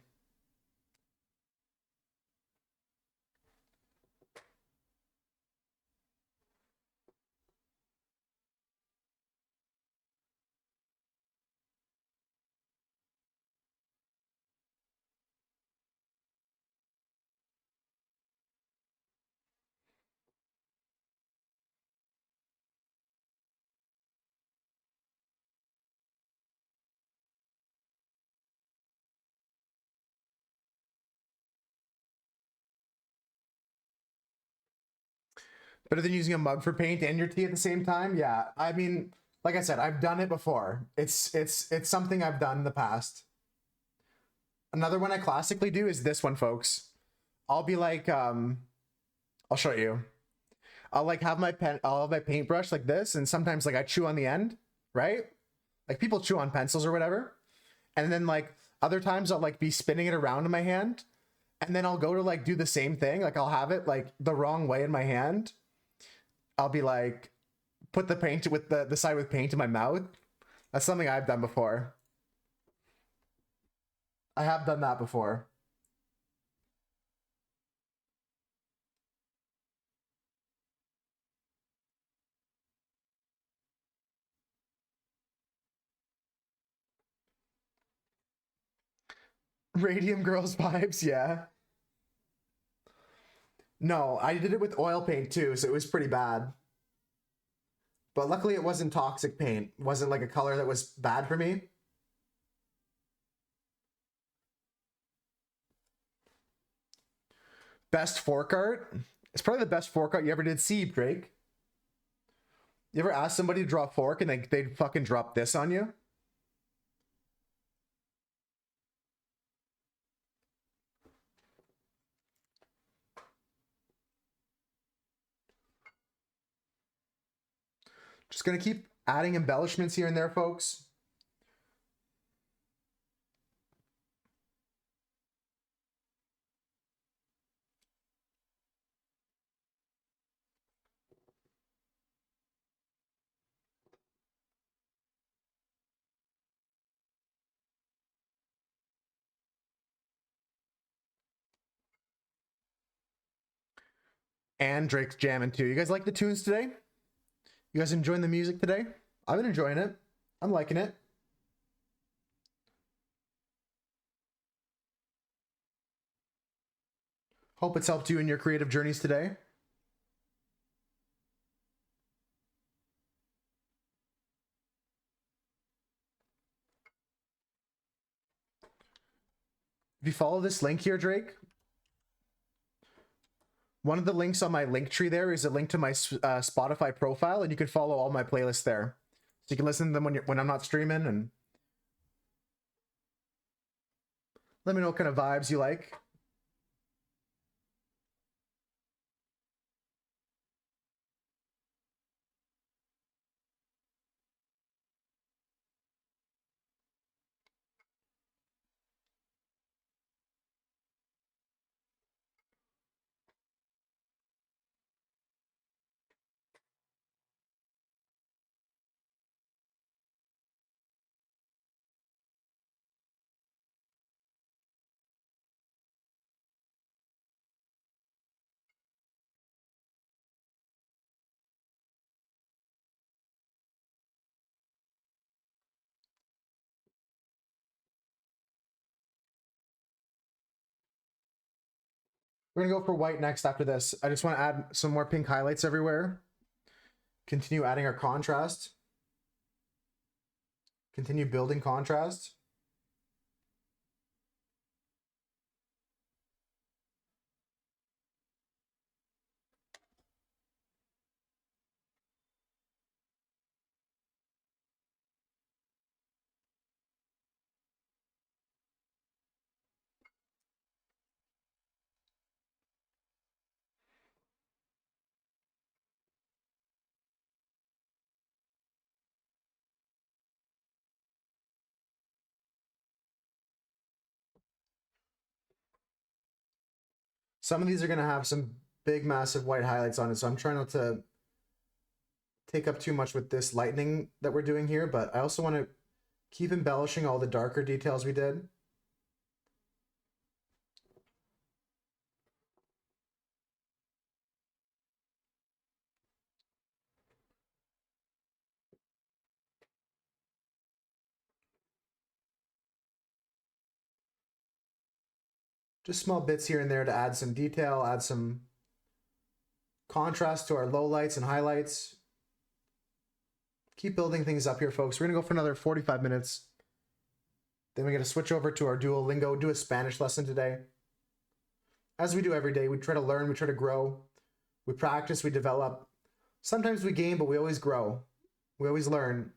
Better than using a mug for paint and your tea at the same time? Yeah. I mean, like I said, I've done it before. It's something I've done in the past. Another one I classically do is this one, folks. I'll be like, I'll show you. I'll like have my pen, I'll have my paintbrush like this, and sometimes like I chew on the end, right? Like people chew on pencils or whatever. And then like other times I'll like be spinning it around in my hand, and then I'll go to like do the same thing. Like I'll have it like the wrong way in my hand. I'll be like put the paint with the side with paint in my mouth. That's something I've done before. I have done that before. Radium Girls vibes, yeah. No, I did it with oil paint too, so it was pretty bad. But luckily it wasn't toxic paint. It wasn't like a color that was bad for me. Best fork art? It's probably the best fork art you ever did see, Drake. You ever ask somebody to draw a fork and they'd fucking drop this on you? Just gonna keep adding embellishments here and there, folks. And Drake's jamming too. You guys like the tunes today? You guys enjoying the music today? I've been enjoying it. I'm liking it. Hope it's helped you in your creative journeys today. If you follow this link here, Drake, one of the links on my link tree there is a link to my Spotify profile, and you can follow all my playlists there. So you can listen to them when I'm not streaming, and let me know what kind of vibes you like. We're gonna go for white next after this. I just want to add some more pink highlights everywhere. Continue adding our contrast. Continue building contrast. Some of these are gonna have some big, massive white highlights on it, so I'm trying not to take up too much with this lightning that we're doing here, but I also want to keep embellishing all the darker details we did. Just small bits here and there to add some detail, add some contrast to our lowlights and highlights. Keep building things up here, folks. We're gonna go for another 45 minutes. Then we're gonna switch over to our Duolingo, do a Spanish lesson today. As we do every day, we try to learn, we try to grow, we practice, we develop. Sometimes we gain, but we always grow. We always learn.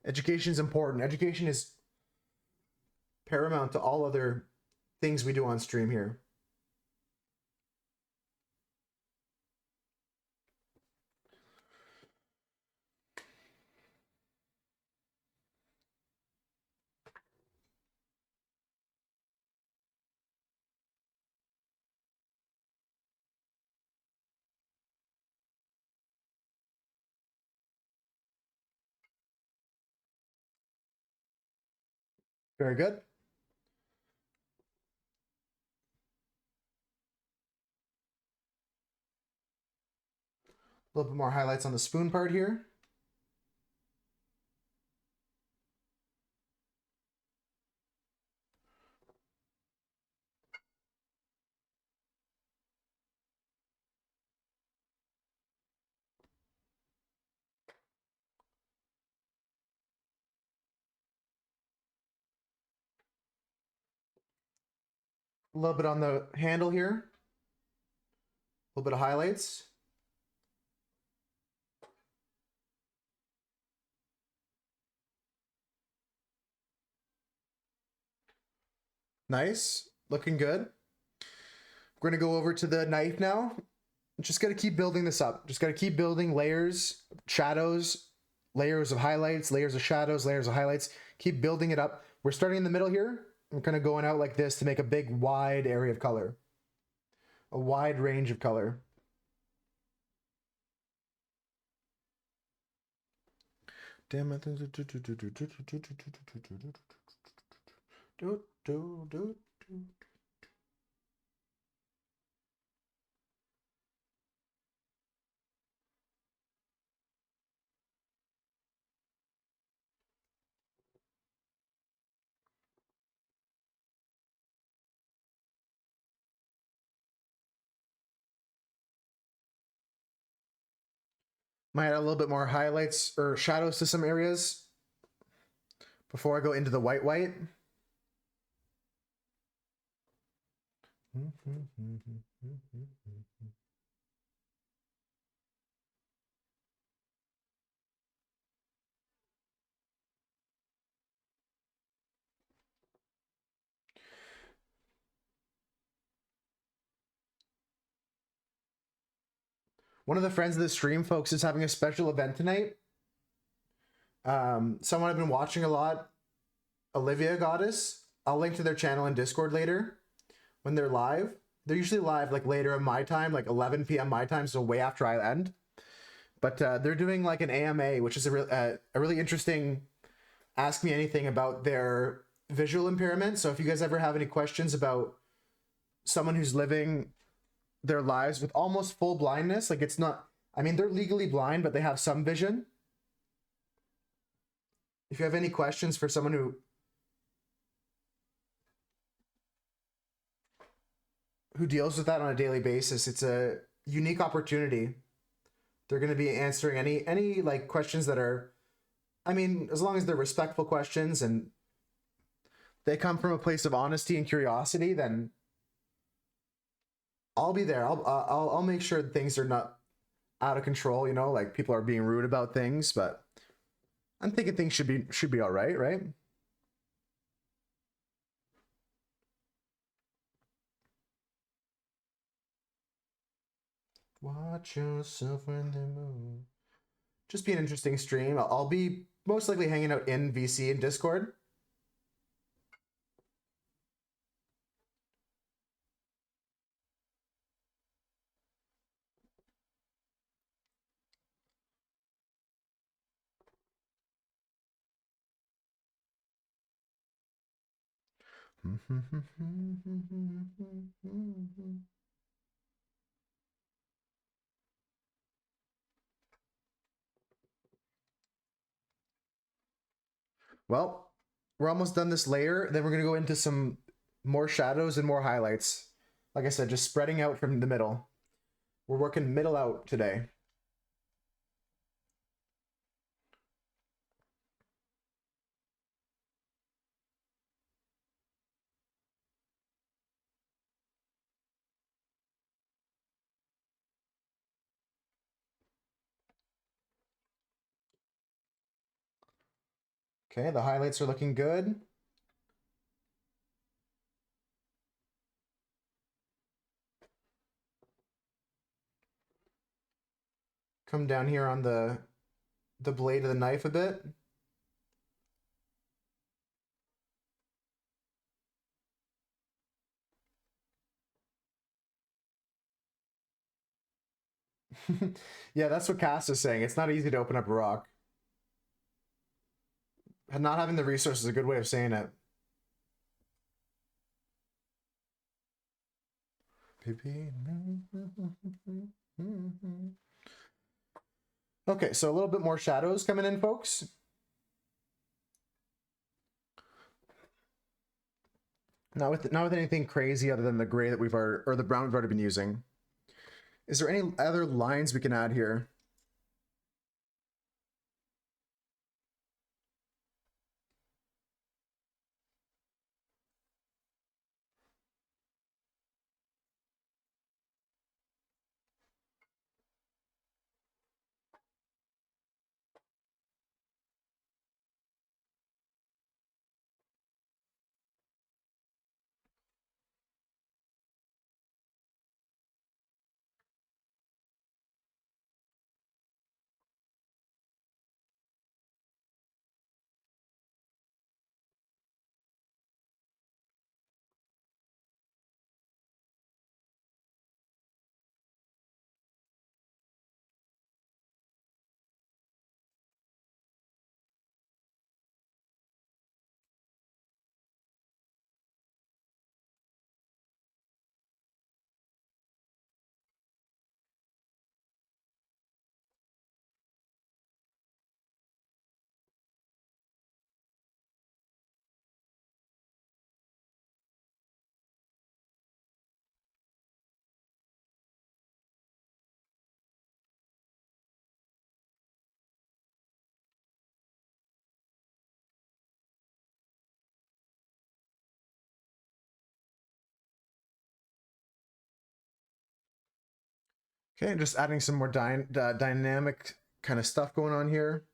Education is important. Education is paramount to all other things we do on stream here. Very good. A little bit more highlights on the spoon part here. A little bit on the handle here. A little bit of highlights. Nice. Looking good. We're going to go over to the knife now. Just got to keep building this up. Just got to keep building layers, shadows, layers of highlights, layers of shadows, layers of highlights. Keep building it up. We're starting in the middle here. We're kind of going out like this to make a big, wide area of color. A wide range of color. Damn it. Might add a little bit more highlights or shadows to some areas before I go into the white. One of the friends of the stream, folks, is having a special event tonight. Someone I've been watching a lot, Olivia Goddess. I'll link to their channel in Discord later when they're live. They're usually live like later in my time, like 11 p.m. my time, so way after I end. But they're doing like an AMA, which is a really interesting ask me anything about their visual impairment. So if you guys ever have any questions about someone who's living their lives with almost full blindness, like it's not, I mean, they're legally blind, but they have some vision. If you have any questions for someone who deals with that on a daily basis, it's a unique opportunity. They're going to be answering any like questions that are, I mean, as long as they're respectful questions and they come from a place of honesty and curiosity, then I'll be there. I'll make sure things are not out of control, you know, like people are being rude about things, but I'm thinking things should be all right, right? Watch yourself when they move. Just be an interesting stream. I'll be most likely hanging out in VC and Discord. Well, we're almost done this layer. Then we're going to go into some more shadows and more highlights. Like I said, just spreading out from the middle. We're working middle out today. Okay, the highlights are looking good. Come down here on the blade of the knife a bit. Yeah, that's what Cass is saying. It's not easy to open up a rock. And not having the resources is a good way of saying it. baby. Okay, so a little bit more shadows coming in, folks. Not with anything crazy other than the gray that we've already, or the brown we've already been using. Is there any other lines we can add here? Okay, just adding some more dynamic kind of stuff going on here.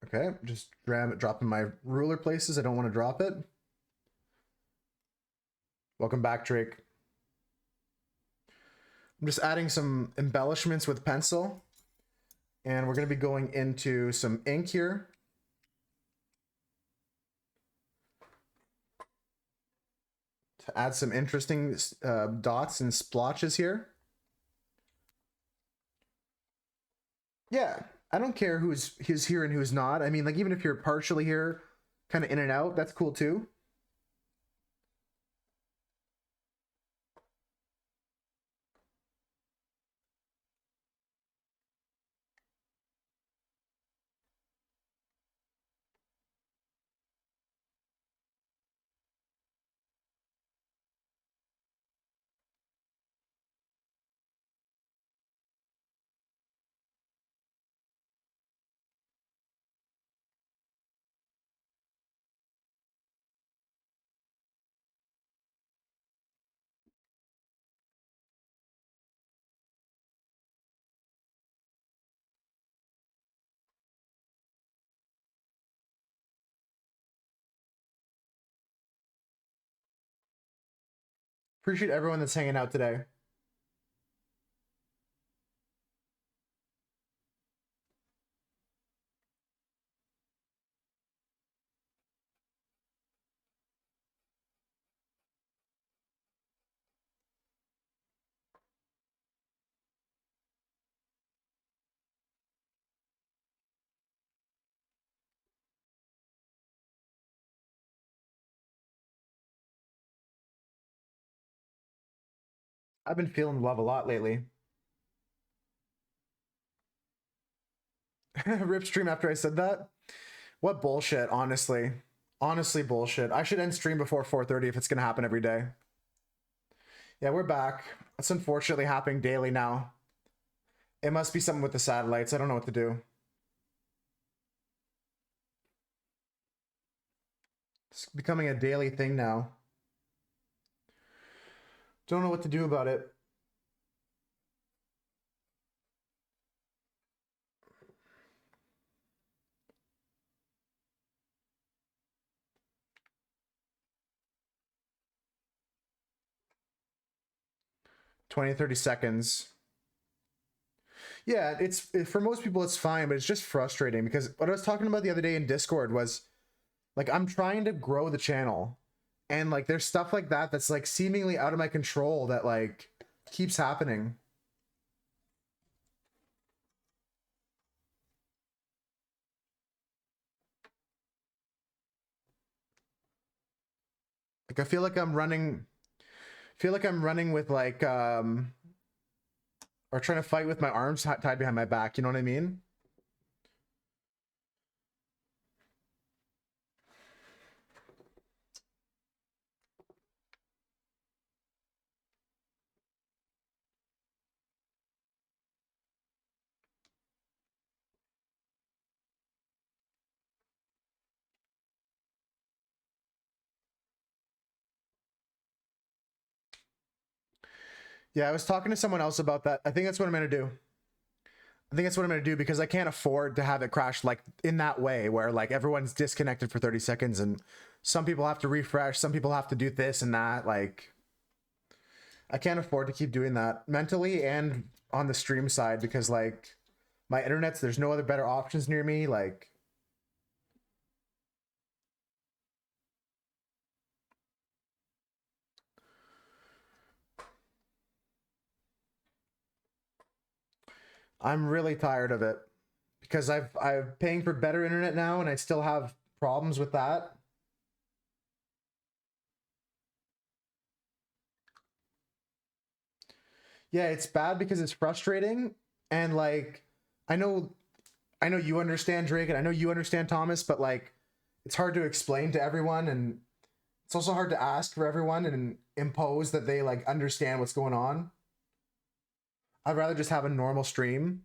Okay, just dropping my ruler places. I don't want to drop it. Welcome back, Drake. I'm just adding some embellishments with pencil. And we're going to be going into some ink here. To add some interesting dots and splotches here. Yeah, I don't care who's here and who's not. I mean, like, even if you're partially here, kind of in and out, that's cool too. Appreciate everyone that's hanging out today. I've been feeling love a lot lately. Rip stream after I said that? What bullshit, honestly. Honestly, bullshit. I should end stream before 4:30 if it's gonna happen every day. Yeah, we're back. It's unfortunately happening daily now. It must be something with the satellites. I don't know what to do. It's becoming a daily thing now. Don't know what to do about it. Twenty, 30 seconds. Yeah, for most people it's fine, but it's just frustrating because what I was talking about the other day in Discord was like I'm trying to grow the channel and like there's stuff like that that's like seemingly out of my control that like keeps happening. Like I feel like I'm running with like or trying to fight with my arms tied behind my back, you know what I mean? Yeah, I was talking to someone else about that. I think that's what I'm gonna do. I think that's what I'm gonna do because I can't afford to have it crash like in that way where like everyone's disconnected for 30 seconds and some people have to refresh, some people have to do this and that. Like I can't afford to keep doing that mentally and on the stream side because like my internet's there's no other better options near me. Like I'm really tired of it because I'm paying for better internet now and I still have problems with that. Yeah, it's bad because it's frustrating and like I know I know you understand Drake and I know you understand Thomas, but like it's hard to explain to everyone and it's also hard to ask for everyone and impose that they like understand what's going on. I'd rather just have a normal stream.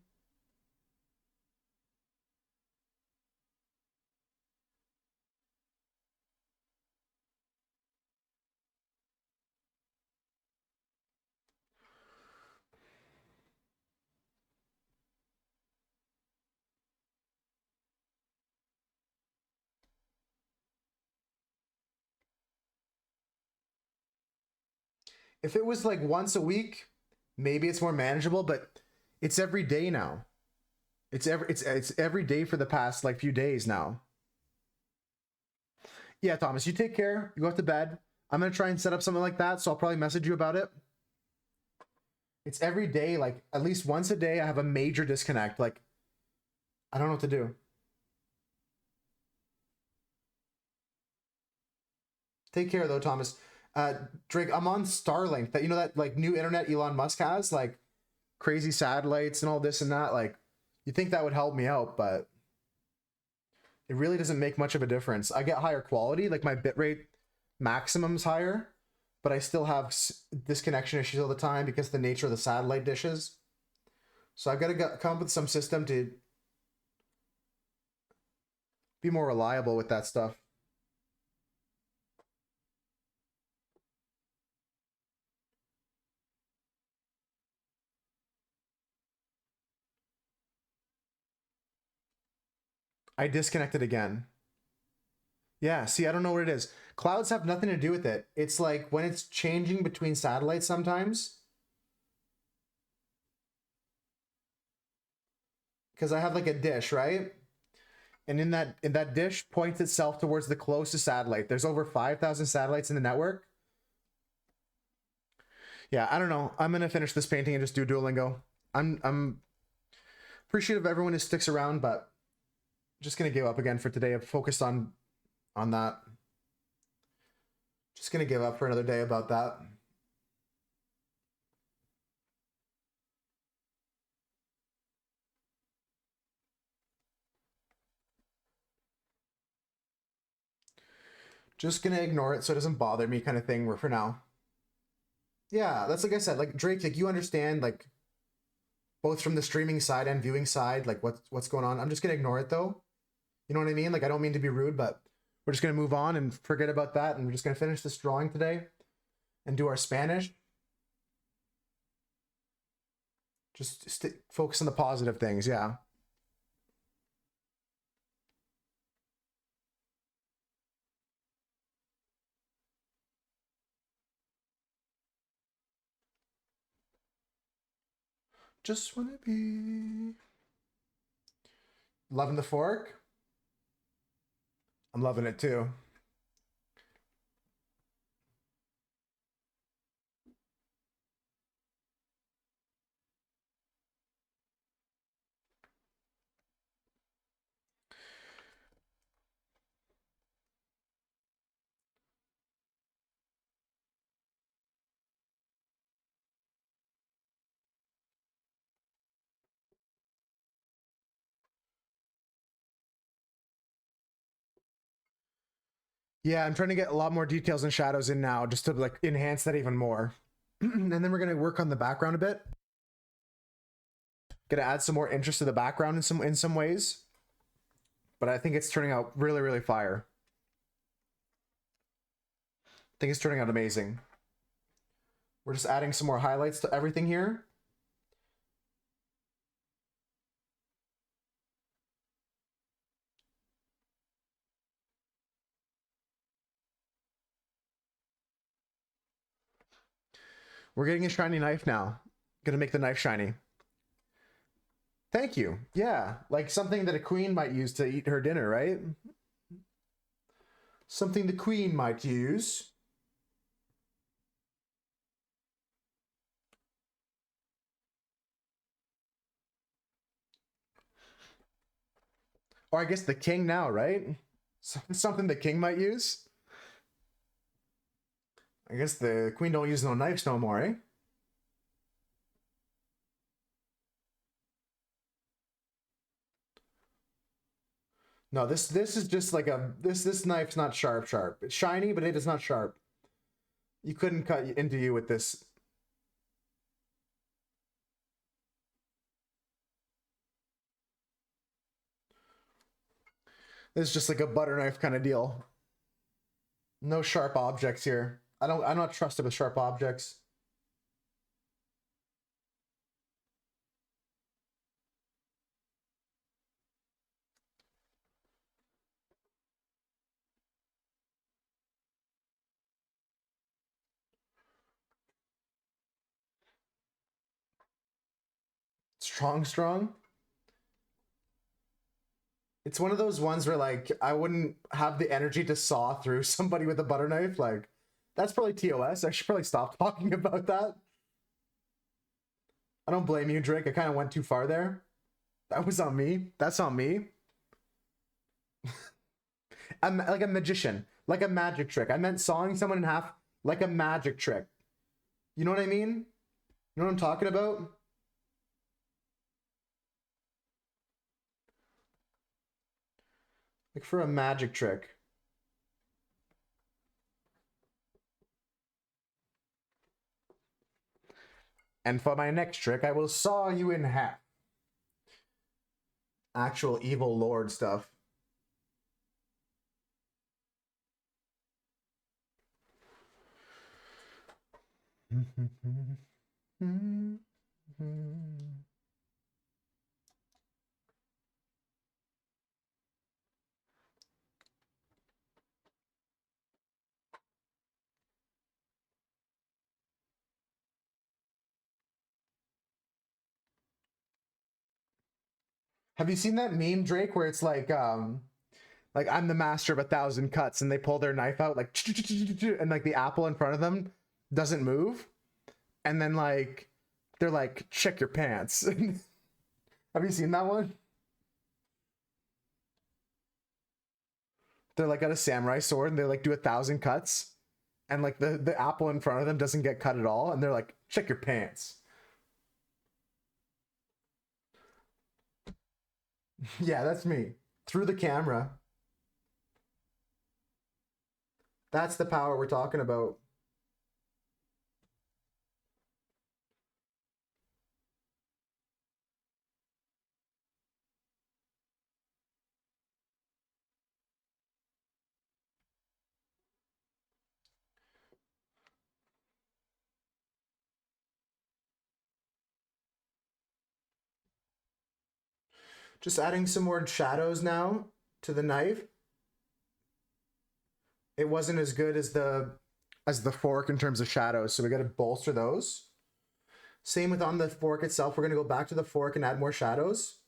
If it was like once a week, maybe it's more manageable, but it's every day now. It's every day for the past like few days now. Yeah, Thomas, you take care. You go to bed. I'm gonna try and set up something like that, so I'll probably message you about it. It's every day, like at least once a day, I have a major disconnect. Like I don't know what to do. Take care though, Thomas. Drake, I'm on Starlink. That you know that like new internet Elon Musk has, like crazy satellites and all this and that. Like, you think that would help me out, but it really doesn't make much of a difference. I get higher quality, like my bitrate maximum's higher, but I still have disconnection issues all the time because of the nature of the satellite dishes. So I've got to come up with some system to be more reliable with that stuff. I disconnected again. Yeah, see, I don't know what it is. Clouds have nothing to do with it. It's like when it's changing between satellites sometimes, because I have like a dish, right? And in that dish points itself towards the closest satellite. There's over 5,000 satellites in the network. Yeah, I don't know. I'm gonna finish this painting and just do Duolingo. I'm appreciative of everyone who sticks around, but just gonna give up again for today. I'm focused on that. Just gonna give up for another day about that. Just gonna ignore it so it doesn't bother me, kind of thing. For now. Yeah, that's like I said, like Drake, like you understand, like both from the streaming side and viewing side, like what's going on. I'm just gonna ignore it though. You know what I mean? Like I don't mean to be rude, but we're just gonna move on and forget about that, and we're just gonna finish this drawing today and do our Spanish. Just focus on the positive things. Yeah. Just wanna be loving the fork. I'm loving it too. Yeah, I'm trying to get a lot more details and shadows in now just to like enhance that even more. And then we're gonna work on the background a bit. Gonna add some more interest to the background in some ways. But I think it's turning out really, really fire. I think it's turning out amazing. We're just adding some more highlights to everything here. We're getting a shiny knife now. Gonna make the knife shiny. Thank you. Yeah, like something that a queen might use to eat her dinner, right? Something the queen might use. Or I guess the king now, right? Something the king might use. I guess the queen don't use no knives no more, eh? No, this is just like a this knife's not sharp. It's shiny, but it is not sharp. You couldn't cut into you with this. This is just like a butter knife kind of deal. No sharp objects here. I'm not trusted with sharp objects. Strong. It's one of those ones where like I wouldn't have the energy to saw through somebody with a butter knife. Like that's probably TOS. I should probably stop talking about that. I don't blame you, Drake. I kind of went too far there. That was on me. That's on me. I'm like a magician, like a magic trick. I meant sawing someone in half like a magic trick. You know what I mean? You know what I'm talking about? Like for a magic trick. And for my next trick, I will saw you in half. Actual evil lord stuff. Have you seen that meme, Drake, where it's like I'm the master of 1,000 cuts, and they pull their knife out like, and like the apple in front of them doesn't move, and then like they're like, check your pants. Have you seen that one? They're like got a samurai sword, and they like do 1,000 cuts, and like the apple in front of them doesn't get cut at all, and they're like, check your pants. Yeah, that's me through the camera. That's the power we're talking about. Just adding some more shadows now to the knife. It wasn't as good as the fork in terms of shadows, so we got to bolster those. Same with on the fork itself. We're going to go back to the fork and add more shadows.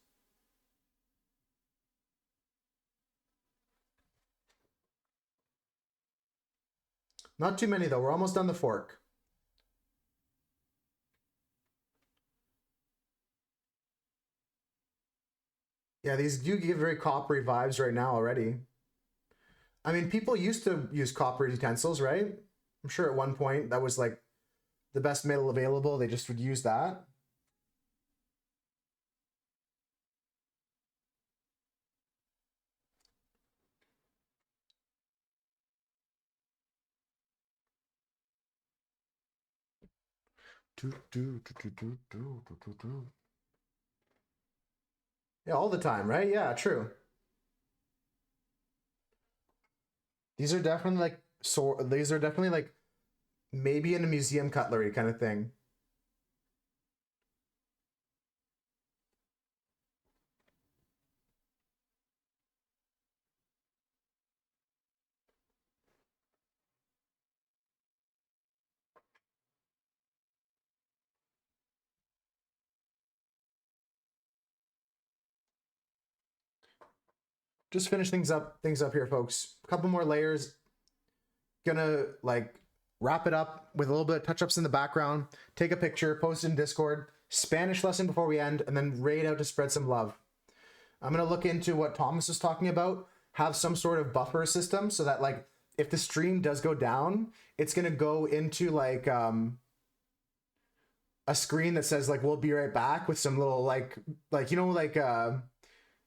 Not too many though. We're almost done the fork. Yeah, these do give very coppery vibes right now already. I mean, people used to use copper utensils, right? I'm sure at one point that was like the best metal available. They just would use that. Yeah, all the time, right? Yeah, true. These are definitely like these are definitely like maybe in a museum cutlery kind of thing. Just finish things up here, folks. A couple more layers. Gonna like wrap it up with a little bit of touch-ups in the background. Take a picture, post it in Discord. Spanish lesson before we end, and then raid out to spread some love. I'm gonna look into what Thomas was talking about. Have some sort of buffer system so that like if the stream does go down, it's gonna go into like a screen that says like we'll be right back with some little like you know like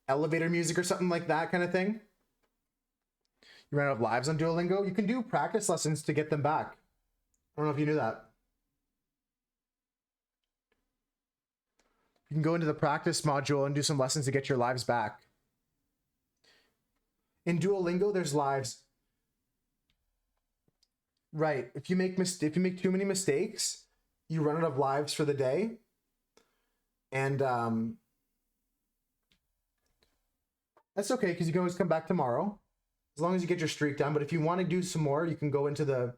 elevator music or something like that kind of thing. You ran out of lives on Duolingo. You can do practice lessons to get them back. I don't know if you knew that. You can go into the practice module and do some lessons to get your lives back. In Duolingo, there's lives. Right. If you make too many mistakes, you run out of lives for the day. And that's okay because you can always come back tomorrow as long as you get your streak done. But if you want to do some more, you can go into the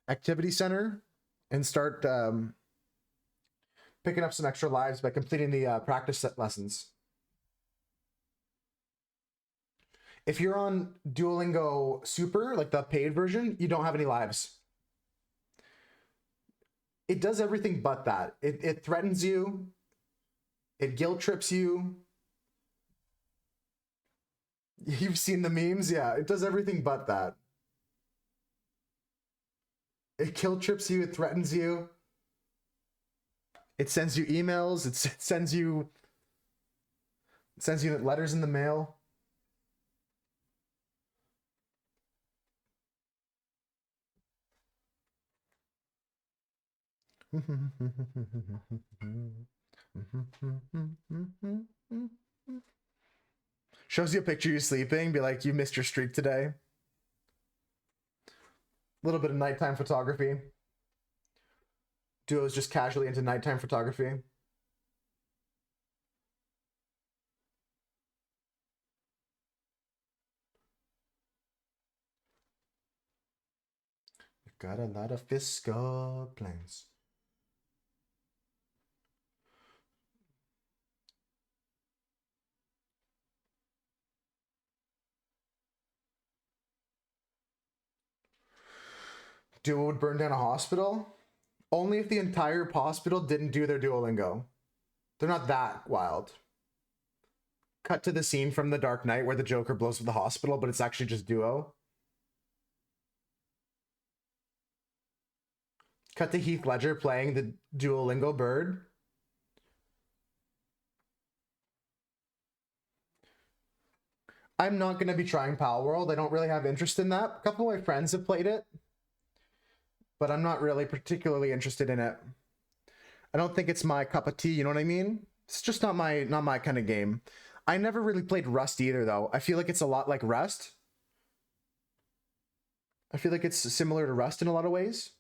activity center and start picking up some extra lives by completing the practice set lessons. If you're on Duolingo Super, like the paid version, you don't have any lives. It does everything but that. It threatens you. It guilt trips you. You've seen the memes? Yeah, it does everything but that. It guilt trips you. It threatens you. It sends you emails. It sends you letters in the mail. Shows you a picture of you sleeping, be like, you missed your streak today. A little bit of nighttime photography. Duo's just casually into nighttime photography. We've got a lot of fiscal plans. Duo would burn down a hospital? Only if the entire hospital didn't do their Duolingo. They're not that wild. Cut to the scene from The Dark Knight where the Joker blows up the hospital, but it's actually just Duo. Cut to Heath Ledger playing the Duolingo bird. I'm not going to be trying Pal World. I don't really have interest in that. A couple of my friends have played it, but I'm not really particularly interested in it. I don't think it's my cup of tea, you know what I mean? It's just not my kind of game. I never really played Rust either, though. I feel like it's a lot like Rust. I feel like it's similar to Rust in a lot of ways.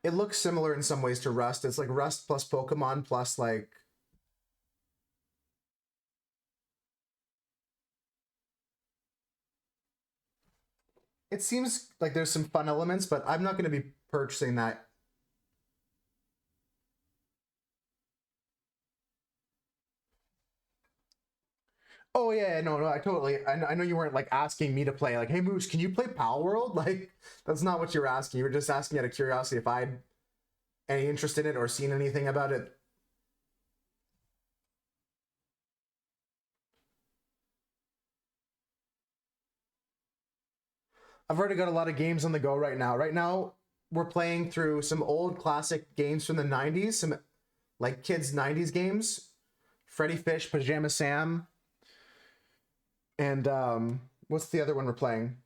It looks similar in some ways to Rust. It's like Rust plus Pokemon plus like... It seems like there's some fun elements, but I'm not going to be purchasing that. Oh yeah, no, I totally. I know you weren't like asking me to play. Like, hey Moose, can you play Pal World? Like, that's not what you were asking. You were just asking out of curiosity if I'd any interest in it or seen anything about it. I've already got a lot of games on the go right now. Right now, we're playing through some old classic games from the 90s, some like kids' 90s games. Freddy Fish, Pajama Sam, And what's the other one we're playing?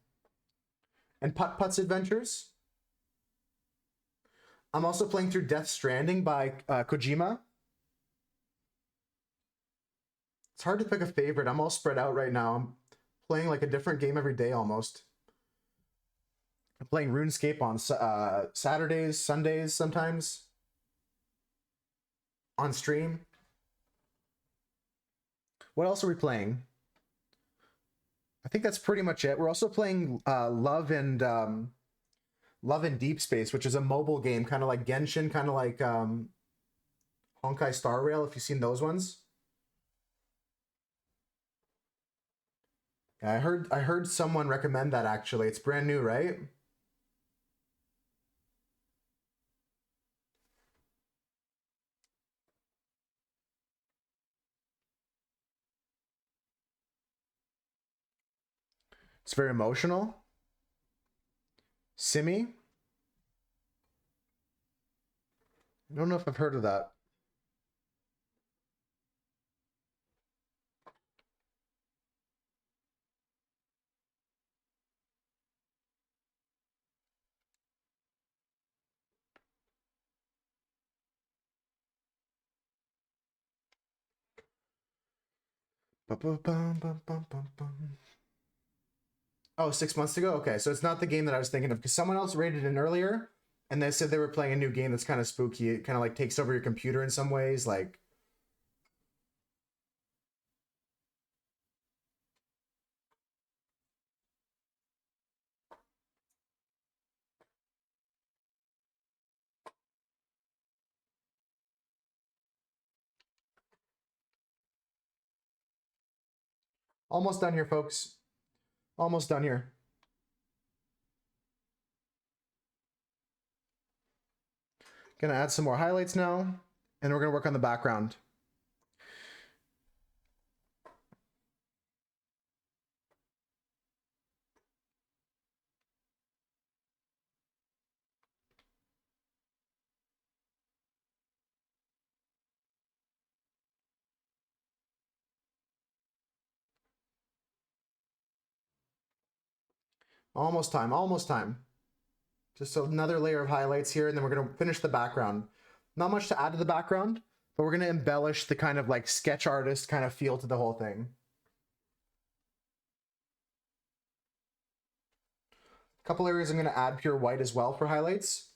And Putt Putt's Adventures. I'm also playing through Death Stranding by Kojima. It's hard to pick a favorite. I'm all spread out right now. I'm playing like a different game every day almost. I'm playing RuneScape on Saturdays, Sundays sometimes. On stream. What else are we playing? I think that's pretty much it. We're also playing Love and Deep Space, which is a mobile game, kind of like Genshin, kind of like Honkai Star Rail, if you've seen those ones. Yeah, I heard someone recommend that actually. It's brand new, right? It's very emotional. Simi? I don't know if I've heard of that. Oh, 6 months ago? Okay, so it's not the game that I was thinking of, because someone else rated it earlier, and they said they were playing a new game that's kind of spooky. It kind of like takes over your computer in some ways, like... Almost done here, folks. Almost done here. Gonna add some more highlights now, and we're gonna work on the background. Almost time, almost time. Just another layer of highlights here, and then we're gonna finish the background. Not much to add to the background, but we're gonna embellish the kind of like sketch artist kind of feel to the whole thing. A couple areas I'm gonna add pure white as well for highlights.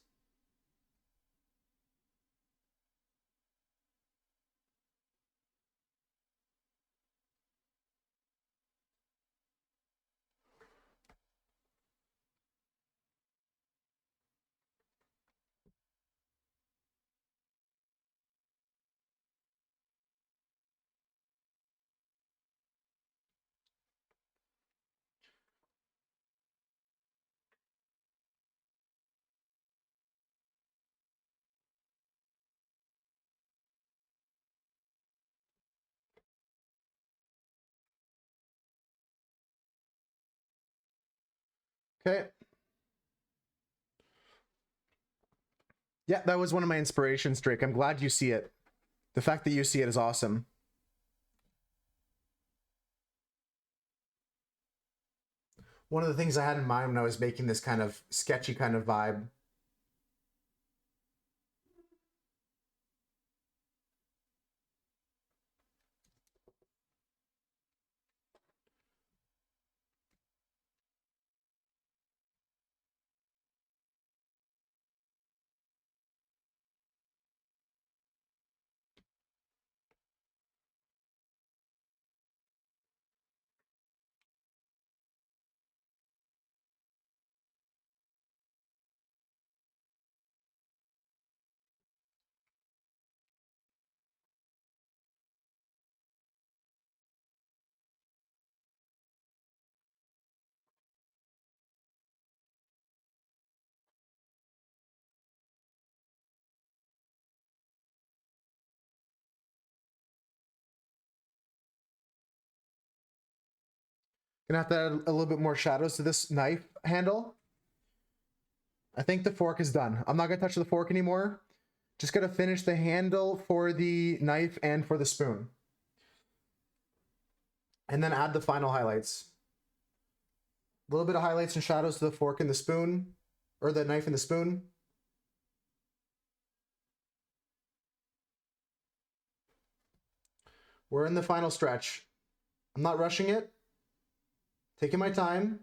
Okay. Yeah, that was one of my inspirations, Drake. I'm glad you see it. The fact that you see it is awesome. One of the things I had in mind when I was making this kind of sketchy kind of vibe. Gonna have to add a little bit more shadows to this knife handle. I think the fork is done. I'm not gonna touch the fork anymore. Just gotta finish the handle for the knife and for the spoon. and then add the final highlights. A little bit of highlights and shadows to the fork and the spoon, or the knife and the spoon. We're in the final stretch. I'm not rushing it. Taking my time.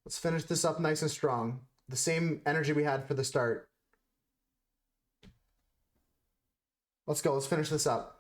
Let's finish this up nice and strong. The same energy we had for the start. Let's go. Let's finish this up.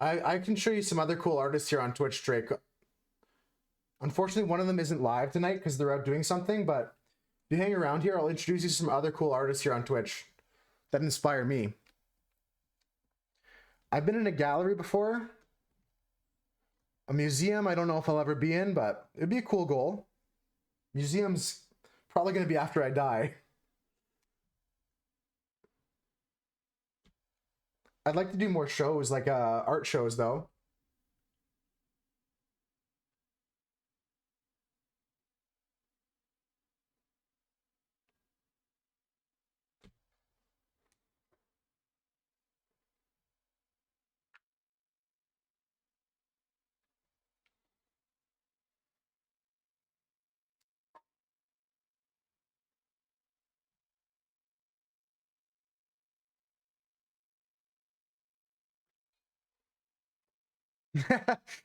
I can show you some other cool artists here on Twitch, Drake. Unfortunately, one of them isn't live tonight because they're out doing something, but if you hang around here, I'll introduce you to some other cool artists here on Twitch that inspire me. I've been in a gallery before. A museum, I don't know if I'll ever be in, but it'd be a cool goal. Museum's probably going to be after I die. I'd like to do more shows, like art shows, though.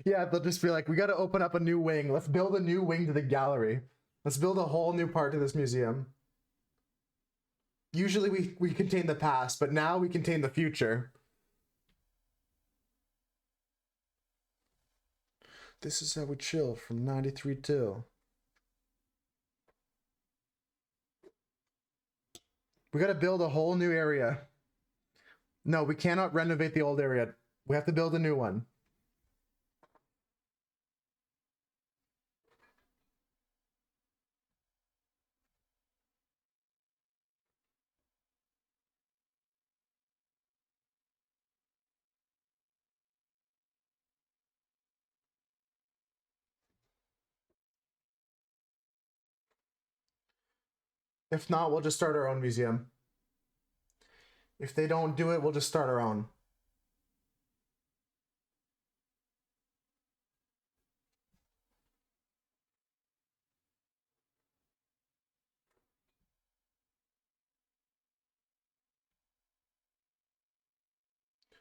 Yeah, they'll just be like, we got to open up a new wing. Let's build a new wing to the gallery. Let's build a whole new part to this museum. Usually we contain the past, but now we contain the future. This is how we chill from 93 till. We got to build a whole new area. No, we cannot renovate the old area. We have to build a new one. If not, we'll just start our own museum. If they don't do it, we'll just start our own.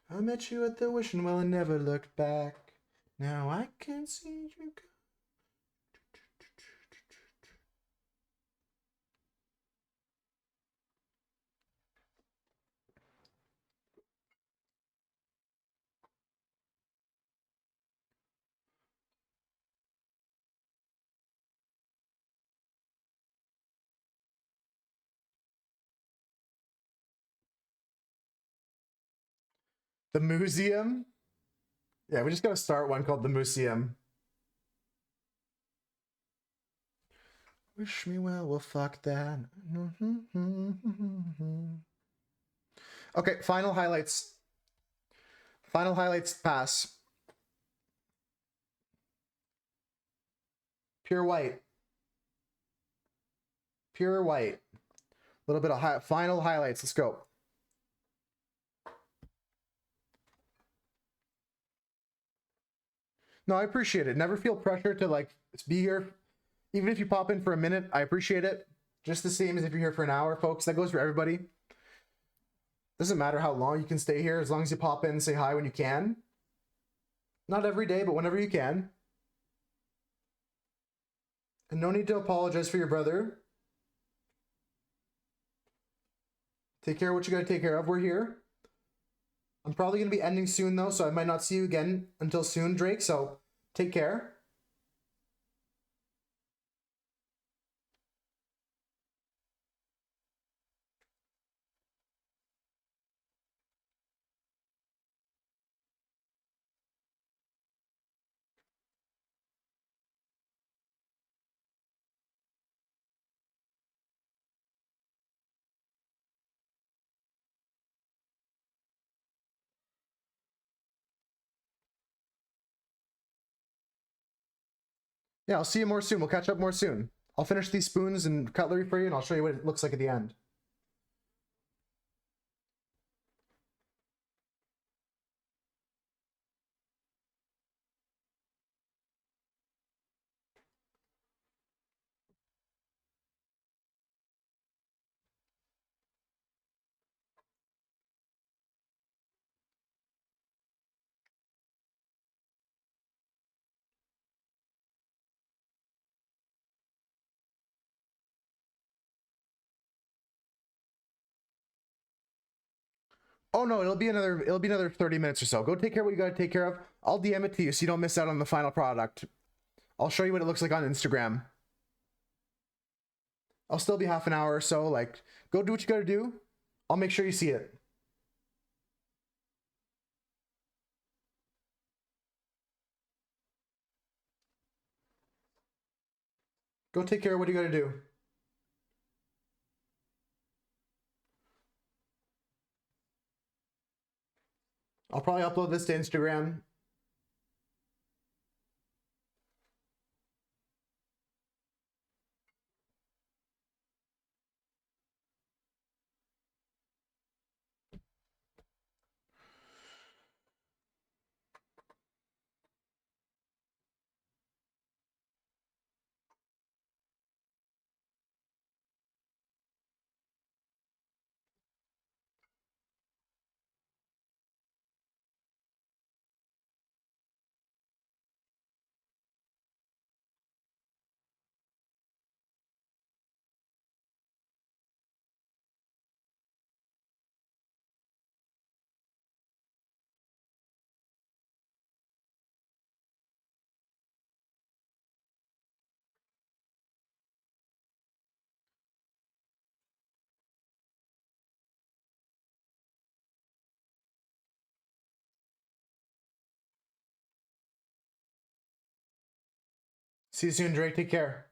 I met you at the wishing well and never looked back. Now I can see you go. The museum? Yeah, we just gotta start one called the museum. Wish me well fuck that. Okay, final highlights. Final highlights pass. Pure white. Pure white. A little bit of final highlights. Let's go. No, I appreciate it. Never feel pressure to like be here. Even if you pop in for a minute, I appreciate it. Just the same as if you're here for an hour, folks. That goes for everybody. Doesn't matter how long you can stay here, as long as you pop in and say hi when you can. Not every day, but whenever you can. And no need to apologize for your brother. Take care of what you gotta take care of. We're here. I'm probably gonna be ending soon though, so I might not see you again until soon, Drake. So Take care. Yeah, I'll see you more soon. We'll catch up more soon. I'll finish these spoons and cutlery for you, and I'll show you what it looks like at the end. Oh no, it'll be another 30 minutes or so. Go take care of what you gotta take care of. I'll DM it to you so you don't miss out on the final product. I'll show you what it looks like on Instagram. I'll still be half an hour or so. Like, go do what you gotta do. I'll make sure you see it. Go take care of what you gotta do. I'll probably upload this to Instagram. See you soon, Drake. Take care.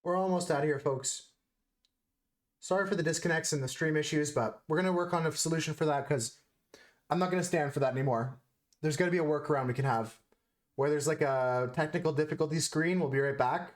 We're almost out of here, folks. Sorry for the disconnects and the stream issues, but we're gonna work on a solution for that because I'm not gonna stand for that anymore. There's gotta be a workaround we can have where there's like a technical difficulty screen. We'll be right back.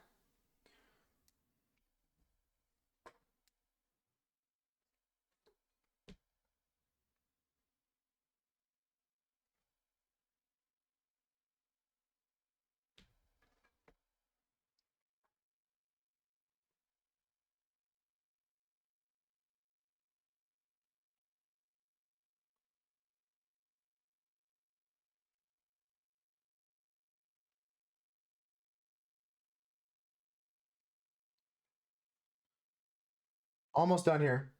Almost done here.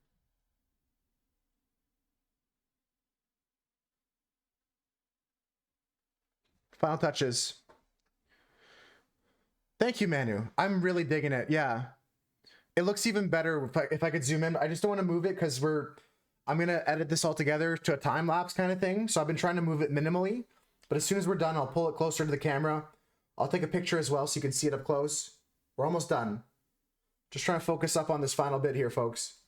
Final touches. Thank you, Manu. I'm really digging it. Yeah. It looks even better if I could zoom in. I just don't want to move it because I'm going to edit this all together to a time lapse kind of thing. So I've been trying to move it minimally, but as soon as we're done, I'll pull it closer to the camera. I'll take a picture as well so you can see it up close. We're almost done. Just trying to focus up on this final bit here, folks.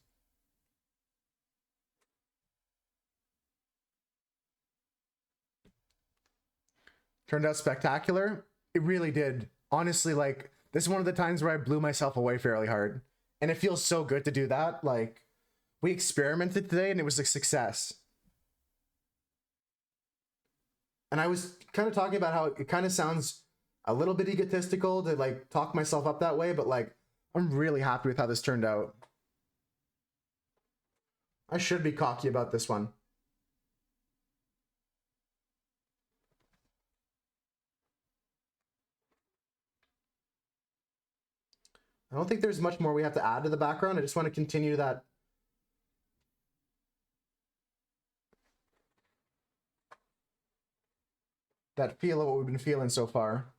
Turned out spectacular. It really did. Honestly, like, this is one of the times where I blew myself away fairly hard. And it feels so good to do that. Like, we experimented today and it was a success. And I was kind of talking about how it kind of sounds, a little bit egotistical to like talk myself up that way, but like I'm really happy with how this turned out. I should be cocky about this one. I don't think there's much more we have to add to the background. I just want to continue that feel of what we've been feeling so far.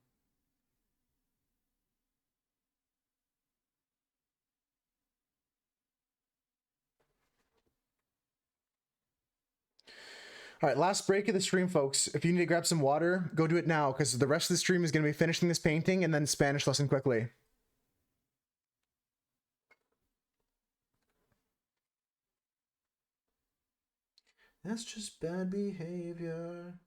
All right, last break of the stream, folks. If you need to grab some water, go do it now, because the rest of the stream is going to be finishing this painting and then Spanish lesson quickly. That's just bad behavior.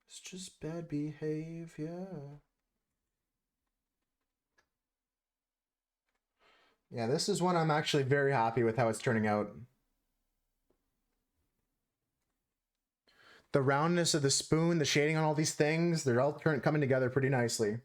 It's just bad behavior. Yeah, this is one I'm actually very happy with how it's turning out. The roundness of the spoon, the shading on all these things, they're all coming together pretty nicely.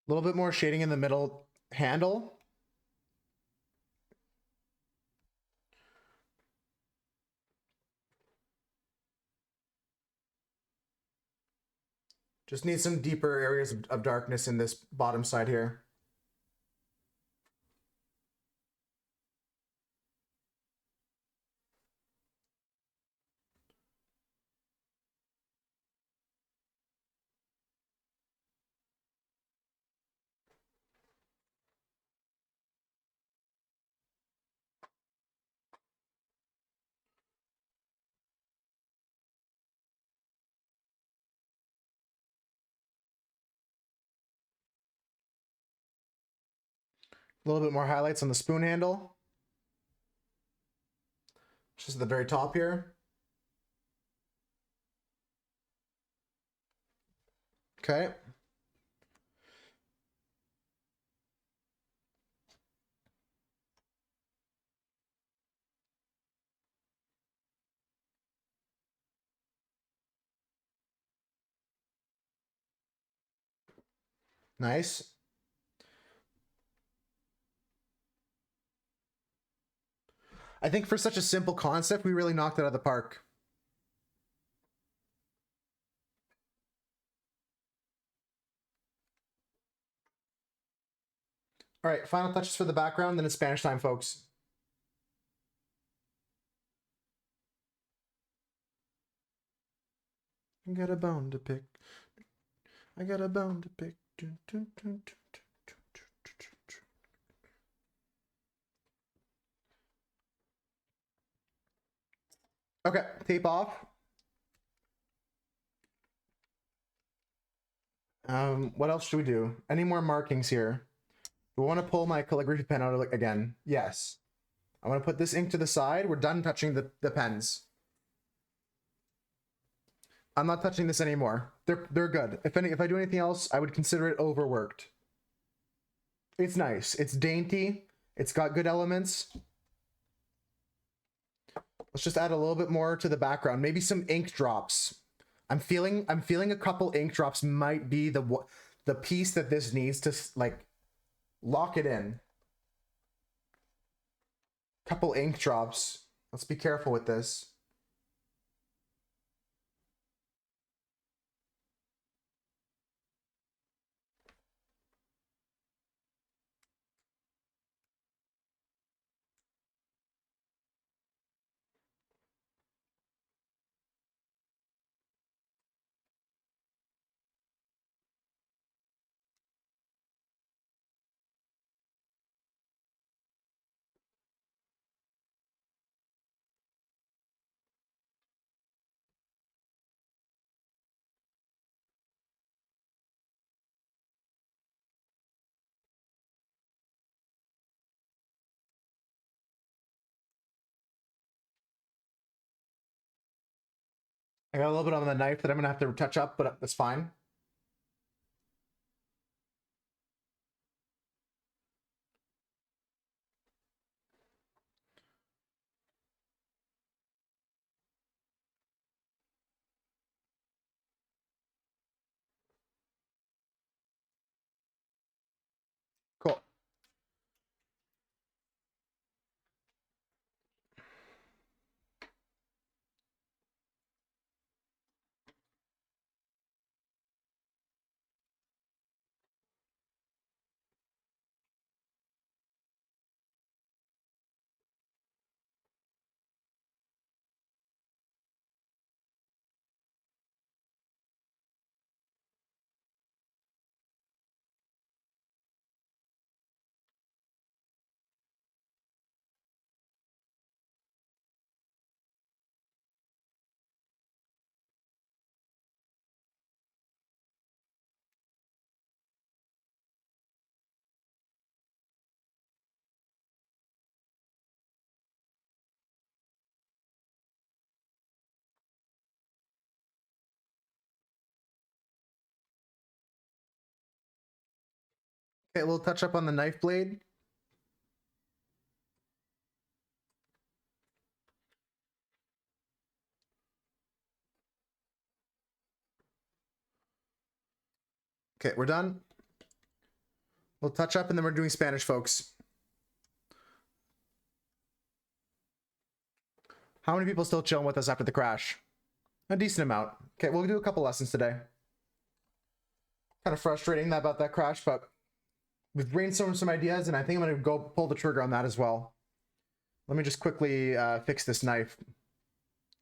A little bit more shading in the middle handle. Just need some deeper areas of darkness in this bottom side here. A little bit more highlights on the spoon handle. Just at the very top here. Okay. Nice. I think for such a simple concept, we really knocked it out of the park. All right, final touches for the background, then it's Spanish time, folks. I got a bone to pick. I got a bone to pick. Okay, tape off. What else should we do? Any more markings here? Do I want to pull my calligraphy pen out again? Yes. I want to put this ink to the side. We're done touching the pens. I'm not touching this anymore. They're good. If I do anything else, I would consider it overworked. It's nice. It's dainty. It's got good elements. Let's just add a little bit more to the background. Maybe some ink drops. I'm feeling a couple ink drops might be the piece that this needs to like lock it in. Couple ink drops. Let's be careful with this. I got a little bit on the knife that I'm gonna have to touch up, but that's fine. Cool. Okay, we'll touch up on the knife blade. Okay, we're done. We'll touch up and then we're doing Spanish, folks. How many people still chilling with us after the crash? A decent amount. Okay, we'll do a couple lessons today. Kind of frustrating about that crash, but we've brainstormed some ideas and I think I'm gonna go pull the trigger on that as well. Let me just quickly fix this knife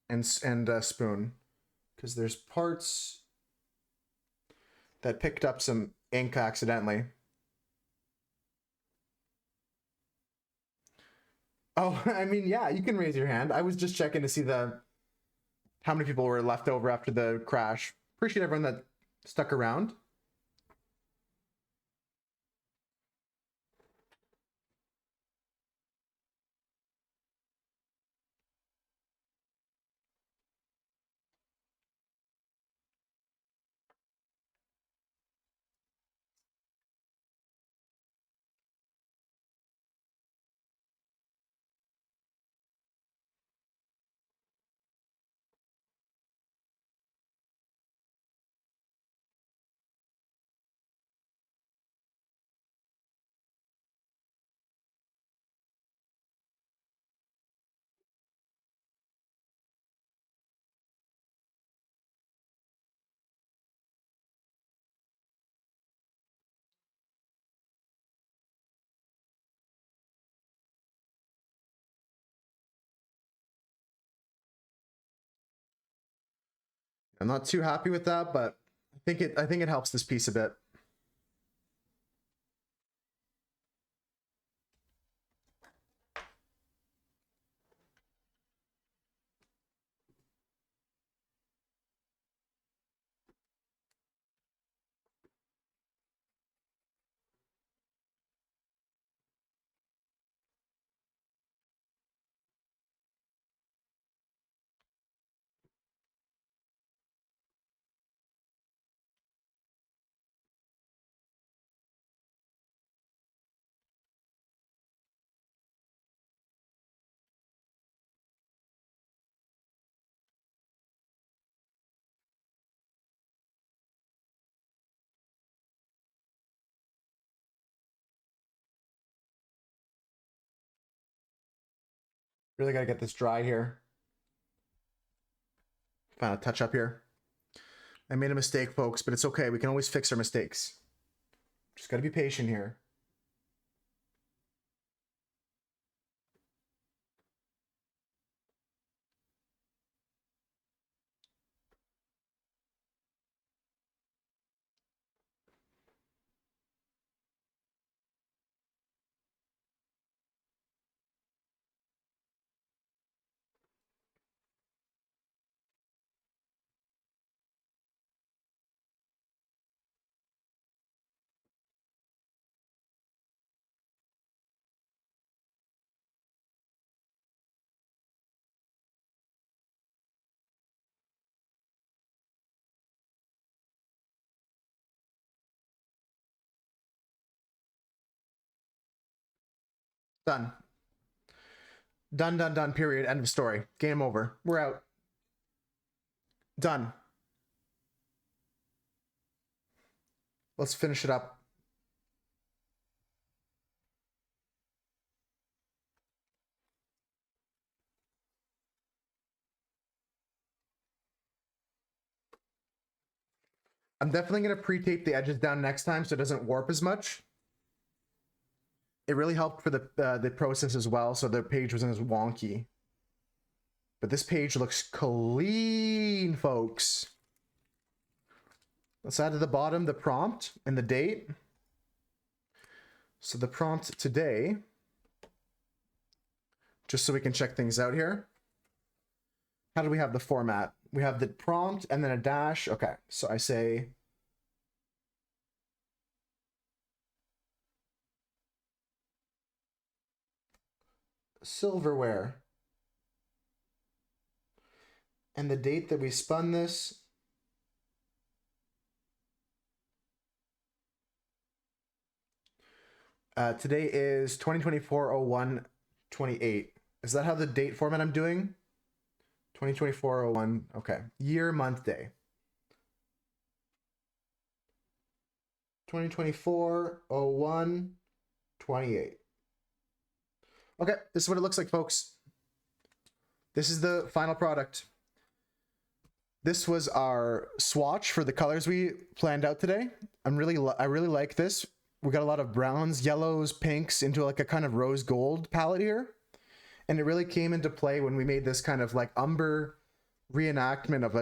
and spoon, because there's parts that picked up some ink accidentally. Oh, I mean, yeah, you can raise your hand. I was just checking to see how many people were left over after the crash. Appreciate everyone that stuck around. I'm not too happy with that, but I think it helps this piece a bit. Really got to get this dry here. Final touch up here. I made a mistake, folks, but it's okay. We can always fix our mistakes. Just got to be patient here. Done. Done, done, done, period. End of story. Game over. We're out. Done. Let's finish it up. I'm definitely going to pre-tape the edges down next time so it doesn't warp as much. It really helped for the process as well, so the page wasn't as wonky. But this page looks clean, folks. Let's add to the bottom the prompt and the date. So the prompt today, just so we can check things out here. How do we have the format? We have the prompt and then a dash. Okay, so I say Silverware. And the date that we spun this. Today is 2024-01-28. Is that how the date format I'm doing? 2024-01. Okay. Year, month, day. 2024-01-28. Okay, this is what it looks like, folks. This is the final product. This was our swatch for the colors we planned out today. I really like this. We got a lot of browns, yellows, pinks into like a kind of rose gold palette here. And it really came into play when we made this kind of like umber reenactment of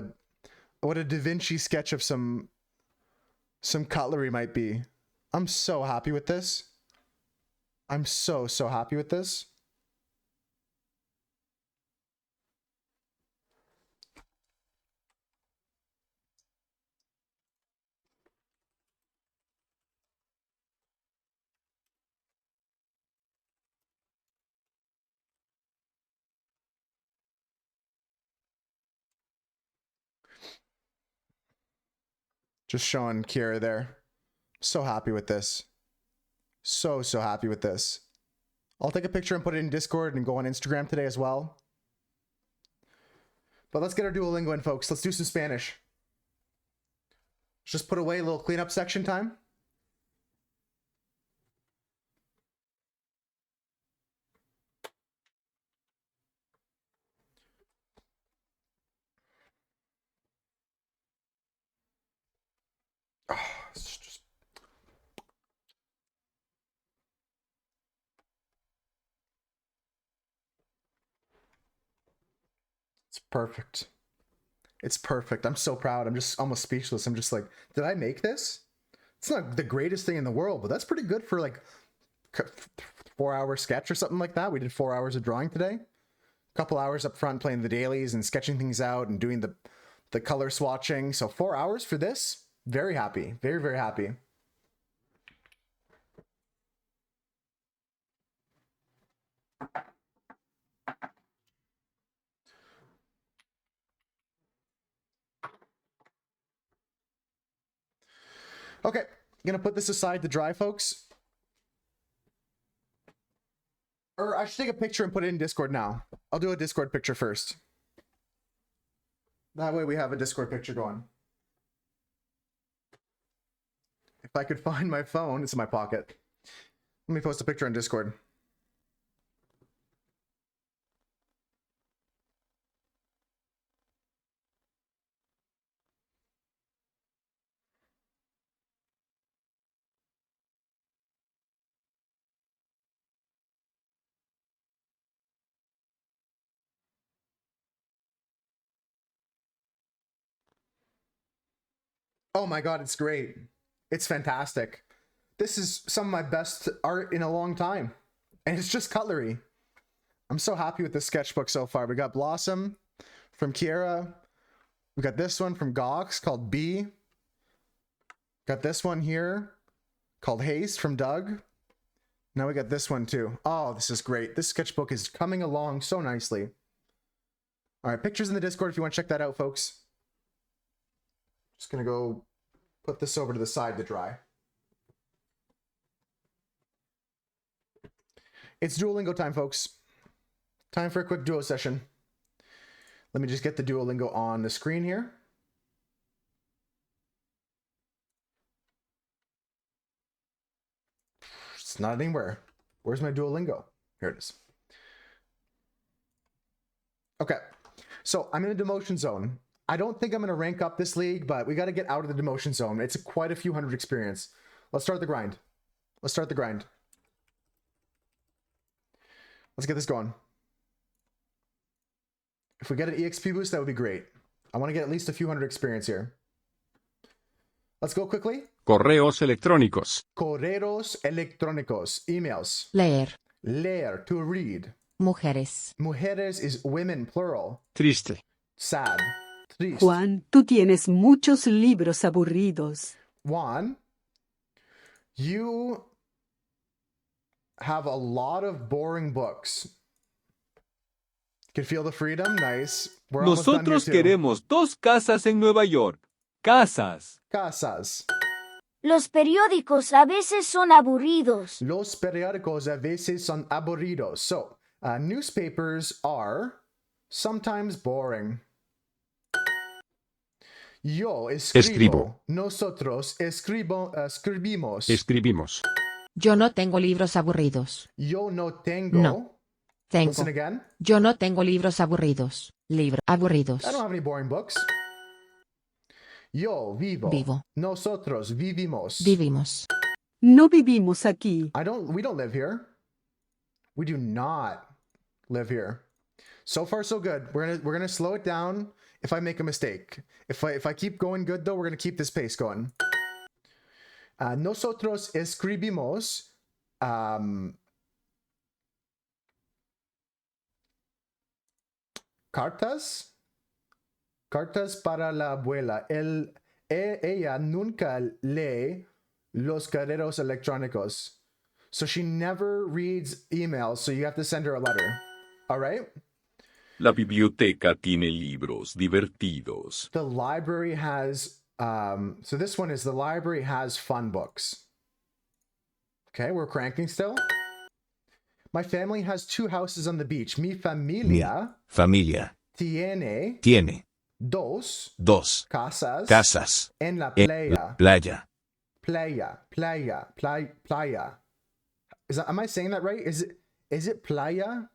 what a Da Vinci sketch of some cutlery might be. I'm so happy with this. I'm so happy with this. Just showing Kira there. So happy with this. So happy with this. I'll take a picture and put it in Discord and go on Instagram today as well. But let's get our Duolingo in, folks. Let's do some Spanish. Just put away a little cleanup section time. Oh, it's perfect. It's perfect. I'm so proud. I'm just almost speechless. I'm just like, did I make this? It's not the greatest thing in the world, but that's pretty good for like 4-hour sketch or something like that. We did 4 hours of drawing today. A couple hours up front playing the dailies and sketching things out and doing the color swatching. So 4 hours for this. Very happy. Very happy. Okay, gonna put this aside to dry, folks. Or I should take a picture and put it in Discord now. I'll do a Discord picture first. That way we have a Discord picture going. If I could find my phone, it's in my pocket. Let me post a picture on Discord. Oh my god, it's great. It's fantastic. This is some of my best art in a long time. And it's just cutlery. I'm so happy with this sketchbook so far. We got Blossom from Kiera. We got this one from Gox called B. Got this one here called Haste from Doug. Now we got this one too. Oh, this is great. This sketchbook is coming along so nicely. All right, pictures in the Discord if you want to check that out, folks. Just gonna go put this over to the side to dry. It's Duolingo time, folks. Time for a quick Duo session. Let me just get the Duolingo on the screen here. It's not anywhere. Where's my Duolingo? Here it is. Okay, so I'm in a demotion zone. I don't think I'm going to rank up this league, but we got to get out of the demotion zone. It's quite a few hundred experience. Let's start the grind. Let's start the grind. Let's get this going. If we get an EXP boost, that would be great. I want to get at least a few hundred experience here. Let's go quickly. Correos electrónicos. Correos electrónicos. Emails. Leer. Leer, to read. Mujeres. Mujeres is women, plural. Triste. Sad. Triste. Juan, tú tienes muchos libros aburridos. Juan, you have a lot of boring books. Can feel the freedom? Nice. We're almost done Nosotros here too. queremos 2 casas en Nueva York. Casas. Casas. Los periódicos a veces son aburridos. Los periódicos a veces son aburridos. So, newspapers are sometimes boring. Yo escribo. Nosotros escribimos. Escribimos. Yo no tengo libros aburridos. Yo no tengo. No. Tengo. Listen again. Yo no tengo libros aburridos. Aburridos. I don't have any boring books. Yo vivo. Vivo. Nosotros vivimos. Vivimos. No vivimos aquí. We don't live here. We do not live here. So far so good. We're gonna slow it down if I make a mistake. If I keep going good though, we're gonna keep this pace going. Nosotros escribimos cartas para la abuela. Ella nunca lee los correos electrónicos. So she never reads emails, so you have to send her a letter. All right? La biblioteca tiene libros divertidos. The library has, so this one is the library has fun books. Okay, we're cranking still. My family has 2 houses on the beach. Mi familia Familia. tiene Tiene. dos Casas. casas en la playa. Playa. Playa. Am I saying that right? Is it playa?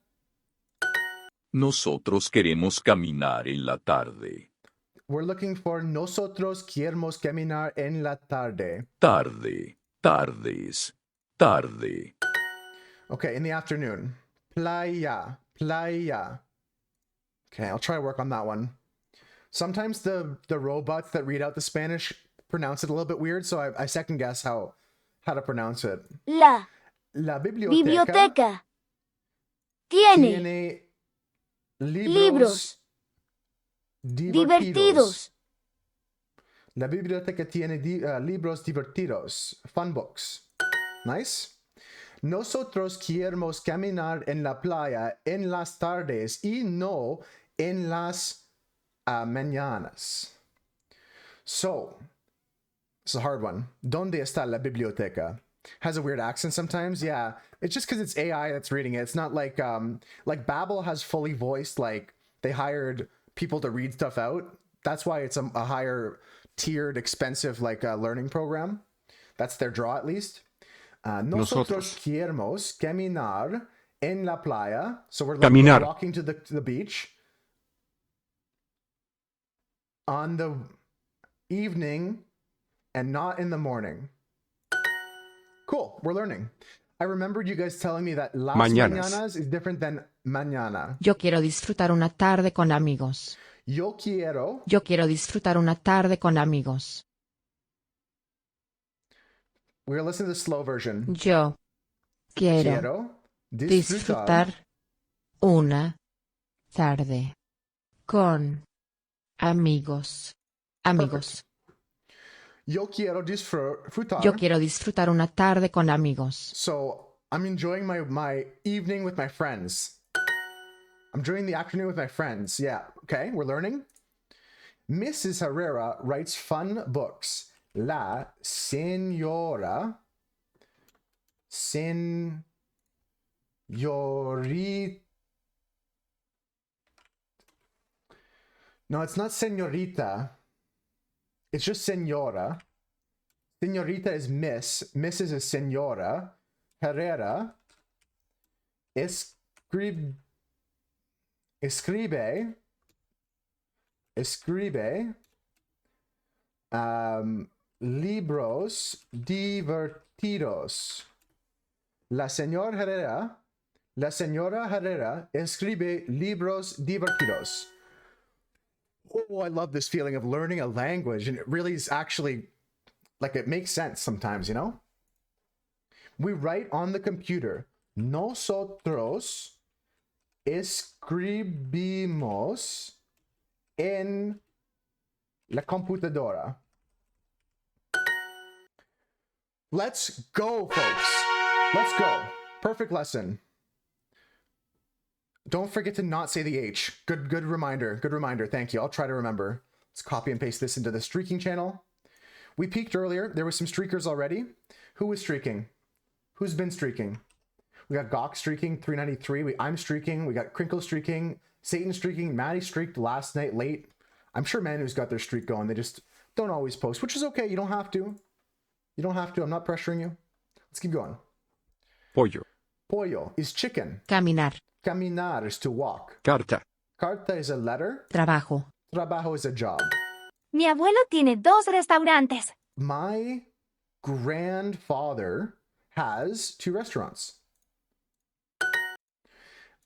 Nosotros queremos caminar en la tarde. We're looking for nosotros queremos caminar en la tarde. Tardes. Okay, in the afternoon. Playa. Okay, I'll try to work on that one. Sometimes the robots that read out the Spanish pronounce it a little bit weird, so I second guess how to pronounce it. La biblioteca tiene libros divertidos. La biblioteca tiene libros divertidos. Fun books. Nice. Nosotros queremos caminar en la playa en las tardes y no en las mañanas. So, it's a hard one. ¿Dónde está la biblioteca? Has a weird accent sometimes. Yeah, it's just because it's AI that's reading it. It's not like Babbel has fully voiced, like they hired people to read stuff out. That's why it's a higher tiered, expensive learning program. That's their draw at least. Nosotros queremos caminar en la playa. So we're walking to the beach on the evening and not in the morning. Cool, we're learning. I remembered you guys telling me that las mañanas is different than mañana. Yo quiero disfrutar una tarde con amigos. Yo quiero disfrutar una tarde con amigos. We're going to listen to the slow version. Yo quiero disfrutar una tarde con amigos. Perfect. Yo quiero disfrutar una tarde con amigos. So, I'm enjoying my evening with my friends. I'm enjoying the afternoon with my friends. Yeah, okay, we're learning. Mrs. Herrera writes fun books. La señora Yori. No, it's not señorita. It's just señora. Señorita is Miss. Mrs. is señora. Herrera. Escribe. Libros divertidos. La señora Herrera escribe libros divertidos. Oh, I love this feeling of learning a language, and it really is actually, like, it makes sense sometimes, you know? We write on the computer. Nosotros escribimos en la computadora. Let's go, folks. Let's go. Perfect lesson. Don't forget to not say the H. Good reminder. Good reminder. Thank you. I'll try to remember. Let's copy and paste this into the streaking channel. We peaked earlier. There were some streakers already. Who was streaking? Who's been streaking? We got Gawk streaking, 393. I'm streaking. We got Crinkle streaking. Satan streaking. Maddie streaked last night late. I'm sure Manu's got their streak going. They just don't always post, which is okay. You don't have to. You don't have to. I'm not pressuring you. Let's keep going. Pollo. Pollo is chicken. Caminar. Caminar is to walk. Carta. Carta is a letter. Trabajo. Trabajo is a job. Mi abuelo tiene 2 restaurantes. My grandfather has 2 restaurants.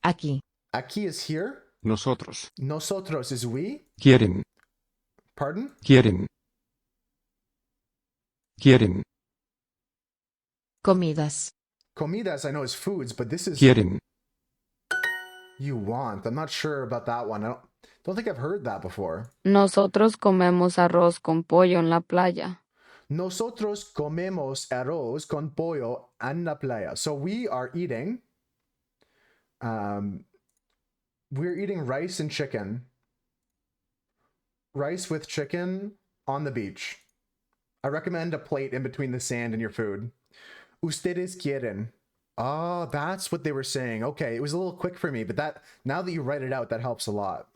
Aquí. Aquí is here. Nosotros. Nosotros is we. Quieren. Pardon? Quieren. Quieren. Comidas. Comidas I know is foods, but this is Quieren. you want. I'm not sure about that one. I don't think I've heard that before. Nosotros comemos arroz con pollo en la playa. Nosotros comemos arroz con pollo en la playa. So we are eating we're eating rice and chicken. Rice with chicken on the beach. I recommend a plate in between the sand and your food. Ustedes quieren. Oh, that's what they were saying. Okay, it was a little quick for me, but that now that you write it out, that helps a lot.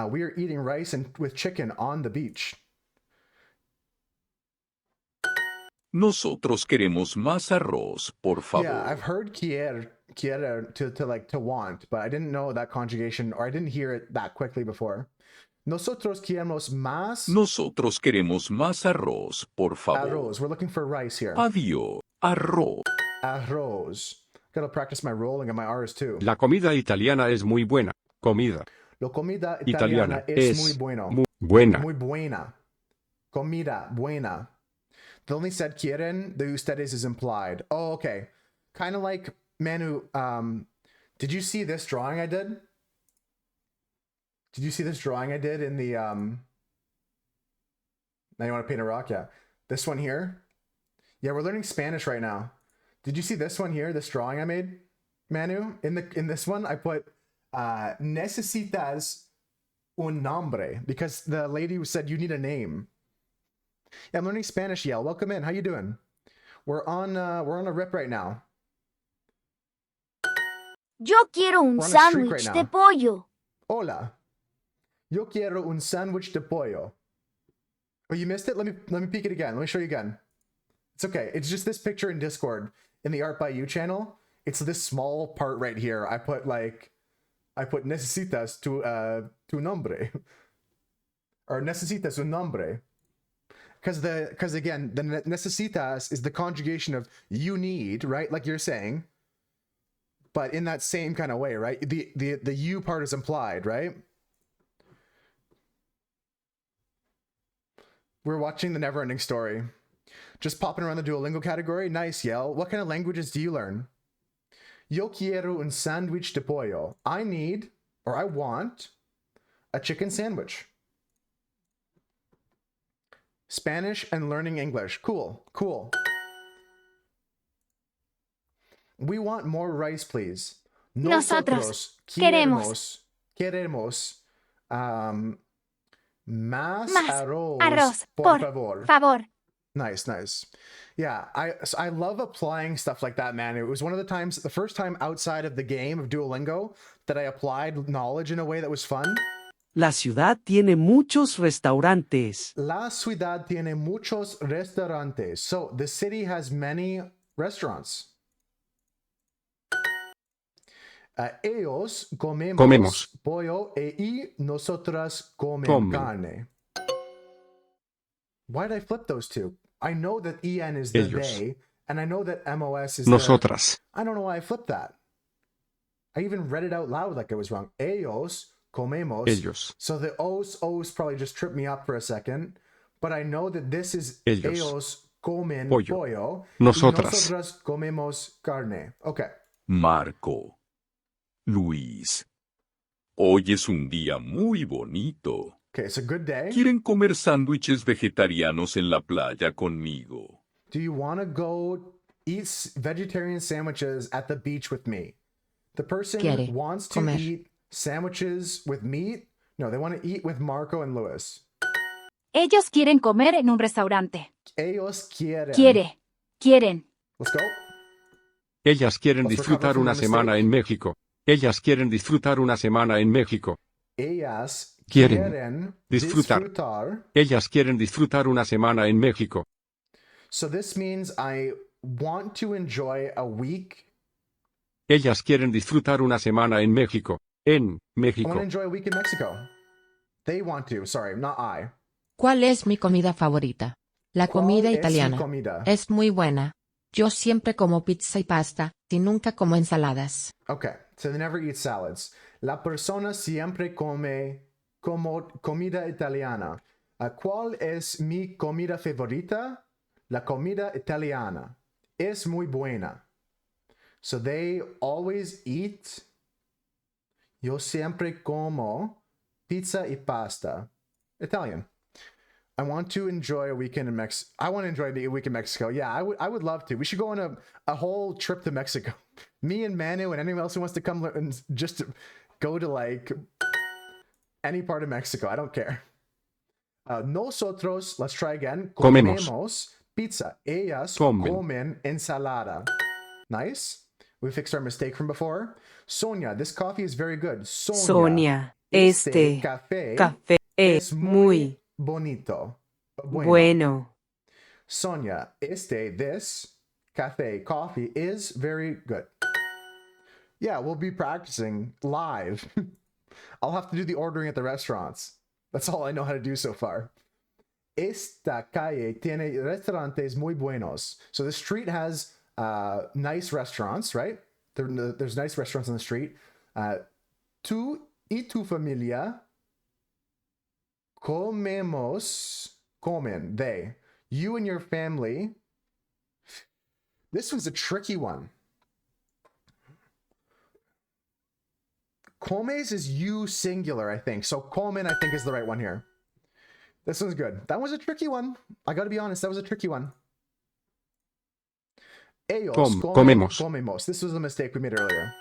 We are eating rice and with chicken on the beach. Nosotros queremos más arroz, por favor. Yeah, I've heard quiere to want, but I didn't know that conjugation, or I didn't hear it that quickly before. Nosotros queremos más Nosotros queremos más arroz, por favor. arroz. We're looking for rice here. Adiós. Arroz. Arroz. Gotta practice my rolling and my R's too. La comida italiana es muy buena. Comida. La comida italiana es muy bueno. muy buena. Muy buena. Comida buena. They only said quieren, the ustedes is implied. Oh, okay. Kind of like, Manu, did you see this drawing I did? Did you see this drawing I did in the, now you want to paint a rock? Yeah. This one here? Yeah, we're learning Spanish right now. Did you see this one here, this drawing I made, Manu? In this one, I put, necesitas un nombre, because the lady said you need a name. Yeah, I'm learning Spanish, Yale. Welcome in. How you doing? We're on a rip right now. Yo quiero un We're on a streak sándwich right de now. pollo. Hola. Yo quiero un sándwich de pollo. Oh, you missed it? Let me peek it again. Let me show you again. It's okay. It's just this picture in Discord in the Art by You channel. It's this small part right here. I put necesitas tu nombre. Or necesitas un nombre. Because again, the necesitas is the conjugation of you need, right? Like you're saying. But in that same kind of way, right? The you part is implied, right? We're watching the Neverending Story. Just popping around the Duolingo category. Nice, Yell. What kind of languages do you learn? Yo quiero un sándwich de pollo. I need, or I want, a chicken sandwich. Spanish and learning English. Cool, cool. We want more rice, please. Nosotros queremos más más arroz, arroz, por favor. favor. Nice, nice. Yeah, I love applying stuff like that, man. It was one of the first time outside of the game of Duolingo that I applied knowledge in a way that was fun. La ciudad tiene muchos restaurantes. La ciudad tiene muchos restaurantes. So the city has many restaurants. Ellos comemos pollo y nosotras comen carne. Why did I flip those two? I know that EN is the they, and I know that MOS is Nosotras. I don't know why I flipped that. I even read it out loud like I was wrong. Ellos comemos. Ellos. So the O's probably just tripped me up for a second. But I know that this is ellos comen pollo. Nosotras. Y nosotras comemos carne. Okay. Marco. Luis. Hoy es un día muy bonito. Okay, it's a good day. ¿Quieren comer sándwiches vegetarianos en la playa conmigo? Do you want to go eat vegetarian sandwiches at the beach with me? The person wants to eat sandwiches with meat. No, they want to eat with Marco and Luis. Ellos quieren comer en un restaurante. Ellos quieren. Quieren. Let's go. Ellas quieren disfrutar una semana en México. Ellas quieren disfrutar una semana en México. Ellas quieren disfrutar. Ellas quieren disfrutar una semana en México. So this means I want to enjoy a week. Ellas quieren disfrutar una semana en México. En México. I want to enjoy a week in Mexico. They want to, sorry, not I. ¿Cuál es mi comida favorita? La comida italiana. Es muy buena. Yo siempre como pizza y pasta, y nunca como ensaladas. Okay, so they never eat salads. La persona siempre come como comida italiana. ¿Cuál es mi comida favorita? La comida italiana. Es muy buena. So they always eat. Yo siempre como pizza y pasta. Italian. I want to enjoy a weekend in Mexico. I want to enjoy a week in Mexico. Yeah, I would love to. We should go on a whole trip to Mexico. Me and Manu and anyone else who wants to come and just go to like any part of Mexico. I don't care. Nosotros, let's try again. Comemos pizza. Ellas comen ensalada. Nice. We fixed our mistake from before. Sonia, this coffee is very good. Sonia, este café es muy bonito. Bueno. Sonia, this coffee is very good. Yeah, we'll be practicing live. I'll have to do the ordering at the restaurants. That's all I know how to do so far. Esta calle tiene restaurantes muy buenos. So the street has nice restaurants, right? There's nice restaurants on the street. Tú y tu familia comen, they. You and your family. This one's a tricky one. Comes is you singular, I think. So comen, I think, is the right one here. This one's good. That was a tricky one. I gotta be honest, that was a tricky one. Ellos comemos. This was a mistake we made earlier.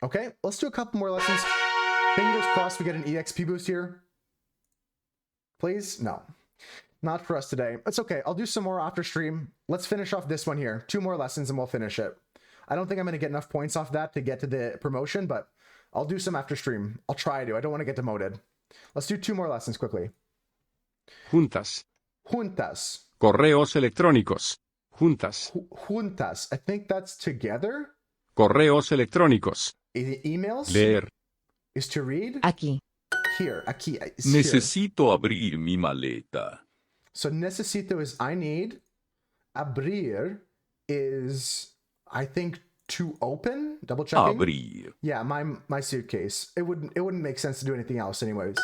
Okay, let's do a couple more lessons. Fingers crossed we get an EXP boost here. Please? No. Not for us today. It's okay. I'll do some more after stream. Let's finish off this one here. 2 more lessons and we'll finish it. I don't think I'm going to get enough points off that to get to the promotion, but I'll do some after stream. I'll try to. I don't want to get demoted. Let's do 2 more lessons quickly. Juntas. Correos electrónicos. Juntas. Juntas. I think that's together. Correos electrónicos. Emails. Leer. Is to read. Aquí. Here. Aquí. Necesito abrir mi maleta. So necesito is I need. Abrir is, I think, to open. Double checking. Abrir. Yeah, my suitcase. It wouldn't make sense to do anything else, anyways.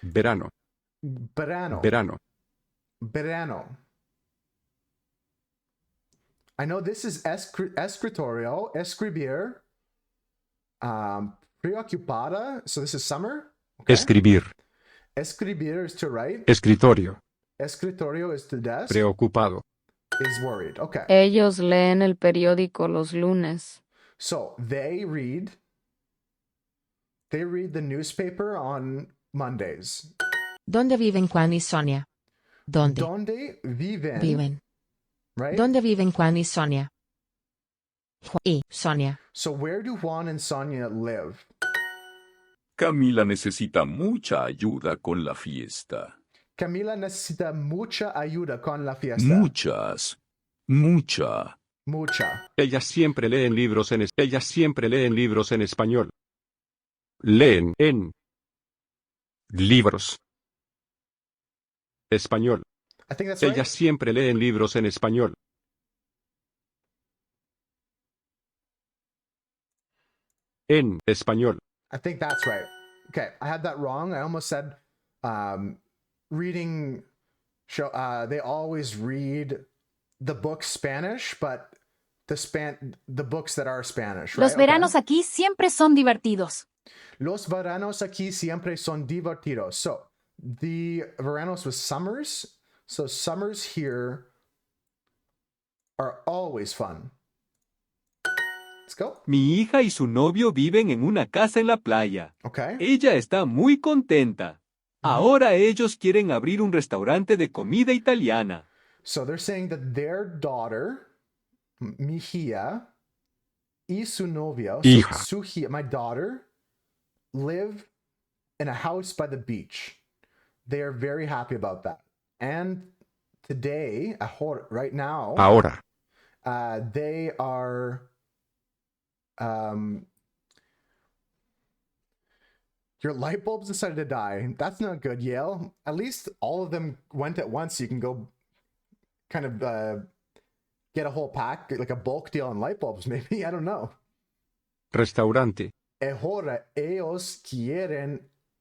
Verano. I know this is escritorio, escribir, preocupada. So this is summer. Okay. Escribir. Escribir is to write. Escritorio. Escritorio is to desk. Preocupado. Is worried. Okay. Ellos leen el periódico los lunes. So they read the newspaper on Mondays. ¿Dónde viven Juan y Sonia? ¿Dónde Donde viven. viven? Right? ¿Dónde viven Juan y Sonia? Juan y Sonia. So where do Juan and Sonia live? Camila necesita mucha ayuda con la fiesta. Camila necesita mucha ayuda con la fiesta. Mucha. Ellas siempre leen libros en español. Leen en libros. Español. I think that's right. Ellas siempre leen libros en español. En español. I think that's right. Okay, I had that wrong. I almost said reading show they always read the book Spanish, but the books that are Spanish, right? Los veranos aquí siempre son divertidos. Los veranos aquí siempre son divertidos. So, the veranos was summers. So, summers here are always fun. Let's go. Mi hija y su novio viven en una casa en la playa. Okay. Ella está muy contenta. Ahora ellos quieren abrir un restaurante de comida italiana. So they're saying that their daughter, mi hija, y su novio, Hija. so my daughter, live in a house by the beach. They are very happy about that. And today, right now, Ahora. they are your light bulbs decided to die. That's not good, Yale. At least all of them went at once, so you can go kind of get a whole pack, like a bulk deal on light bulbs, maybe. I don't know. Restaurante. Ahora ellos quieren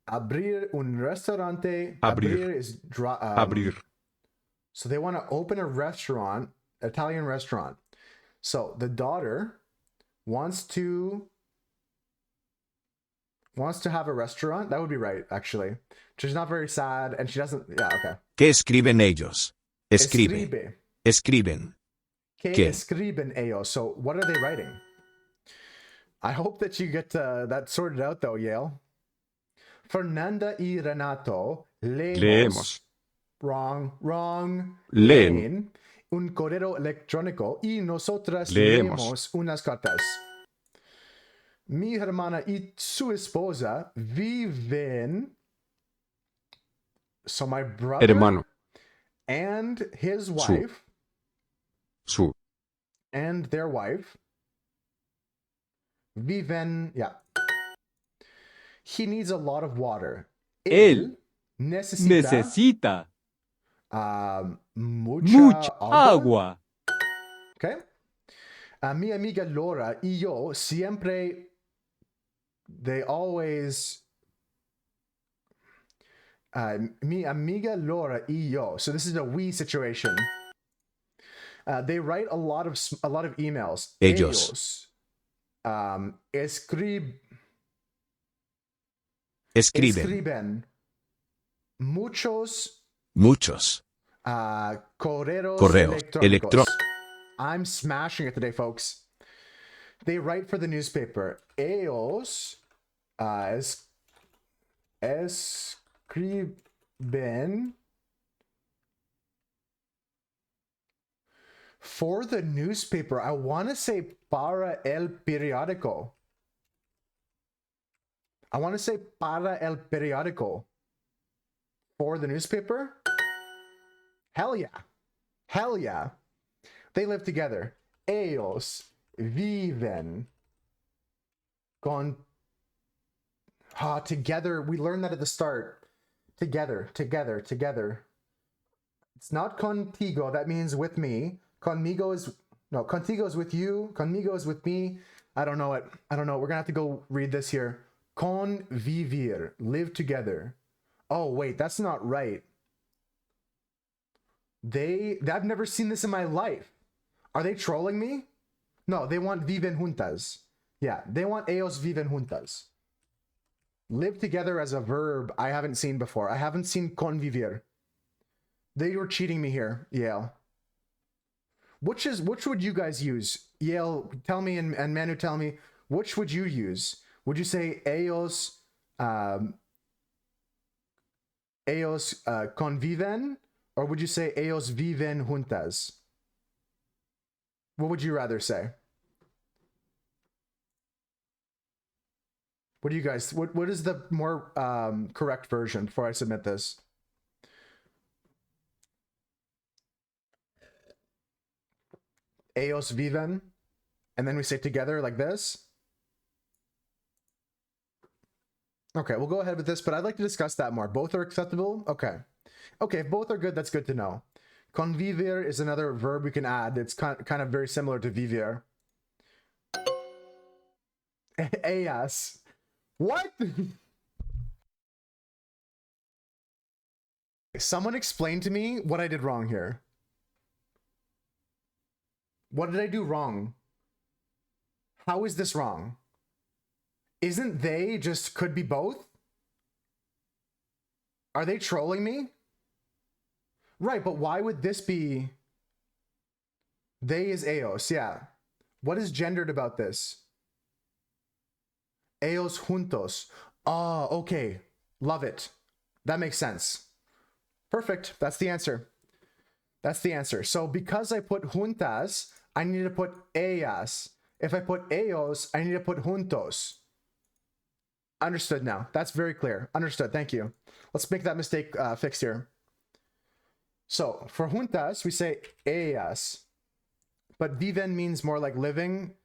abrir un restaurante. Abrir. Is Abrir. So they want to open a restaurant, Italian restaurant. So the daughter wants to have a restaurant. That would be right, actually. She's not very sad, and she doesn't. Yeah, okay. ¿Qué escriben ellos? Escriben. ¿Qué ¿Qué? escriben ellos? So what are they writing? I hope that you get that sorted out, though, Yale. Fernanda y Renato Leemos. Wrong. Leen. Un correo electrónico y nosotras Leemos. leemos unas cartas. Mi hermana y su esposa viven. So my brother Hermano. and his wife Su. and their wife viven. Yeah. He needs a lot of water. Él necesita mucha agua. Okay. Mi amiga Laura y yo siempre. They always. Mi amiga Laura y yo. So this is a we situation. They write a lot of emails. Ellos. Escriben. Muchos. Correos electrónicos. I'm smashing it today, folks. They write for the newspaper. Ellos escriben for the newspaper. I want to say para el periódico. For the newspaper? Hell yeah. They live together. Ellos viven together. We learned that at the start. Together. It's not contigo. That means with me. Contigo is with you. Conmigo is with me. I don't know it. We're going to have to go read this here. Convivir. Live together. Oh, wait. That's not right. I've never seen this in my life. Are they trolling me? No, they want viven juntas. Yeah, they want ellos viven juntas. Live together as a verb I haven't seen before. I haven't seen convivir. They were cheating me here, Yale. Which would you guys use? Yale, tell me, and Manu, tell me, which would you use? Would you say ellos conviven Or would you say ellos viven juntas? What would you rather say? What do you guys, what is the more correct version before I submit this? Ellos viven, and then we say together like this. Okay, we'll go ahead with this, but I'd like to discuss that more. Both are acceptable? Okay. Okay, if both are good, that's good to know. Convivir is another verb we can add. It's kind of very similar to vivir. Ellas. What? Someone explain to me what I did wrong here. What did I do wrong? How is this wrong? Isn't they just could be both? Are they trolling me? Right, but why would this be? They is ellos, yeah. What is gendered about this? Ellos juntos. Oh, okay. Love it. That makes sense. Perfect. That's the answer. That's the answer. So because I put juntas, I need to put ellas. If I put ellos, I need to put juntos. Understood now. That's very clear. Understood. Thank you. Let's make that mistake fixed here. So for juntas, we say ellas. But viven means more like living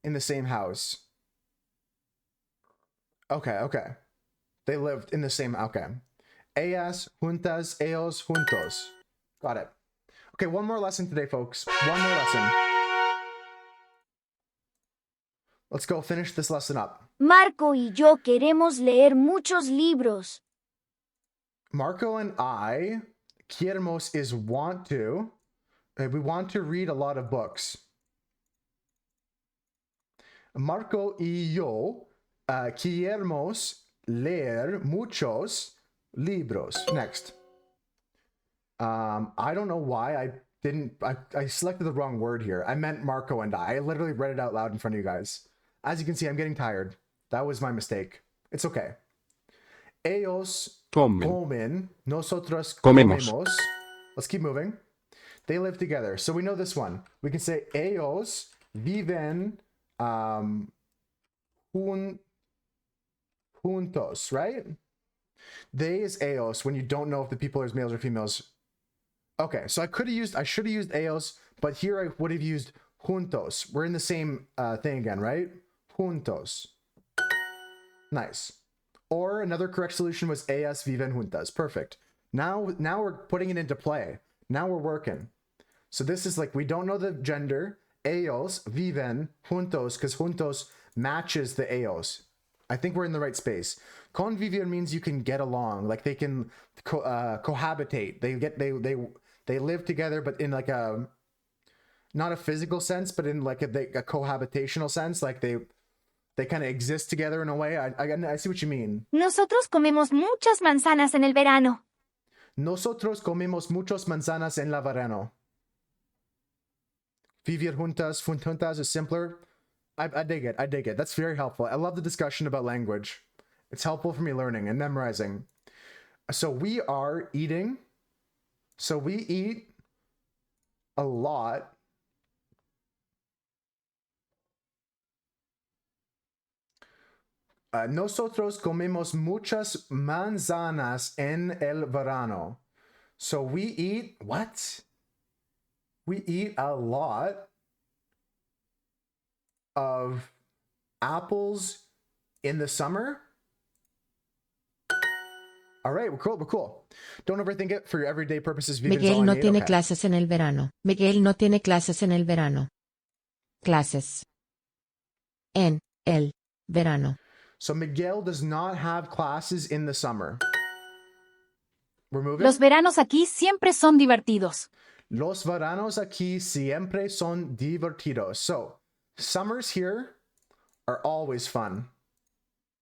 in the same house. Okay, okay. They lived in the same, okay. Ellas, juntas, ellos, juntos. Got it. Okay, one more lesson today, folks. One more lesson. Let's go finish this lesson up. Marco y yo queremos leer muchos libros. Marco and I, queremos is want to. We want to read a lot of books. Marco y yo queremos leer muchos libros. Next. I don't know why I selected the wrong word here. I meant Marco and I literally read it out loud in front of you guys. As you can see, I'm getting tired. That was my mistake. It's okay. Ellos comen. Nosotros comemos. Let's keep moving. They live together. So we know this one. We can say ellos viven juntos, right? They is ellos when you don't know if the people are males or females. Okay, so I should have used ellos, but here I would have used juntos. We're in the same thing again, right? Juntos. Nice. Or another correct solution was ellas viven juntas. Perfect. Now we're putting it into play. Now we're working. So this is like, we don't know the gender. Ellos viven juntos, because juntos matches the ellos. I think we're in the right space. Convivir means you can get along, like they can cohabitate. They live together, but in like a, not a physical sense, but in like a cohabitational sense, like they kind of exist together in a way. I see what you mean. Nosotros comemos muchas manzanas en el verano. Nosotros comemos muchas manzanas en la verano. Vivir juntas is simpler. I dig it. I dig it. That's very helpful. I love the discussion about language. It's helpful for me learning and memorizing. So we are eating. So we eat a lot. Nosotros comemos muchas manzanas en el verano. So we eat what? We eat a lot of apples in the summer. All right, we're cool, we're cool. Don't overthink it for your everyday purposes. Miguel no tiene clases en el verano. Miguel no tiene clases en el verano. Clases. En el verano. So Miguel does not have classes in the summer. We're moving. Los veranos aquí siempre son divertidos. Los veranos aquí siempre son divertidos. So summers here are always fun.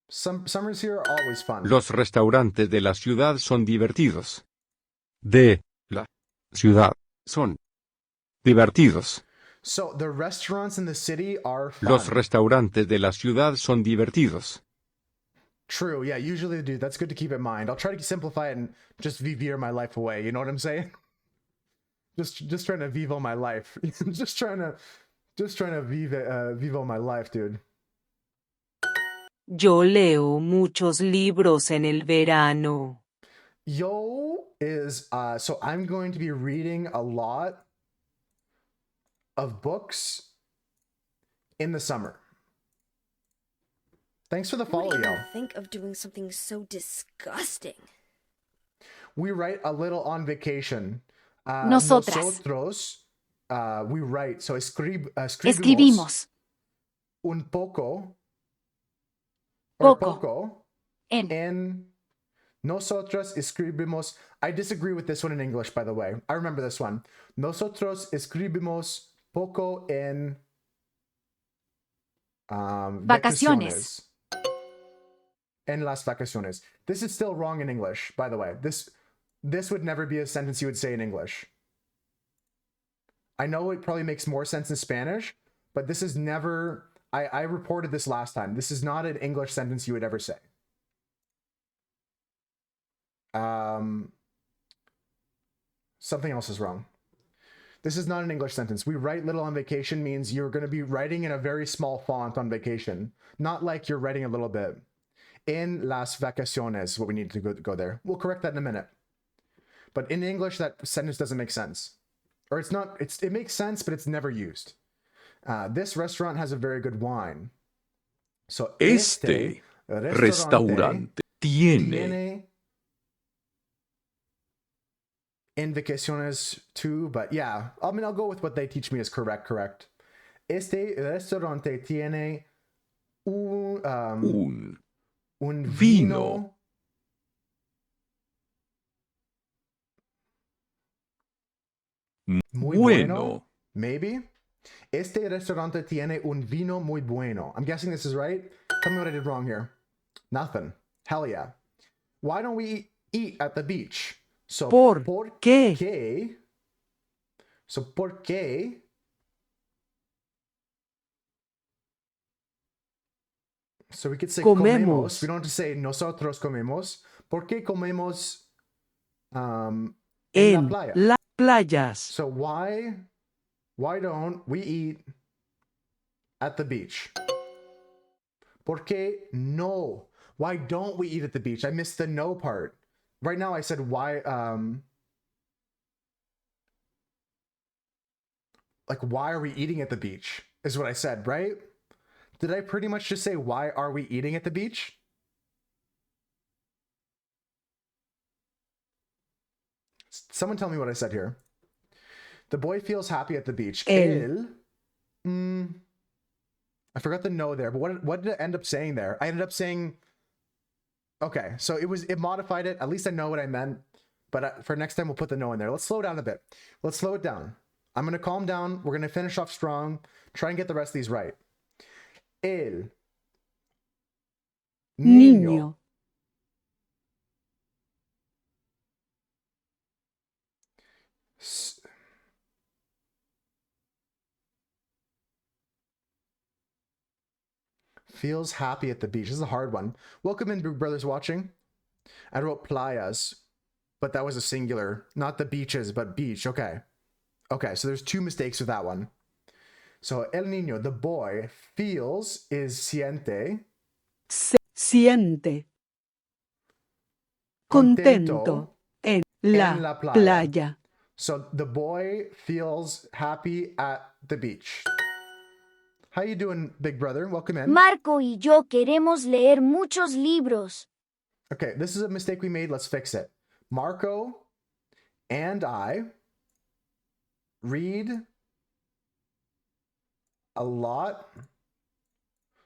Summers here are always fun. Los restaurantes de la ciudad son divertidos. De la ciudad son divertidos. So the restaurants in the city are fun. Los restaurantes de la ciudad son divertidos. True, yeah, usually they do. That's good to keep in mind. I'll try to simplify it and just vivir my life away. You know what I'm saying? Just trying to vivo my life. just trying to vivo my life, dude. Yo leo muchos libros en el verano. Yo is so I'm going to be reading a lot of books in the summer. Thanks for the follow, Who would yo. even think of doing something so disgusting? We write a little on vacation. Nosotras. Nosotros, we write. So Escribimos. Un poco. Poco. En. Nosotros escribimos. I disagree with this one in English, by the way. I remember this one. Nosotros escribimos poco en Vacaciones. En las vacaciones. This is still wrong in English, by the way. This would never be a sentence you would say in English. I know it probably makes more sense in Spanish, but this is never... I reported this last time. This is not an English sentence you would ever say. Something else is wrong. This is not an English sentence. We write little on vacation means you're going to be writing in a very small font on vacation. Not like you're writing a little bit. En las vacaciones, what we need to go there. We'll correct that in a minute. But in English, that sentence doesn't make sense. Or it's not, it makes sense, but it's never used. This restaurant has a very good wine. So Este restaurante tiene in vacaciones too, but yeah, I mean, I'll go with what they teach me is correct. Este restaurante tiene un vino muy bueno. Maybe. Este restaurante tiene un vino muy bueno. I'm guessing this is right. Tell me what I did wrong here. Nothing. Hell yeah. Why don't we eat at the beach? So, ¿por qué? So, ¿por qué? So we could say comemos. We don't have to say nosotros comemos. ¿Por qué comemos en la playa? Las playas. So why don't we eat at the beach? ¿Por qué no? Why don't we eat at the beach? I missed the no part. Right now I said why, like why are we eating at the beach is what I said, right? Did I pretty much just say why are we eating at the beach? Someone tell me what I said here. The boy feels happy at the beach. I forgot the no there, but what did I end up saying there? I ended up saying, okay, so it modified it. At least I know what I meant, but for next time we'll put the no in there. Let's slow down a bit. Let's slow it down. I'm going to calm down. We're going to finish off strong. Try and get the rest of these right. El niño feels happy at the beach. This is a hard one. Welcome in, big brothers watching. I wrote playas, but that was a singular, not the beaches, but beach. Okay, so there's two mistakes with that one. So el niño, the boy, feels is siente. Siente contento en la playa. So the boy feels happy at the beach. How you doing, big brother? Welcome in. Marco y yo queremos leer muchos libros. Okay, this is a mistake we made. Let's fix it. Marco and I read a lot.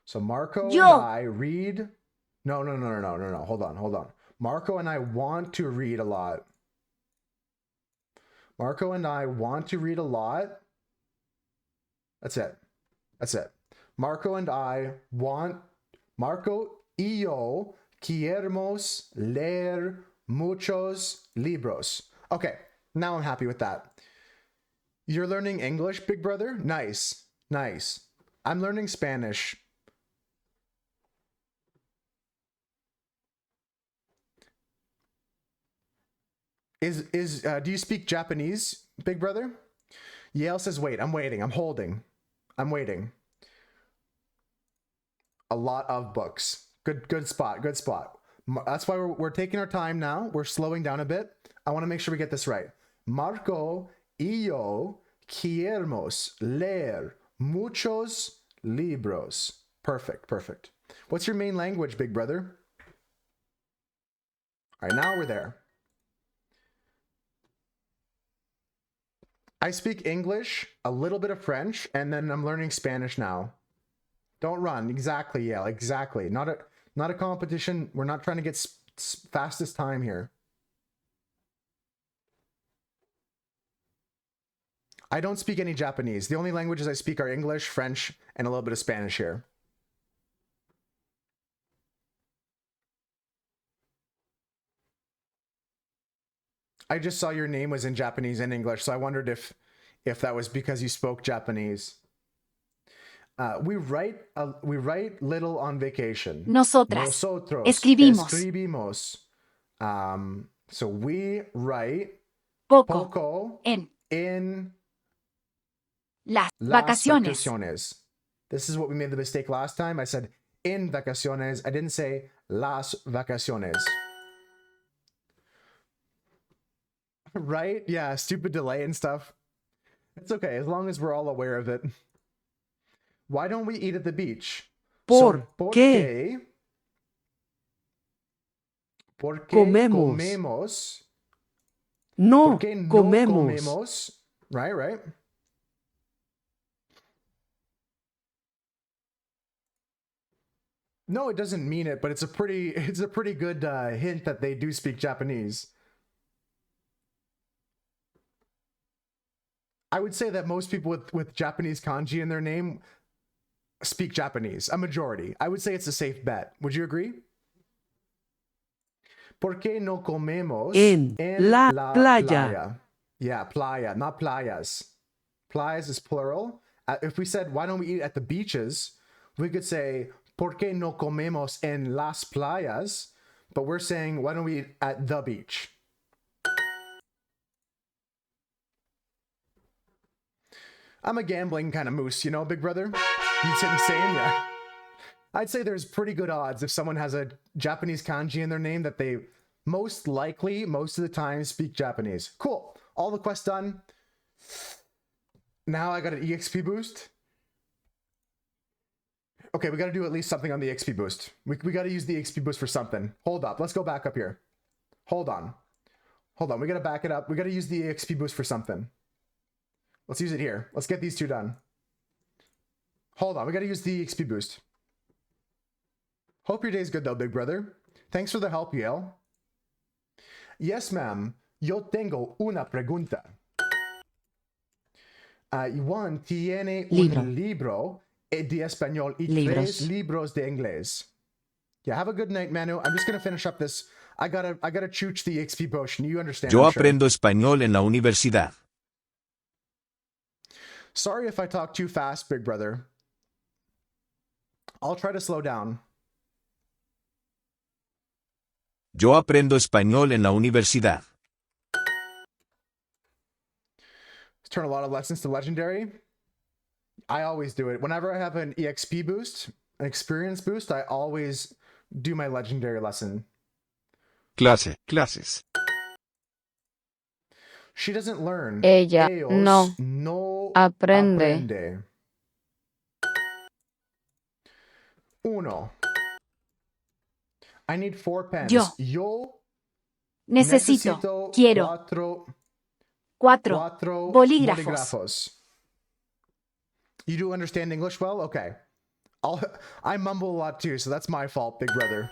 So Marco and I read. No. Hold on. Marco and I want to read a lot. Marco and I want to read a lot. That's it. Marco and I want. Marco y yo queremos leer muchos libros. Okay, now I'm happy with that. You're learning English, big brother? Nice. I'm learning Spanish. Do you speak Japanese, big brother? Yale says, wait, I'm waiting. I'm holding. I'm waiting. A lot of books. Good spot. Good spot. That's why we're taking our time now. We're slowing down a bit. I want to make sure we get this right. Marco y yo queremos leer muchos libros. Perfect, perfect. What's your main language, big brother? All right, now we're there. I speak English, a little bit of French, and then I'm learning Spanish now. Don't run. Exactly, yeah, exactly. Not a competition. We're not trying to get fastest time here. I don't speak any Japanese. The only languages I speak are English, French, and a little bit of Spanish here. I just saw your name was in Japanese and English, so I wondered if that was because you spoke Japanese. We write little on vacation. Nosotros escribimos. So we write poco en las vacaciones. This is what we made the mistake last time. I said en vacaciones. I didn't say las vacaciones. Right? Yeah, stupid delay and stuff. It's okay, as long as we're all aware of it. Why don't we eat at the beach? Porque comemos. No Porque comemos. Right. No, it doesn't mean it, but it's a pretty good hint that they do speak Japanese. I would say that most people with Japanese kanji in their name speak Japanese, a majority. I would say it's a safe bet. Would you agree? ¿Por qué no comemos en la playa? Yeah, playa, not playas. Playas is plural. If we said, why don't we eat at the beaches? We could say, ¿por qué no comemos en las playas? But we're saying, why don't we eat at the beach? I'm a gambling kind of moose, you know, big brother? You'd say the same, yeah. I'd say there's pretty good odds if someone has a Japanese kanji in their name that they most likely, most of the time, speak Japanese. Cool. All the quests done. Now I got an EXP boost. Okay, we got to do at least something on the XP boost. We got to use the XP boost for something. Hold up. Let's go back up here. Hold on. We got to back it up. We got to use the XP boost for something. Let's use it here. Let's get these two done. Hold on. We got to use the XP boost. Hope your day's good though, big brother. Thanks for the help, Yale. Yes, ma'am. Yo tengo una pregunta. Juan tiene un libro de español y tres libros de inglés. Yeah, have a good night, Manu. I'm just going to finish up this. I gotta chooch the XP potion. You understand? Yo aprendo español en la universidad. Sorry if I talk too fast, big brother. I'll try to slow down. Yo aprendo español en la universidad. Let's turn a lot of lessons to legendary. I always do it. Whenever I have an EXP boost, an experience boost, I always do my legendary lesson. Clases. She doesn't learn. Ella Ellos no aprende. Uno. I need 4 pens. Yo necesito, quiero, 4 bolígrafos. You do understand English well? Okay. I mumble a lot too, so that's my fault, big brother.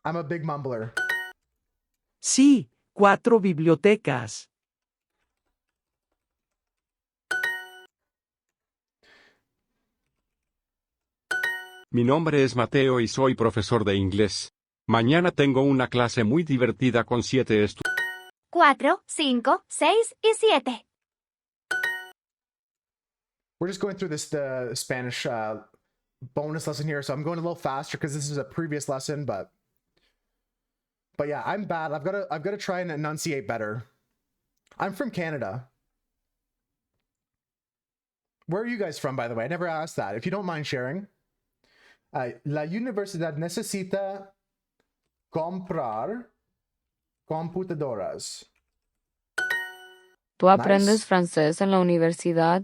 I'm a big mumbler. Sí, 4 bibliotecas. Mi nombre es Mateo y soy profesor de inglés. Mañana tengo una clase muy divertida con 7 estudiantes. 4, 5, 6 y 7. We're just going through the Spanish bonus lesson here, so I'm going a little faster because this is a previous lesson, but yeah, I'm bad. I've got to try and enunciate better. I'm from Canada. Where are you guys from, by the way? I never asked that. If you don't mind sharing. La universidad necesita comprar computadoras. ¿Tú aprendes francés en la universidad?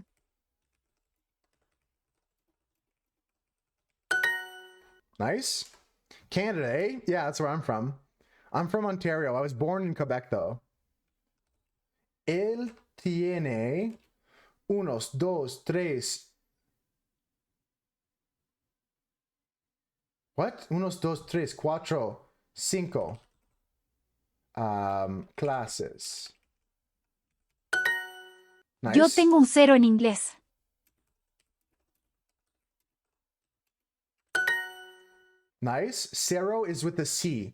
Nice. Canada, eh? Yeah, that's where I'm from. I'm from Ontario. I was born in Quebec, though. Él tiene unos, dos, tres. What? Unos, dos, tres, cuatro, cinco. Classes. Nice. Yo tengo un 0 en inglés. Nice. Cero is with the C.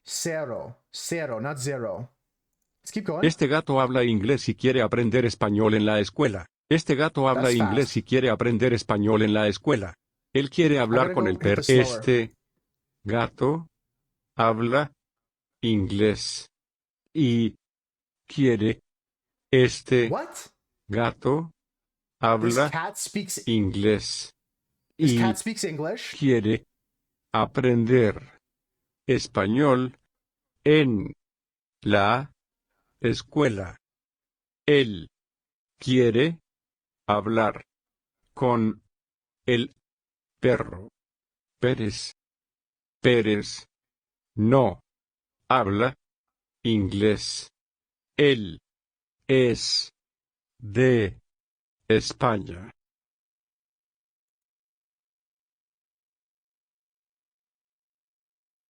Cero. Cero, not zero. Let's keep going. Este gato habla inglés y quiere aprender español en la escuela. Este gato habla That's inglés fast. y quiere aprender español en la escuela. Él quiere hablar con el perro. Este gato habla inglés y quiere. Este What? gato This habla cat speaks. inglés This y cat speaks English. quiere aprender español en la escuela. Él quiere hablar con el perro. Pérez. Pérez no habla inglés. Él es de España.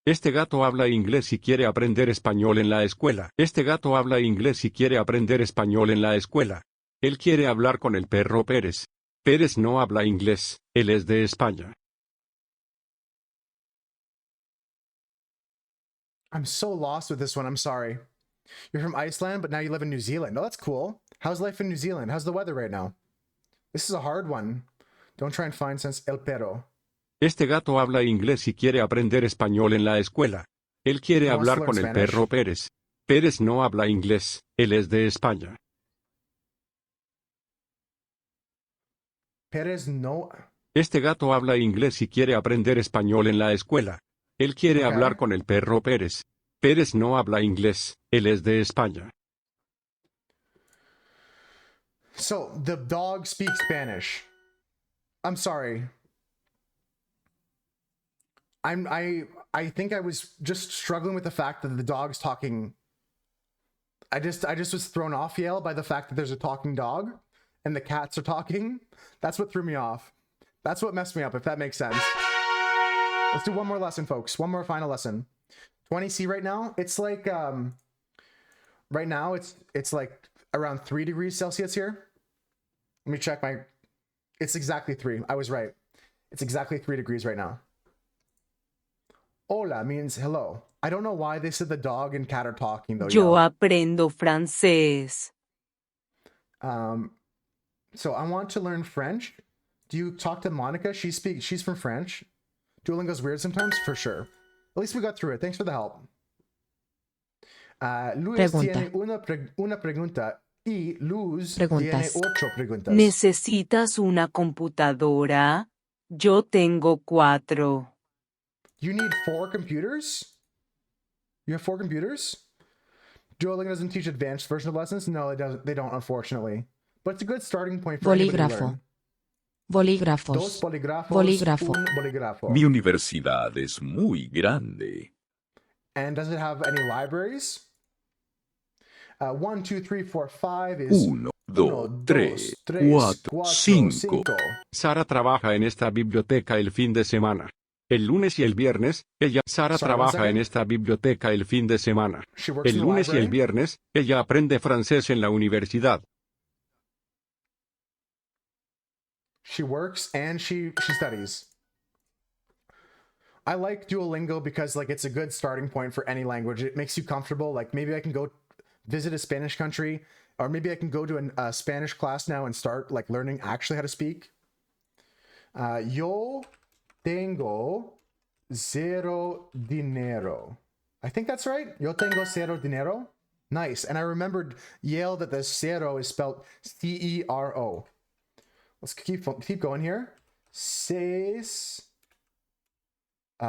Este gato habla inglés y quiere aprender español en la escuela. Este gato habla inglés y quiere aprender español en la escuela. Él quiere hablar con el perro Pérez. Pérez no habla inglés, él es de España. I'm so lost with this one. I'm sorry. You're from Iceland, but now you live in New Zealand. Oh, that's cool. How's life in New Zealand? How's the weather right now? This is a hard one. Don't try and find sense. El perro. Este gato habla inglés y quiere aprender español en la escuela. Él quiere He wants to hablar learn con el Spanish. perro Pérez. Pérez no habla inglés, él es de España. Pérez no. Este gato habla inglés y quiere aprender español en la escuela. Él quiere Okay. hablar con el perro Pérez. Pérez no habla inglés, él es de España. So the dog speaks Spanish. I'm sorry. I think I was just struggling with the fact that the dog's talking. I just was thrown off, Yale, by the fact that there's a talking dog and the cats are talking. That's what threw me off. That's what messed me up, if that makes sense. Let's do one more lesson, folks. One more final lesson. 20C right now. It's like right now it's like around 3 degrees Celsius here. Let me check my. It's exactly 3. I was right. It's exactly 3 degrees right now. Hola means hello. I don't know why they said the dog and cat are talking though. Yo aprendo francés. So I want to learn French. Do you talk to Monica? She's from French. Duolingo's weird sometimes, for sure. At least we got through it. Thanks for the help. Luis tiene una pregunta y Luz tiene 8 preguntas. ¿Necesitas una computadora? Yo tengo 4. You need 4 computers? You have 4 computers? Duolingo doesn't teach advanced version of lessons? No, they don't, unfortunately. But it's a good starting point for anybody to learn. Bolígrafos. 2 bolígrafos. Bolígrafo. 1 bolígrafo. Mi universidad es muy grande. And does it have any libraries? 1, 2, 3, 4, 5 is 1, 2, 3, 4, 5. Sara trabaja en esta biblioteca el fin de semana. El lunes y el viernes, Sara trabaja en esta biblioteca el fin de semana. El lunes y el viernes, ella aprende francés en la universidad. She works and she studies. I like Duolingo because like it's a good starting point for any language. It makes you comfortable. Like maybe I can go visit a Spanish country, or maybe I can go to a Spanish class now and start like learning actually how to speak. Yo tengo 0 dinero. I think that's right. Yo tengo 0 dinero. Nice. And I remembered, Yale, that the cero is spelled C-E-R-O. Let's keep going here. 6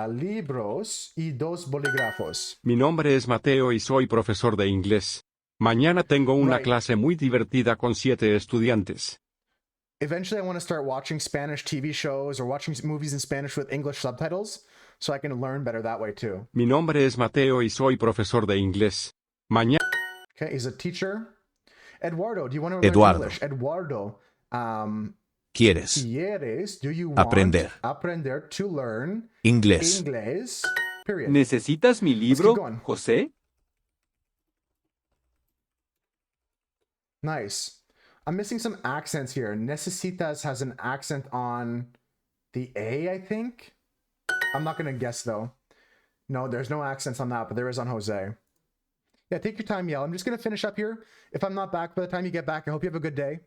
libros y 2 bolígrafos. Mi nombre es Mateo y soy profesor de inglés. Mañana tengo una clase muy divertida con 7 estudiantes. Eventually, I want to start watching Spanish TV shows or watching movies in Spanish with English subtitles so I can learn better that way too. Mi nombre es Mateo y soy profesor de inglés. Mañana. Okay, he's a teacher. Eduardo, do you want to learn English? Eduardo, ¿Quieres? Do you want aprender to learn inglés? Period. ¿Necesitas mi libro, José? Nice. I'm missing some accents here. Necesitas has an accent on the A, I think. I'm not going to guess, though. No, there's no accents on that, but there is on Jose. Yeah, take your time, Yell. I'm just going to finish up here. If I'm not back by the time you get back, I hope you have a good day.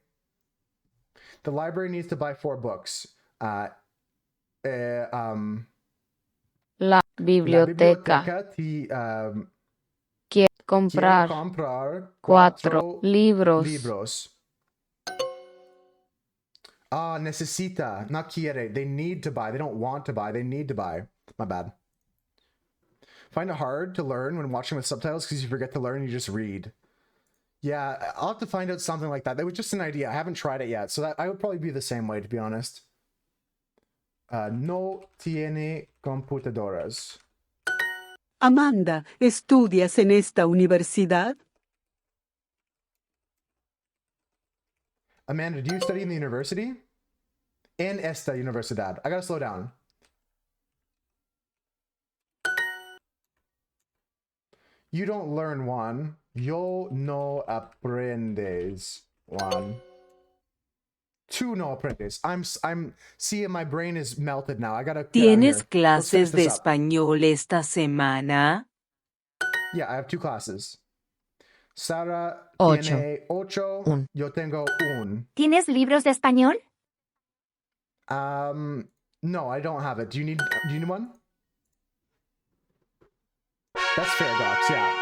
The library needs to buy 4 books. La biblioteca quiere comprar 4 libros. Necesita, not quiere. They need to buy. They don't want to buy. They need to buy. My bad. Find it hard to learn when watching with subtitles because you forget to learn, you just read. Yeah, I'll have to find out something like that. That was just an idea. I haven't tried it yet. So that I would probably be the same way, to be honest. No tiene computadoras. Amanda, ¿estudias en esta universidad? Amanda, do you study in the university? En esta universidad. I gotta slow down. You don't learn, Juan. Yo no aprendes, Juan. Tú no aprendes. I'm seeing my brain is melted now. I gotta. ¿Tienes clases de español esta semana? Yeah, I have 2 classes. Sara tiene 8. Yo tengo 1. ¿Tienes libros de español? No, I don't have it. Do you need one? That's fair, Docs, yeah.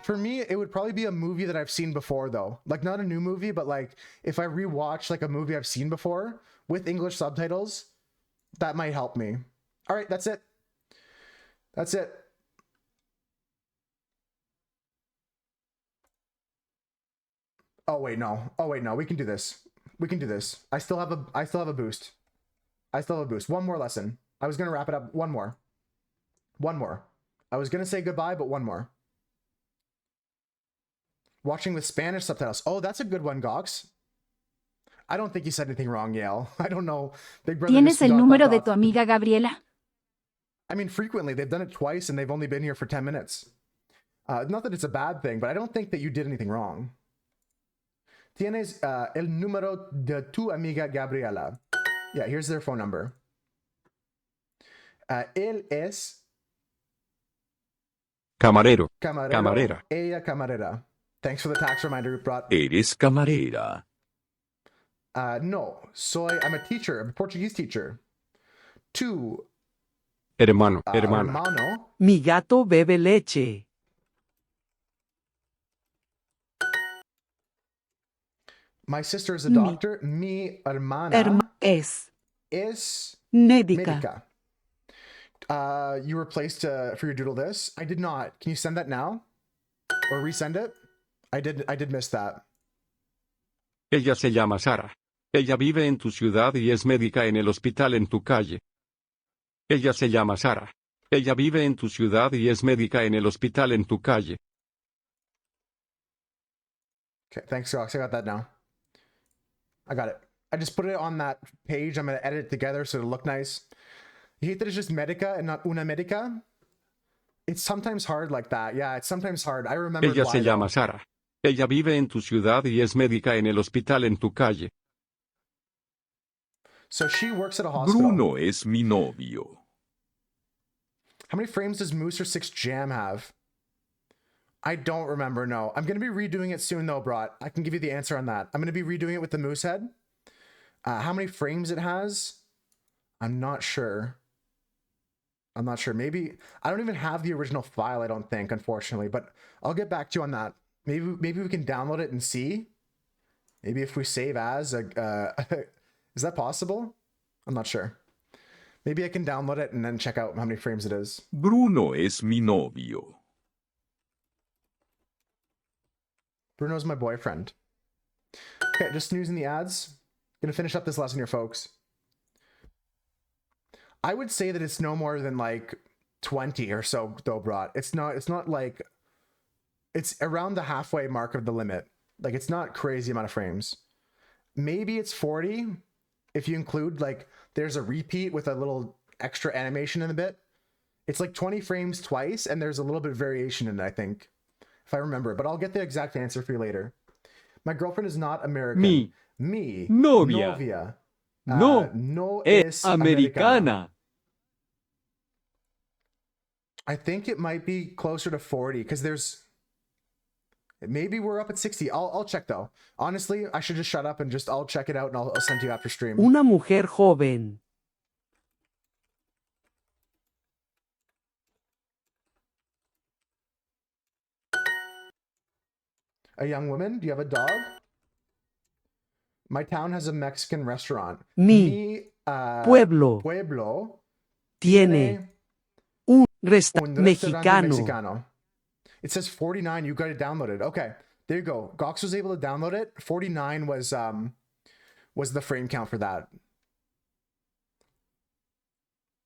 For me, it would probably be a movie that I've seen before, though. Like, not a new movie, but like, if I rewatch like a movie I've seen before with English subtitles, that might help me. All right, that's it. That's it. Oh wait, no. We can do this. We can do this. I still have a boost. I still have a boost. One more lesson. I was gonna wrap it up. One more. I was gonna say goodbye, but one more. Watching with Spanish subtitles. Oh, that's a good one, Gox. I don't think you said anything wrong, Yale. I don't know. Big Brother. ¿Tienes el número de tu amiga Gabriela? I mean, frequently. They've done it twice, and they've only been here for 10 minutes. Not that it's a bad thing, but I don't think that you did anything wrong. Tienes el número de tu amiga Gabriela. Yeah, here's their phone number. Él es... Camarero. Camarera. Ella camarera. Thanks for the tax reminder you brought. ¿Eres camarera? No, I'm a teacher, I'm a Portuguese teacher. 2. Hermano. Hermano. Mi gato bebe leche. My sister is a doctor. Mi hermana es médica. You replaced for your doodle this. I did not. Can you send that now? Or resend it? I did miss that. Ella se llama Sara. Ella vive en tu ciudad y es médica en el hospital en tu calle. Ella se llama Sara. Ella vive en tu ciudad y es médica en el hospital en tu calle. Okay, thanks, Rox. I got that now. I got it. I just put it on that page. I'm going to edit it together so it'll look nice. You hate that it's just medica and not una medica? It's sometimes hard like that. Yeah, it's sometimes hard. I remember. Ella se llama Sara. Ella vive en tu ciudad y es médica en el hospital en tu calle. So she works at a hospital. Bruno es mi novio. How many frames does Moose or 6 Jam have? I don't remember, no. I'm going to be redoing it soon, though, Brat. I can give you the answer on that. I'm going to be redoing it with the Moose head. How many frames it has? I'm not sure. Maybe... I don't even have the original file, I don't think, unfortunately. But I'll get back to you on that. Maybe we can download it and see. Maybe if we save as is that possible? I'm not sure. Maybe I can download it and then check out how many frames it is. Bruno es mi novio. Bruno's my boyfriend. Okay, just snoozing the ads. Gonna finish up this lesson here, folks. I would say that it's no more than like 20 or so, though, Brat. It's not like, it's around the halfway mark of the limit. Like, it's not crazy amount of frames. Maybe it's 40 if you include, like, there's a repeat with a little extra animation in a bit. It's like 20 frames twice, and there's a little bit of variation in it, I think, if I remember. But I'll get the exact answer for you later. My girlfriend is not American. Mi. Novia. No es americana. I think it might be closer to 40 because there's... Maybe we're up at 60. I'll check though. Honestly, I should just shut up and I'll check it out and I'll send you after stream. Una mujer joven. A young woman? Do you have a dog? My town has a Mexican restaurant. Mi pueblo tiene un restaurante mexicano. It says 49. You got it downloaded. Okay, there you go. Gox was able to download it. 49 was the frame count for that.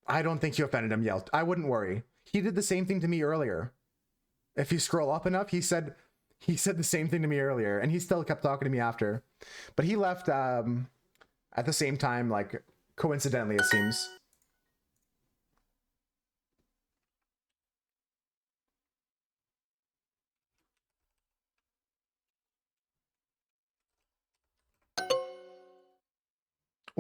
I don't think you offended him, Yelt. I wouldn't worry. He did the same thing to me earlier. If you scroll up enough, he said the same thing to me earlier, and he still kept talking to me after. But he left at the same time, like coincidentally, it seems.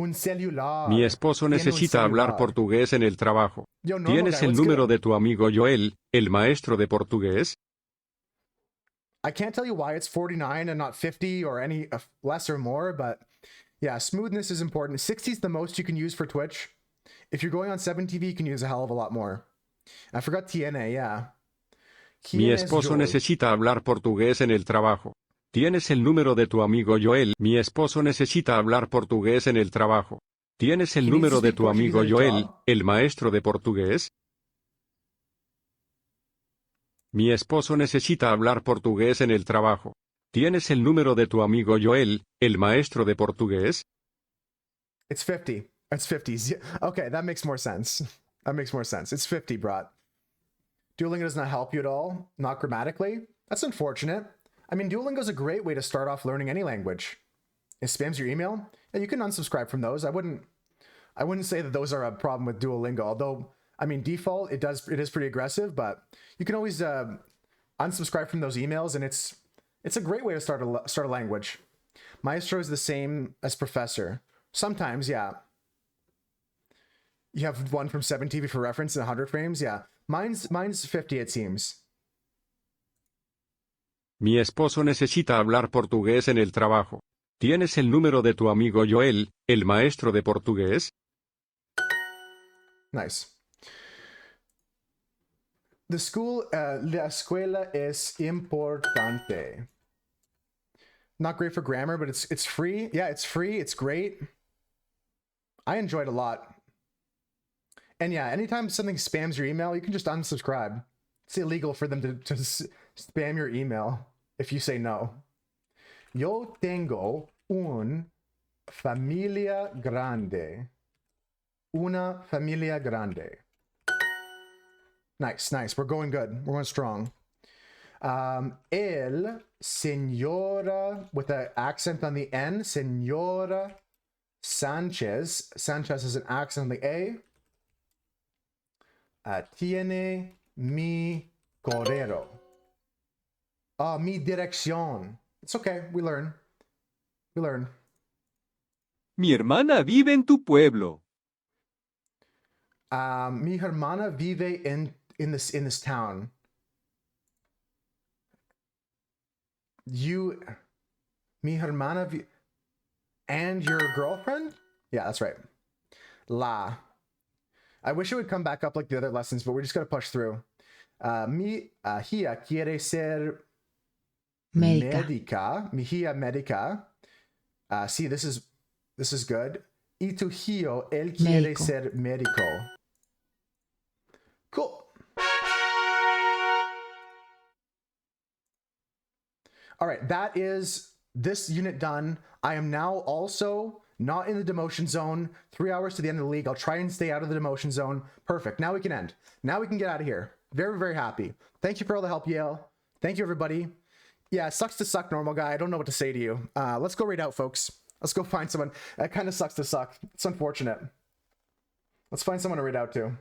Un celular. Mi esposo necesita hablar portugués en el trabajo. ¿Tienes el número de tu amigo Joel, el maestro de portugués? I can't tell you why it's 49 and not 50 or any less or more, but yeah, smoothness is important. 60 is the most you can use for Twitch. If you're going on 7TV, you can use a hell of a lot more. I forgot TNA, yeah. Mi esposo necesita hablar portugués en el trabajo. ¿Tienes el número de tu amigo Joel? Mi esposo necesita hablar portugués en el trabajo. ¿Tienes el número de tu amigo Joel, el maestro de portugués? Mi esposo necesita hablar portugués en el trabajo. ¿Tienes el número de tu amigo Joel, el maestro de portugués? It's 50. It's 50. Okay, that makes more sense. That makes more sense. It's 50, Brat. Duolingo does not help you at all, not grammatically. That's unfortunate. I mean, Duolingo is a great way to start off learning any language. It spams your email, and you can unsubscribe from those. I wouldn't say that those are a problem with Duolingo, although, I mean, default, it is pretty aggressive, but you can always unsubscribe from those emails, and it's a great way to start a language. Maestro is the same as professor. Sometimes, yeah. You have one from 7TV for reference and 100 frames, yeah. Mine's 50, it seems. Mi esposo necesita hablar portugués en el trabajo. ¿Tienes el número de tu amigo Joel, el maestro de portugués? Nice. La escuela es importante. Not great for grammar, but it's free. Yeah, it's free. It's great. I enjoy it a lot. And yeah, anytime something spams your email, you can just unsubscribe. It's illegal for them to spam your email if you say no. Yo tengo una familia grande. Una familia grande. Nice, nice. We're going good. We're going strong. El señora, with an accent on the N, señora Sanchez. Sanchez is an accent on the A. Tiene mi correo. Mi dirección. It's okay. We learn. We learn. Mi hermana vive en tu pueblo. Mi hermana vive in this town. Mi hermana and your girlfriend? Yeah, that's right. La. I wish it would come back up like the other lessons, but we're just gonna push through. Ella quiere ser Médica. Mi hija médica. See, this is good. Y tu hijo, él quiere Médico. ser médico. Cool. All right, that is this unit done. I am now also not in the demotion zone. 3 hours to the end of the league. I'll try and stay out of the demotion zone. Perfect. Now we can end. Now we can get out of here. Very, very happy. Thank you for all the help, Yale. Thank you, everybody. Yeah, it sucks to suck, normal guy. I don't know what to say to you. Let's go raid out, folks. Let's go find someone. It kind of sucks to suck. It's unfortunate. Let's find someone to raid out to.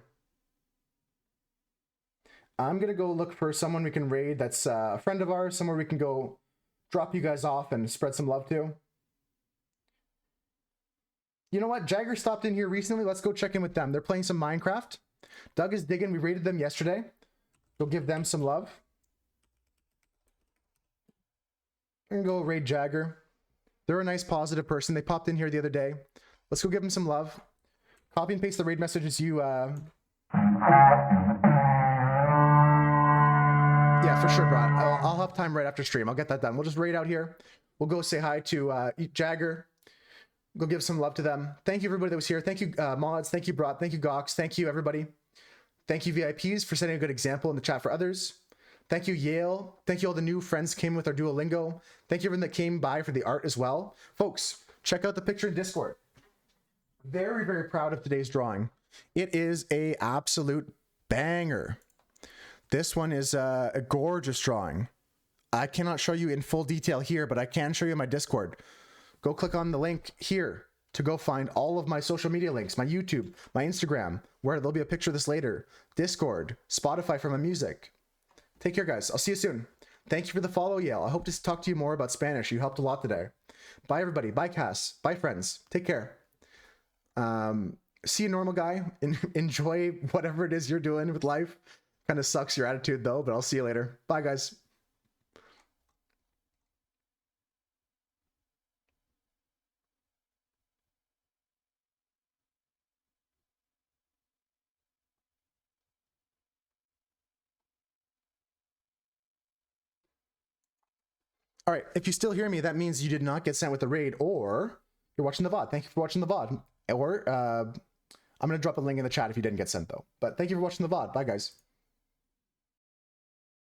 I'm going to go look for someone we can raid that's a friend of ours, somewhere we can go drop you guys off and spread some love to. You know what? Jagger stopped in here recently. Let's go check in with them. They're playing some Minecraft. Doug is digging. We raided them yesterday. We'll give them some love. I'm going to go raid Jagger. They're a nice, positive person. They popped in here the other day. Let's go give them some love. Copy and paste the raid messages you... Yeah, for sure, Brad. I'll have time right after stream. I'll get that done. We'll just raid out here. We'll go say hi to Jagger. Go give some love to them. Thank you, everybody that was here. Thank you, mods. Thank you, Brad. Thank you, Gox. Thank you, everybody. Thank you, VIPs, for setting a good example in the chat for others. Thank you, Yale. Thank you, all the new friends came with our Duolingo. Thank you, everyone that came by for the art as well. Folks, check out the picture in Discord. Very, very proud of today's drawing. It is a absolute banger. This one is a gorgeous drawing. I cannot show you in full detail here, but I can show you my Discord. Go click on the link here to go find all of my social media links, my YouTube, my Instagram, where there'll be a picture of this later, Discord, Spotify for my music. Take care, guys. I'll see you soon. Thank you for the follow, Yale. I hope to talk to you more about Spanish. You helped a lot today. Bye, everybody. Bye, Cass. Bye, friends. Take care. See you, normal guy. Enjoy whatever it is you're doing with life. Kind of sucks your attitude, though, but I'll see you later. Bye, guys. All right, if you still hear me, that means you did not get sent with the raid, or you're watching the VOD. Thank you for watching the VOD. Or I'm going to drop a link in the chat if you didn't get sent, though. But thank you for watching the VOD. Bye, guys.